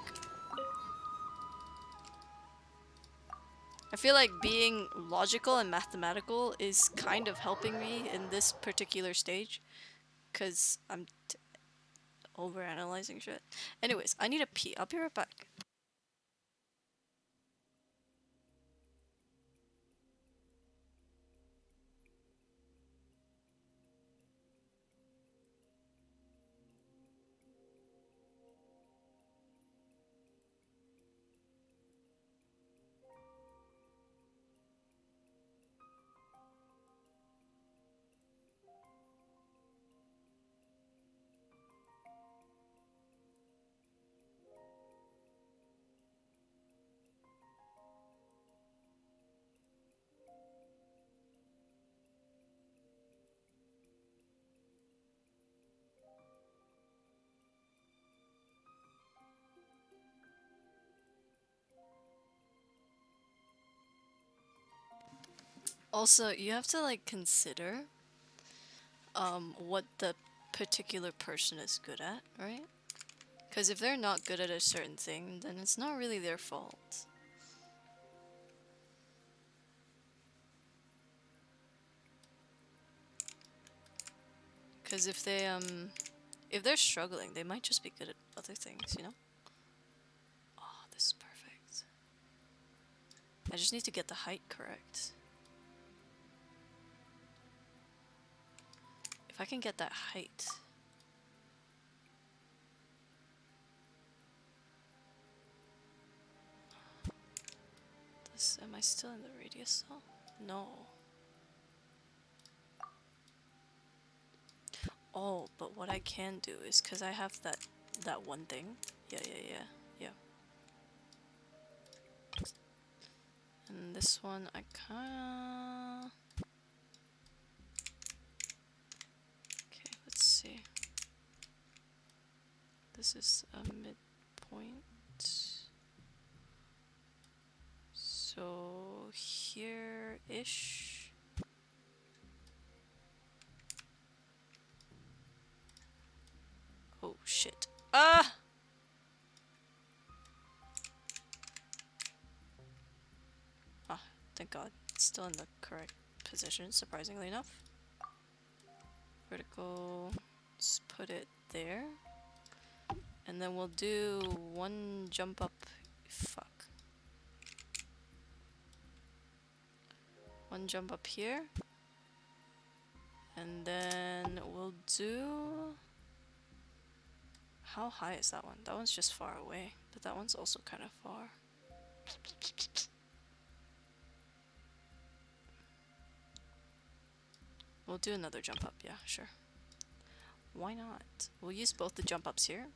I feel like being logical and mathematical is kind of helping me in this particular stage. Because I'm overanalyzing shit. Anyways, I need a pee. I'll be right back. Also, you have to like consider what the particular person is good at, right? Because if they're not good at a certain thing, then it's not really their fault. Because if they're struggling, they might just be good at other things, you know? Oh, this is perfect. I just need to get the height correct. If I can get that height. Am I still in the radius though? No. Oh, but what I can do is, because I have that one thing. Yeah. And this one, I kinda... Okay, let's see. This is a midpoint. So here-ish. Oh shit. Ah! Ah, thank God. It's still in the correct position, surprisingly enough. Vertical. Let's put it there. And then we'll do one jump up. Fuck. One jump up here. And then we'll do... How high is that one? That one's just far away. But that one's also kind of far. We'll do another jump up, yeah, sure. Why not? We'll use both the jump ups here.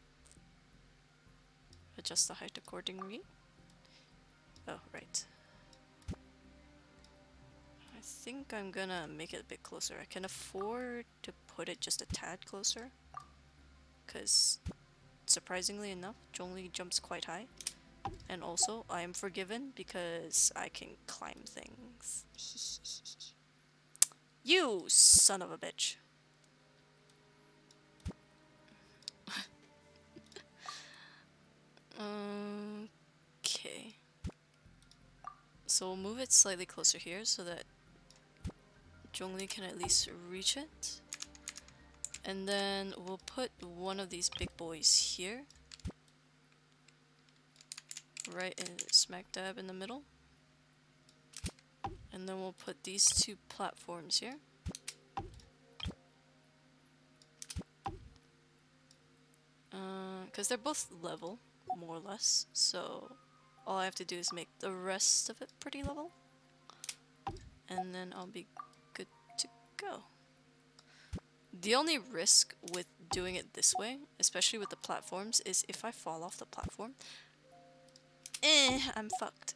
Adjust the height accordingly. Oh, right. I think I'm gonna make it a bit closer. I can afford to put it just a tad closer. Because, surprisingly enough, Zhongli jumps quite high. And also, I am forgiven because I can climb things. You son of a bitch. Okay. So we'll move it slightly closer here so that Zhongli can at least reach it. And then we'll put one of these big boys here. Right in smack dab in the middle. And then we'll put these two platforms here. Because they're both level, more or less. So all I have to do is make the rest of it pretty level. And then I'll be good to go. The only risk with doing it this way, especially with the platforms, is if I fall off the platform, I'm fucked.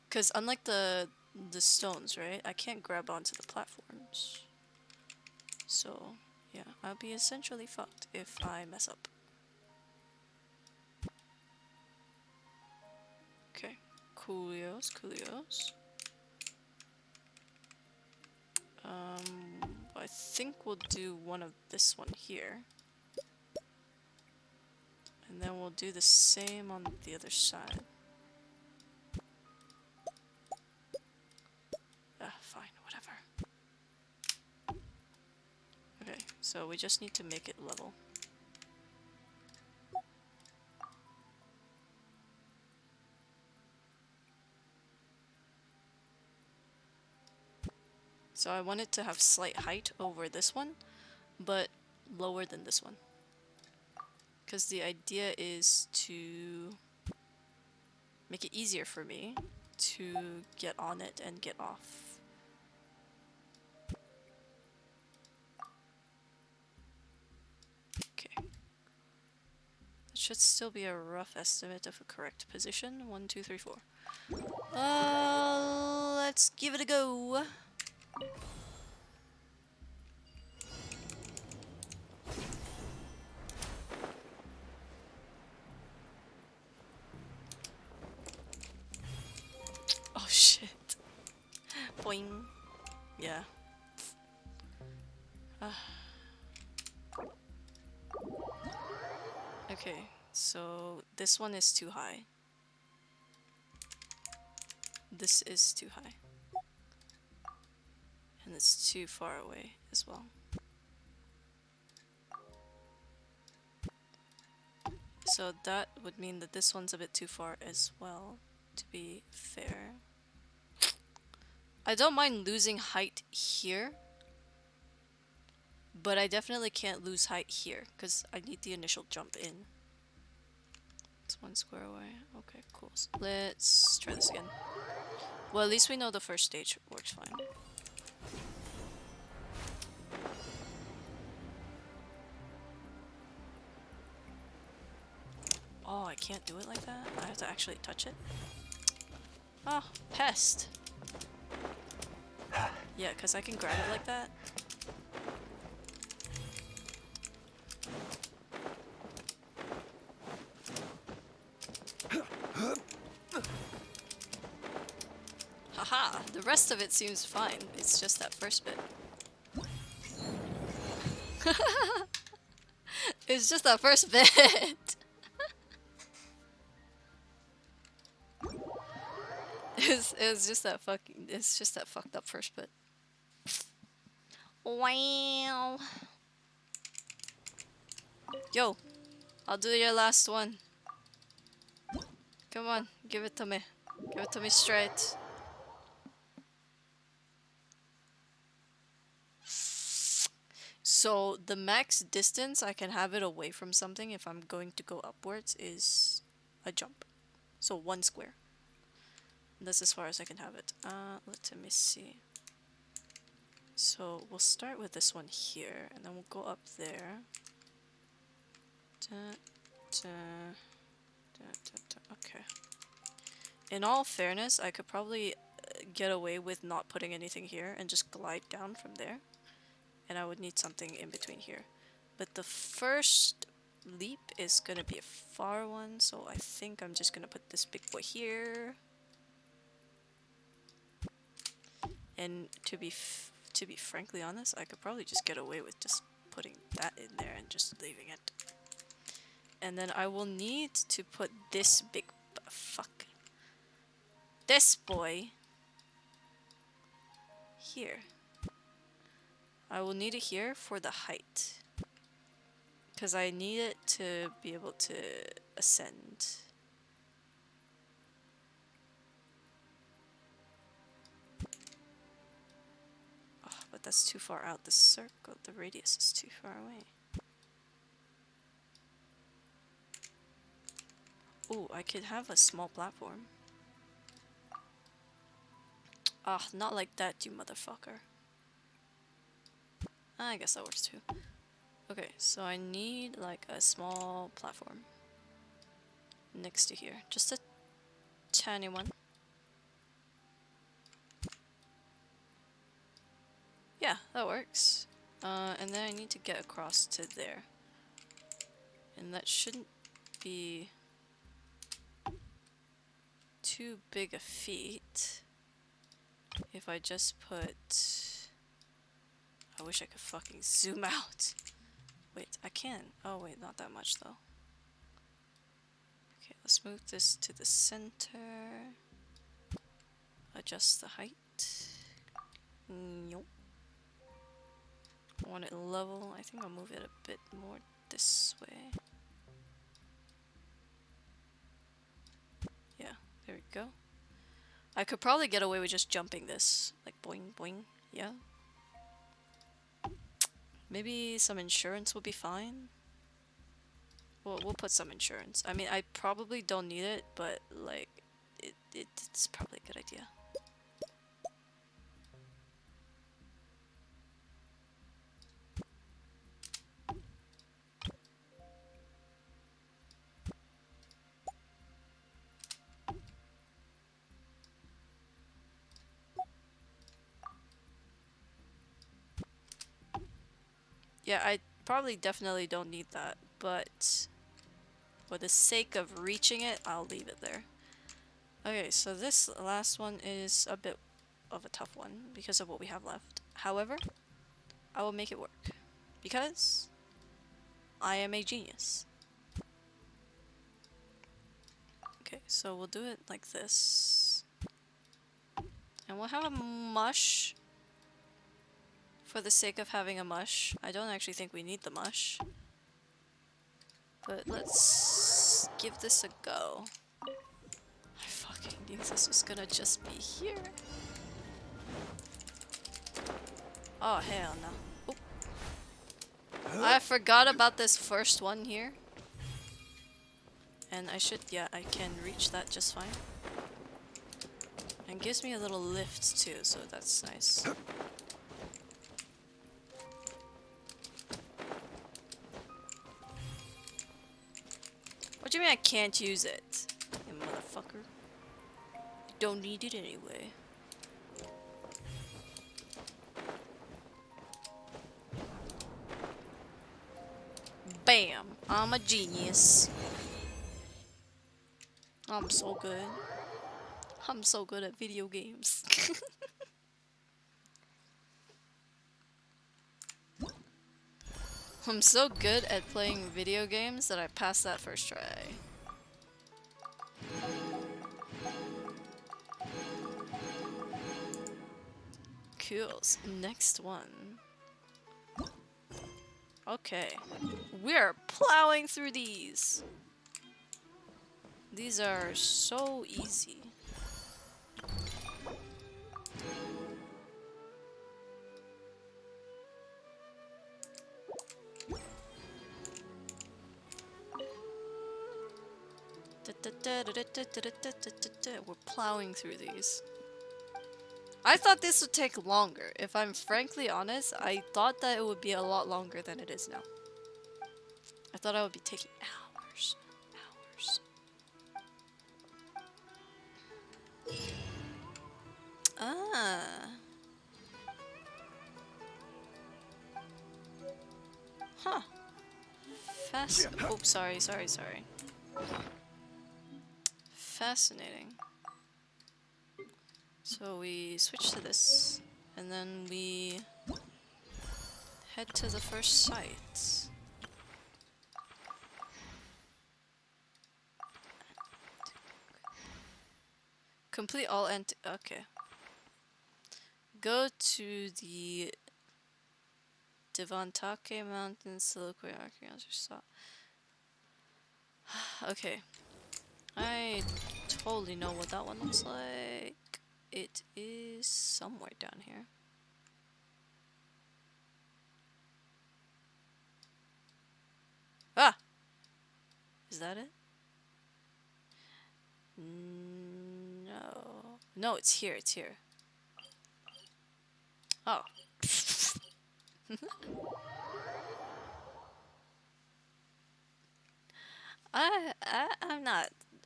Because unlike the stones, right, I can't grab onto the platforms. So, yeah, I'll be essentially fucked if I mess up. Okay, coolios, coolios. I think we'll do one of this one here. And then we'll do the same on the other side. Fine, whatever. Okay, so we just need to make it level. So I want it to have slight height over this one, but lower than this one. Because the idea is to make it easier for me to get on it and get off. Okay. It should still be a rough estimate of a correct position. 1, 2, 3, 4. Let's give it a go. Oh shit. Boing. Yeah. Okay, so this one is too high. This is too high. And it's too far away as well. So that would mean that this one's a bit too far as well, to be fair. I don't mind losing height here, but I definitely can't lose height here, because I need the initial jump in. It's 1 square away. Okay, cool. So let's try this again. Well, at least we know the first stage works fine. Oh, I can't do it like that? I have to actually touch it? Oh, pest! Yeah, because I can grab it like that. Haha, the rest of it seems fine. It's just that first bit. It's just that first bit. It's just that fucked up first bit. Wow. Yo, I'll do your last one. Come on, give it to me. Give it to me straight. So the max distance I can have it away from something if I'm going to go upwards is a jump. So 1 square. That's as far as I can have it. Let me see. So we'll start with this one here, and then we'll go up there. Okay. In all fairness, I could probably get away with not putting anything here and just glide down from there. And I would need something in between here. But the first leap is gonna be a far one, so I think I'm just gonna put this big boy here. And to be frankly honest, I could probably just get away with just putting that in there and just leaving it. And then I will need to put this big fuck. This boy here. I will need it here for the height. Because I need it to be able to ascend. Oh, but that's too far out. The circle, the radius is too far away. Oh, I could have a small platform. Ah, not like that, you motherfucker. I guess that works too. Okay, so I need like a small platform next to here. Just a tiny one. Yeah, that works. And then I need to get across to there. And that shouldn't be too big a feat if I just put... I wish I could fucking zoom out. Wait, I can. Oh wait, not that much though. Okay, let's move this to the center. Adjust the height. Nope. I want it level. I think I'll move it a bit more this way. Yeah, there we go. I could probably get away with just jumping this. Like boing boing. Yeah. Maybe some insurance will be fine. We'll put some insurance. I mean, I probably don't need it, but like, it's probably a good idea. Yeah, I probably definitely don't need that, but for the sake of reaching it, I'll leave it there. Okay, so this last one is a bit of a tough one because of what we have left. However, I will make it work because I am a genius. Okay, so we'll do it like this. And we'll have a mush for the sake of having a mush. I don't actually think we need the mush. But let's give this a go. I fucking knew this was gonna just be here. Oh, hell no. Oh. I forgot about this first one here. And I should, yeah, I can reach that just fine. And gives me a little lift too, so that's nice. What do you mean I can't use it? You motherfucker. You don't need it anyway. Bam! I'm a genius. I'm so good. I'm so good at video games. I'm so good at playing video games that I passed that first try. Cool. Next one. Okay. We're plowing through these. These are so easy. We're plowing through these. I thought this would take longer. If I'm frankly honest, I thought that it would be a lot longer than it is now. I thought I would be taking hours. Ah. Huh. Fast. Oh, sorry. Fascinating. So we switch to this, and then we head to the first site. Complete all okay. Go to the Devantake Mountains, Silicoid Archaeans or so. Okay. I totally know what that one looks like. It is somewhere down here. Ah! Is that it? No. No, it's here, it's here. Oh.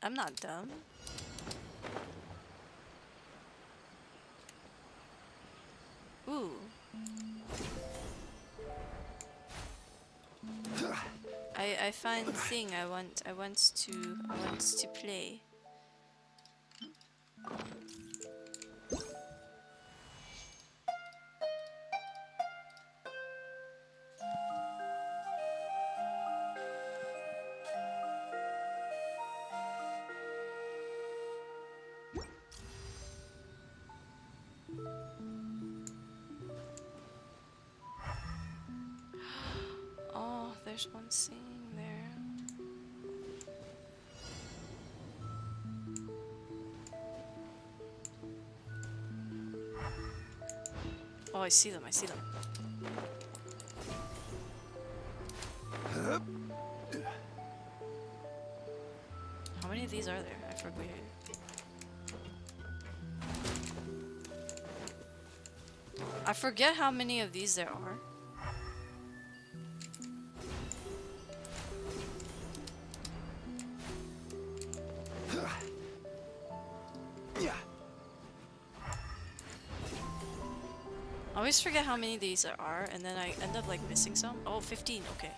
I'm not dumb. Ooh. I find the thing I want to play. Oh, there's one scene there. Oh, I see them, I see them. How many of these are there? I forget. I forget how many of these there are. I always forget how many of these there are, and then I end up like missing some. Oh, 15, okay.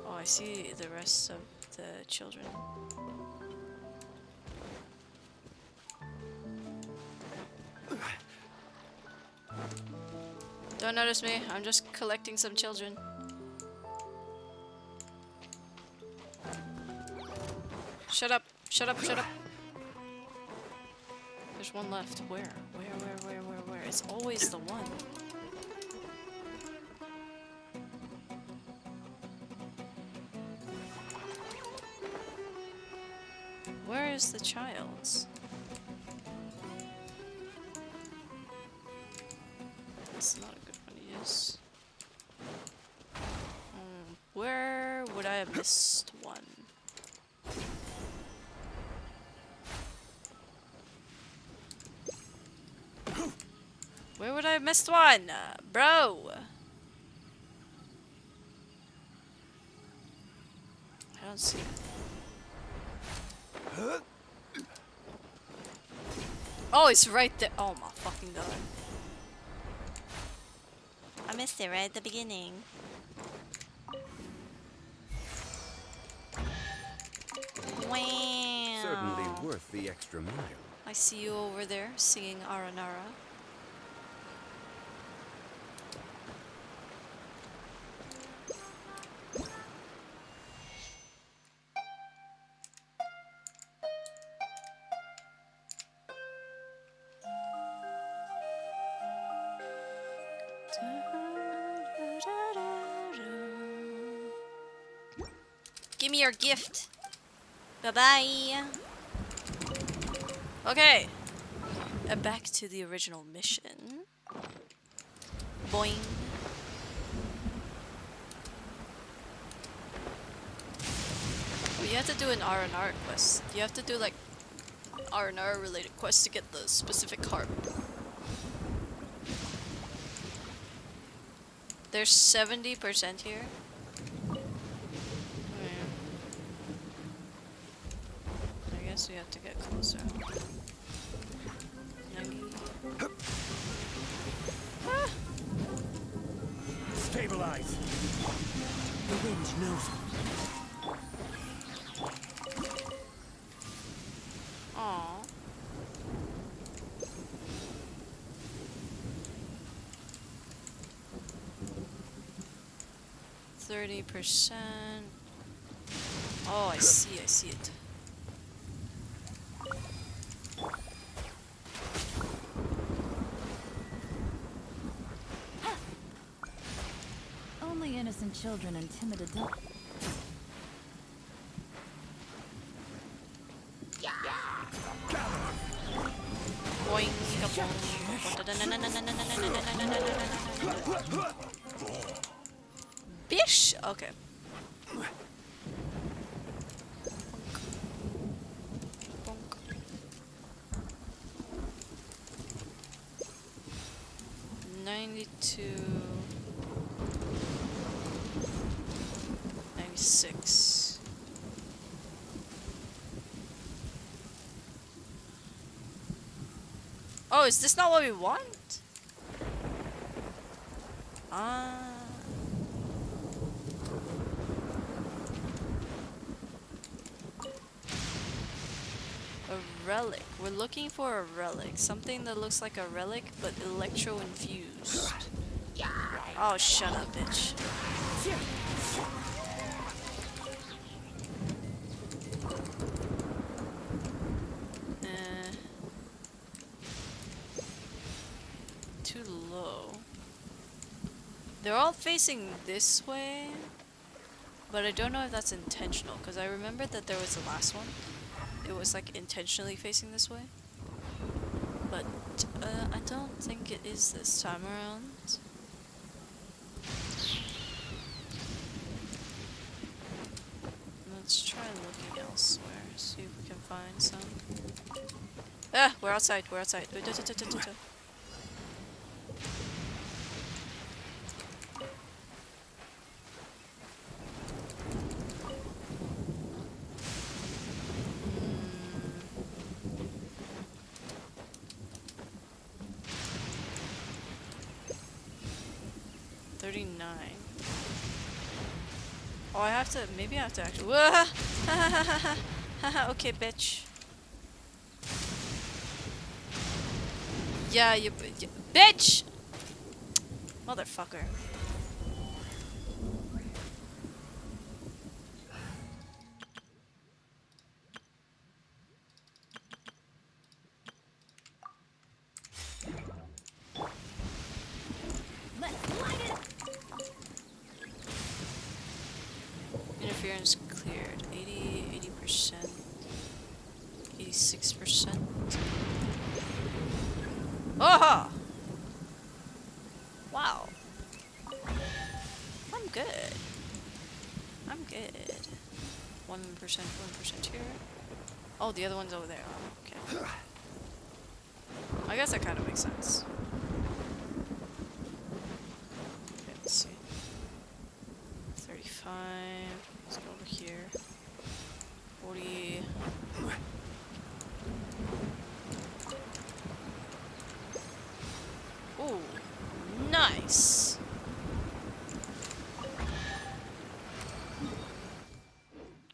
Oh, I see the rest of the children. Don't notice me, I'm just collecting some children. Shut up, shut up, shut up. There's one left. Where? Where? It's always the one. Where is the child's? That's not a good one to use. Where would I have missed one? Where would I have missed one? Bro! I don't see it. Oh, it's right there. Oh my fucking god. I missed it right at the beginning. Wow. Certainly worth the extra mile. I see you over there singing Aranara. Give me your gift. Bye-bye. Okay. Back to the original mission. Boing. Oh, you have to do an R&R quest. You have to do like R&R related quests to get the specific harp. There's 70% here. I guess we have to get closer. Ah. Stabilize. The wind knows. Aww. 30%. Oh, I see it. Only innocent children and timid adults. Boing, bish! Okay. Bonk. 92. 96. Oh, is this not what we want? Ah. A relic. We're looking for a relic. Something that looks like a relic, but electro-infused. Oh, shut up, bitch. Too low. They're all facing this way, but I don't know if that's intentional, because I remember that there was the last one. It was like intentionally facing this way, but I don't think it is this time around. Let's try looking elsewhere, see if we can find some. Ah, we're outside, we're outside. 39. Oh, I have to, maybe I have to actually. Okay, bitch. Yeah, you bitch! Motherfucker. Interference cleared. 80%. 86%. Oh! Wow. I'm good. I'm good. 1% here. Oh, the other one's over there. Oh, okay. I guess that kind of makes sense. Okay, let's see. 35. Let's go over here. 40. Ooh, nice.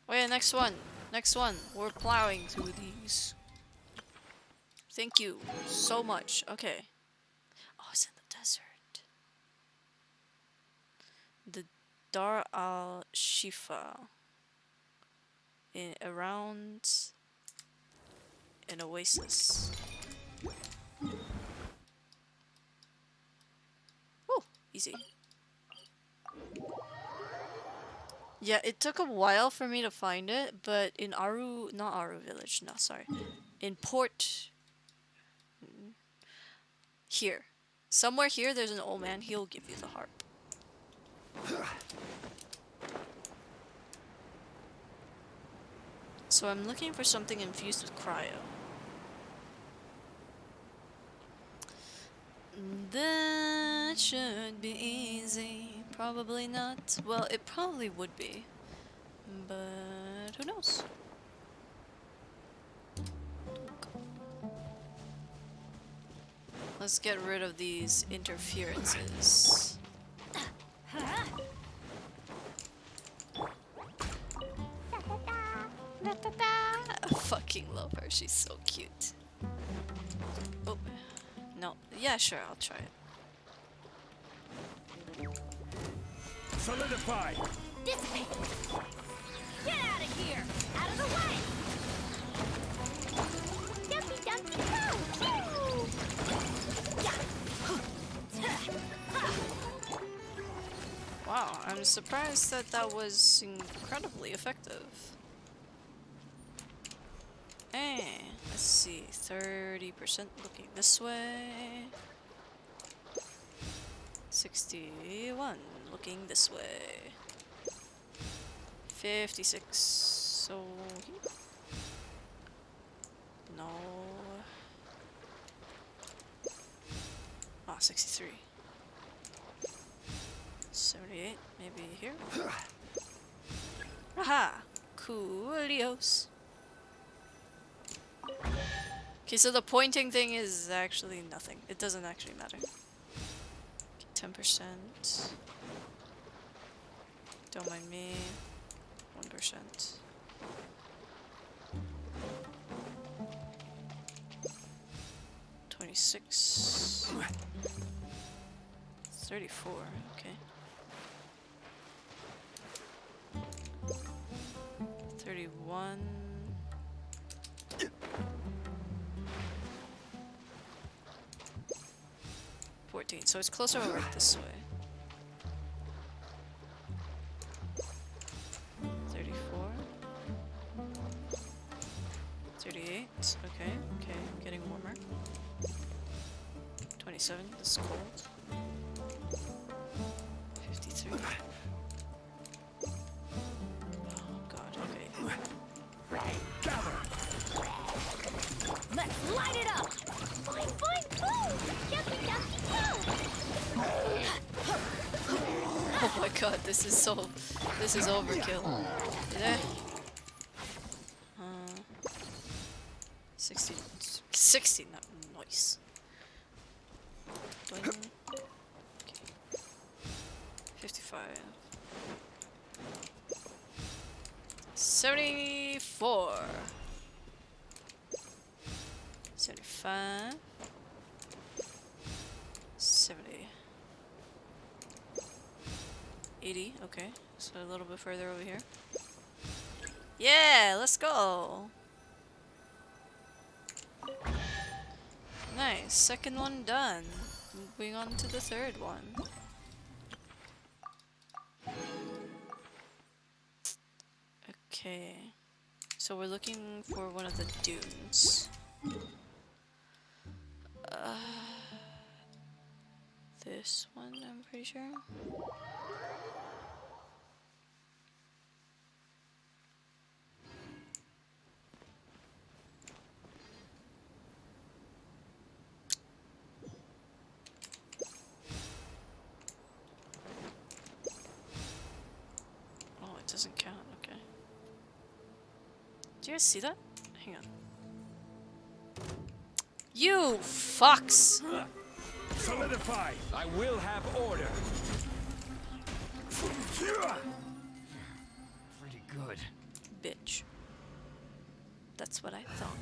Oh yeah, next one. Next one. We're plowing through these. Thank you so much. Okay. Oh, it's in the desert. The Dar al-Shifa. Around an oasis. Oh, easy. Yeah, it took a while for me to find it, but in not Aru village, no, sorry. In Port... Here. Somewhere here, there's an old man, he'll give you the harp. So I'm looking for something infused with cryo. That should be easy. Probably not. Well, it probably would be. But who knows? Let's get rid of these interferences. I fucking love her. She's so cute. Oh. No. Yeah, sure. I'll try it. Solidify! Dissipate! Get out of here! Out of the way! Dumpy dumpy go! Wow, I'm surprised that that was incredibly effective. Hey, let's see, 30% looking this way. 61 looking this way. 56. So no. Ah, 63. 78, maybe here. Aha! Coolios. Okay, so the pointing thing is actually nothing. It doesn't actually matter. 10%. Don't mind me. 1%. $26. 34, okay. 31. 14, so it's closer over this way. 34. 38, okay, getting warmer. 27, this is cold. 53. Oh god, okay. Let's light it up! Fine, fine, boom! Dumpy dumpy go! Oh my god, this is overkill. Yeah. 60, not nice. 20. Okay. 55. 74. 75. 70. 80, okay. So a little bit further over here. Yeah, let's go! Nice, second one done. Moving on to the third one. Okay. So we're looking for one of the dunes. This one, I'm pretty sure. Oh, it doesn't count, okay. Do you guys see that? Hang on. You fucks! Solidify! I will have order! Pretty good. Bitch. That's what I thought.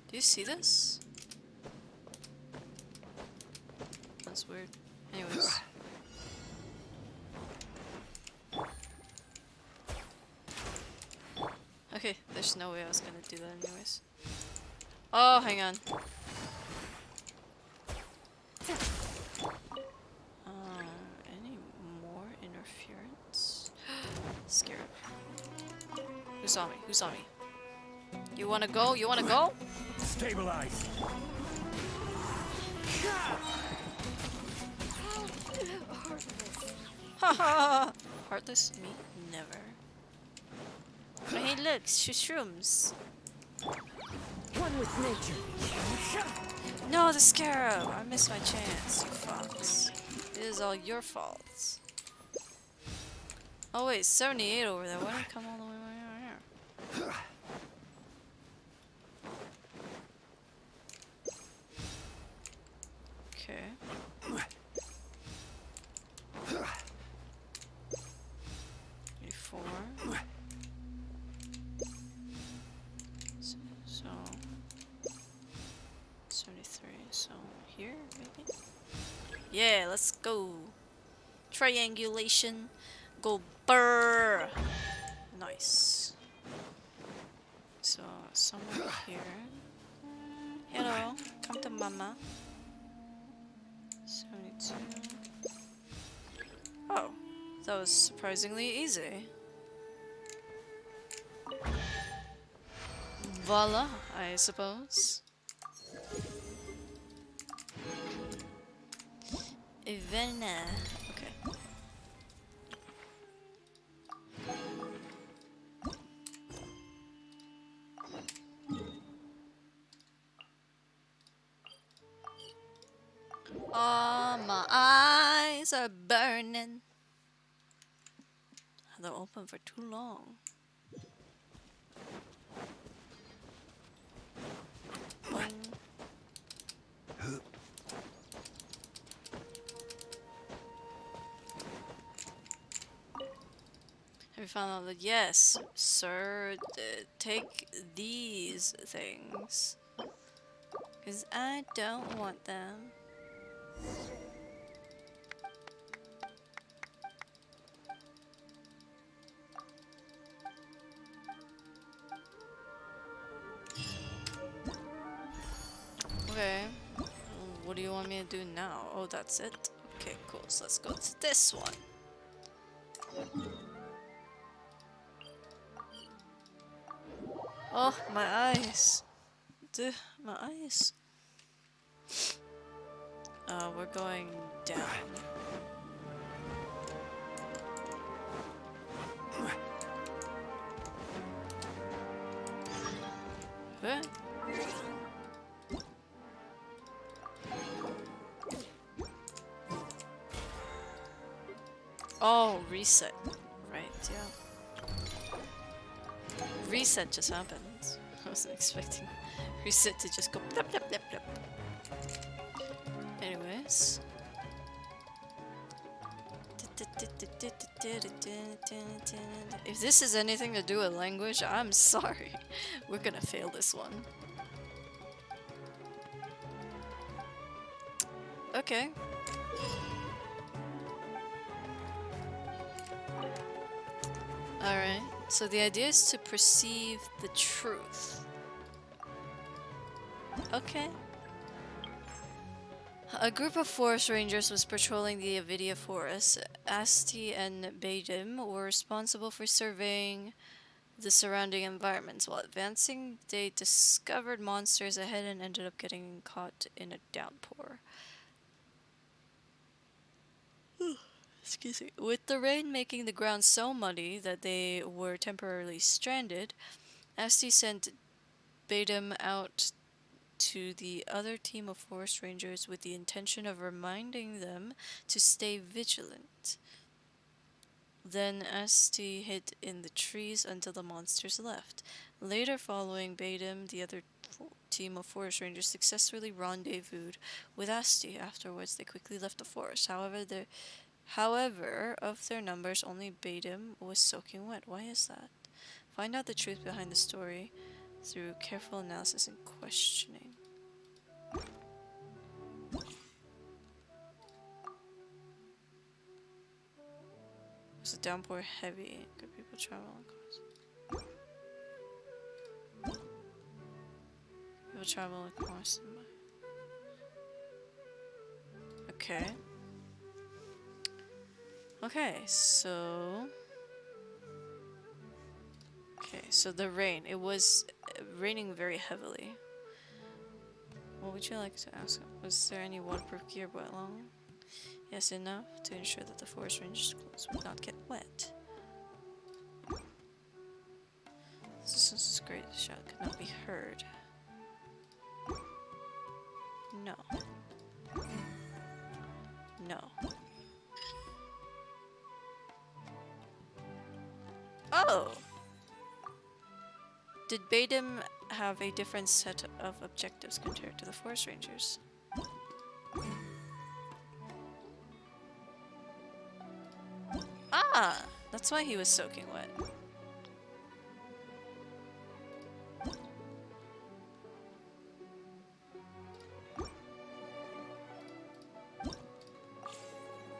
Do you see this? That's weird. Anyways. Okay, there's no way I was gonna do that anyways. Oh, hang on. Any more interference? Scared. Who saw me? Who saw me? You wanna go? You wanna go? Stabilize! Haha! Heartless? Me? Never. Hey, look, shrooms. One with nature. No, the scarab! I missed my chance, you fucks. It is all your fault. Oh wait, 78 over there. Why did I come all the way over here? Okay. Four. So 73. So here. Yeah, let's go. Triangulation. Go burr. Nice. So, somewhere here. Hello, come to mama. 72. Oh, that was surprisingly easy. Voila, I suppose. Ivana. Okay. Oh, my eyes are burning. They're open for too long. Boing. Have you found out that yes, sir, take these things. Because I don't want them. Okay. What do you want me to do now? Oh, that's it? Okay, cool. So let's go to this one. Oh, my eyes. Duh, my eyes. We're going down. Huh? Oh, reset. Right, yeah. Reset just happened. I wasn't expecting reset to just go blip blip blip blip. Anyways. If this is anything to do with language, I'm sorry. We're gonna fail this one. Okay. Alright, so the idea is to perceive the truth. Okay. A group of forest rangers was patrolling the Avidia forest. Asti and Badim were responsible for surveying the surrounding environments. While advancing, they discovered monsters ahead and ended up getting caught in a downpour. Excuse me. With the rain making the ground so muddy that they were temporarily stranded, Asti sent Badim out to the other team of forest rangers with the intention of reminding them to stay vigilant. Then Asti hid in the trees until the monsters left. Later, following Badim, the other team of forest rangers successfully rendezvoused with Asti. Afterwards, they quickly left the forest. However, of their numbers, only Badim was soaking wet. Why is that? Find out the truth behind the story through careful analysis and questioning. Was the downpour heavy? Could people travel on cars? People travel on cars. Okay. Okay, so... Okay, so the rain. It was raining very heavily. What would you like to ask? Was there any waterproof gear brought along? Yes, enough to ensure that the forest ranger's clothes would not get wet. This is great. The shot could not be heard. No. No. Oh! Did Badim have a different set of objectives compared to the forest rangers? Ah! That's why he was soaking wet.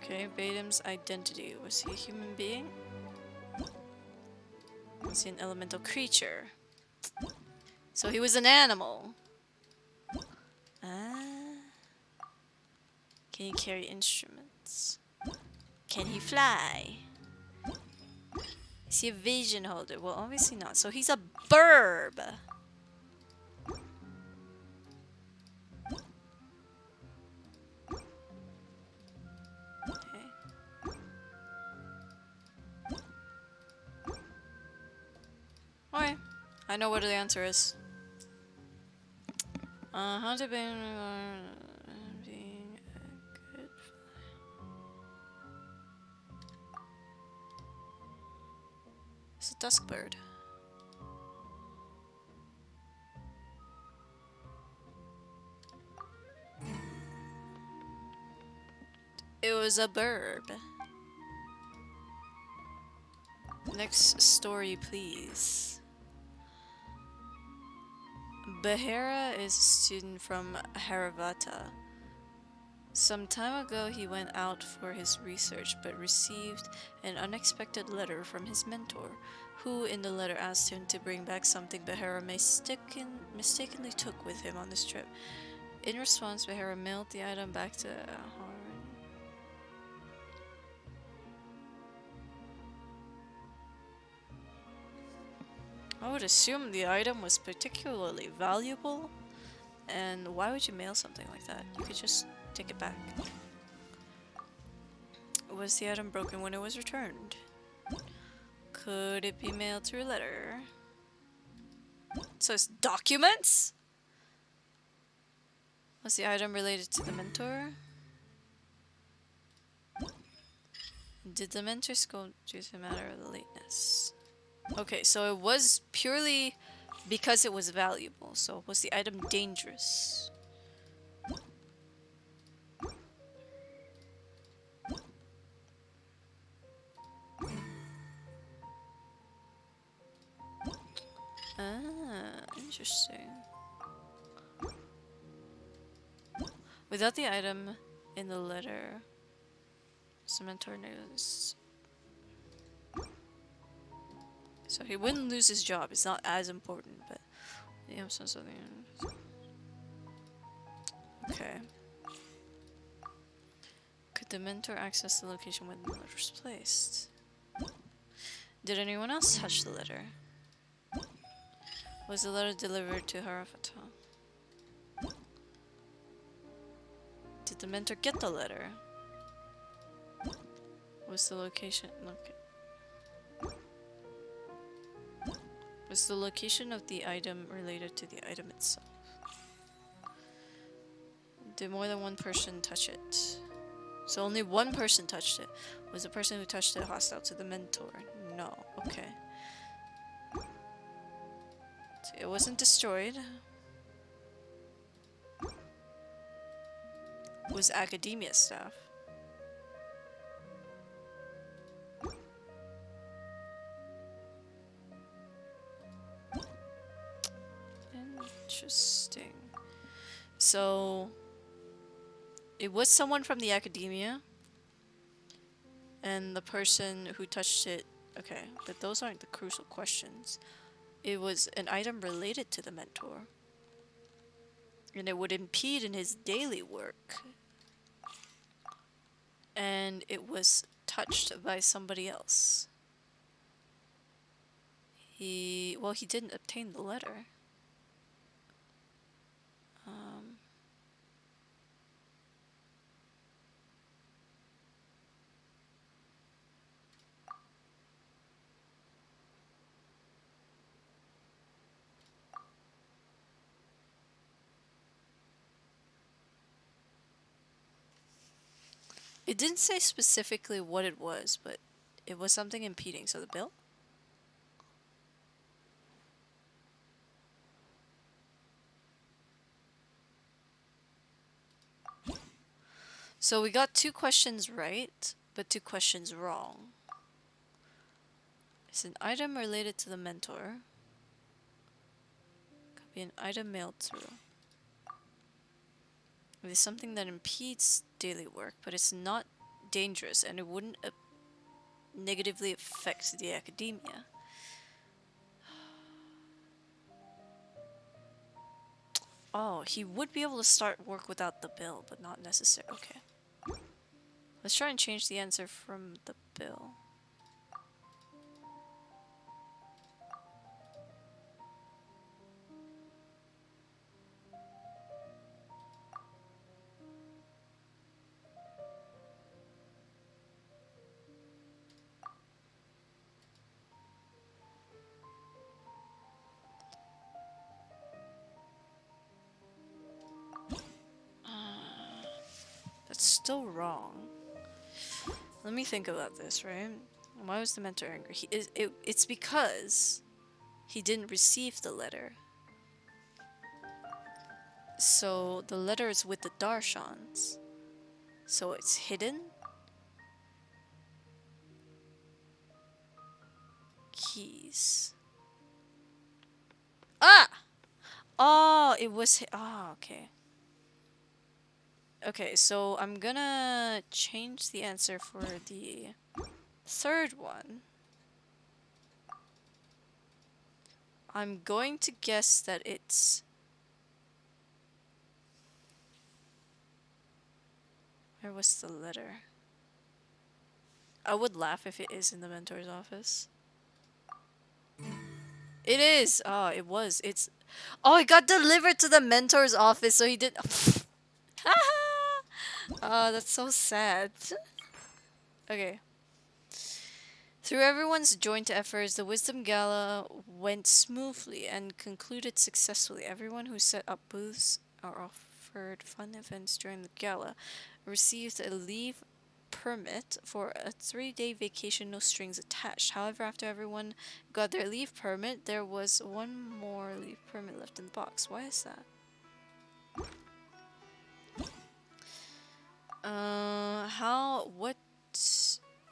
Okay, Batum's identity. Was he a human being? Was he an elemental creature? So he was an animal. Ah. Can he carry instruments? Can he fly? Is he a vision holder? Well, obviously not. So he's a burb. Okay. Okay. I know what the answer is. How to be being a good It's a dusk bird. It was a burb. Next story, please. Behera is a student from Haravata. Some time ago he went out for his research but received an unexpected letter from his mentor, who in the letter asked him to bring back something Behera mistakenly took with him on this trip. In response, Behera mailed the item back to I would assume the item was particularly valuable, and why would you mail something like that? You could just take it back. Was the item broken when it was returned? Could it be mailed through a letter? So it's documents? Was the item related to the mentor? Did the mentor scold due to the matter of the lateness? Okay, so it was purely because it was valuable. So was the item dangerous? Ah, interesting. Without the item in the letter, Cementor knows. So he wouldn't lose his job. It's not as important, but the absence of the. Okay. Could the mentor access the location when the letter was placed? Did anyone else touch the letter? Was the letter delivered to Harafata? Did the mentor get the letter? Was the location Was the location of the item related to the item itself? Did more than one person touch it? So only one person touched it. Was the person who touched it hostile to the mentor? No. Okay. So it wasn't destroyed. It was academia staff. Interesting. So it was someone from the academia, and the person who touched it. Okay, but those aren't the crucial questions. It was an item related to the mentor, and it would impede in his daily work, and it was touched by somebody else. He didn't obtain the letter. It didn't say specifically what it was, but it was something impeding. So the bill? So we got 2 questions right, but 2 questions wrong. It's an item related to the mentor. Could be an item mailed through. It is something that impedes daily work, but it's not dangerous and it wouldn't negatively affect the academia. Oh, he would be able to start work without the bill, but not necessary. Okay. Let's try and change the answer from the bill. That's still wrong. Let me think about this, right? Why was the mentor angry? It's because he didn't receive the letter. So the letter is with the Darshans. So it's hidden. Keys. Ah! Oh, it was. Oh, okay. Okay, so I'm gonna change the answer for the third one. I'm going to guess that it's... Where was the letter? I would laugh if it is in the mentor's office. It is! Oh, it was. It's... Oh, it got delivered to the mentor's office, so he did... Oh, that's so sad. Okay. Through everyone's joint efforts, the Wisdom Gala went smoothly and concluded successfully. Everyone who set up booths or offered fun events during the gala received a leave permit for a 3-day vacation, no strings attached. However, after everyone got their leave permit, there was one more leave permit left in the box. Why is that?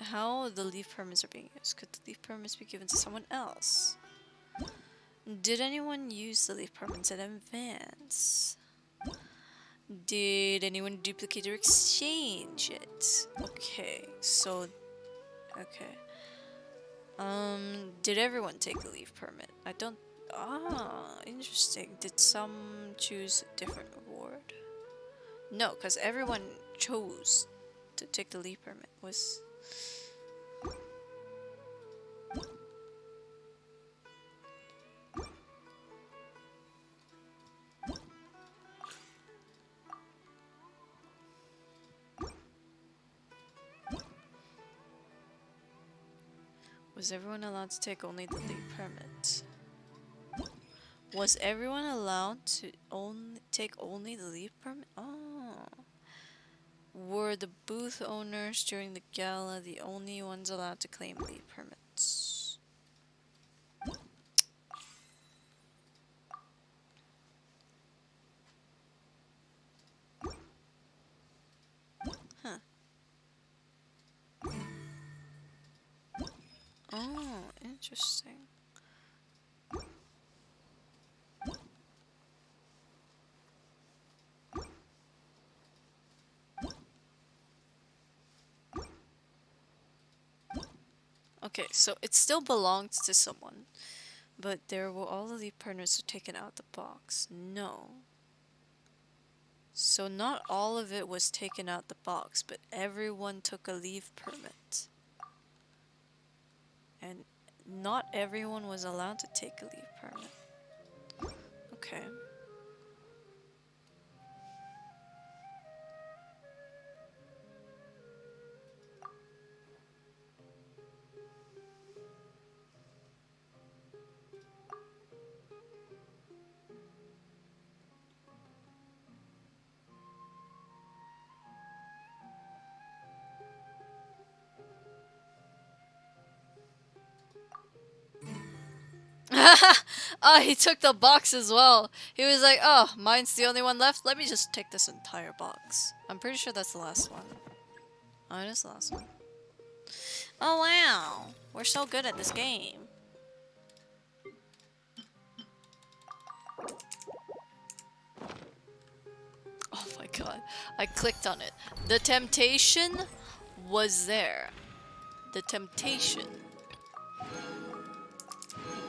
How the leave permits are being used? Could the leave permits be given to someone else? Did anyone use the leave permits in advance? Did anyone duplicate or exchange it? Okay, so... Okay. Did everyone take the leave permit? I don't... Ah, interesting. Did some choose a different award? No, because everyone chose to take the leave permit. Was everyone allowed to take only the leave permit? Was everyone allowed to take only the leave permit? Oh. Were the booth owners during the gala the only ones allowed to claim leave permits? Huh. Oh, interesting. Okay, so it still belongs to someone, but there were all the leave permits taken out the box. No. So not all of it was taken out the box, but everyone took a leave permit. And not everyone was allowed to take a leave permit. Okay. Oh, he took the box as well. He was like, oh, mine's the only one left. Let me just take this entire box. I'm pretty sure that's the last one. Oh, it is the last one. Oh, wow. We're so good at this game. Oh my god. I clicked on it. The temptation was there. The temptation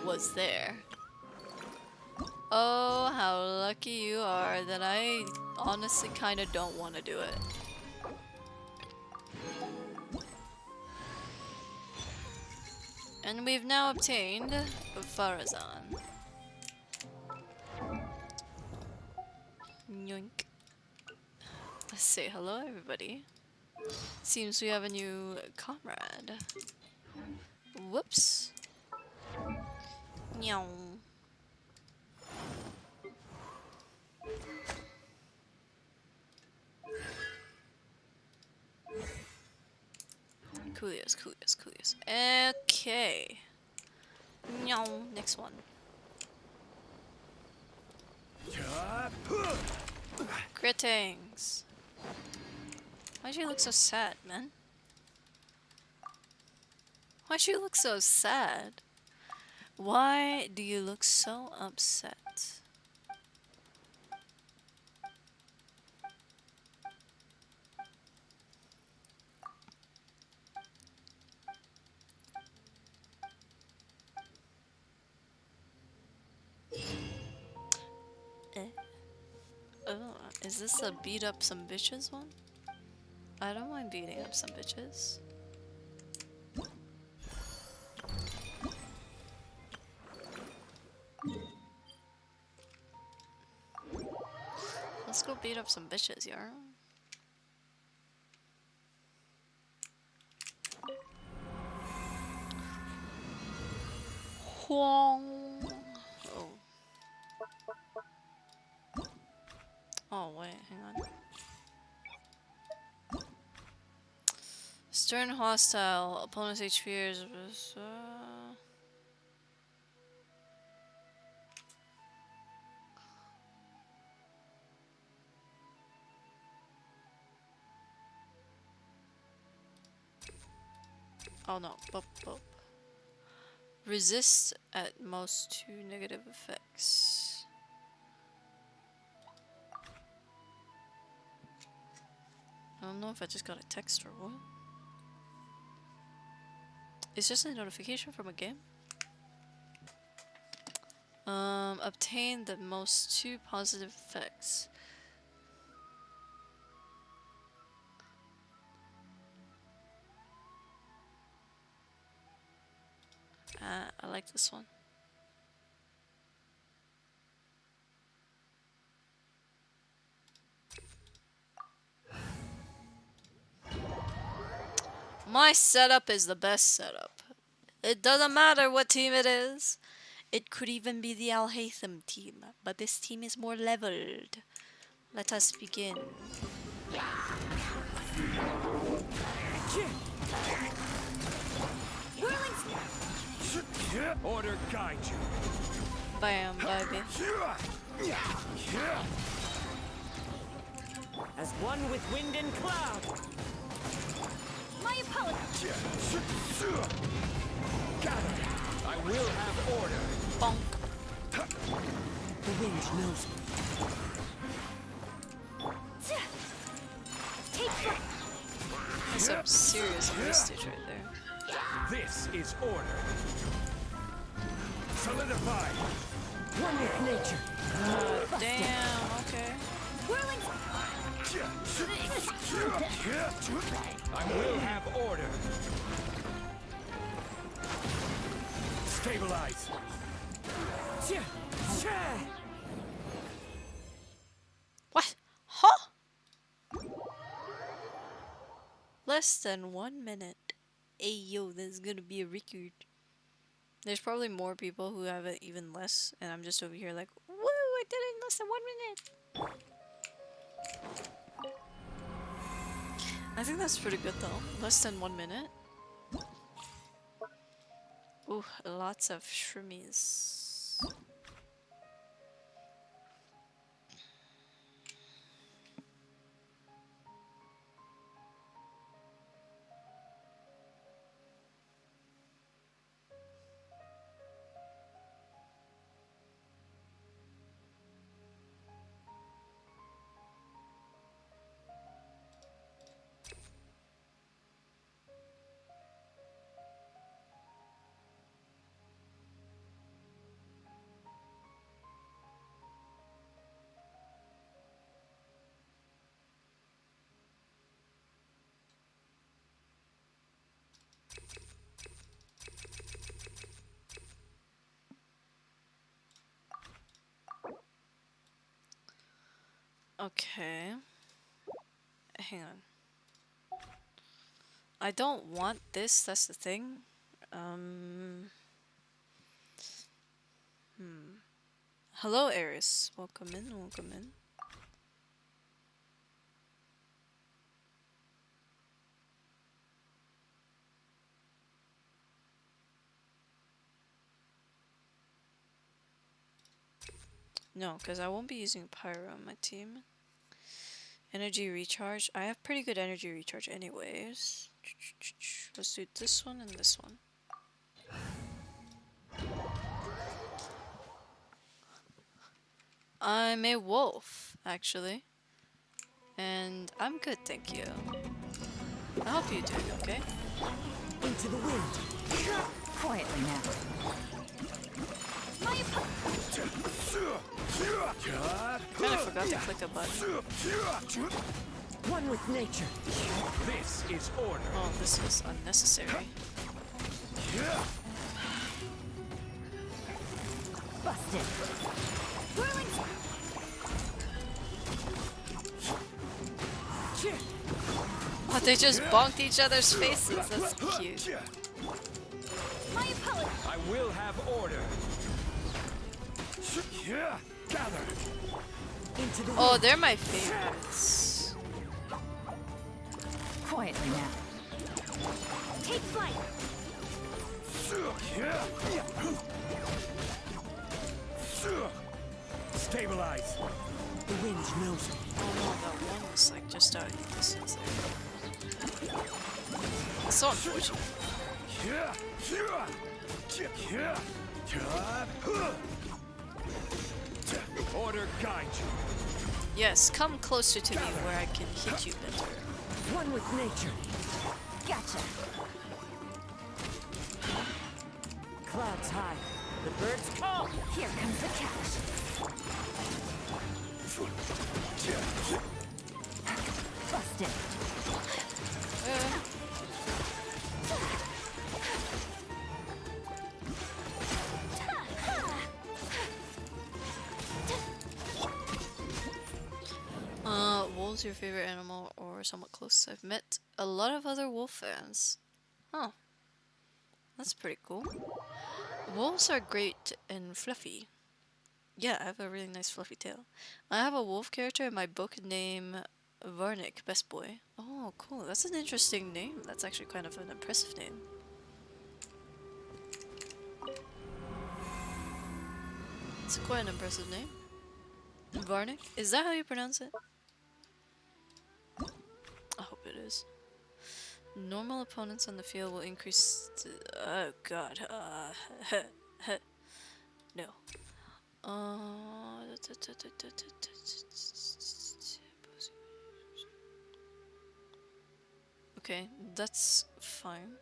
was there. Oh, how lucky you are that I honestly kind of don't want to do it. And we've now obtained Farazan. Yoink. Let's say hello, everybody. Seems we have a new comrade. Whoops. Meow. Coolios. Okay. Meow. Next one. Greetings. Why'd you look so sad, man? Why'd you look so sad? Why do you look so upset? Oh, is this a beat up some bitches one? I don't mind beating up some bitches. Let's go beat up some bitches, yo. Huang. Oh. Oh, wait, hang on. Stern hostile. Opponent's HP is... Oh no. Boop, boop. Resist at most 2 negative effects. I don't know if I just got a text or what. It's just a notification from a game. Obtain the most 2 positive effects. I like this one. My setup is the best setup. It doesn't matter what team it is. It could even be the Al Haytham team, but this team is more leveled. Let us begin. Order guide you. Bam, baby. As one with wind and cloud. My apologies. Got it. I will have order. Bonk. The wind knows me. That's some serious wastage right there. This is order. Solidify. One with nature. Damn, okay. I will have order. Stabilize. What? Huh? Less than 1 minute. Hey yo, this is gonna be a record. There's probably more people who have it even less, and I'm just over here like, woo, I did it in less than 1 minute. I think that's pretty good though. Less than 1 minute. Ooh, lots of shrimmies. Okay. Hang on. I don't want this, that's the thing. Hello, Eris. Welcome in, welcome in. No, because I won't be using Pyro on my team. Energy recharge. I have pretty good energy recharge anyways. Let's do this one and this one. I'm a wolf, actually. And I'm good, thank you. I hope you're doing okay. Into the wind. Quietly now. Kinda forgot to click a button. One with nature. This is order. Oh, this was unnecessary. Busted. Oh, they just bonked each other's faces. That's cute. I will have order. Gather. Into the Oh, wind. they're my favorites. Quietly now. Take flight. Stabilize. The wind knows me. Oh no, that one was like just out of distance there. So unfortunate. Order guide you. Yes, come closer to me where I can hit you better. One with nature. Gotcha. Clouds high. The birds call. Here comes the catch. Busted. Wolves your favorite animal or somewhat close? I've met a lot of other wolf fans. Huh. That's pretty cool. Wolves are great and fluffy. Yeah, I have a really nice fluffy tail. I have a wolf character in my book named Varnick, Best Boy. Oh, cool. That's an interesting name. That's actually kind of an impressive name. It's quite an impressive name. Varnick? Is that how you pronounce it? I hope it is. Normal opponents on the field will increase. Oh god. No. Okay, that's fine.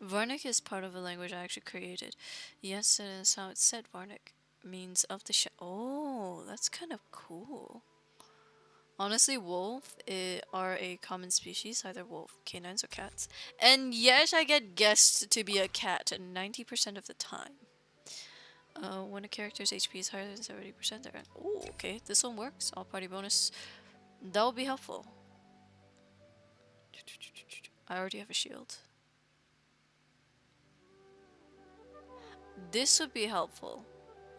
Varnick is part of a language I actually created. Yes, it is how it's said. Varnick means of the oh, that's kind of cool. Honestly, wolf are a common species, either wolf, canines, or cats. And yes, I get guessed to be a cat 90% of the time. When a character's HP is higher than 70%, they're... Oh, okay, this one works. All party bonus. That will be helpful. I already have a shield. This would be helpful.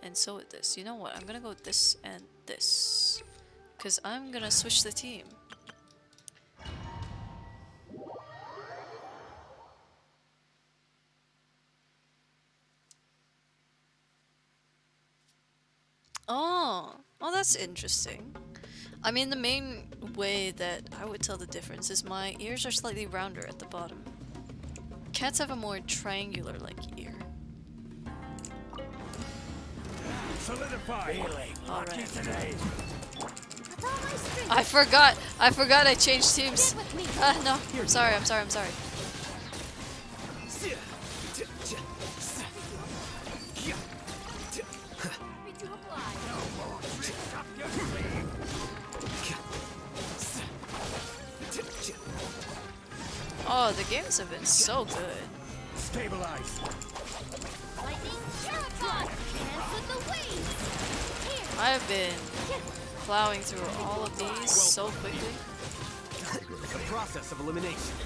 And so would this. You know what? I'm gonna go with this and this. Because I'm gonna switch the team. Oh, that's interesting. I mean, the main way that I would tell the difference is my ears are slightly rounder at the bottom. Cats have a more triangular-like ear. Solidify. All right. Today. I forgot I changed teams. No, I'm sorry. Oh, the games have been so good. Stabilize. I have been plowing through all of these so quickly. The process of elimination.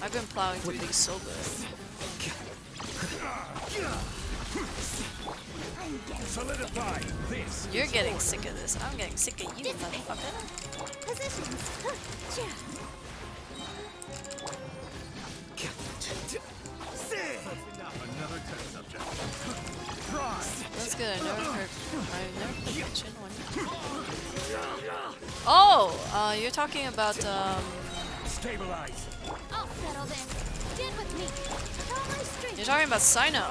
I've been plowing through these so good. Solidify this. You're getting sick of this. I'm getting sick of you, motherfucker. Another test subject. That's good. I've never played Genshin one. Oh, you're talking about Stabilize. I'll settle this. Stand with me. Draw my strength. You're talking about Sino.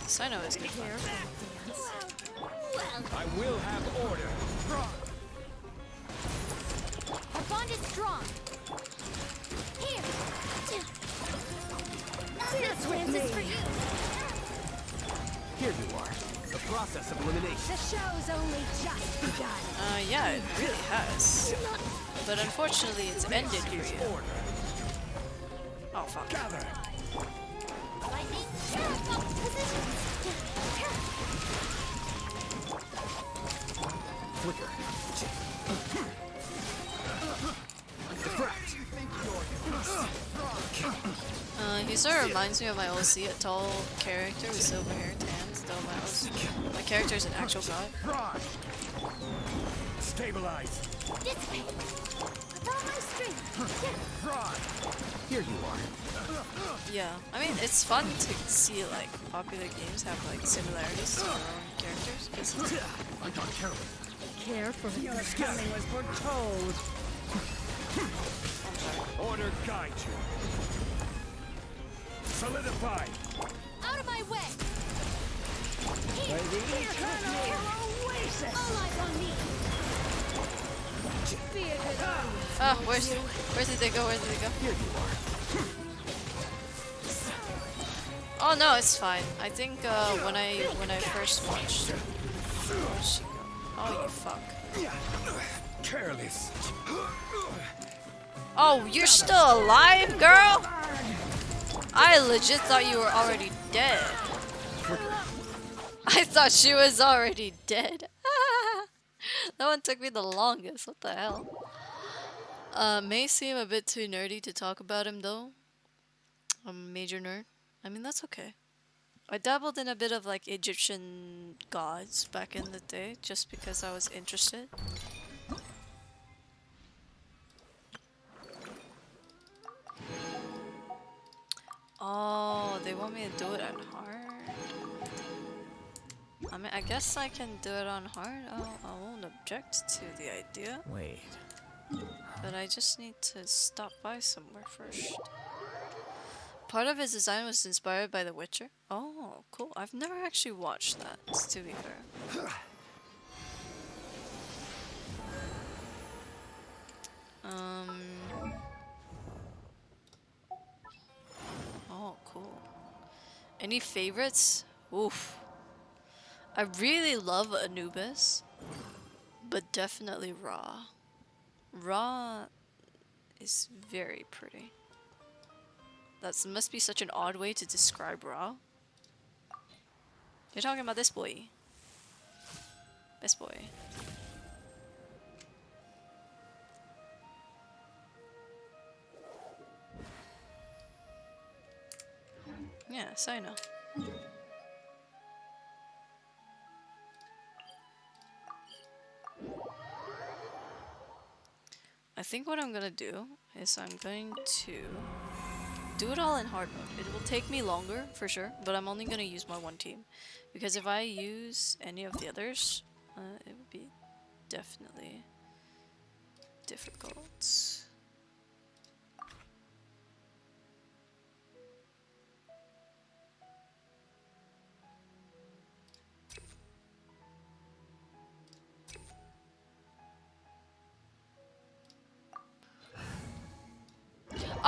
Sino is good fun. I will have order. Our bond is strong. Here. This dance is for you. Here you are. The process of elimination. The show's only just begun. Yeah, it really has. But unfortunately, it's ended for you. Oh, fuck. Gather. Lightning. Positions. Flicker. He sort of reminds me of my OC, a tall character with silver hair, tans, though my character is an actual god. Stabilize. Dissipate. With all my strength. Here you are. Yeah, I mean, it's fun to see, like, popular games have, like, similarities to their own characters, because I got careless. Care for your coming was foretold. Order guide you. Solidify. Out of my way. For the eternal oasis. All eyes on me. Bearded armies. oh, where did they go? Where did they go? Here you are. Oh no, it's fine. I think when I first watched. Where'd she go? Oh, you fuck. Careless. Oh, you're still alive, girl? I legit thought you were already dead. I thought she was already dead. That one took me the longest. What the hell? May seem a bit too nerdy to talk about him though. I'm a major nerd. I mean, that's okay. I dabbled in a bit of like Egyptian gods back in the day just because I was interested. Oh, they want me to do it on hard? I mean, I guess I can do it on hard. I won't object to the idea. Wait. But I just need to stop by somewhere first. Part of his design was inspired by The Witcher. Oh, cool. I've never actually watched that, to be fair. Oh, cool. Any favorites? Oof. I really love Anubis, but definitely Ra. Ra is very pretty. That must be such an odd way to describe Ra. You're talking about this boy. This boy. Yes, I know. I think what I'm gonna do is I'm going to do it all in hard mode. It will take me longer, for sure, but I'm only gonna use my one team. Because if I use any of the others, it would be definitely difficult.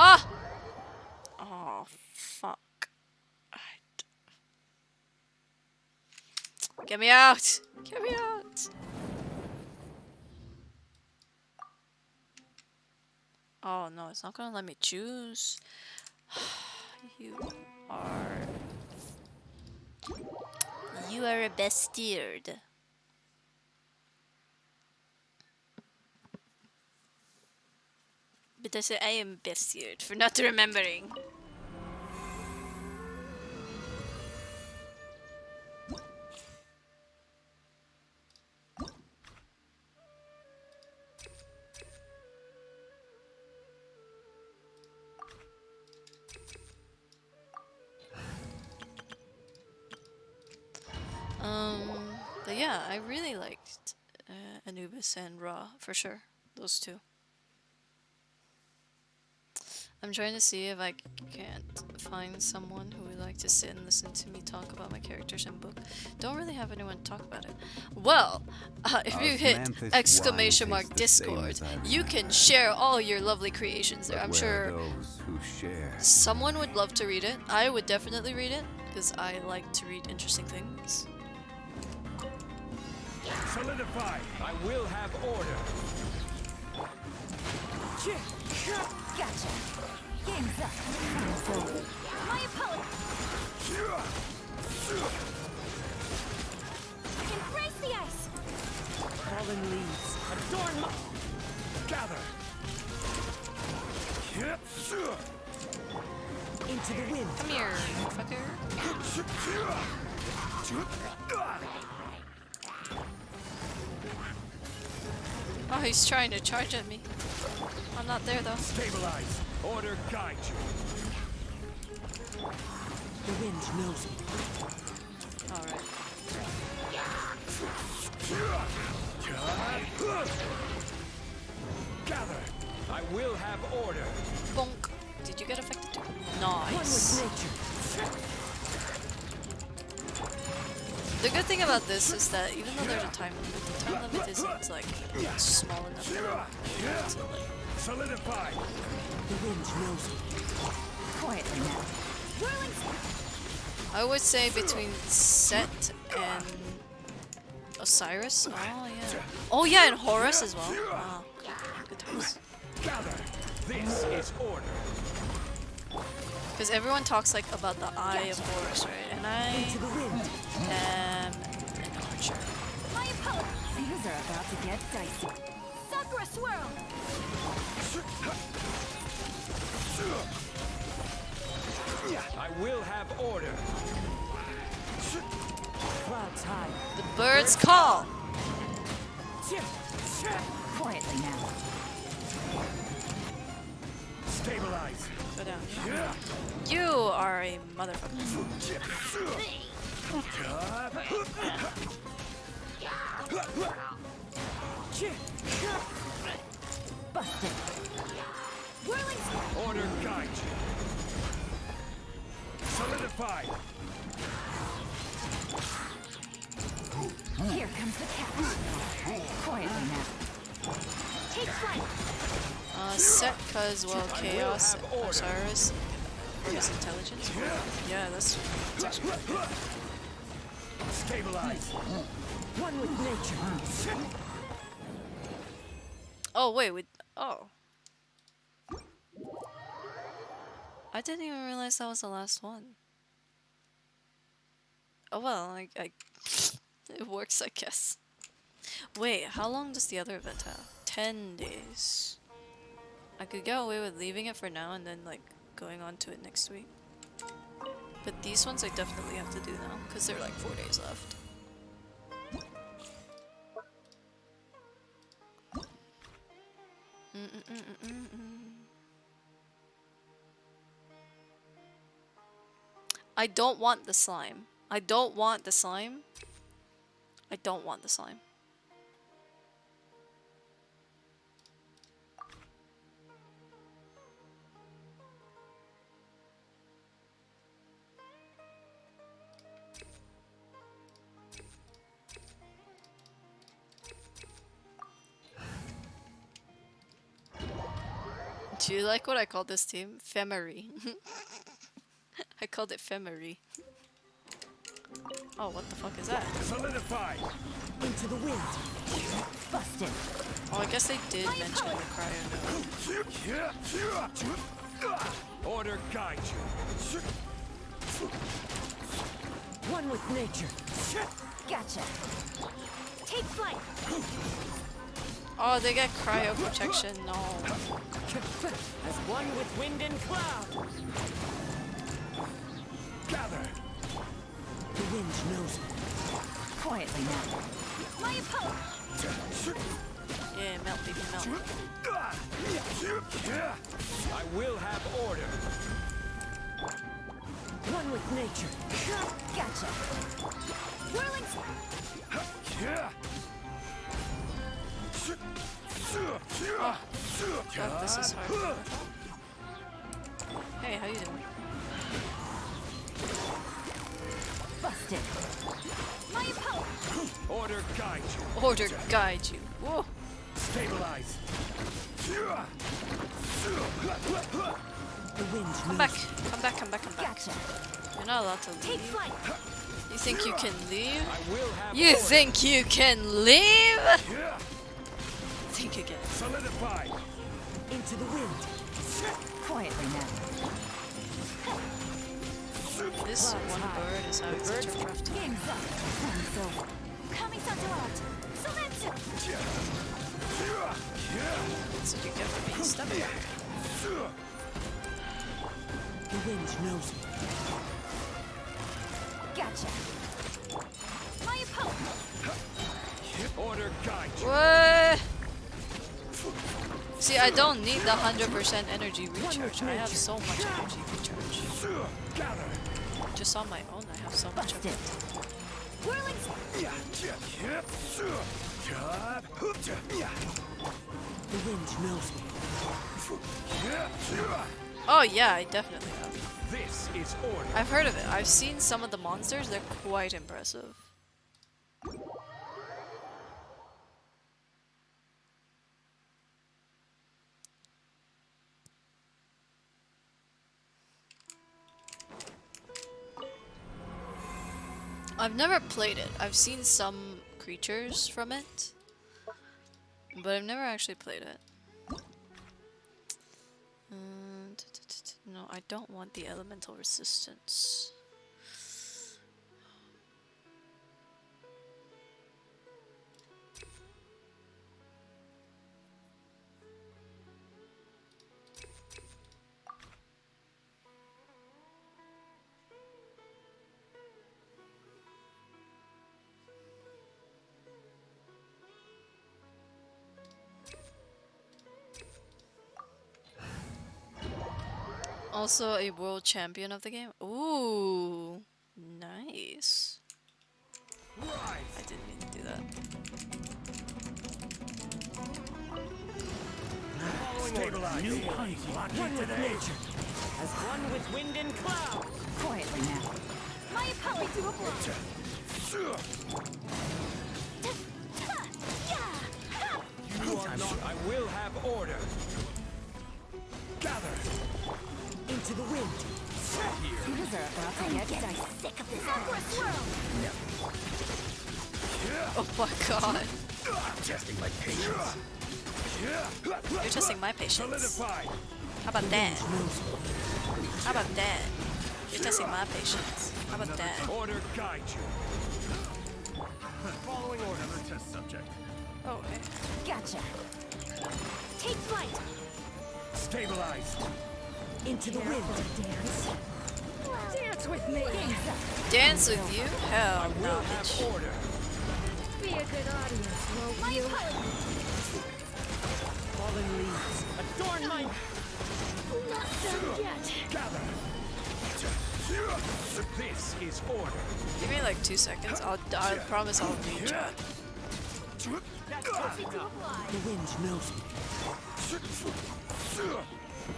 Ah! Oh, fuck. Get me out! Get me out! Oh no, it's not gonna let me choose. You are... You are a bastard. But I say I am bastard for not remembering. But yeah, I really liked Anubis and Ra for sure. Those two. I'm trying to see if I can't find someone who would like to sit and listen to me talk about my characters in book. Don't really have anyone talk about it. Well, if you hit exclamation mark Discord, you can share all your lovely creations there. I'm sure someone would love to read it. I would definitely read it because I like to read interesting things. Solidify! I will have order! Gotcha. Game's up. My opponent. Embrace the ice. Fallen leaves. Adorn my... Gather! Into the wind. Come here, fucker. Oh, he's trying to charge at me. I'm not there though. Stabilize. Order guide you. The wind knows me. Alright. Gather. I will have order. Bonk. Did you get affected too? Nice. The good thing about this is that even though there's a time limit, the time limit isn't like small enough to like... Solidify. The wind knows me. Quietly now. Whirling. I would say between Set and Osiris. Oh yeah. Oh yeah, and Horus as well. Wow. Good times. Gather. This is order. Because everyone talks like about the Eye of Horus, right? And I am an archer. My opponent. Things are about to get dicey. Sakura swirl. I will have order. Clouds high. The birds call. Quietly now. Stabilize. Go down. You are a motherfucker. Busted. Whirling. Order guide you. Solidify. Here comes the catch. Quietly now. Take flight. Set cause well chaos Osiris is intelligence. Yeah, that's actually good. Stabilize. One with nature. Oh wait, oh. I didn't even realize that was the last one. Oh well, I it works, I guess. Wait, how long does the other event have? 10 days. I could get away with leaving it for now and then like going on to it next week. But these ones I definitely have to do now because they're like 4 days left. I don't want the slime. I don't want the slime. I don't want the slime. Do you like what I called this team? Femery. I called it Femery. Oh, what the fuck is that? Solidify. Into the wind. Busted. Oh, I guess they did mention the cryo node. Order guide you. One with nature. Gotcha. Take flight. Oh, they get cryo protection. No. As one with wind and cloud. Gather. The wind knows me. Quietly now. My opponent. Yeah, melt, baby, melt. I will have order. One with nature. Gotcha. Whirling. Oh, God, this is hard. Hey, how you doing? Busted. My opponent. Order guide you. Order guide you. Whoa. Stabilize. The wind Come back. Come back, come back, come back. Gotcha. You're not allowed to Take leave. flight. You think you can leave? I will have You order. think you can leave? Think again. Solidify. into the wind. Quietly now. This one bird is having such a rough time. Game's up. Time's over. Kami-sato out. Silencio. That's what you get for being stubborn. The wind knows me. Gotcha. My opponent. Order guide you. What? See, I don't need the 100% energy recharge. I have so much energy recharge. Just on my own, I have so much of it. Whirling. The wind knows me. Oh yeah, I definitely have. This is order. I've heard of it. I've seen some of the monsters. They're quite impressive. I've never played it. I've seen some creatures from it, but I've never actually played it. No, I don't want the elemental resistance. Also a world champion of the game. Ooh, nice. I didn't mean to do that. Stabilize. New hunt. One with nature. As one with wind and cloud. Quietly now. My opponent to a blow. You are not. I will have order. Gather. Into the wind. You deserve that. I'm getting sick of this. Oh my god. Testing my patience. You're testing my patience. Solidify. How about that? How about that? You're testing my patience. How about that? Order guide you. Following order. Another test subject. Oh, okay. Gotcha. Take flight. Stabilize. Into the wind. Dance. Dance with me. Dance with you? Hell no, Will bitch. have order. Be a good audience, won't you? Fallen leaves. Adorn my. Not done yet. Gather. This is order. Give me like 2 seconds. I promise I'll read chat. The wind knows me.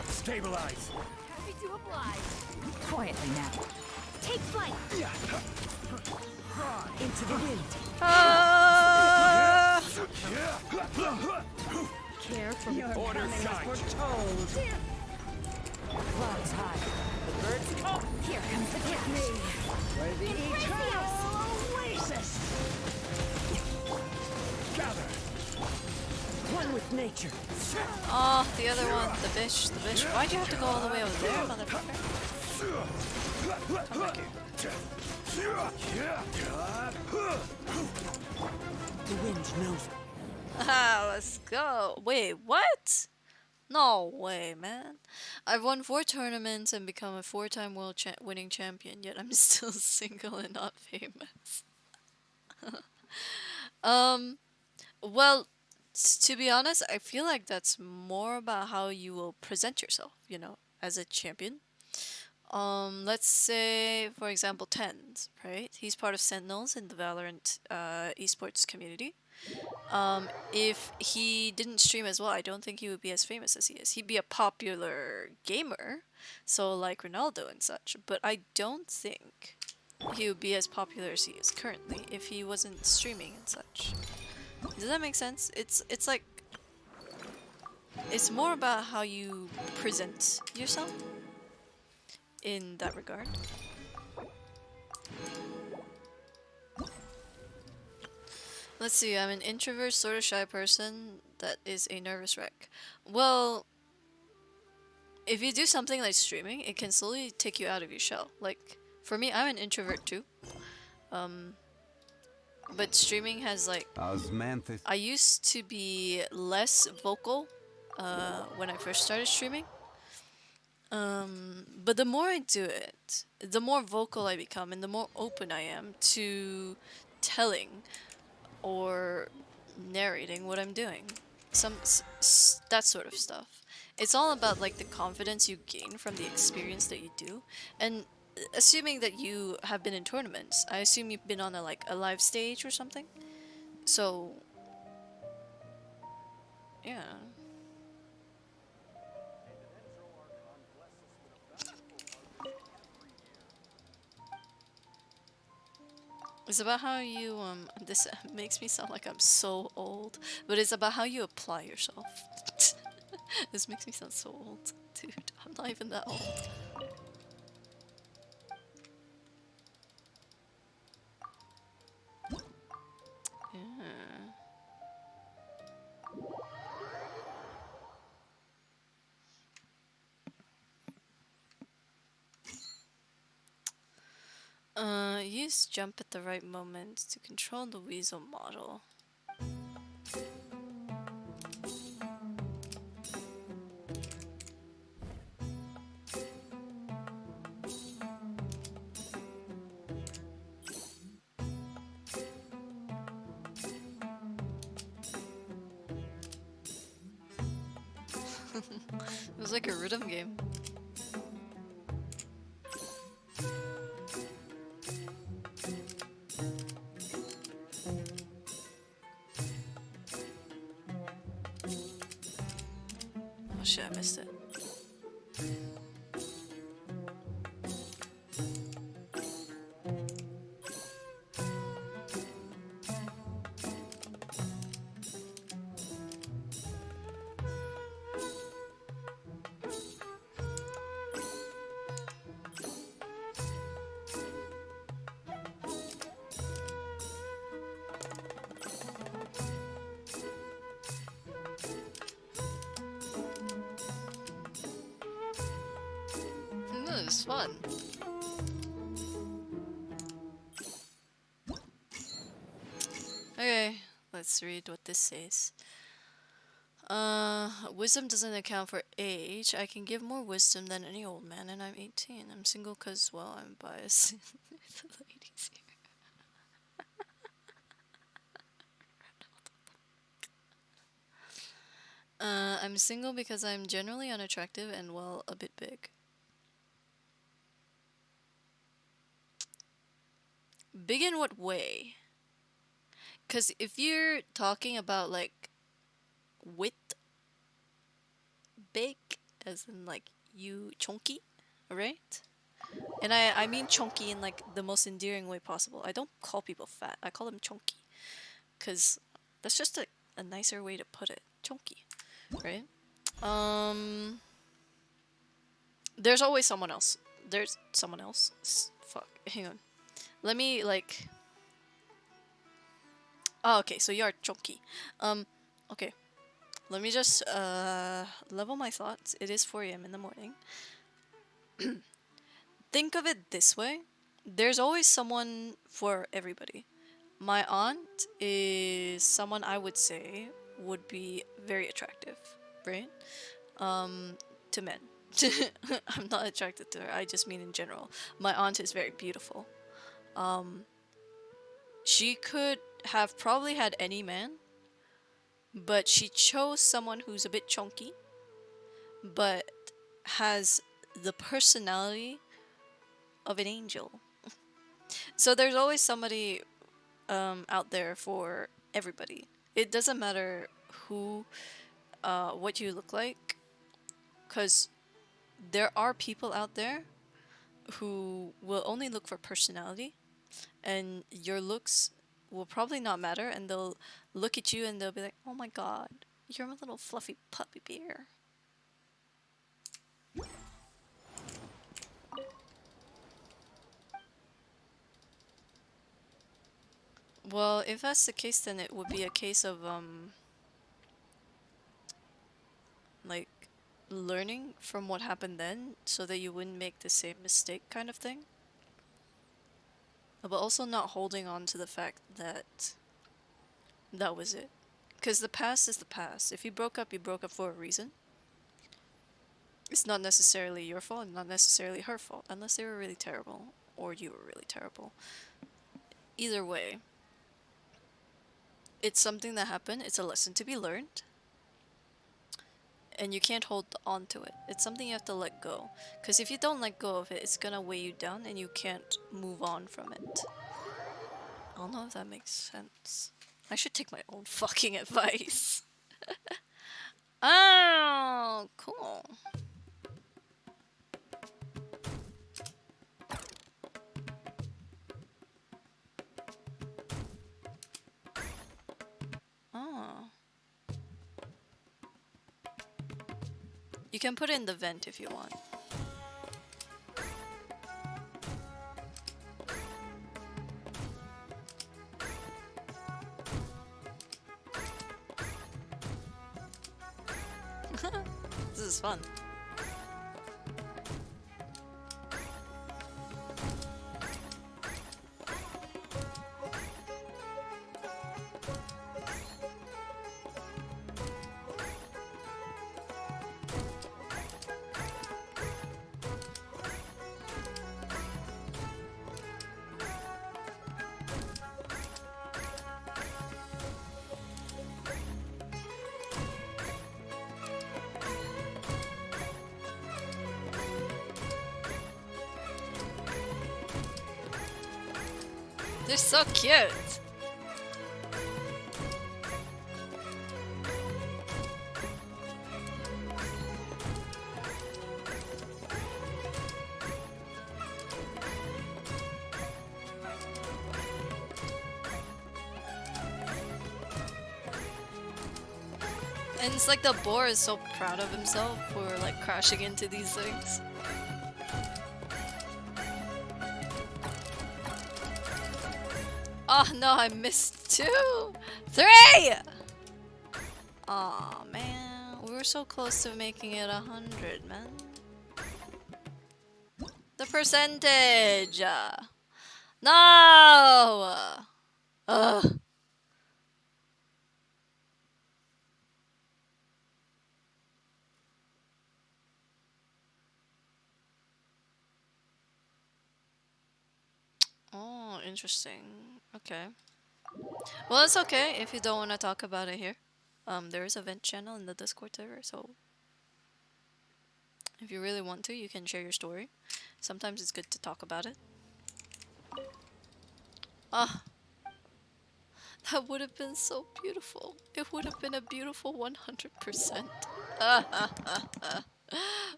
Stabilize. Happy to oblige. Quietly now. Take flight. Into the wind. Care for your Order guide you. Clouds high. The birds come. Here comes the gift. Me. Where the One with nature. Oh, the other one, the bitch, the bitch. Why'd you have to go all the way over there, motherfucker? Come back here. The wind knows. Ah, let's go. Wait, what? No way, man. I've won 4 tournaments and become a 4-time world winning champion, yet I'm still single and not famous. Well, to be honest, I feel like that's more about how you will present yourself, you know, as a champion. Let's say, for example, Tens, right? He's part of Sentinels in the Valorant esports community. If he didn't stream as well, I don't think he would be as famous as he is. He'd be a popular gamer, so like Ronaldo and such, but I don't think he would be as popular as he is currently if he wasn't streaming and such. Does that make sense? It's like, it's more about how you present yourself in that regard. Let's see, I'm an introvert, sort of shy person that is a nervous wreck. Well, if you do something like streaming, it can slowly take you out of your shell. Like, for me, I'm an introvert too. But streaming has like... I used to be less vocal when I first started streaming. But the more I do it, the more vocal I become and the more open I am to telling or narrating what I'm doing. That sort of stuff. It's all about like the confidence you gain from the experience that you do. And assuming that you have been in tournaments, I assume you've been on a live stage or something. So yeah. It's about how you, this makes me sound like I'm so old, but it's about how you apply yourself. This makes me sound so old. Dude, I'm not even that old. Use jump at the right moment to control the weasel model. It was like a rhythm game. Oh shit, I missed it. It was fun. Okay, let's read what this says. Wisdom doesn't account for age. I can give more wisdom than any old man, and I'm 18. I'm single because, well, I'm biased. The ladies here. I'm single because I'm generally unattractive and, well, a bit big. Big in what way? Because if you're talking about, like, width, big, as in, like, you chunky, right? And I mean chunky in, like, the most endearing way possible. I don't call people fat. I call them chunky. Because that's just a nicer way to put it. Chunky, right? There's always someone else. There's someone else. Fuck, hang on. Let me, like... Oh, okay, so you are chunky. Okay. Let me just level my thoughts. It is 4 a.m. in the morning. Think of it this way. There's always someone for everybody. My aunt is someone I would say would be very attractive, right? To men. I'm not attracted to her. I just mean in general. My aunt is very beautiful. She could have probably had any man, but she chose someone who's a bit chunky, but has the personality of an angel. So there's always somebody out there for everybody. It doesn't matter who, what you look like, because there are people out there who will only look for personality, and your looks will probably not matter, and they'll look at you and they'll be like, oh my god, you're a little fluffy puppy bear. Well, if that's the case, then it would be a case of like learning from what happened then so that you wouldn't make the same mistake kind of thing. But also not holding on to the fact that that was it. Because the past is the past. If you broke up for a reason. It's not necessarily your fault, not necessarily her fault, unless they were really terrible or you were really terrible. Either way, it's something that happened, it's a lesson to be learned, and you can't hold on to it. It's something you have to let go. Because if you don't let go of it, it's gonna weigh you down and you can't move on from it. I don't know if that makes sense. I should take my own fucking advice. Oh, cool. Oh. You can put it in the vent if you want. This is fun. They're so cute. And it's like the boar is so proud of himself for like crashing into these things. Oh no, I missed 2! 3! Aw, man. We were so close to making it 100, man. The percentage! No! Ugh. Oh, interesting. Okay. Well, it's okay if you don't want to talk about it here. There is a vent channel in the Discord server, so if you really want to, you can share your story. Sometimes it's good to talk about it. Ah, that would have been so beautiful. It would have been a beautiful 100%.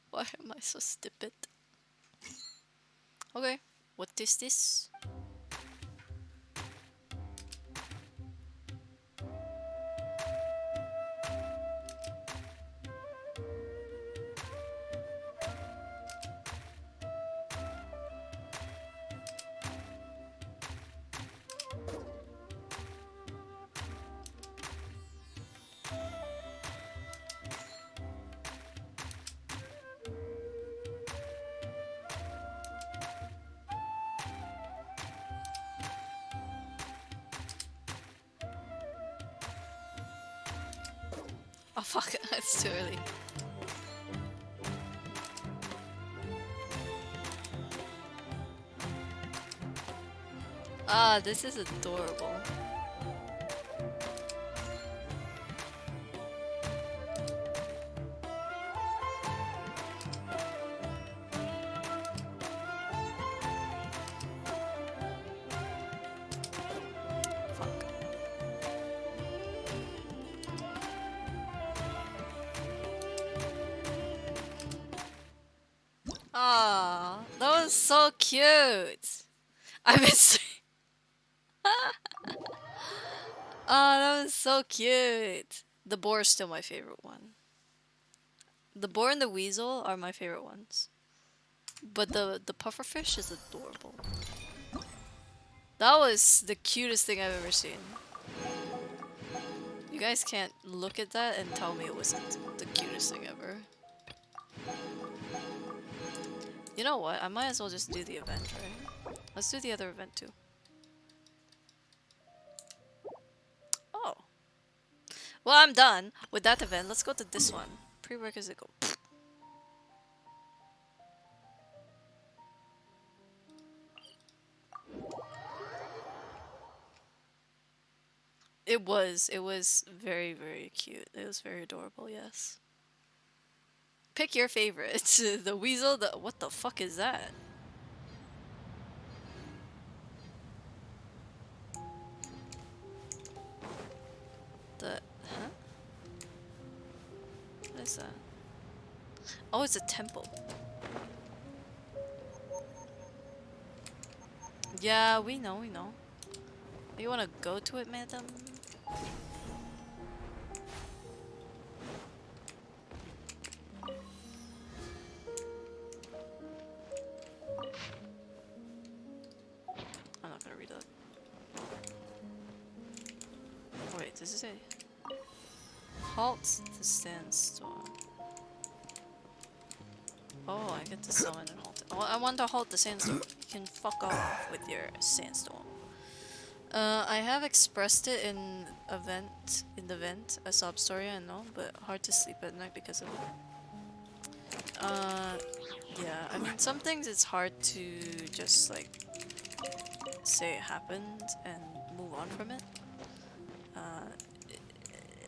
Why am I so stupid? Okay, what is this? fuck, it's too early. Ah, this is adorable. Ah, that was so cute. I miss. Oh, that was so cute. The boar is still my favorite one. The boar and the weasel are my favorite ones. But the pufferfish is adorable. That was the cutest thing I've ever seen. You guys can't look at that and tell me it wasn't the cutest thing ever. You know what? I might as well just do the event, right? Let's do the other event too. Oh. Well, I'm done with that event. Let's go to this one. Prerequisite go. It was very, very cute. It was very adorable, yes. Pick your favorite. The weasel, what the fuck is that? Huh? What is that? Oh, it's a temple. Yeah, we know, we know. You wanna go to it, madam? I'm not gonna read that. Wait, does it say? Halt the sandstorm. Oh, I get to summon and halt it. Oh, I want to halt the sandstorm. You can fuck off with your sandstorm. I have expressed it in the vent, a sob story, I know, but hard to sleep at night because of it. Yeah, I mean, some things it's hard to just, like, say it happened and move on from it.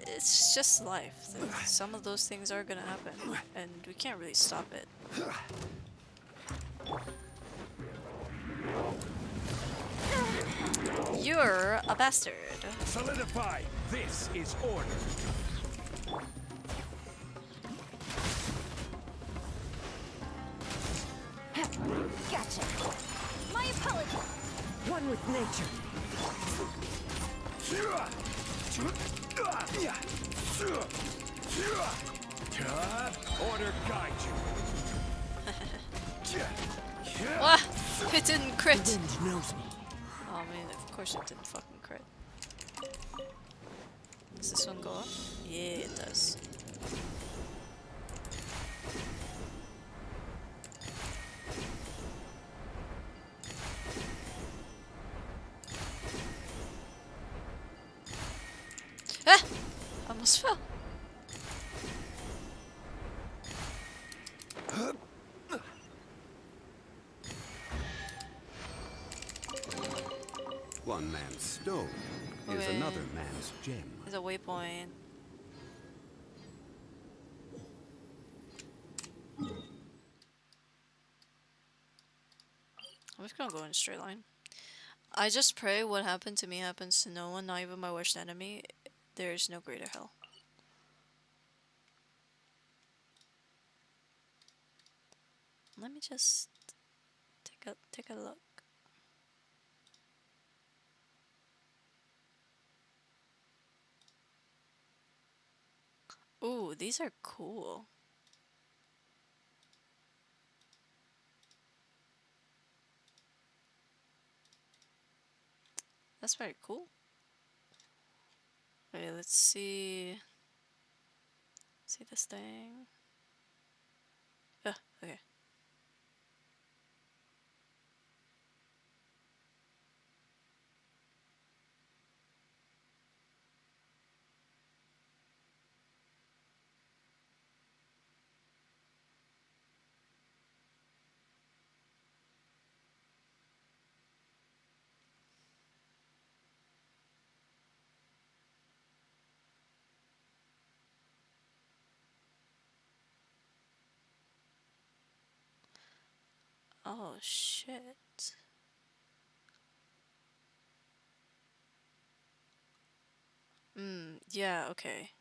It's just life. Some of those things are gonna happen, and we can't really stop it. You're a bastard. Solidify. This is order. Gotcha. My apologies. One with nature. Order guide you. What? It didn't crit. The wind knows me. Oh man, of course it didn't fucking crit. Does this one go up? Yeah, it does. Ah! Almost fell. One man's stone is Okay. another man's gem. There's a waypoint. I'm just gonna go in a straight line. I just pray what happened to me happens to no one, not even my worst enemy. There is no greater hell. Let me just take a look. Ooh, these are cool. That's very cool. Okay, let's see. See this thing. Okay. Oh shit. Yeah, okay.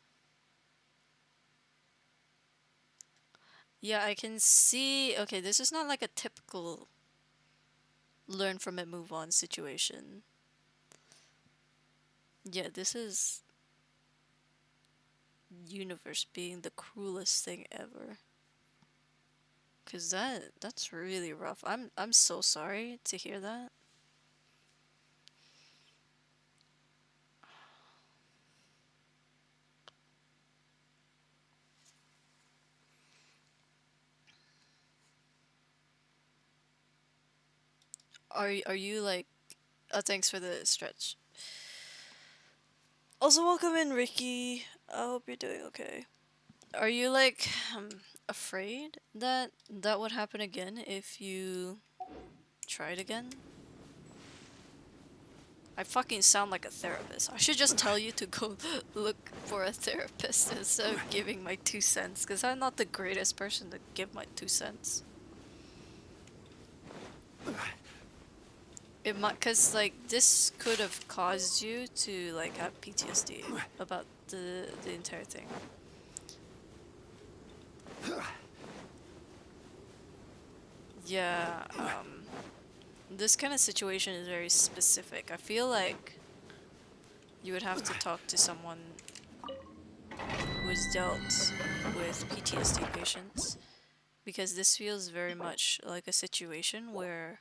Yeah, I can see. Okay, this is not like a typical learn from it, move on situation. Yeah, this is universe being the cruelest thing ever. 'Cause that's really rough. I'm so sorry to hear that. Are you like oh, thanks for the stretch. Also welcome in Ricky. I hope you're doing okay. Are you like afraid that that would happen again if you tried again? I fucking sound like a therapist. I should just tell you to go look for a therapist instead of giving my 2 cents, because I'm not the greatest person to give my 2 cents. It might, cause like this could have caused you to like have PTSD about the entire thing. Yeah, this kind of situation is very specific. I feel like you would have to talk to someone who has dealt with PTSD patients, because this feels very much like a situation where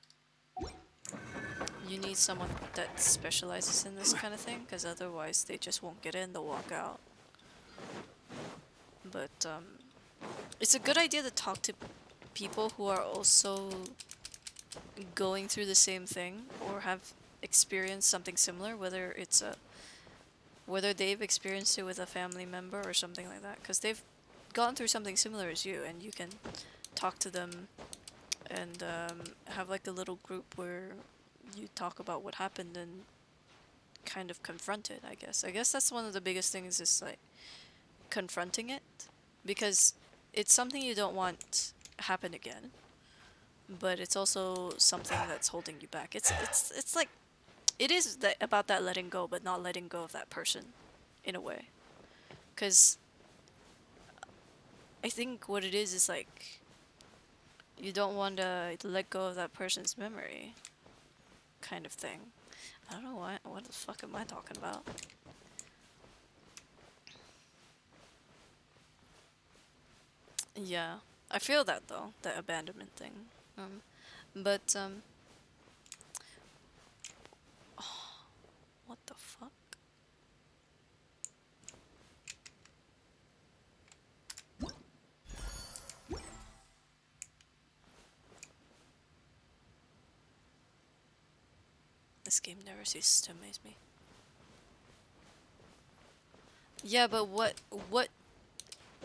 you need someone that specializes in this kind of thing, because otherwise they just won't get in, they'll walk out. But it's a good idea to talk to people who are also going through the same thing or have experienced something similar, whether they've experienced it with a family member or something like that, because they've gone through something similar as you, and you can talk to them and have like a little group where you talk about what happened and kind of confront it, I guess. I guess that's one of the biggest things, is like confronting it, because it's something you don't want happen again, but it's also something that's holding you back. It's like it is about that letting go, but not letting go of that person in a way. Because I think what it is like you don't want to let go of that person's memory kind of thing. I don't know what the fuck am I talking about? Yeah, I feel that though, the abandonment thing. But what the fuck? This game never ceases to amaze me. Yeah, but what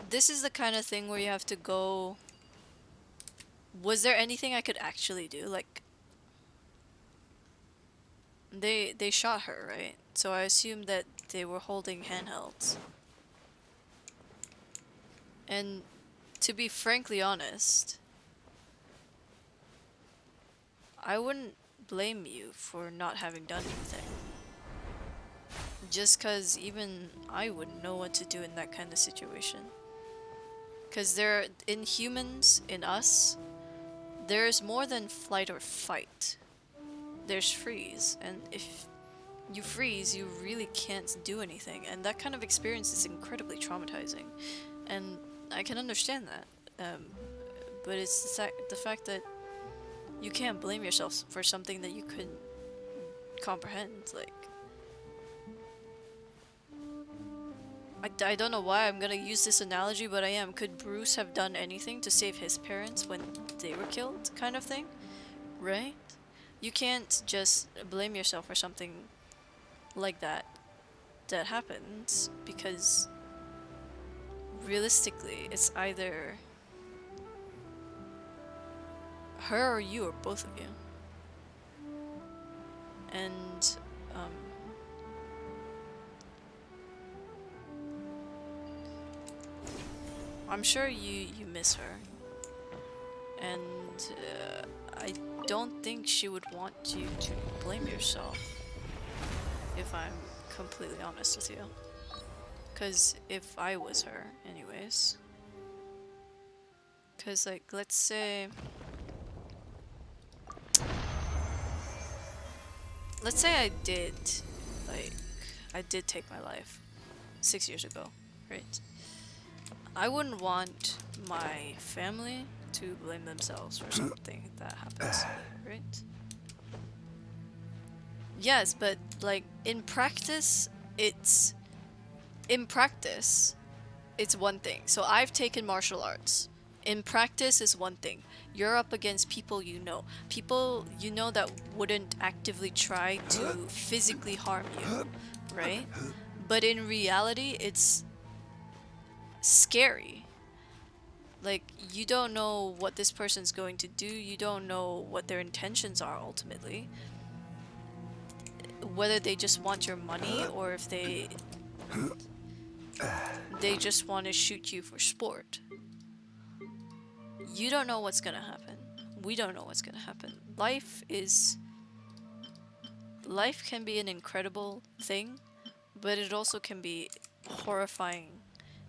this is the kind of thing where you have to go. Was there anything I could actually do? Like they shot her, right? So I assume that they were holding handhelds. And to be frankly honest, I wouldn't blame you for not having done anything. Just cause even I wouldn't know what to do in that kind of situation. Cause in humans, in us, there's more than flight or fight. There's freeze, and if you freeze, you really can't do anything, and that kind of experience is incredibly traumatizing, and I can understand that. But it's the fact that you can't blame yourself for something that you couldn't comprehend. Like, I don't know why I'm gonna use this analogy, but I am. Could Bruce have done anything to save his parents when they were killed, kind of thing? Right? You can't just blame yourself for something like that happens, because realistically, it's either her or you, or both of you. And I'm sure you miss her, and I don't think she would want you to blame yourself, if I'm completely honest with you. Because if I was her, anyways. Because, like, let's say... Let's say I did, like, I did take my life 6 years ago, right? I wouldn't want my family to blame themselves for something that happens to me, right? Yes, but, like, in practice, it's one thing. So I've taken martial arts. In practice is one thing. You're up against people you know. People you know that wouldn't actively try to physically harm you, right? But in reality, it's scary. Like, you don't know what this person's going to do. You don't know what their intentions are ultimately. Whether they just want your money or if they just want to shoot you for sport. You don't know what's gonna happen. We don't know what's gonna happen. Life can be an incredible thing, but it also can be horrifying.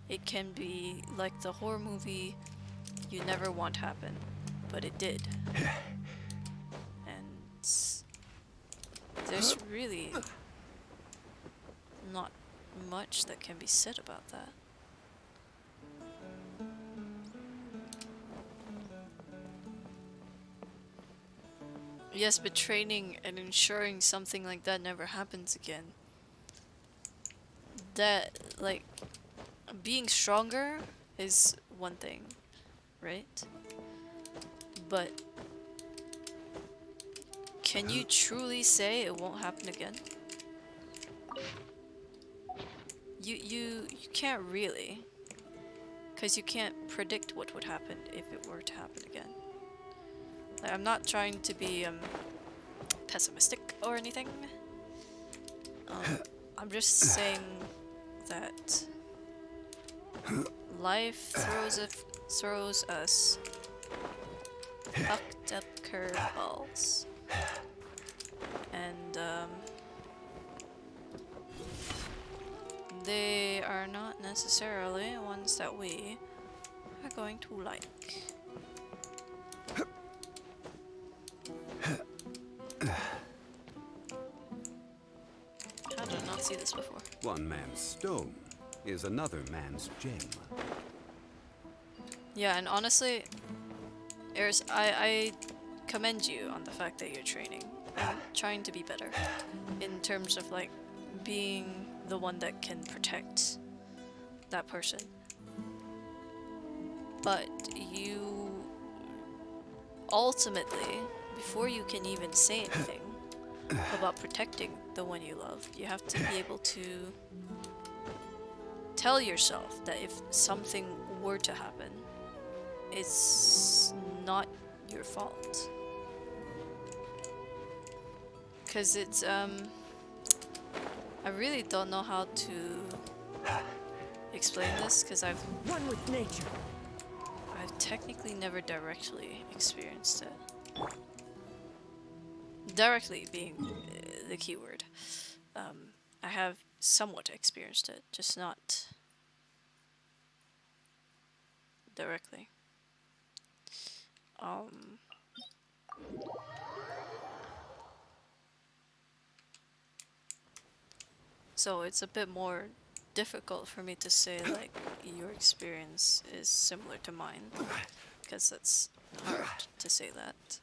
It can be like the horror movie you never want happen, but it did. And there's really not much that can be said about that. Yes, but training and ensuring something like that never happens again. That, like, being stronger is one thing, right? But can you truly say it won't happen again? You can't really, because you can't predict what would happen if it were to happen again. Like, I'm not trying to be pessimistic or anything. I'm just saying that life throws us fucked up curveballs, and they are not necessarily ones that we are going to like. How did I not see this before? One man's stone is another man's gem. Yeah, and honestly, Eris, I commend you on the fact that you're training and trying to be better in terms of, like, being the one that can protect that person. But you ultimately, before you can even say anything about protecting the one you love, you have to be able to tell yourself that if something were to happen, it's not your fault. Because it's, I really don't know how to explain this, because I've technically never directly experienced it. Directly being the key word. I have somewhat experienced it, just not directly. So it's a bit more difficult for me to say, like, your experience is similar to mine, because it's hard to say that.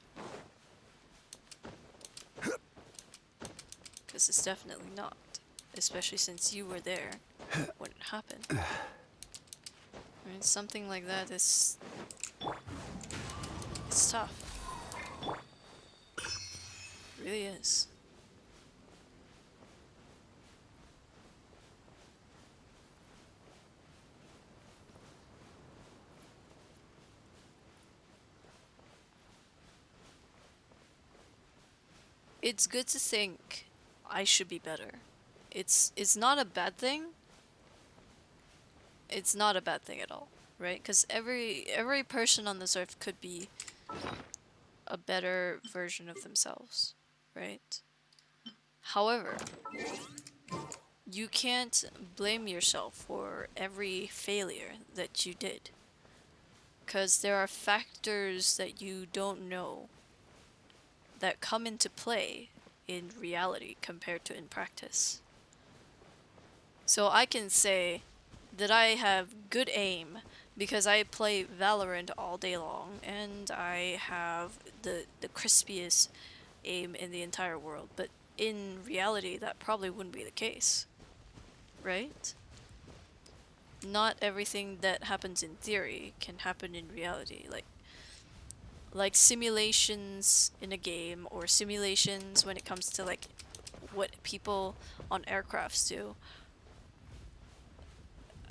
Because it's definitely not, especially since you were there when it happened. I mean, something like that is... it's tough. It really is. It's good to think I should be better. It's not a bad thing. It's not a bad thing at all. right? Because every person on this earth could be a better version of themselves, right? However, you can't blame yourself for every failure that you did, because there are factors that you don't know that come into play in reality compared to in practice. So I can say that I have good aim because I play Valorant all day long and I have the crispiest aim in the entire world, but in reality that probably wouldn't be the case, right? Not everything that happens in theory can happen in reality. Like simulations in a game, or simulations when it comes to like what people on aircrafts do.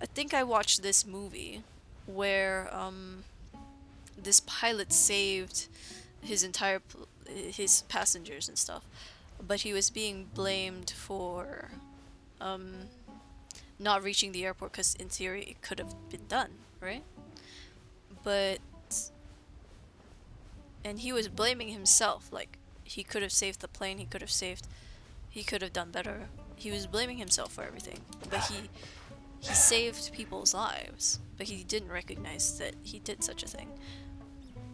I think I watched this movie where this pilot saved his his passengers and stuff, but he was being blamed for not reaching the airport because in theory it could have been done, right? But and he was blaming himself, like he could have saved the plane, he could have done better. He was blaming himself for everything, but he saved people's lives, but he didn't recognize that he did such a thing.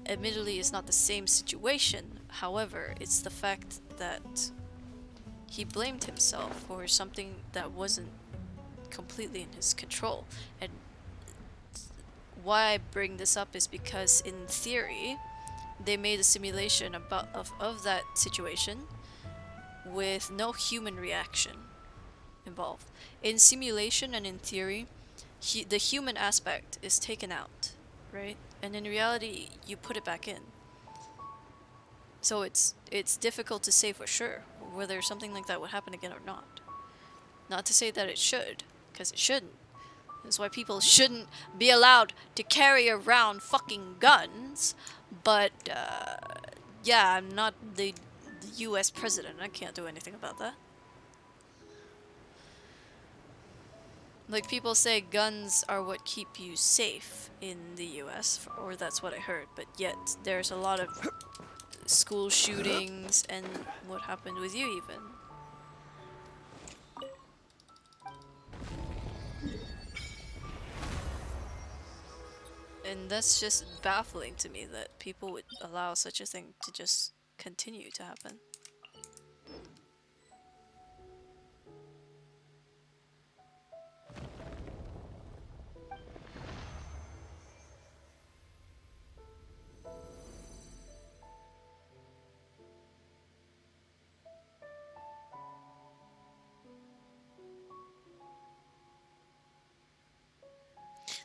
Admittedly, it's not the same situation. However, it's the fact that he blamed himself for something that wasn't completely in his control. And why I bring this up is because in theory, they made a simulation of that situation with no human reaction involved. In simulation and in theory, the human aspect is taken out, right? And in reality, you put it back in. So it's difficult to say for sure whether something like that would happen again or not. Not to say that it should, because it shouldn't. That's why people shouldn't be allowed to carry around fucking guns. But yeah, I'm not the US president. I can't do anything about that. Like, people say guns are what keep you safe in the US, or that's what I heard, but yet there's a lot of school shootings and what happened with you even. And that's just baffling to me that people would allow such a thing to just continue to happen.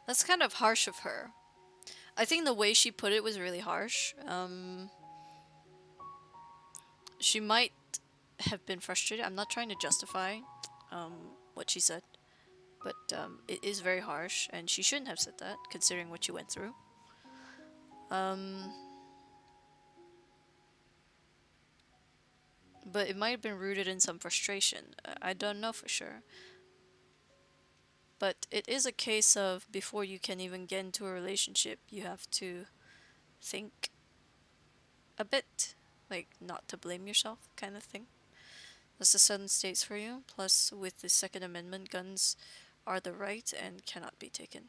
That's kind of harsh of her. I think the way she put it was really harsh. She might have been frustrated. I'm not trying to justify what she said, but it is very harsh, and she shouldn't have said that, considering what you went through. But it might have been rooted in some frustration. I don't know for sure. But it is a case of, before you can even get into a relationship, you have to think a bit. Like, not to blame yourself kind of thing. That's the Southern States for you. Plus, with the Second Amendment, guns are the right and cannot be taken.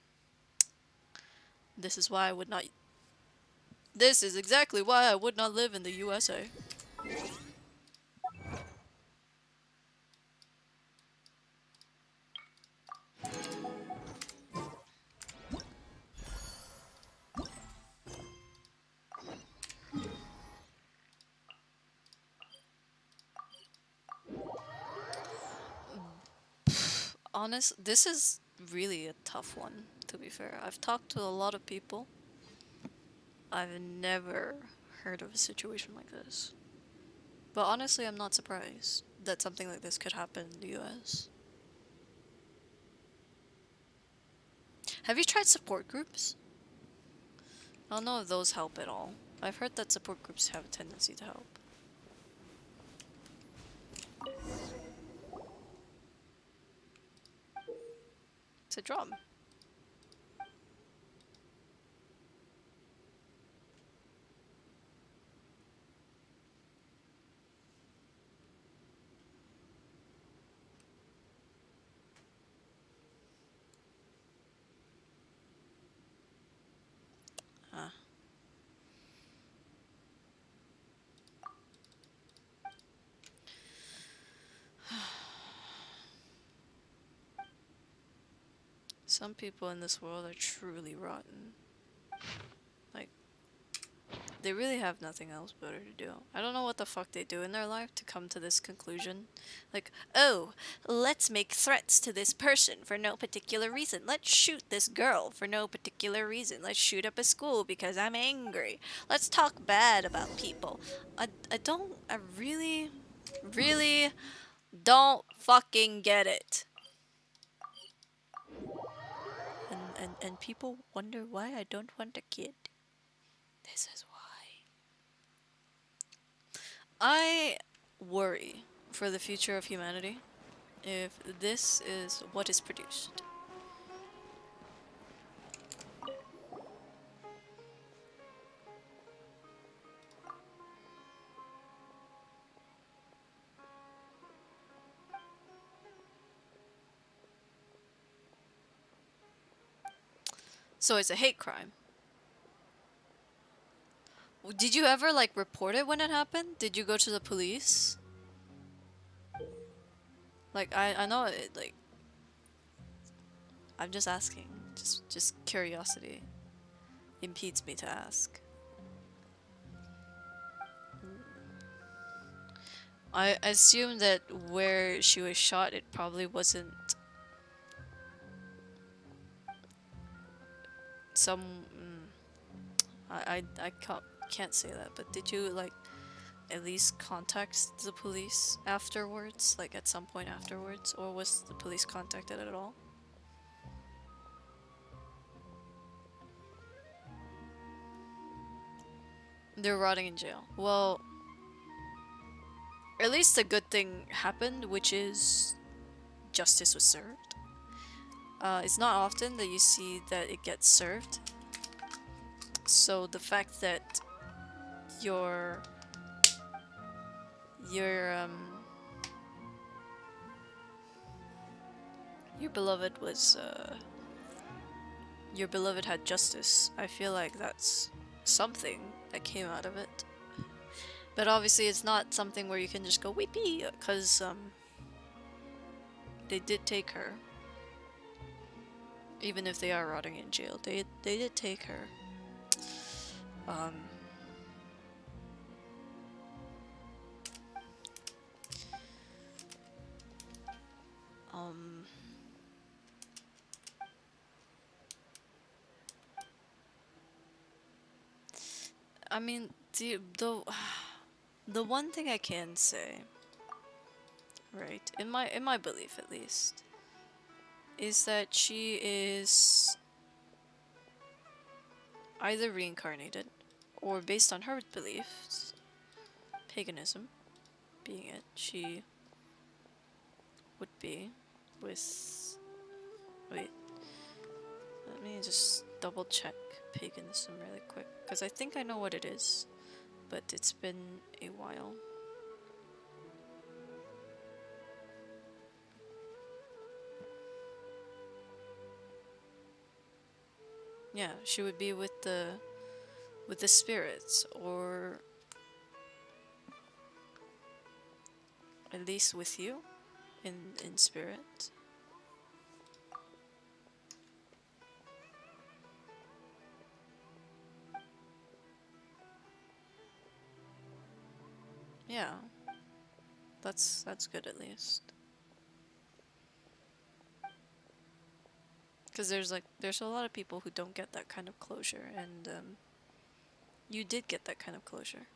This is why I would not... This is exactly why I would not live in the USA. This is really a tough one, to be fair. I've talked to a lot of people. I've never heard of a situation like this. But honestly, I'm not surprised that something like this could happen in the US. Have you tried support groups? I don't know if those help at all. I've heard that support groups have a tendency to help. It's a drum. Some people in this world are truly rotten. Like, they really have nothing else better to do. I don't know what the fuck they do in their life to come to this conclusion. Like, oh, let's make threats to this person for no particular reason. Let's shoot this girl for no particular reason. Let's shoot up a school because I'm angry. Let's talk bad about people. I really don't fucking get it. And people wonder why I don't want a kid. This is why. I worry for the future of humanity if this is what is produced. So it's a hate crime. Did you ever like report it when it happened? Did you go to the police? Like I know it, like I'm just asking. Just curiosity impedes me to ask. I assume that where she was shot it probably wasn't some I can't say that, but did you like at least contact the police afterwards, like at some point afterwards, or was the police contacted at all? They're rotting in jail. Well, at least a good thing happened, which is justice was served. It's not often that you see that it gets served. So the fact that your beloved was your beloved had justice, I feel like that's something that came out of it. But obviously it's not something where you can just go weepy, because they did take her. Even if they are rotting in jail, they did take her. I mean, the one thing I can say, right, in my belief at least, is that she is either reincarnated, or based on her beliefs, paganism being it, she would be with... Wait. Let me just double check paganism really quick, because I think I know what it is, but it's been a while. Yeah, she would be with the spirits, or at least with you in spirit. Yeah, that's good at least. Because there's a lot of people who don't get that kind of closure, and you did get that kind of closure,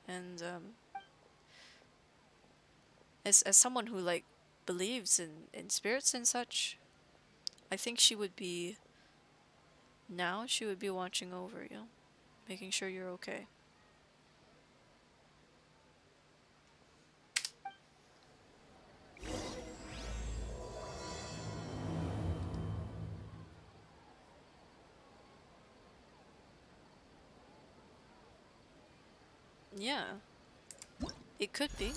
and as someone who like believes in spirits and such, I think she would be watching over you, making sure you're okay. Yeah, it could be.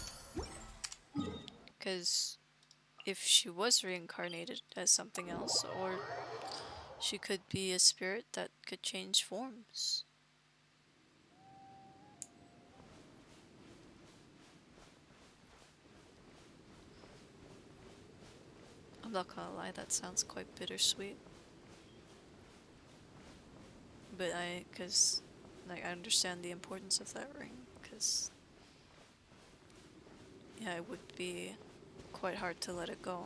Because if she was reincarnated as something else, or she could be a spirit that could change forms. I'm not gonna lie, that sounds quite bittersweet. but cause like I understand the importance of that ring, cause yeah, it would be quite hard to let it go.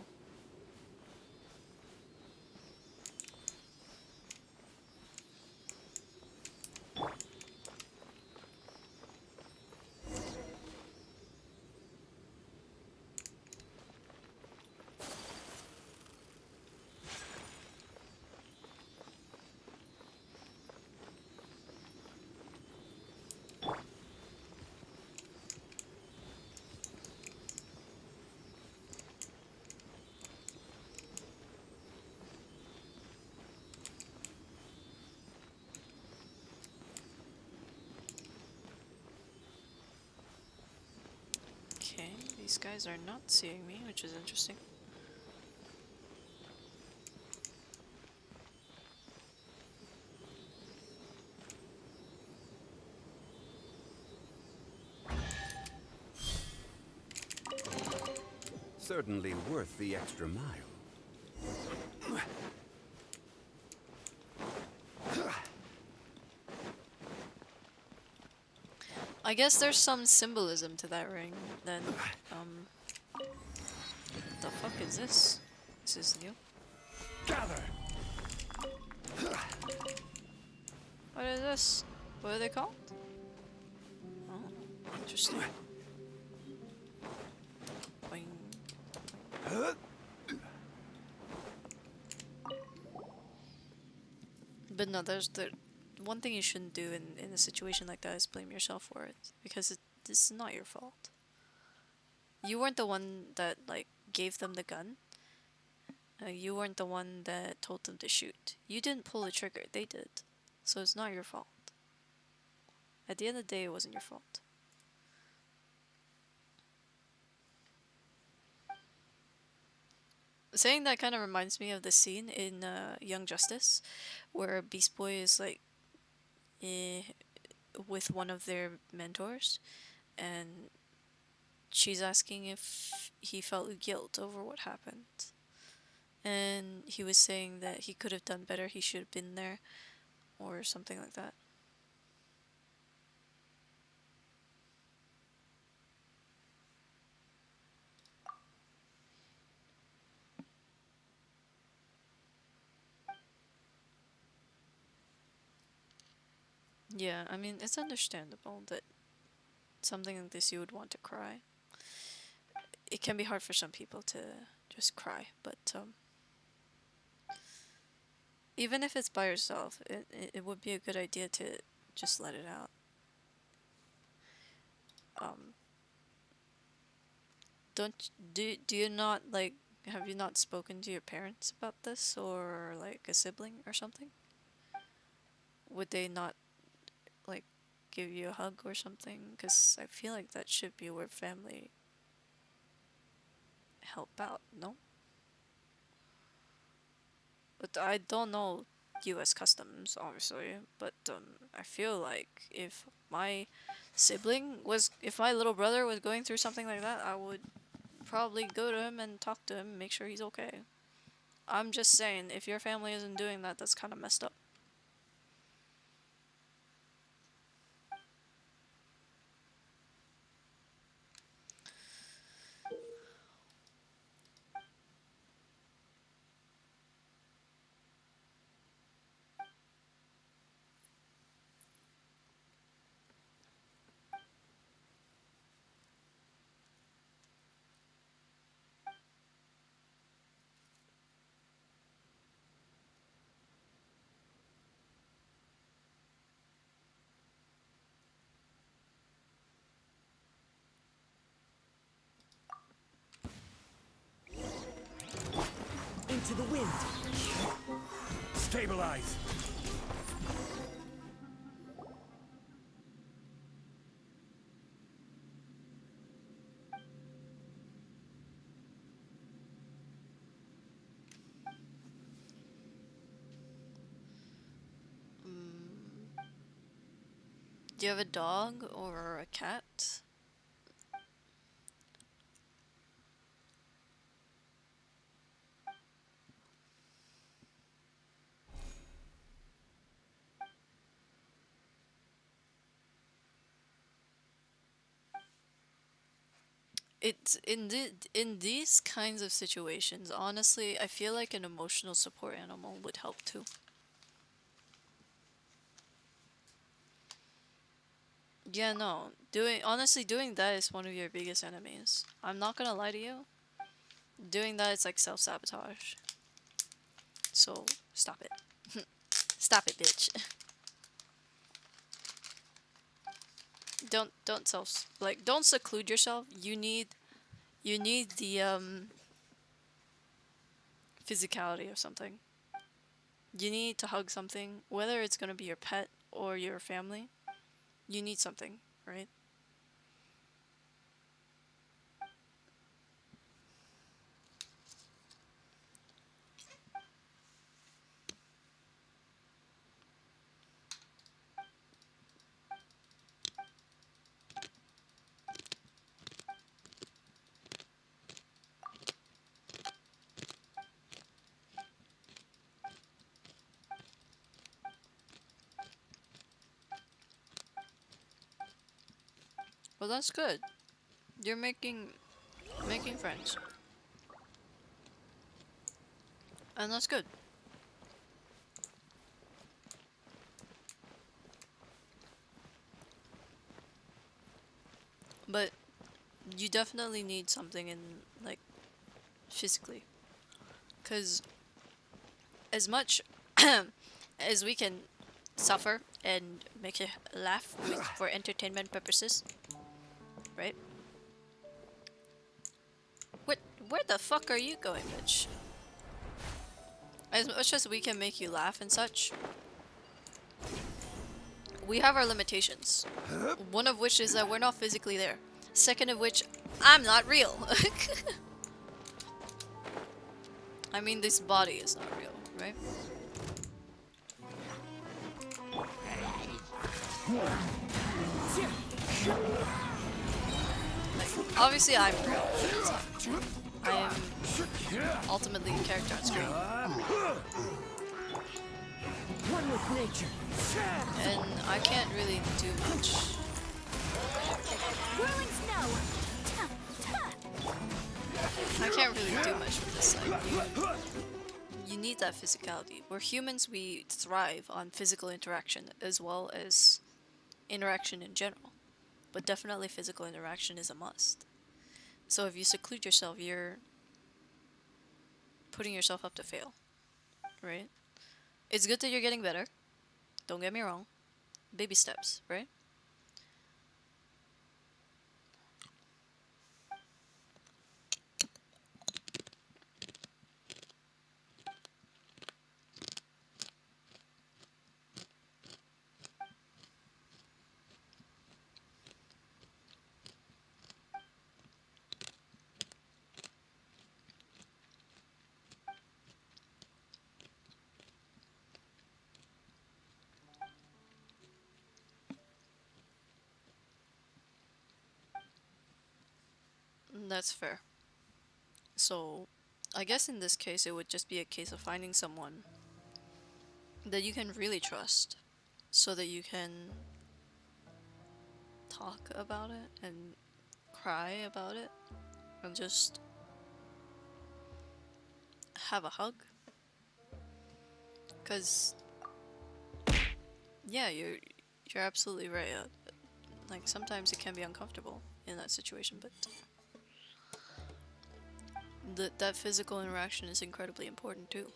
Okay, these guys are not seeing me, which is interesting. Certainly worth the extra mile. I guess there's some symbolism to that ring, then, what the fuck is this? This is new. Gather! What is this? What are they called? Oh, interesting. Boing. But no, there's the one thing you shouldn't do in a situation like that is blame yourself for it, because this is not your fault. You weren't the one that like gave them the gun. You weren't the one that told them to shoot. You didn't pull the trigger, they did. So it's not your fault. At the end of the day, it wasn't your fault. Saying that kind of reminds me of the scene in Young Justice, where Beast Boy is like with one of their mentors, and she's asking if he felt guilt over what happened. And he was saying that he could have done better, he should have been there, or something like that. Yeah, I mean, it's understandable that something like this you would want to cry. It can be hard for some people to just cry, but even if it's by yourself, it would be a good idea to just let it out. Do you not like, have you not spoken to your parents about this, or like a sibling or something? Would they not like give you a hug or something? Because I feel like that should be where family help out, no? But I don't know US customs, obviously, but I feel like if my if my little brother was going through something like that, I would probably go to him and talk to him, make sure he's okay. I'm just saying, if your family isn't doing that, that's kind of messed up. Into the wind. Stabilize. Do you have a dog or a cat? it's in these kinds of situations, honestly, I feel like an emotional support animal would help too. Yeah, no. Honestly, doing that is one of your biggest enemies. I'm not gonna lie to you. Doing that is like self-sabotage. So, stop it. Stop it, bitch. Don't seclude yourself. You need the physicality of something. You need to hug something, whether it's gonna be your pet or your family. You need something, right? Well, that's good. You're making friends. And that's good. But you definitely need something in like physically. Cuz as much as we can suffer and make you laugh for entertainment purposes, right? What where the fuck are you going, bitch? As much as we can make you laugh and such, we have our limitations. One of which is that we're not physically there. Second of which, I'm not real. I mean, this body is not real, right? Like, obviously, I'm real. I am ultimately a character on screen. One with nature. And I can't really do much. I can't really do much with this side. You need that physicality. We're humans, we thrive on physical interaction as well as interaction in general. But definitely physical interaction is a must. So if you seclude yourself, you're putting yourself up to fail, right? It's good that you're getting better. Don't get me wrong. Baby steps, right? That's fair. So, I guess in this case, it would just be a case of finding someone that you can really trust so that you can talk about it and cry about it and just have a hug. Because, yeah, you're absolutely right. Like, sometimes it can be uncomfortable in that situation, but that physical interaction is incredibly important too.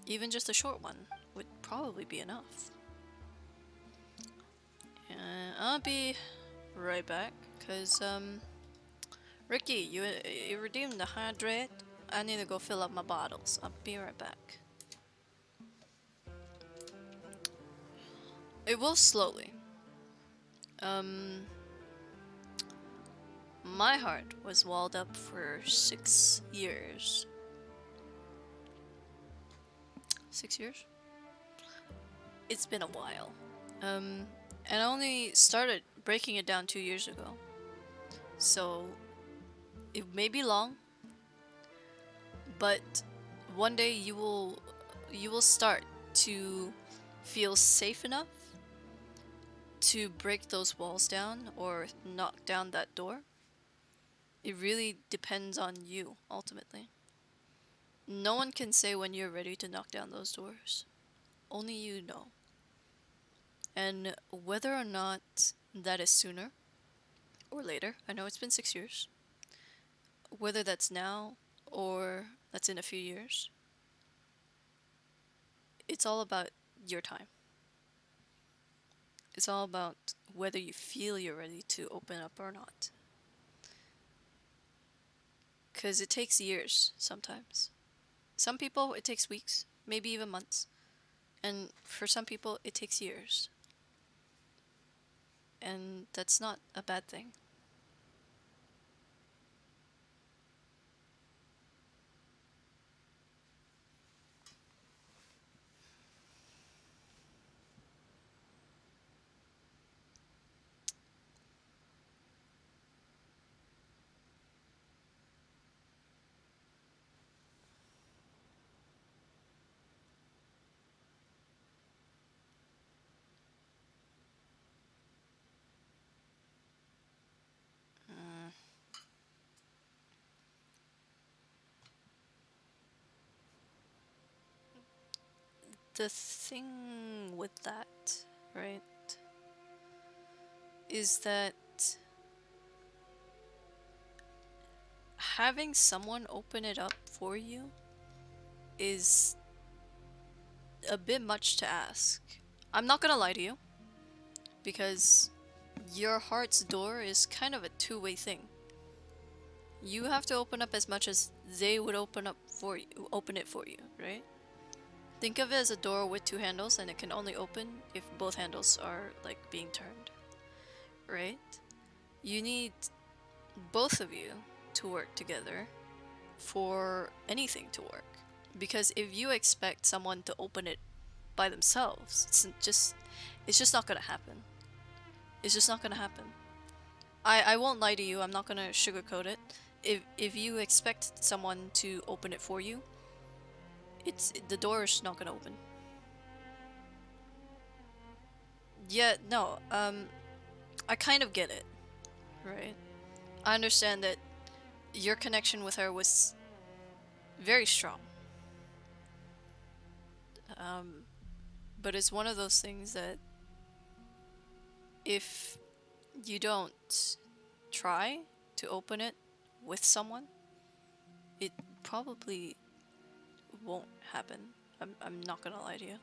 Even just a short one would probably be enough. I'll be right back, cause Ricky, you redeemed the hydrate. I need to go fill up my bottles. I'll be right back. It will slowly. My heart was walled up for 6 years. 6 years? It's been a while. And I only started breaking it down 2 years ago. So it may be long, but one day you will start to feel safe enough to break those walls down or knock down that door It really depends on you, ultimately. No one can say when you're ready to knock down those doors. Only you know. And whether or not that is sooner or later, I know it's been 6 years, whether that's now or that's in a few years, it's all about your time. It's all about whether you feel you're ready to open up or not. Because it takes years sometimes. Some people, it takes weeks, maybe even months. And for some people, it takes years. And that's not a bad thing. The thing with that, right, is that having someone open it up for you is a bit much to ask. I'm not gonna lie to you, because your heart's door is kind of a two-way thing. You have to open up as much as they would open it for you, right? Think of it as a door with two handles, and it can only open if both handles are like being turned, right? You need both of you to work together for anything to work. Because if you expect someone to open it by themselves, it's just not gonna happen. It's just not gonna happen. I won't lie to you, I'm not gonna sugarcoat it. If you expect someone to open it for you, the door is not gonna open. Yeah, no, I kind of get it, right? I understand that your connection with her was very strong. But it's one of those things that if you don't try to open it with someone, it probably won't happen. I'm not gonna lie to you.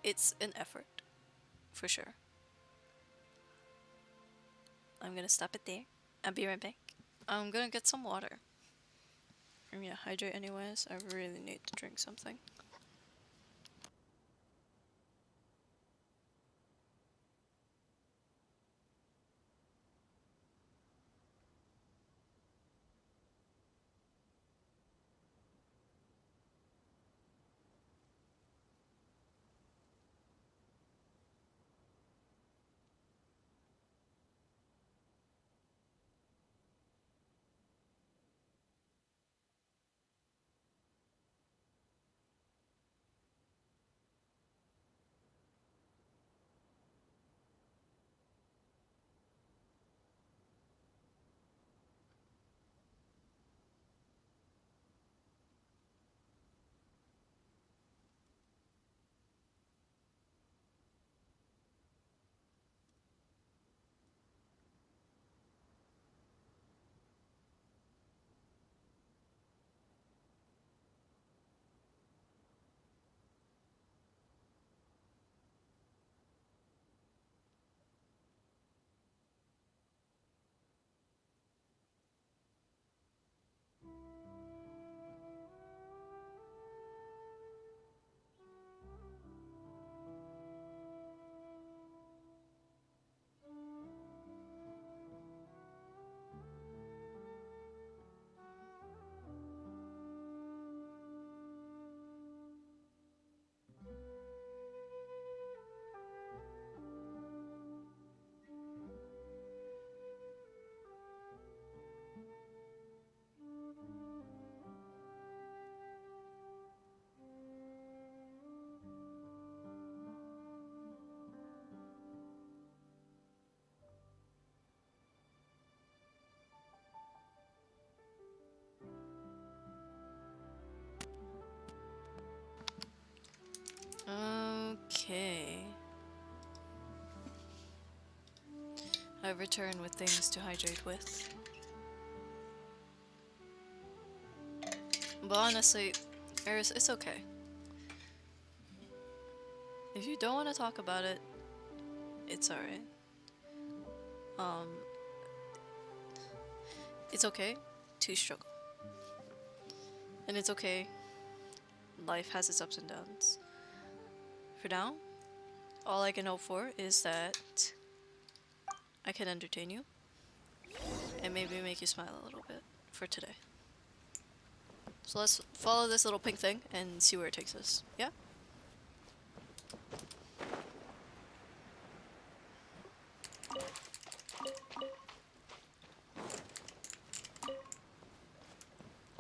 It's an effort, for sure. I'm gonna stop it there. I'll be right back. I'm gonna get some water. I'm gonna hydrate anyways. I really need to drink something. I return with things to hydrate with. But honestly, Eris, it's okay. If you don't want to talk about it, it's alright. It's okay to struggle. And it's okay. Life has its ups and downs. For now, all I can hope for is that I can entertain you and maybe make you smile a little bit for today. So let's follow this little pink thing and see where it takes us. Yeah?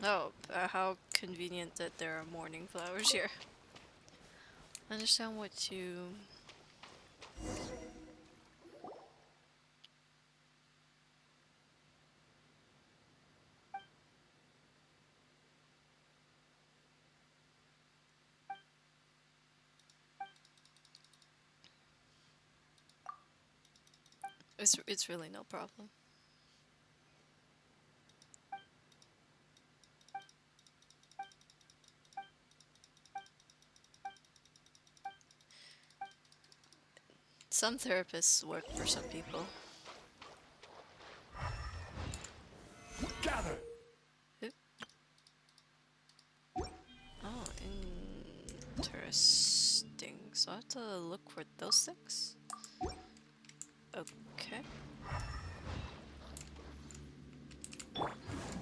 Oh, how convenient that there are morning flowers here. I understand what you... It's really no problem. Some therapists work for some people. Gather. Oh, interesting. So I have to look for those things? Okay.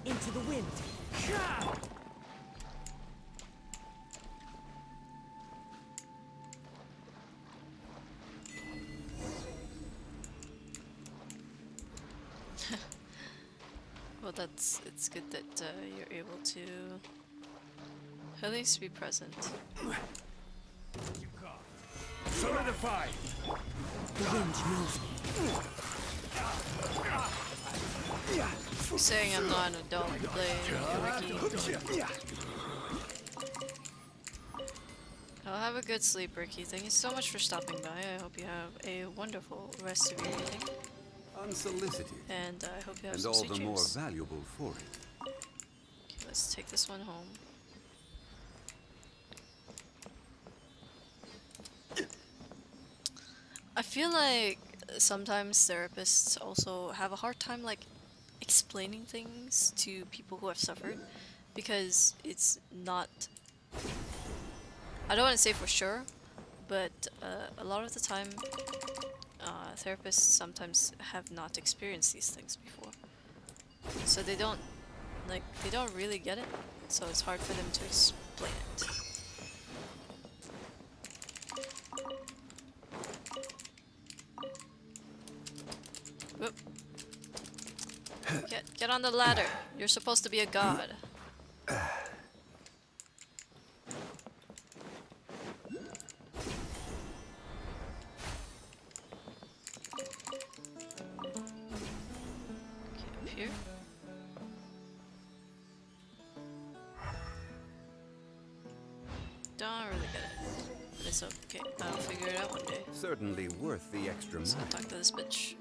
Into the wind. Well, it's good that you're able to at least be present. Solidify. The wind knows me. You're saying I'm not an adult Ricky. I'll have a good sleep, Ricky. Thank you so much for stopping by. I hope you have a wonderful rest of your evening. Unsolicited. And I hope you have and some all sweet the more dreams. valuable for it. Okay, let's take this one home. I feel like sometimes therapists also have a hard time like explaining things to people who have suffered because it's not, I don't want to say for sure, but a lot of the time therapists sometimes have not experienced these things before, so they don't really get it, so it's hard for them to explain it. Whoop. Get on the ladder. You're supposed to be a god. Up here. Don't really get it. But it's okay. I'll figure it out one day. Certainly worth the extra So money. I'll talk to this bitch.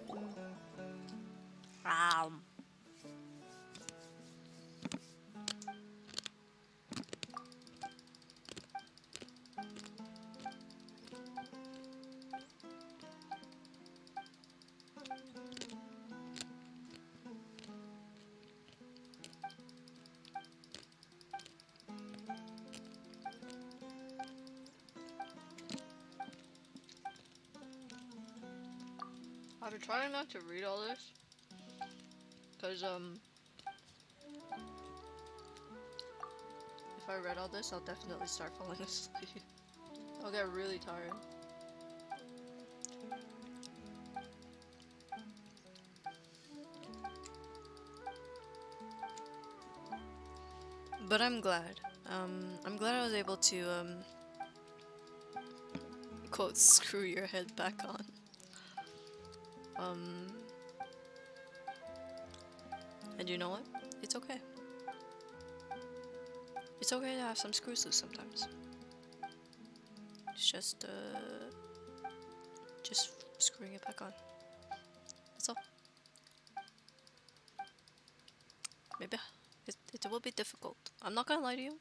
I've been trying not to read all this, cause if I read all this, I'll definitely start falling asleep. I'll get really tired. But I'm glad. I'm glad I was able to quote screw your head back on. And you know what? It's okay. It's okay to have some screws loose sometimes. It's just screwing it back on. That's all. Maybe it will be difficult. I'm not gonna lie to you.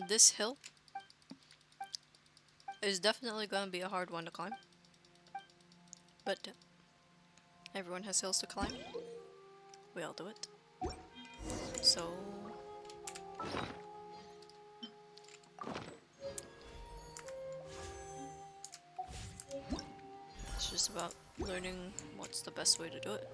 This hill is definitely gonna be a hard one to climb. But everyone has hills to climb. We all do it. So it's just about learning what's the best way to do it.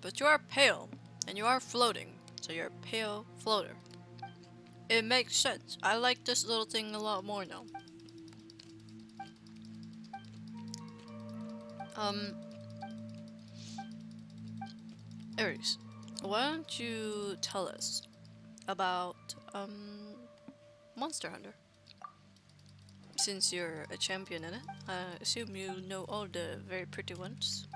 But you are pale, and you are floating, so you're a pale floater. It makes sense. I like this little thing a lot more now. Aries, why don't you tell us about, Monster Hunter? Since you're a champion in it, I assume you know all the very pretty ones.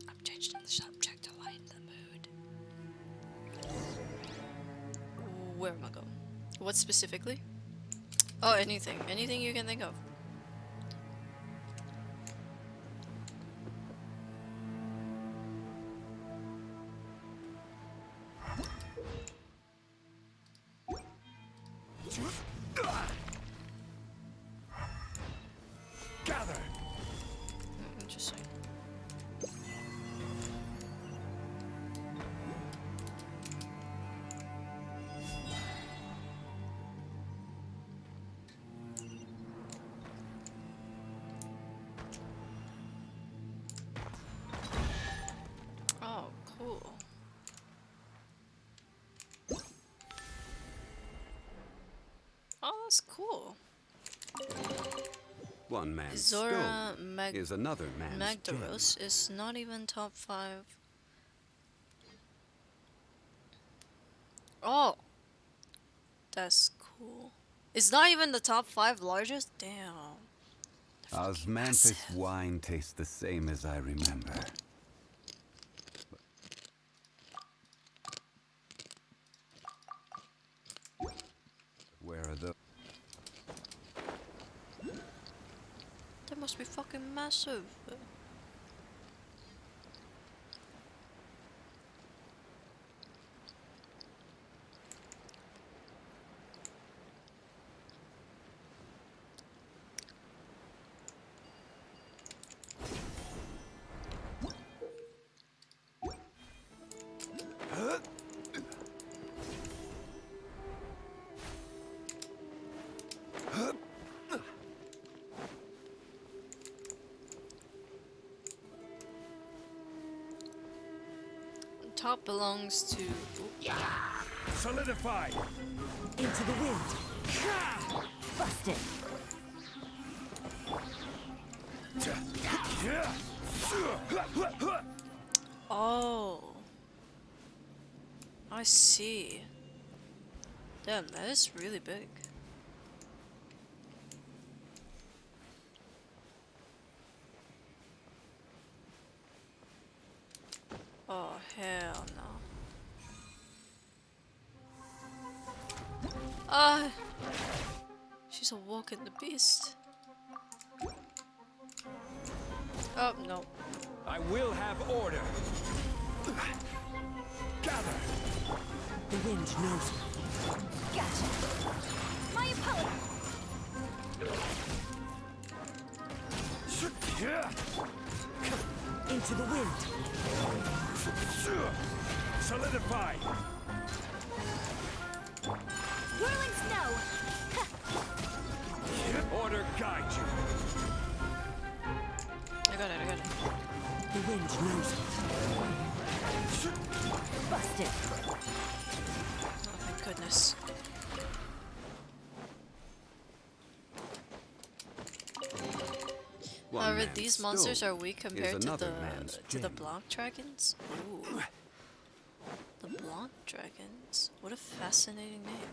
I'm changing the subject to lighten the mood. Where am I going? What specifically? Oh, anything. Anything you can think of. Gather. Interesting. Oh, cool. Oh, that's cool. One man's Zora stone is another man's gem. Magdaros is not even top 5. Oh, that's cool. It's not even the top 5 largest? Damn. Osmanthus wine tastes the same as I remember. Where are the... They must be fucking massive. Top belongs to... Solidify. Into the wind. Busted. Oh. I see. Damn, that is really big. Oh, hell no. Ah! She's a walking the beast. Oh, no. I will have order. Gather. The wind knows me. Gotcha. My opponent. Into Into the wind. Solidify. Whirling snow. Order guide you. I got it, I got it. The wind knows it. Busted. Oh, thank goodness. However, these monsters are weak compared to the Blanc dragons. Ooh. The Blanc dragons. What a fascinating name.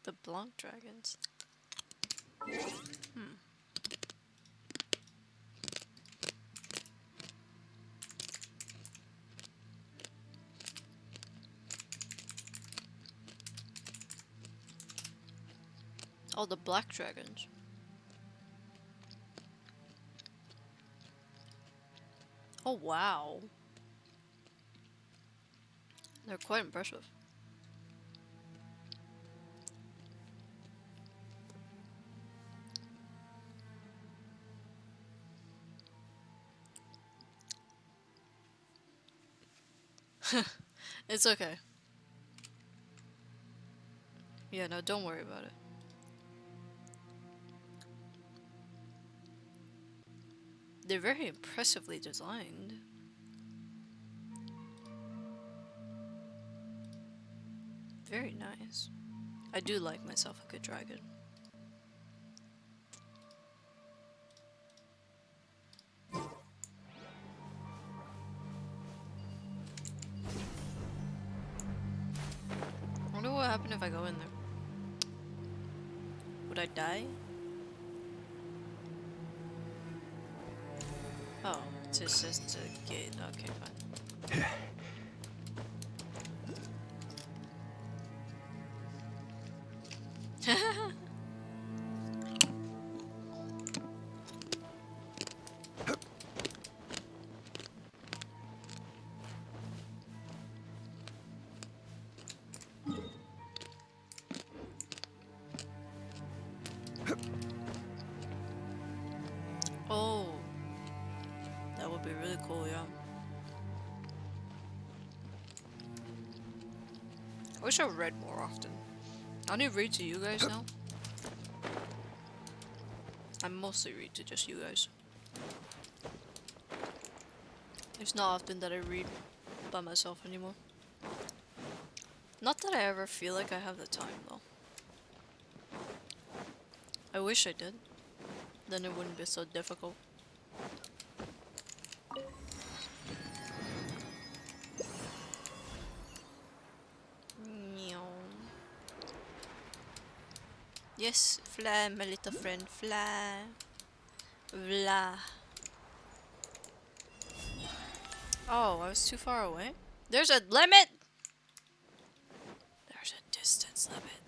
The Blanc dragons. Hmm. Oh, the black dragons. Oh, wow. They're quite impressive. It's okay. Yeah, no, don't worry about it. They're very impressively designed. Very nice. I do like myself a good dragon. I wonder what would happen if I go in there. Would I die? Oh, it's just a gate. Okay, fine. Oh, that would be really cool, yeah. I wish I read more often. I only read to you guys now. I mostly read to just you guys. It's not often that I read by myself anymore. Not that I ever feel like I have the time, though. I wish I did. Then it wouldn't be so difficult. Meow. Yes, fly, my little friend, fly. Vla. Oh, I was too far away? There's a limit! There's a distance limit.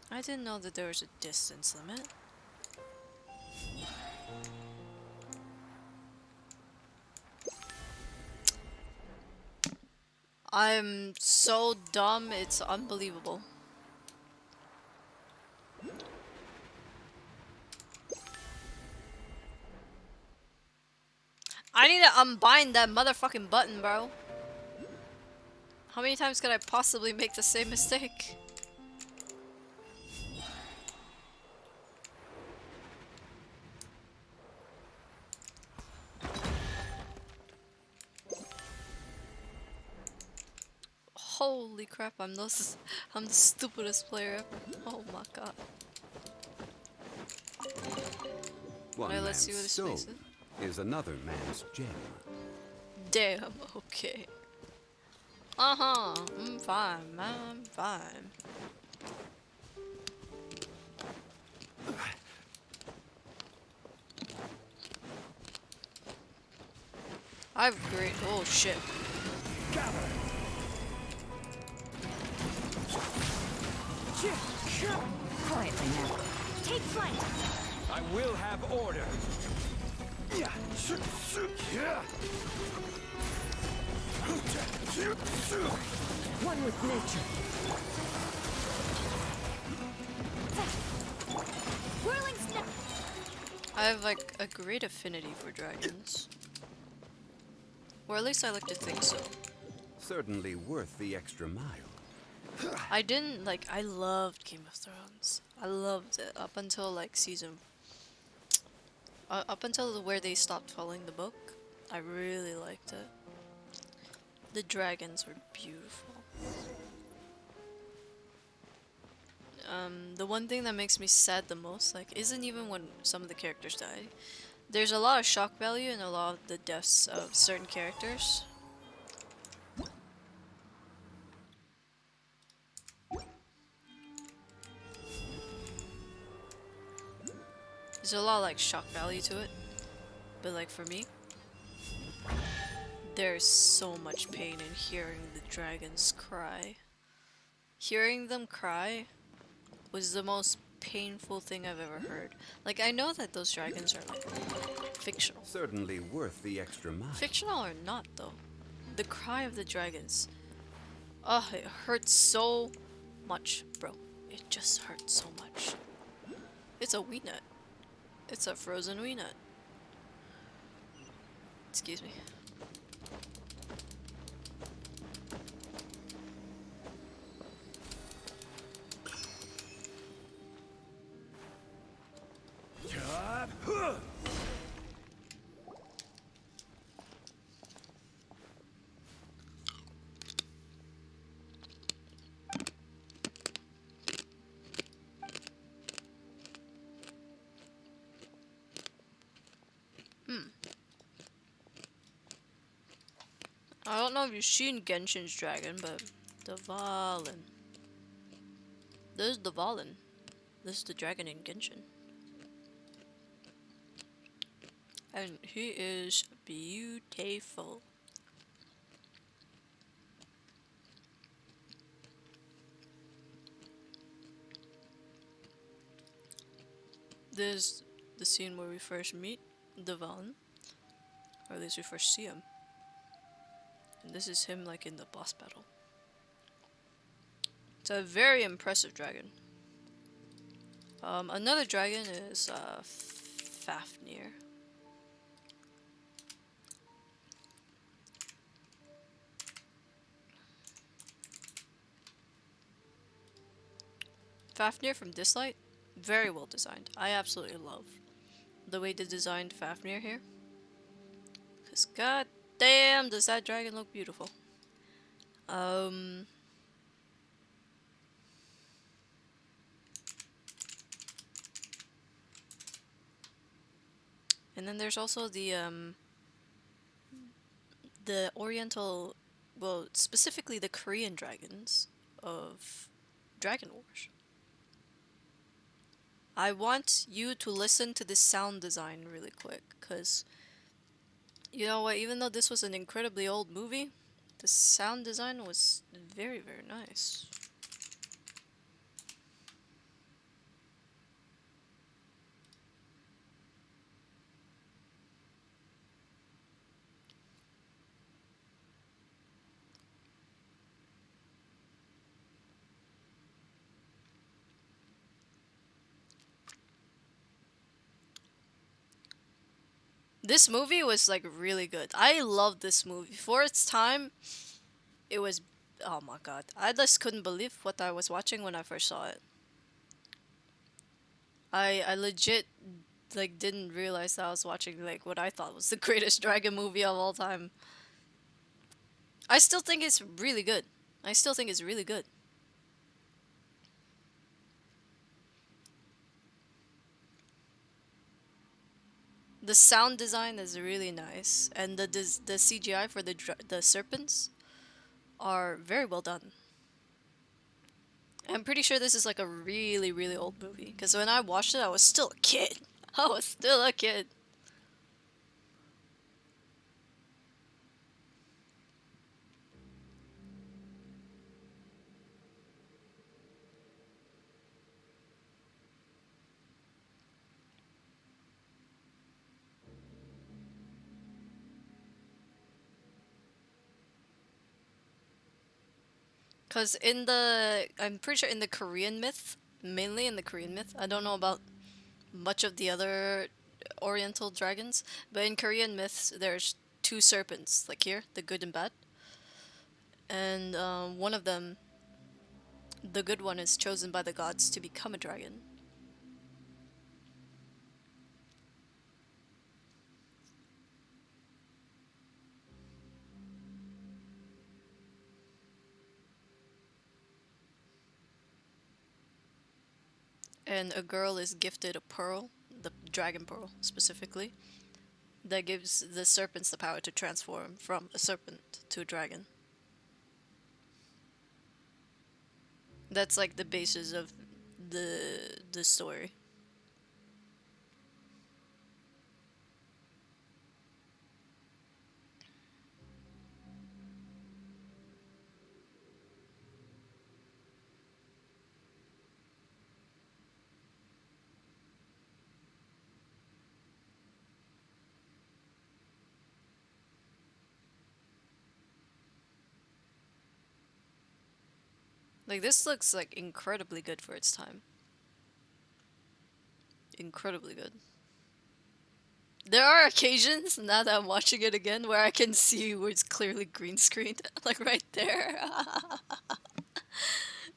I didn't know that there was a distance limit. I'm so dumb, it's unbelievable. I need to unbind that motherfucking button, bro. How many times could I possibly make the same mistake? Holy crap, I'm the stupidest player ever. Oh my god. One Now let's man's see what this stone place is another man's gem. Damn, okay. Uh-huh, I'm fine, man, I'm fine. I've great. Oh shit. Quietly now. Take flight. I will have order. One with nature. Whirling snap. I have like a great affinity for dragons. Or at least I like to think so. Certainly worth the extra mile. I didn't like. I loved Game of Thrones. I loved it up until like season. Up until where they stopped following the book. I really liked it. The dragons were beautiful. The one thing that makes me sad the most, like, isn't even when some of the characters die. There's a lot of shock value in a lot of the deaths of certain characters. There's a lot of like shock value to it, but like for me, there's so much pain in hearing the dragons cry. Hearing them cry was the most painful thing I've ever heard. Like, I know that those dragons are like fictional. Certainly worth the extra mile. Fictional or not though, the cry of the dragons, oh, it hurts so much, bro. It just hurts so much. It's a wee nut. It's a frozen wee nut. Excuse me. I don't know if you've seen Genshin's dragon, but the Valen. This is the Valen. This is the dragon in Genshin. And he is beautiful. This is the scene where we first meet the Valen. Or at least we first see him. And this is him like in the boss battle. It's a very impressive dragon. Another dragon is Fafnir. Fafnir from Dislight, very well designed. I absolutely love the way they designed Fafnir here. Cause god damn, does that dragon look beautiful. And then there's also the Oriental, well, specifically the Korean dragons of Dragon Wars. I want you to listen to this sound design really quick, because you know what, even though this was an incredibly old movie, the sound design was very, very nice. This movie was like really good. I loved this movie. For its time, it was, oh my god. I just couldn't believe what I was watching when I first saw it. I legit like didn't realize that I was watching like what I thought was the greatest dragon movie of all time. I still think it's really good. I still think it's really good. The sound design is really nice, and the CGI for the serpents are very well done. I'm pretty sure this is like a really, really old movie, because when I watched it, I was still a kid. I was still a kid. Because I'm pretty sure in the Korean myth, mainly in the Korean myth, I don't know about much of the other Oriental dragons, but in Korean myths, there's two serpents, like here, the good and bad. And one of them, the good one, is chosen by the gods to become a dragon. And a girl is gifted a pearl, the dragon pearl specifically, that gives the serpents the power to transform from a serpent to a dragon. That's like the basis of the story. Like, this looks like incredibly good for its time. Incredibly good. There are occasions, now that I'm watching it again, where I can see where it's clearly green screened. Like right there.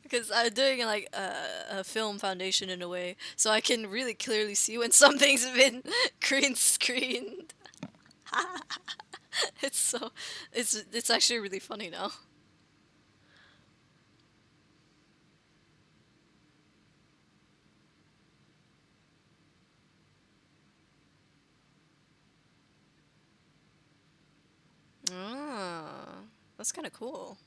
Because I'm doing like a film foundation in a way, so I can really clearly see when something's been green screened. It's actually really funny now. Ah, that's kind of cool.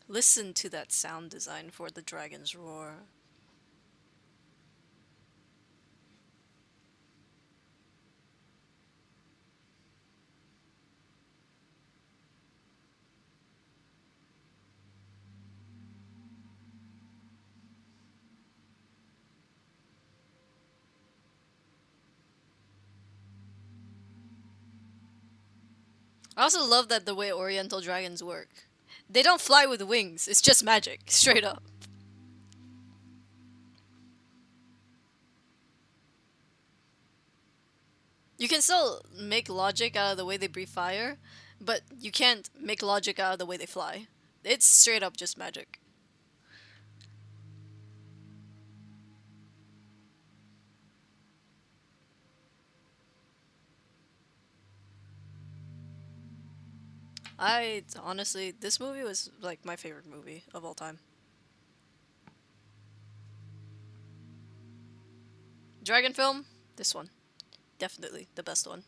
Listen to that sound design for the dragon's roar. I also love that the way Oriental dragons work. They don't fly with wings, it's just magic, straight up. You can still make logic out of the way they breathe fire, but you can't make logic out of the way they fly. It's straight up just magic. Honestly, this movie was like my favorite movie of all time. Dragon film? This one. Definitely the best one.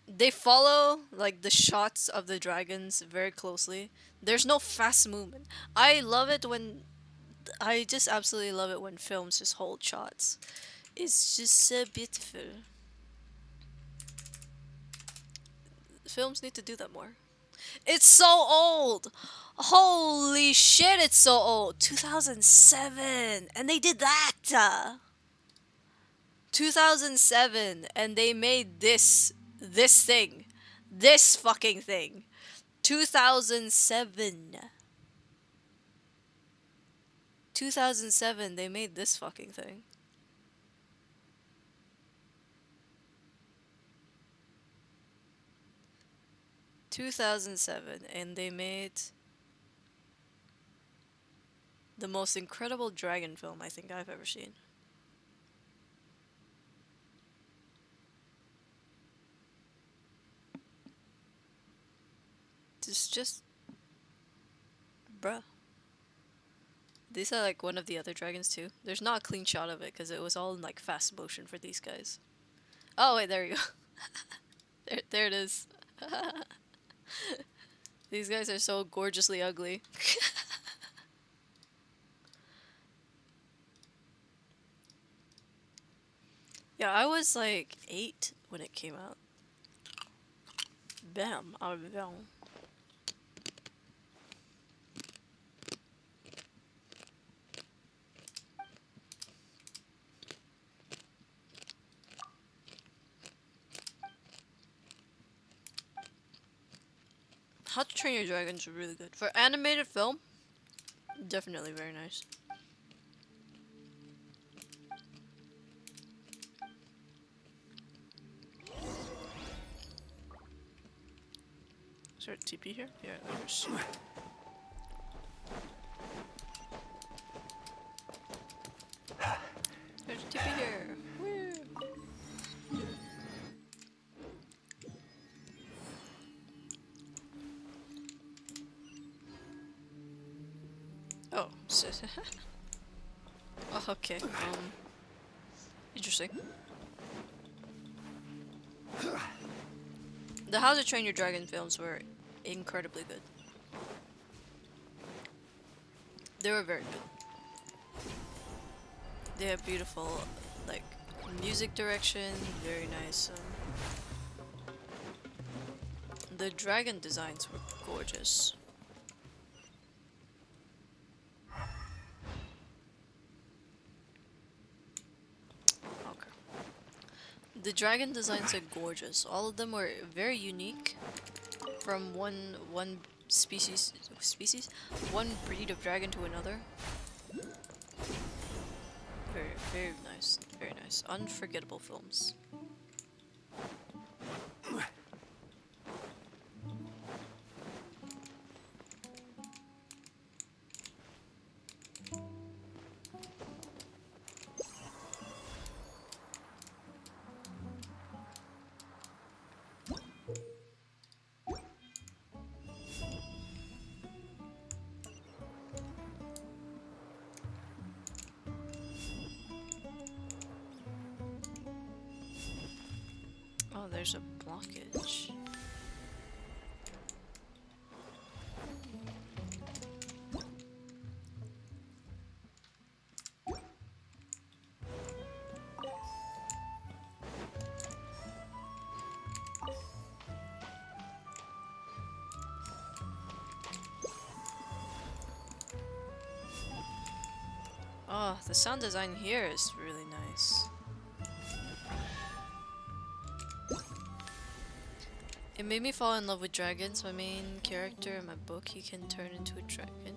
They follow like the shots of the dragons very closely. There's no fast movement. I just absolutely love it when films just hold shots. It's just so beautiful. Films need to do that more. It's so old! Holy shit, it's so old! 2007! And they did that! 2007, and they made this thing. This fucking thing. 2007. 2007, they made this fucking thing. And they made the most incredible dragon film I think I've ever seen. It's just... bruh. These are like one of the other dragons too. There's not a clean shot of it because it was all in like fast motion for these guys. Oh wait, there you go. there it is. These guys are so gorgeously ugly. Yeah, I was like 8 when it came out. Bam, bam. How to Train Your Dragon is really good. For animated film, definitely very nice. Is there a TP here? Yeah, there's. There's a TP here. Woo. Oh, oh, okay. Interesting. The How to Train Your Dragon films were incredibly good. They were very good. They have beautiful, like, music direction, very nice. The dragon designs were gorgeous. Okay. The dragon designs are gorgeous. All of them were very unique from one one breed of dragon to another. Very nice. Very nice. Unforgettable films. Oh, there's a blockage. Oh, the sound design here is really nice. It made me fall in love with dragons. My main character in my book, he can turn into a dragon.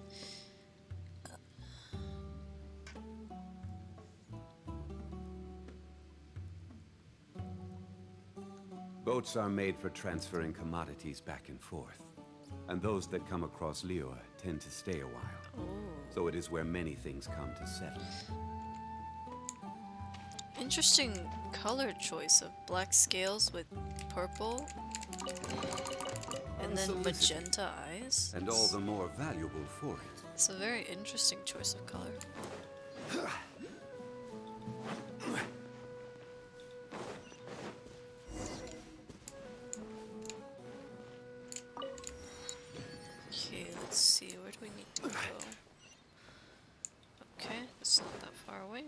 Boats are made for transferring commodities back and forth. And those that come across Lior tend to stay a while. So it is where many things come to settle. Interesting color choice of black scales with purple. And then magenta eyes. And all the more valuable for it. It's a very interesting choice of color. Okay, let's see, where do we need to go? Okay, it's not that far away.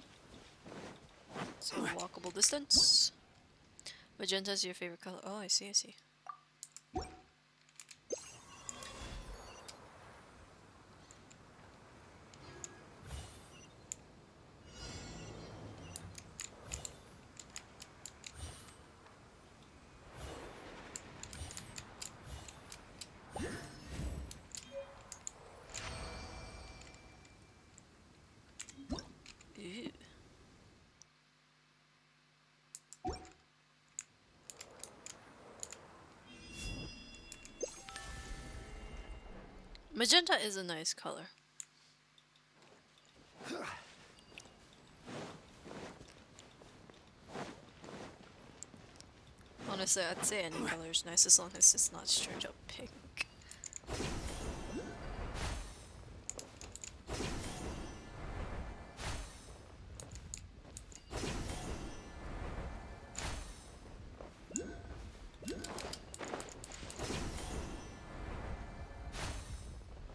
It's a walkable distance. Magenta is your favorite color. Oh, I see, I see. Ew. Magenta is a nice color. Honestly, I'd say any color is nice as long as it's not straight up pink.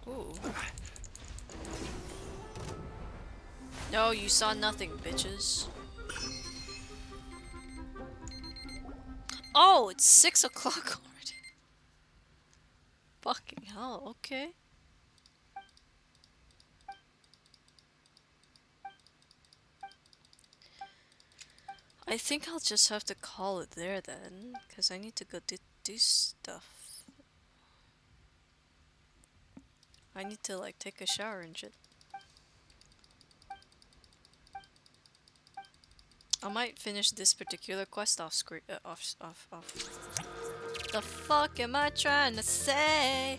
Ooh. No, you saw nothing, bitches. Oh, it's 6 o'clock already. Fucking hell, okay. I think I'll just have to call it there then, because I need to go do stuff. I need to like take a shower and shit. I might finish this particular quest off screen. Off. The fuck am I trying to say?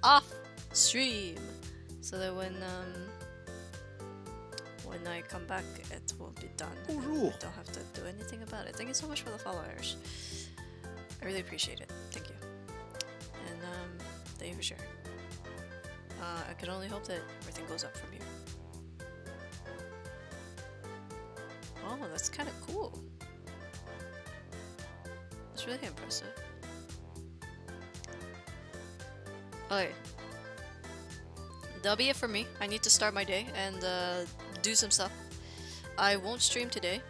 Off stream, so that when I come back, it will be done. Bonjour. I don't have to do anything about it. Thank you so much for the followers. I really appreciate it. Thank you. And thank you for sharing. I can only hope that everything goes up from here. Oh, that's kind of cool. That's really impressive. Okay. That'll be it for me. I need to start my day and do some stuff. I won't stream today.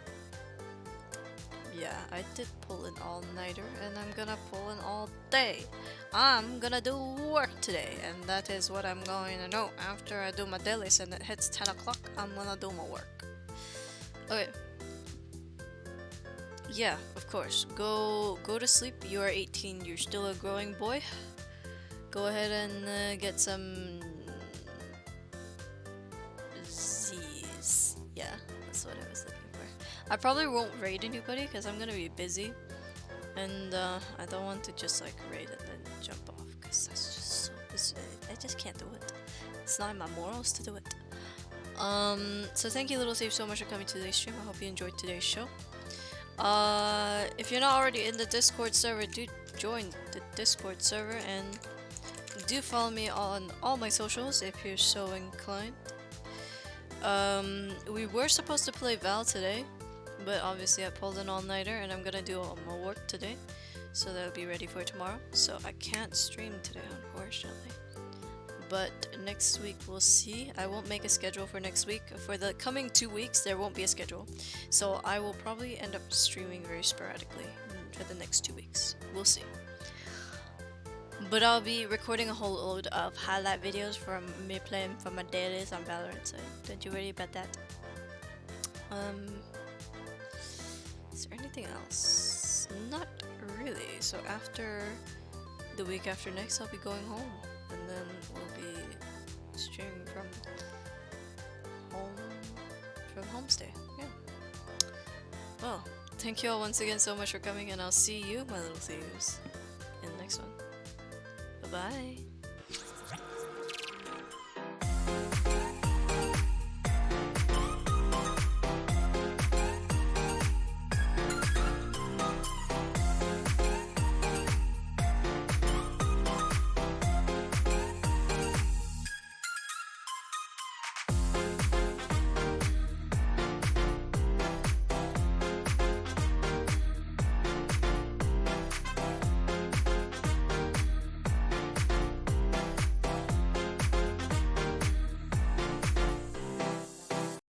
Yeah, I did pull an all-nighter and I'm gonna pull an all day. I'm gonna do work today and that is what I'm going to do. After I do my dailies and it hits 10 o'clock, I'm gonna do my work. Okay. Yeah, of course. Go to sleep. You are 18. You're still a growing boy. Go ahead and get some Z's. Yeah, that's what I was looking for. I probably won't raid anybody because I'm gonna be busy, and I don't want to just like raid and then jump off because that's just so. I just can't do it. It's not in my morals to do it. So thank you, Little Steve, so much for coming to today's stream. I hope you enjoyed today's show. If you're not already in the Discord server, do join the Discord server and do follow me on all my socials if you're so inclined. We were supposed to play Val today, but obviously I pulled an all-nighter and I'm gonna do all my work today, so that'll be ready for tomorrow. So I can't stream today, unfortunately. But next week we'll see. I won't make a schedule for next week. For the coming 2 weeks there won't be a schedule, so I will probably end up streaming very sporadically for the next 2 weeks. We'll see. But I'll be recording a whole load of highlight videos from me playing for my dailies on Valorant, so don't you worry about that. Is there anything else? Not really. So after the week after next I'll be going home. And then we'll be streaming from homestay. Yeah. Well, thank you all once again so much for coming, and I'll see you, my little thieves, in the next one. Bye bye.